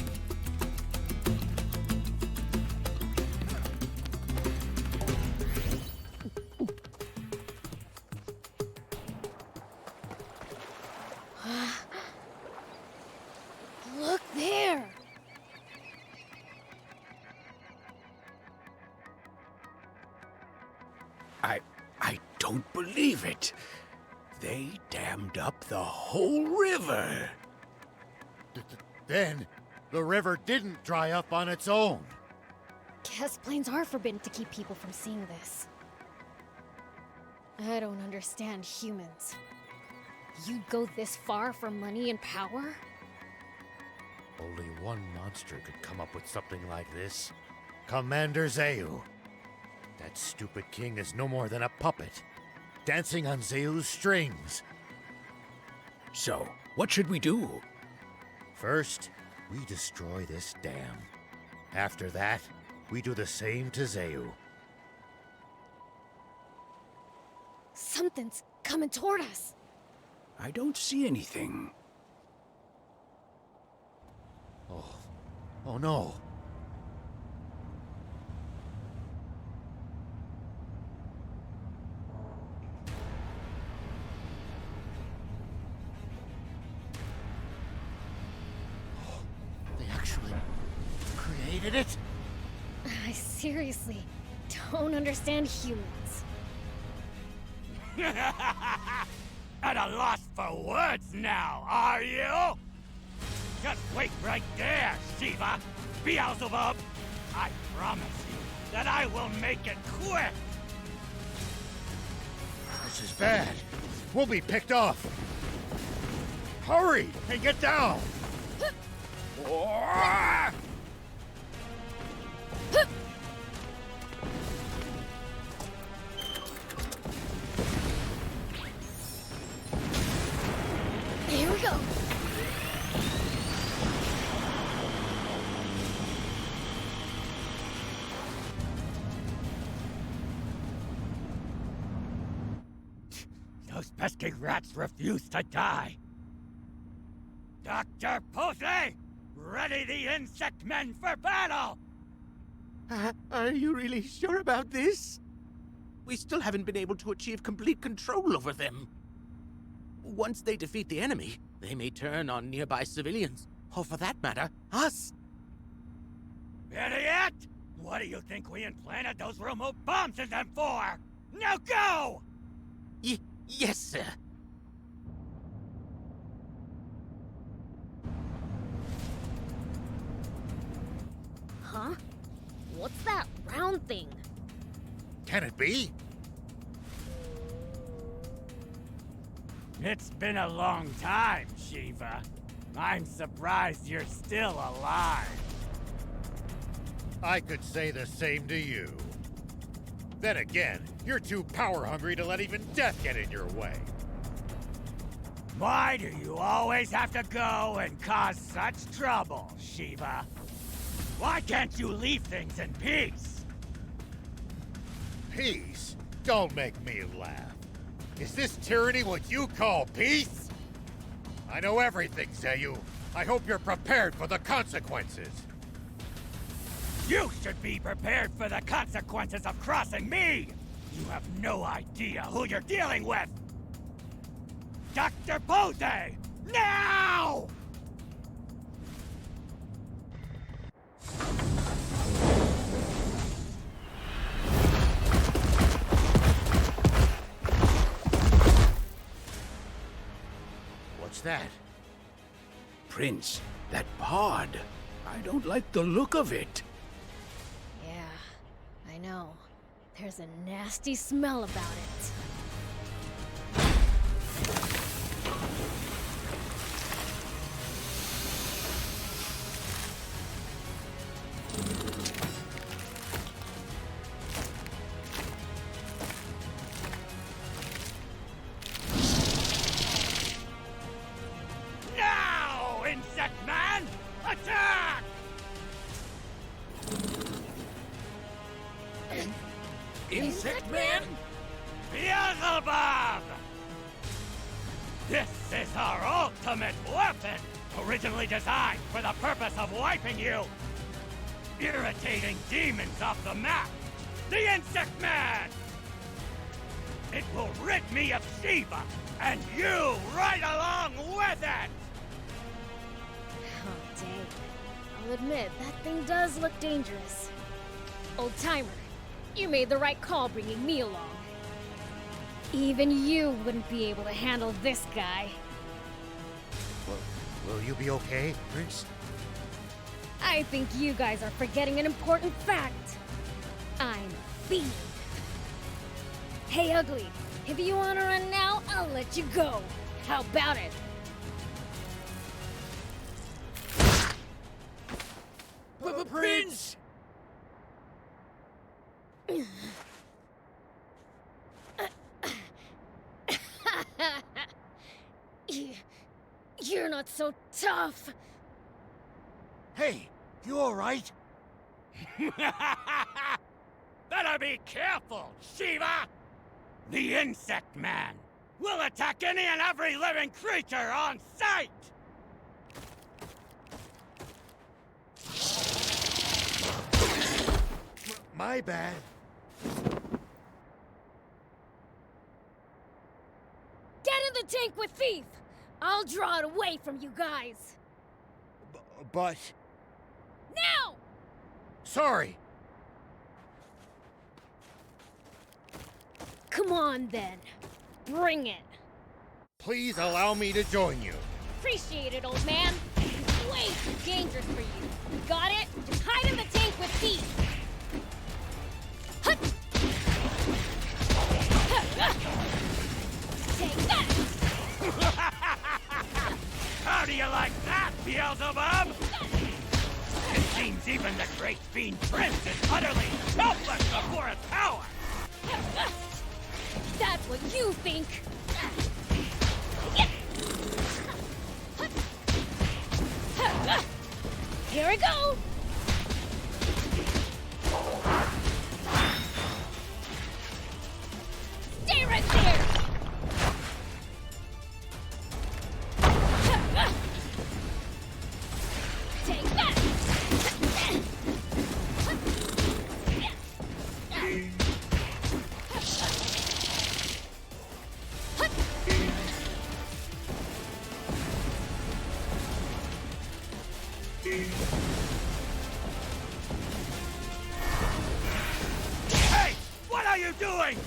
S2: Look there.
S7: I don't believe it. They dammed up the whole river.
S11: Then, the river didn't dry up on its own.
S2: Guess planes are forbidden to keep people from seeing this. I don't understand humans. You'd go this far for money and power?
S11: Only one monster could come up with something like this. Commander Zeu. That stupid king is no more than a puppet, dancing on Zeu's strings.
S7: So, what should we do?
S11: First, we destroy this dam. After that, we do the same to Zeu.
S2: Something's coming toward us.
S7: I don't see anything.
S11: Oh no. They actually created it?
S2: I seriously don't understand humans.
S16: At a loss for words now, are you? Just wait right there, Shiva! Beelzebub! I promise you that I will make it quick!
S11: This is bad. We'll be picked off. Hurry and get down!
S2: Here we go.
S16: Those pesky rats refuse to die. Dr. Posey! Ready the insect men for battle!
S6: Are you really sure about this? We still haven't been able to achieve complete control over them. Once they defeat the enemy, they may turn on nearby civilians, or for that matter, us.
S16: Idiot! What do you think we implanted those remote bombs in them for? Now go!
S6: Yes, sir.
S2: Huh? What's that round thing?
S11: Can it be?
S16: It's been a long time, Shiva. I'm surprised you're still alive.
S11: I could say the same to you. Then again, you're too power-hungry to let even death get in your way.
S16: Why do you always have to go and cause such trouble, Shiva? Why can't you leave things in peace?
S11: Peace? Don't make me laugh. Is this tyranny what you call peace? I know everything, Zayu. I hope you're prepared for the consequences.
S16: You should be prepared for the consequences of crossing me! You have no idea who you're dealing with! Dr. Posey! Now!
S11: What's that?
S7: Prince, that pod. I don't like the look of it.
S2: Yeah, I know. There's a nasty smell about it.
S16: Now, Insect Man! Attack!
S12: Insect Man?
S16: Beelzebub! This is our ultimate weapon! Originally designed for the purpose of wiping you! Irritating demons off the map! The Insect Man! It will rid me of Shiva, and you right along with it!
S2: Oh, dang. I'll admit, that thing does look dangerous. Old timer, you made the right call bringing me along. Even you wouldn't be able to handle this guy.
S11: Will you be okay, Prince?
S2: I think you guys are forgetting an important fact. I'm a fiend. Hey, Ugly, if you want to run now, I'll let you go. How about it?
S12: Prince!
S2: You're not so tough.
S16: Hey, you alright? Better be careful, Shiva! The Insect Man will attack any and every living creature on sight!
S11: My bad.
S2: Get in the tank with Thief! I'll draw it away from you guys.
S11: But...
S2: Now!
S11: Sorry.
S2: Come on, then. Bring it.
S13: Please allow me to join you.
S2: Appreciate it, old man. It's way too dangerous for you. Got it? Just hide in the tank with Pete. Hut! Take that!
S16: How do you like that, Beelzebub? It seems even the great Fiend Prince is utterly helpless before its power!
S2: That's what you think! Here we go! Stay right there! Take that!
S16: Hey! What are you doing?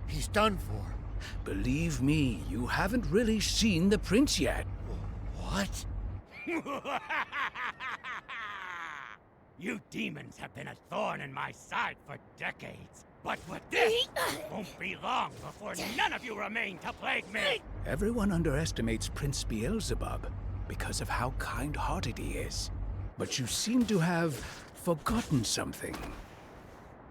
S13: He's done for.
S7: Believe me, you haven't really seen the prince yet.
S13: What?
S16: You demons have been a thorn in my side for decades. But with this, won't be long before none of you remain to plague me!
S7: Everyone underestimates Prince Beelzebub because of how kind-hearted he is. But you seem to have forgotten something.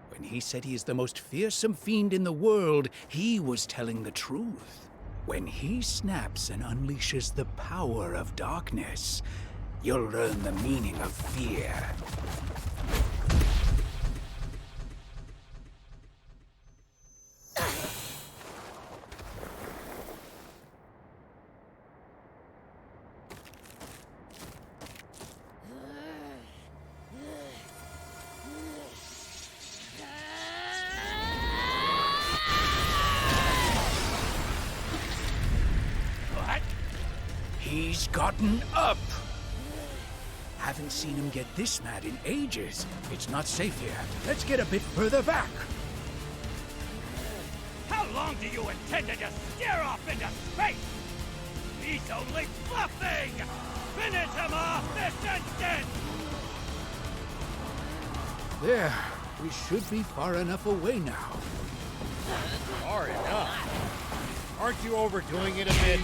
S7: When he said he is the most fearsome fiend in the world, he was telling the truth. When he snaps and unleashes the power of darkness, you'll learn the meaning of fear. He's gotten up! Haven't seen him get this mad in ages. It's not safe here. Let's get a bit further back.
S16: How long do you intend to just stare off into space? He's only bluffing! Finish him off this instant!
S7: There. We should be far enough away now.
S13: Far enough? Aren't you overdoing it a bit?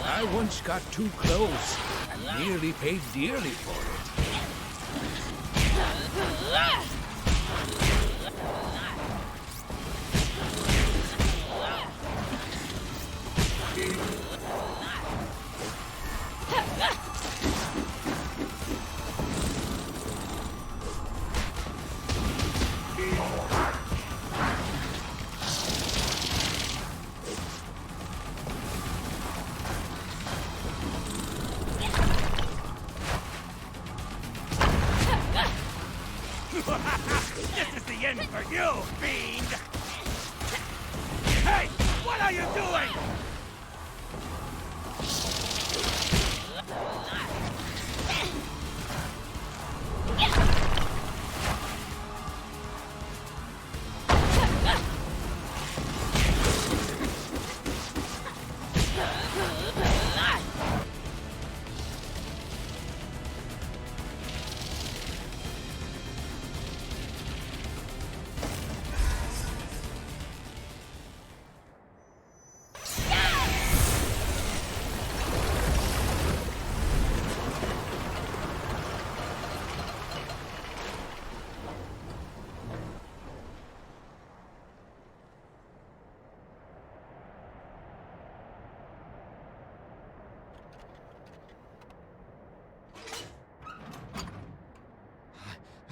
S7: I once got too close and nearly paid dearly for it.
S16: This is the end for you, Fiend! Hey! What are you doing?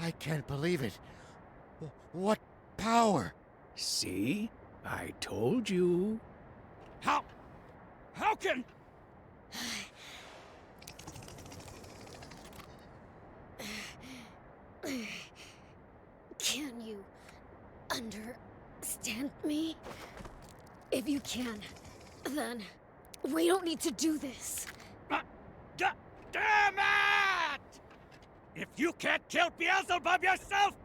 S11: I can't believe it. What power?
S7: See? I told you.
S16: How can...
S2: Can you understand me? If you can, then we don't need to do this.
S16: Damn it! If you can't kill Beelzebub yourself,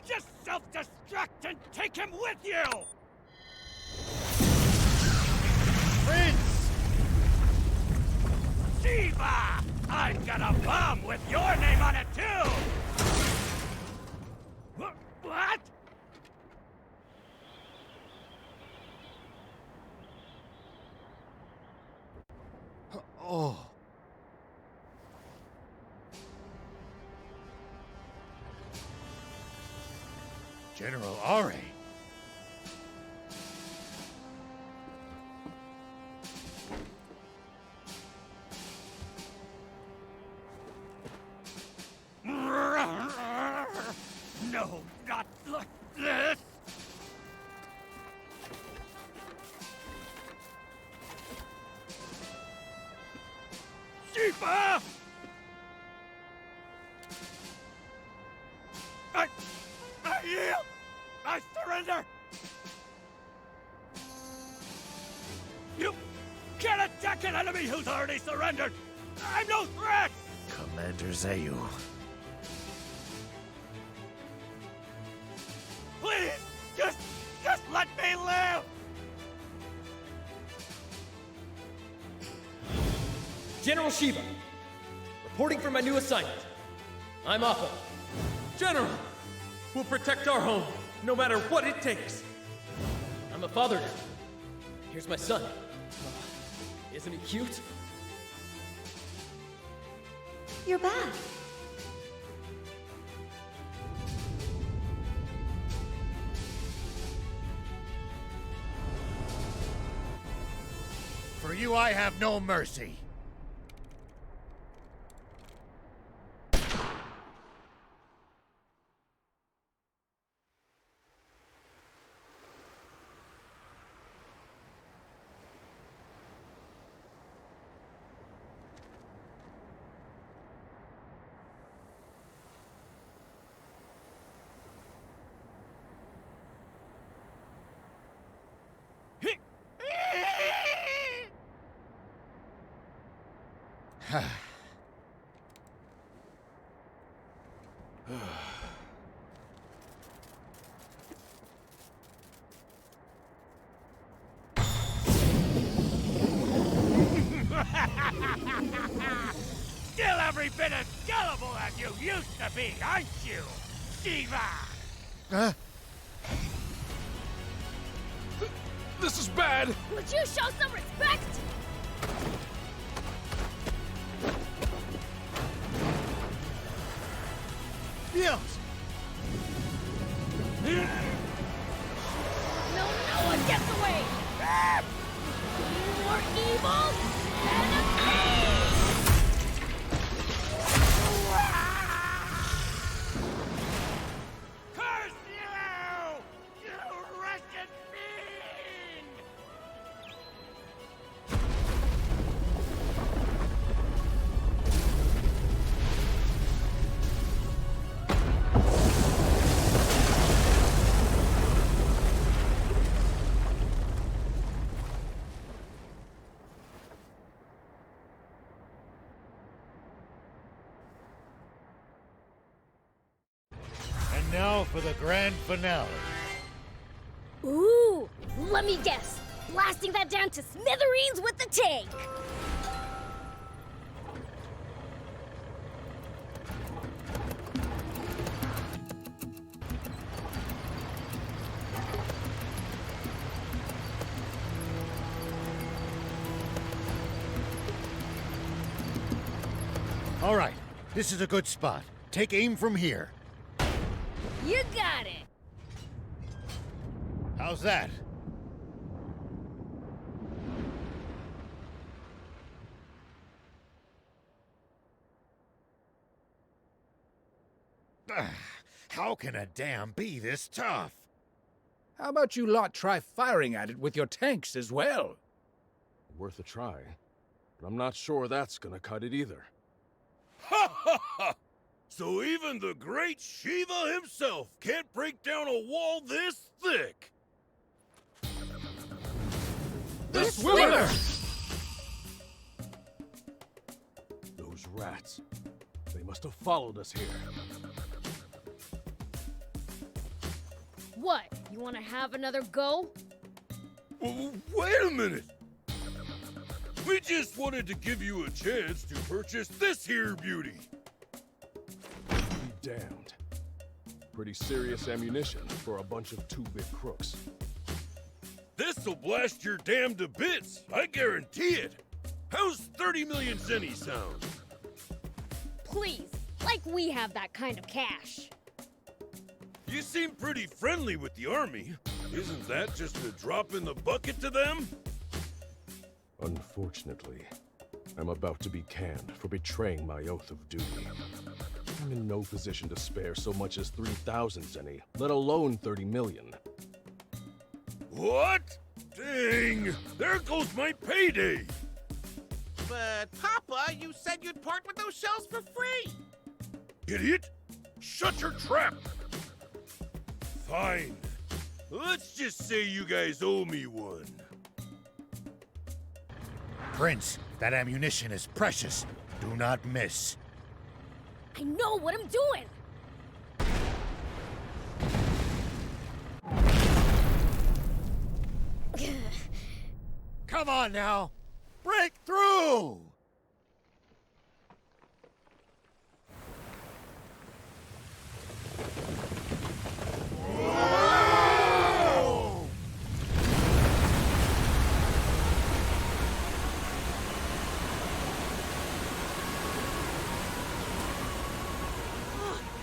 S16: just self-destruct and take him with you!
S11: Prince!
S16: Shiva! I've got a bomb with your name on it, too! What?
S11: Oh. General Are.
S16: No, not like this! Shiva! I yield! I surrender! You can't attack an enemy who's already surrendered! I'm no threat!
S11: Commander Zayu.
S16: Please! Just let me live!
S15: General Shiva, reporting for my new assignment. I'm Appa. General! We'll protect our home, no matter what it takes. I'm a father now. Here's my son. Isn't he cute?
S22: You're back.
S11: For you, I have no mercy.
S16: Still every bit as gullible as you used to be, aren't you, Shiva?
S11: Huh?
S5: This is bad!
S2: Would you show some respect?
S11: Yes!
S2: No one gets away! More evil enemies!
S16: Curse you! You wretched fiend!
S11: And now for the grand finale.
S2: Ooh, let me guess. Blasting that down to smithereens with the tank.
S11: All right, this is a good spot. Take aim from here.
S2: You got it.
S11: How's that? How can a dam be this tough?
S7: How about you lot try firing at it with your tanks as well?
S4: Worth a try, but I'm not sure that's gonna cut it either.
S5: Ha ha ha! So even the great Shiva himself can't break down a wall this thick!
S7: The swimmer!
S4: Those rats. They must have followed us here.
S2: What? You want to have another go?
S5: Wait a minute! We just wanted to give you a chance to purchase this here beauty.
S4: Be damned. Pretty serious ammunition for a bunch of two-bit crooks.
S5: This'll blast your dam to bits, I guarantee it. How's 30 million zenny sound?
S2: Please, like we have that kind of cash.
S5: You seem pretty friendly with the army. Isn't that just a drop in the bucket to them?
S4: Unfortunately, I'm about to be canned for betraying my oath of duty. I'm in no position to spare so much as 3,000 zenny, let alone 30 million.
S5: What? Dang! There goes my payday!
S6: But, Papa, you said you'd part with those shells for free!
S5: Idiot! Shut your trap! Fine. Let's just say you guys owe me one.
S11: Prince, that ammunition is precious. Do not miss.
S2: I know what I'm doing!
S13: Come on now! Break through!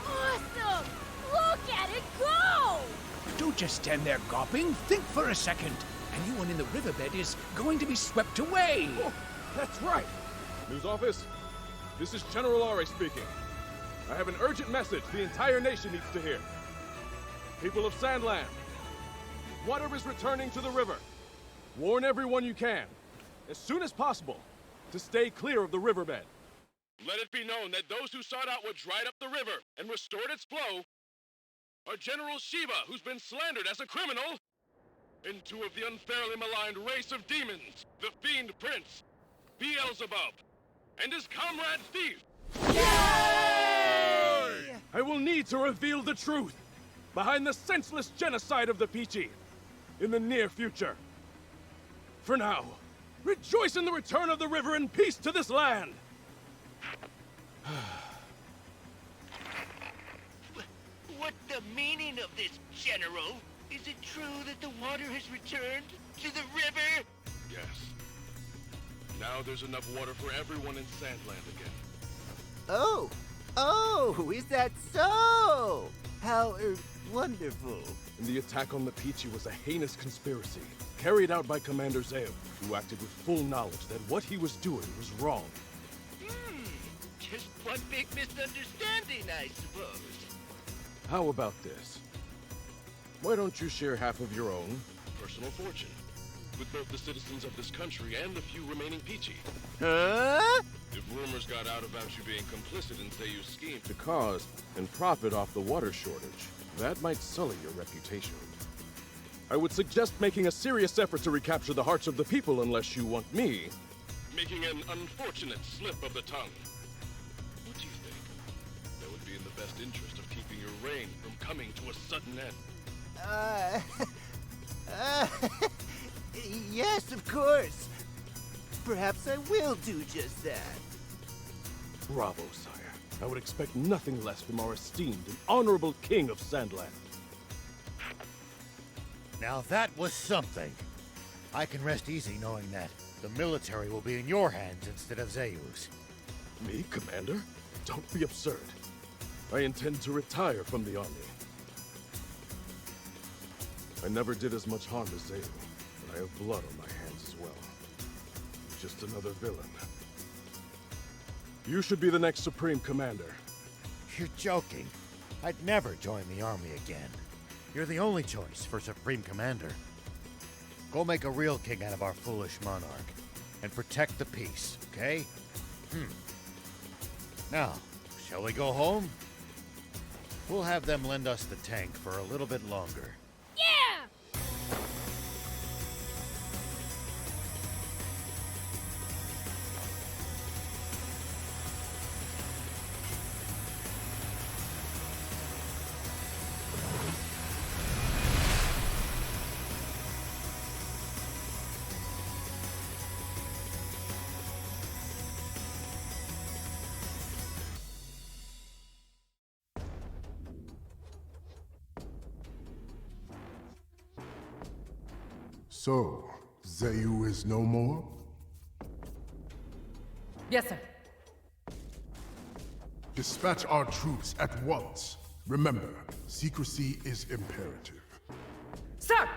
S2: Awesome! Look at it go!
S7: Don't just stand there gawping. Think for a second. Anyone in the riverbed is going to be swept away.
S4: Oh, that's right. News office, this is General Ari speaking. I have an urgent message the entire nation needs to hear. People of Sandland, water is returning to the river. Warn everyone you can, as soon as possible, to stay clear of the riverbed.
S17: Let it be known that those who sought out what dried up the river and restored its flow are General Shiva, who's been slandered as a criminal, and two of the unfairly maligned race of demons, the Fiend Prince, Beelzebub, and his comrade Thief.
S4: Yay! I will need to reveal the truth behind the senseless genocide of the Peachy in the near future. For now, rejoice in the return of the river and peace to this land!
S1: What's the meaning of this, General? Is it true that the water has returned to the river?
S17: Yes. Now there's enough water for everyone in Sandland again.
S1: Oh, is that so? How wonderful.
S4: And the attack on the Peachy was a heinous conspiracy, carried out by Commander Zeo, who acted with full knowledge that what he was doing was wrong.
S1: Just one big misunderstanding, I suppose.
S4: How about this? Why don't you share half of your own
S17: Personal fortune. With both the citizens of this country and the few remaining Peachy.
S1: Huh?
S17: If rumors got out about you being complicit in Zeyu's scheme
S4: to cause and profit off the water shortage, that might sully your reputation. I would suggest making a serious effort to recapture the hearts of the people unless you want me.
S17: making an unfortunate slip of the tongue. What do you think? That would be in the best interest of keeping your reign from coming to a sudden end.
S1: Yes, of course. Perhaps I will do just that.
S4: Bravo, sire. I would expect nothing less from our esteemed and honorable king of Sandland.
S11: Now that was something. I can rest easy knowing that the military will be in your hands instead of Zeyu's.
S4: Me, Commander? Don't be absurd. I intend to retire from the army. I never did as much harm as Zeyu, but I have blood on my hands as well. Just another villain. You should be the next Supreme Commander.
S11: You're joking. I'd never join the army again. You're the only choice for Supreme Commander. Go make a real king out of our foolish monarch, and protect the peace, okay? Now, shall we go home? We'll have them lend us the tank for a little bit longer.
S2: Yeah!
S9: So, Zayu is no more?
S18: Yes, sir.
S9: Dispatch our troops at once. Remember, secrecy is imperative.
S18: Sir!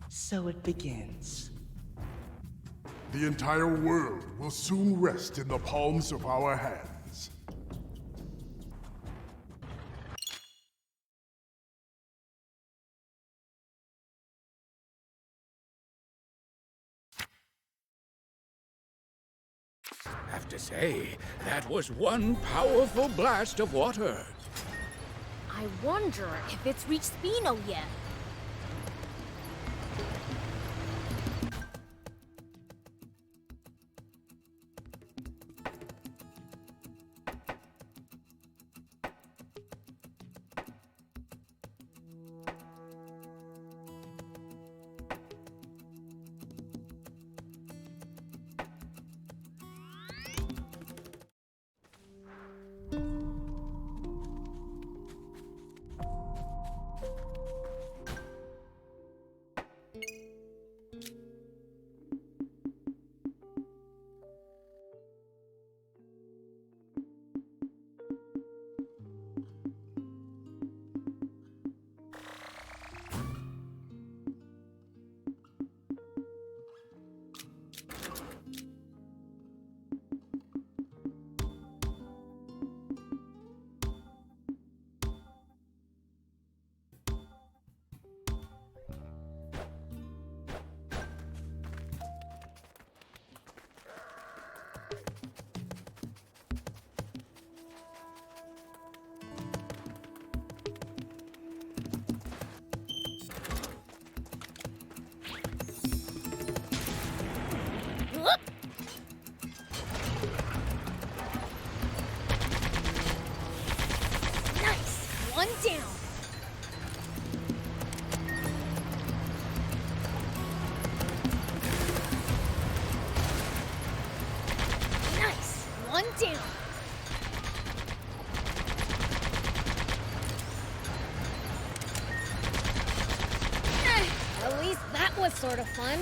S23: So it begins.
S9: The entire world will soon rest in the palms of our hands.
S7: Have to say, that was one powerful blast of water.
S2: I wonder if it's reached Spino yet. One down. Nice. One down. At least that was sort of fun.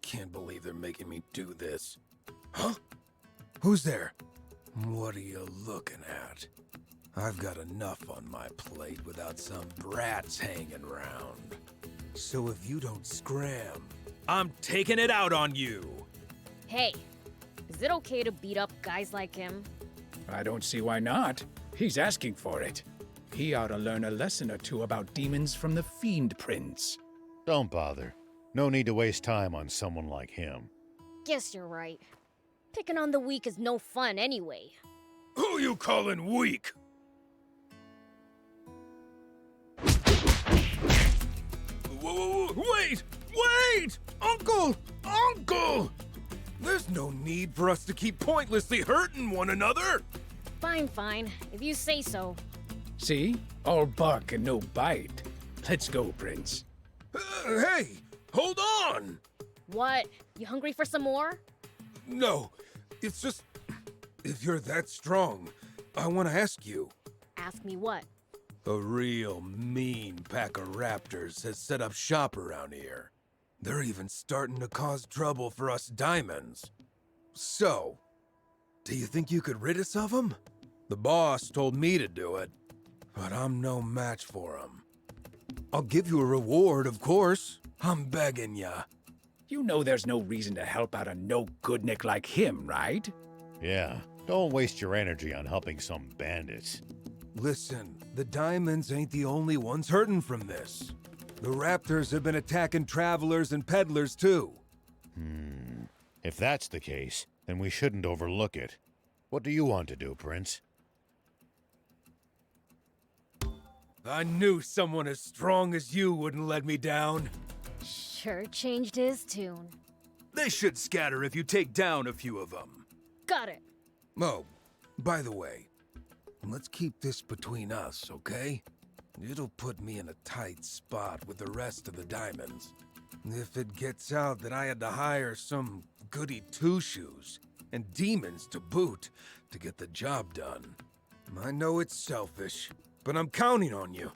S3: Can't believe they're making me do this. Huh? Who's there? What are you looking at? I've got enough on my plate without some brats hanging around. So if you don't scram, I'm taking it out on you!
S2: Hey, is it okay to beat up guys like him?
S7: I don't see why not. He's asking for it. He ought to learn a lesson or two about demons from the Fiend Prince.
S11: Don't bother. No need to waste time on someone like him.
S2: Guess you're right. Picking on the weak is no fun anyway.
S5: Who you calling weak?
S3: Wait! Wait! Uncle! Uncle! There's no need for us to keep pointlessly hurting one another!
S2: Fine, fine. If you say so.
S7: See? All bark and no bite. Let's go, Prince.
S3: Hey! Hold on!
S2: What? You hungry for some more?
S3: No, it's just... If you're that strong, I want to ask you.
S2: Ask me what?
S3: A real mean pack of raptors has set up shop around here. They're even starting to cause trouble for us diamonds. So, do you think you could rid us of them? The boss told me to do it, but I'm no match for them. I'll give you a reward, of course. I'm begging ya.
S7: You know there's no reason to help out a no-goodnik like him, right?
S11: Yeah, don't waste your energy on helping some bandits.
S3: Listen, the diamonds ain't the only ones hurting from this. The raptors have been attacking travelers and peddlers too.
S11: If that's the case, then we shouldn't overlook it. What do you want to do, Prince?
S3: I knew someone as strong as you wouldn't let me down.
S2: Sure changed his tune.
S3: They should scatter if you take down a few of them.
S2: Got it.
S3: Oh, by the way, let's keep this between us, okay? It'll put me in a tight spot with the rest of the diamonds. If it gets out that I had to hire some goody two-shoes, and demons to boot, to get the job done. I know it's selfish, but I'm counting on you.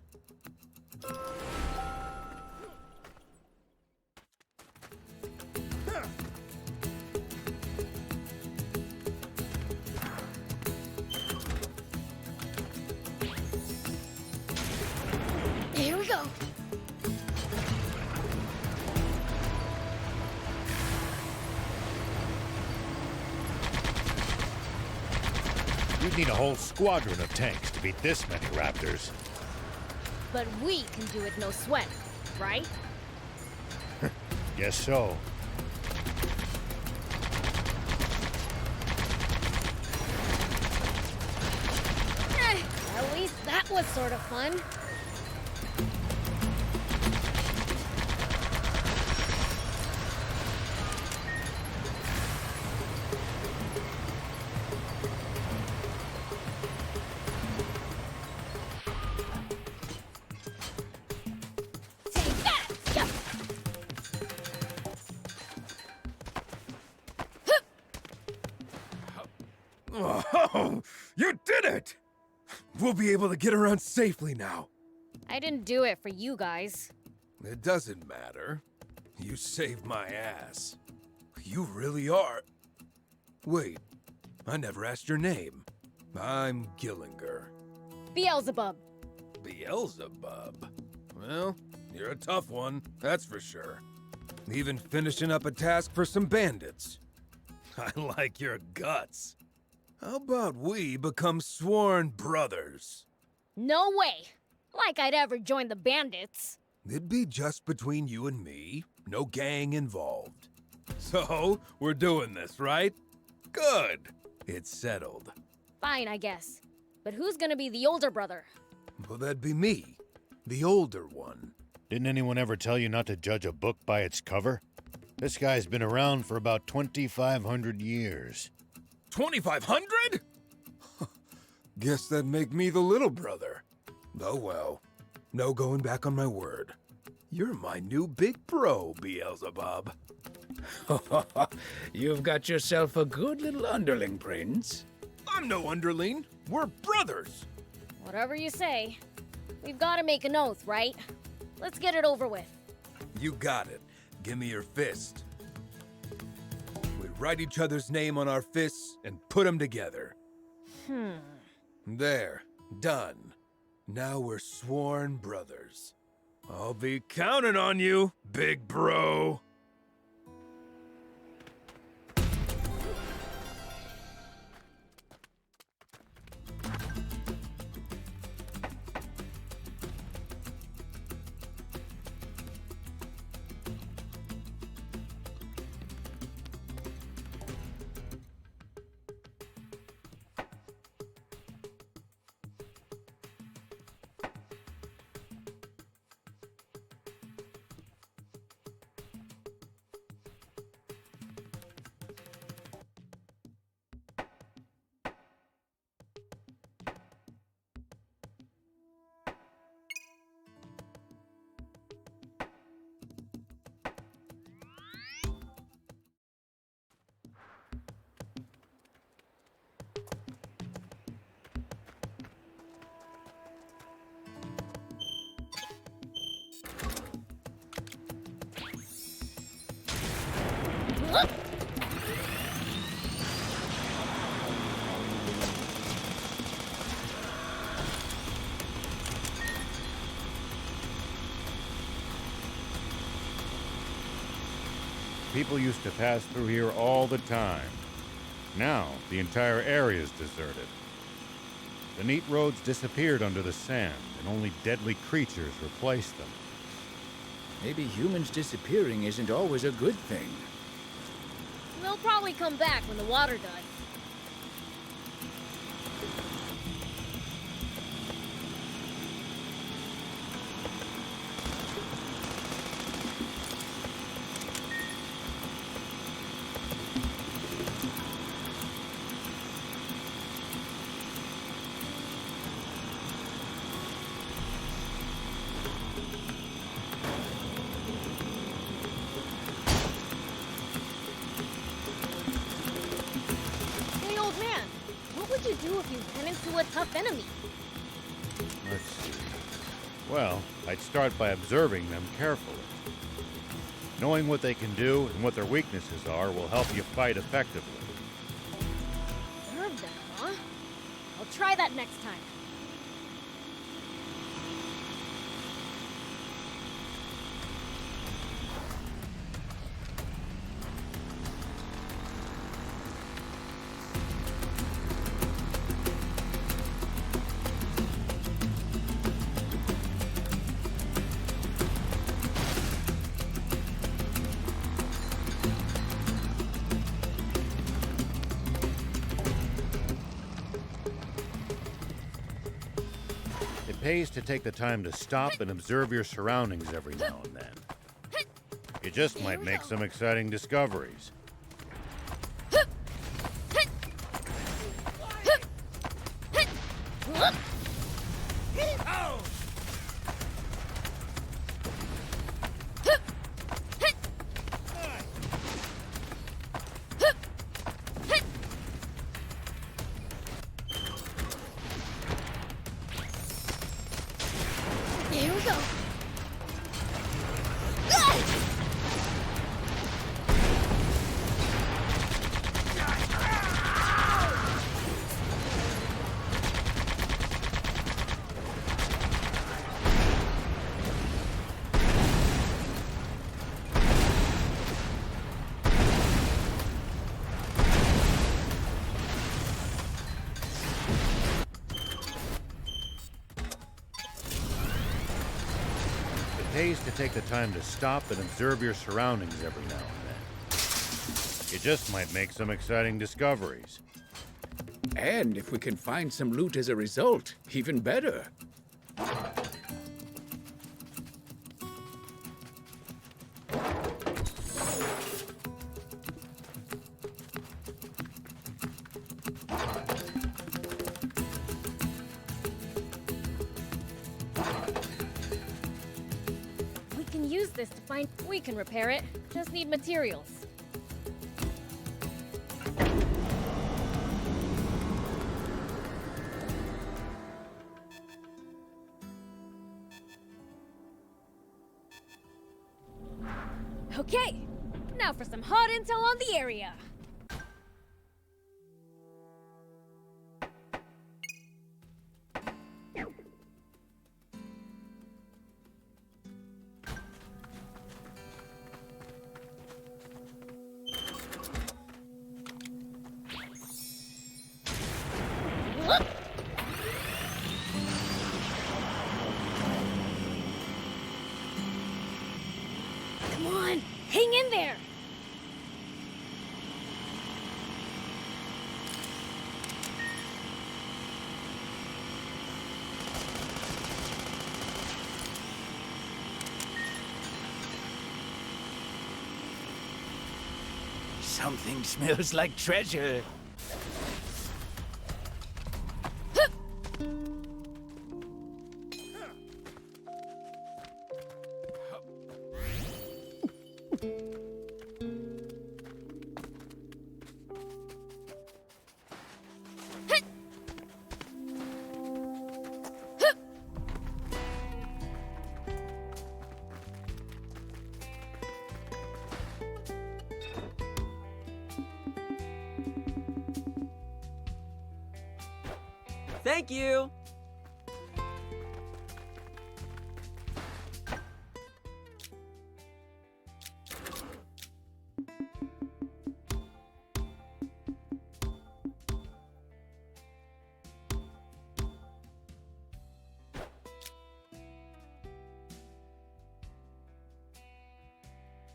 S2: Here we go.
S11: You'd need a whole squadron of tanks to beat this many raptors.
S2: But we can do it no sweat, right?
S11: Guess so.
S2: At least that was sort of fun.
S3: Oh, you did it! We'll be able to get around safely now.
S2: I didn't do it for you guys.
S3: It doesn't matter. You saved my ass. You really are. Wait, I never asked your name. I'm Gillinger.
S2: Beelzebub.
S3: Beelzebub? Well, you're a tough one, that's for sure. Even finishing up a task for some bandits. I like your guts. How about we become sworn brothers?
S2: No way! Like I'd ever join the bandits.
S3: It'd be just between you and me, no gang involved. So, we're doing this, right? Good. It's settled.
S2: Fine, I guess. But who's gonna be the older brother?
S3: Well, that'd be me, the older one.
S11: Didn't anyone ever tell you not to judge a book by its cover? This guy's been around for about 2,500 years.
S3: 2,500? Guess that'd make me the little brother. Oh well, no going back on my word. You're my new big bro, Beelzebub.
S7: You've got yourself a good little underling, Prince.
S3: I'm no underling. We're brothers.
S2: Whatever you say. We've gotta make an oath, right? Let's get it over with.
S3: You got it. Give me your fist. We write each other's name on our fists and put them together. There. Done. Now we're sworn brothers. I'll be counting on you, big bro.
S11: People used to pass through here all the time. Now, the entire area is deserted. The neat roads disappeared under the sand, and only deadly creatures replaced them.
S7: Maybe humans disappearing isn't always a good thing.
S2: They'll probably come back when the water does. A tough enemy.
S11: Let's see. Well, I'd start by observing them carefully. Knowing what they can do and what their weaknesses are will help you fight effectively.
S2: Observe them, huh? I'll try that next time.
S11: It pays to take the time to stop and observe your surroundings every now and then. You just might make some exciting discoveries.
S2: Here we go.
S11: It pays to take the time to stop and observe your surroundings every now and then. You just might make some exciting discoveries.
S7: And if we can find some loot as a result, even better.
S2: We can use this to find... We can repair it. Just need materials. Okay, now for some hot intel on the area. Come on, hang in there!
S7: Something smells like treasure.
S8: Thank you!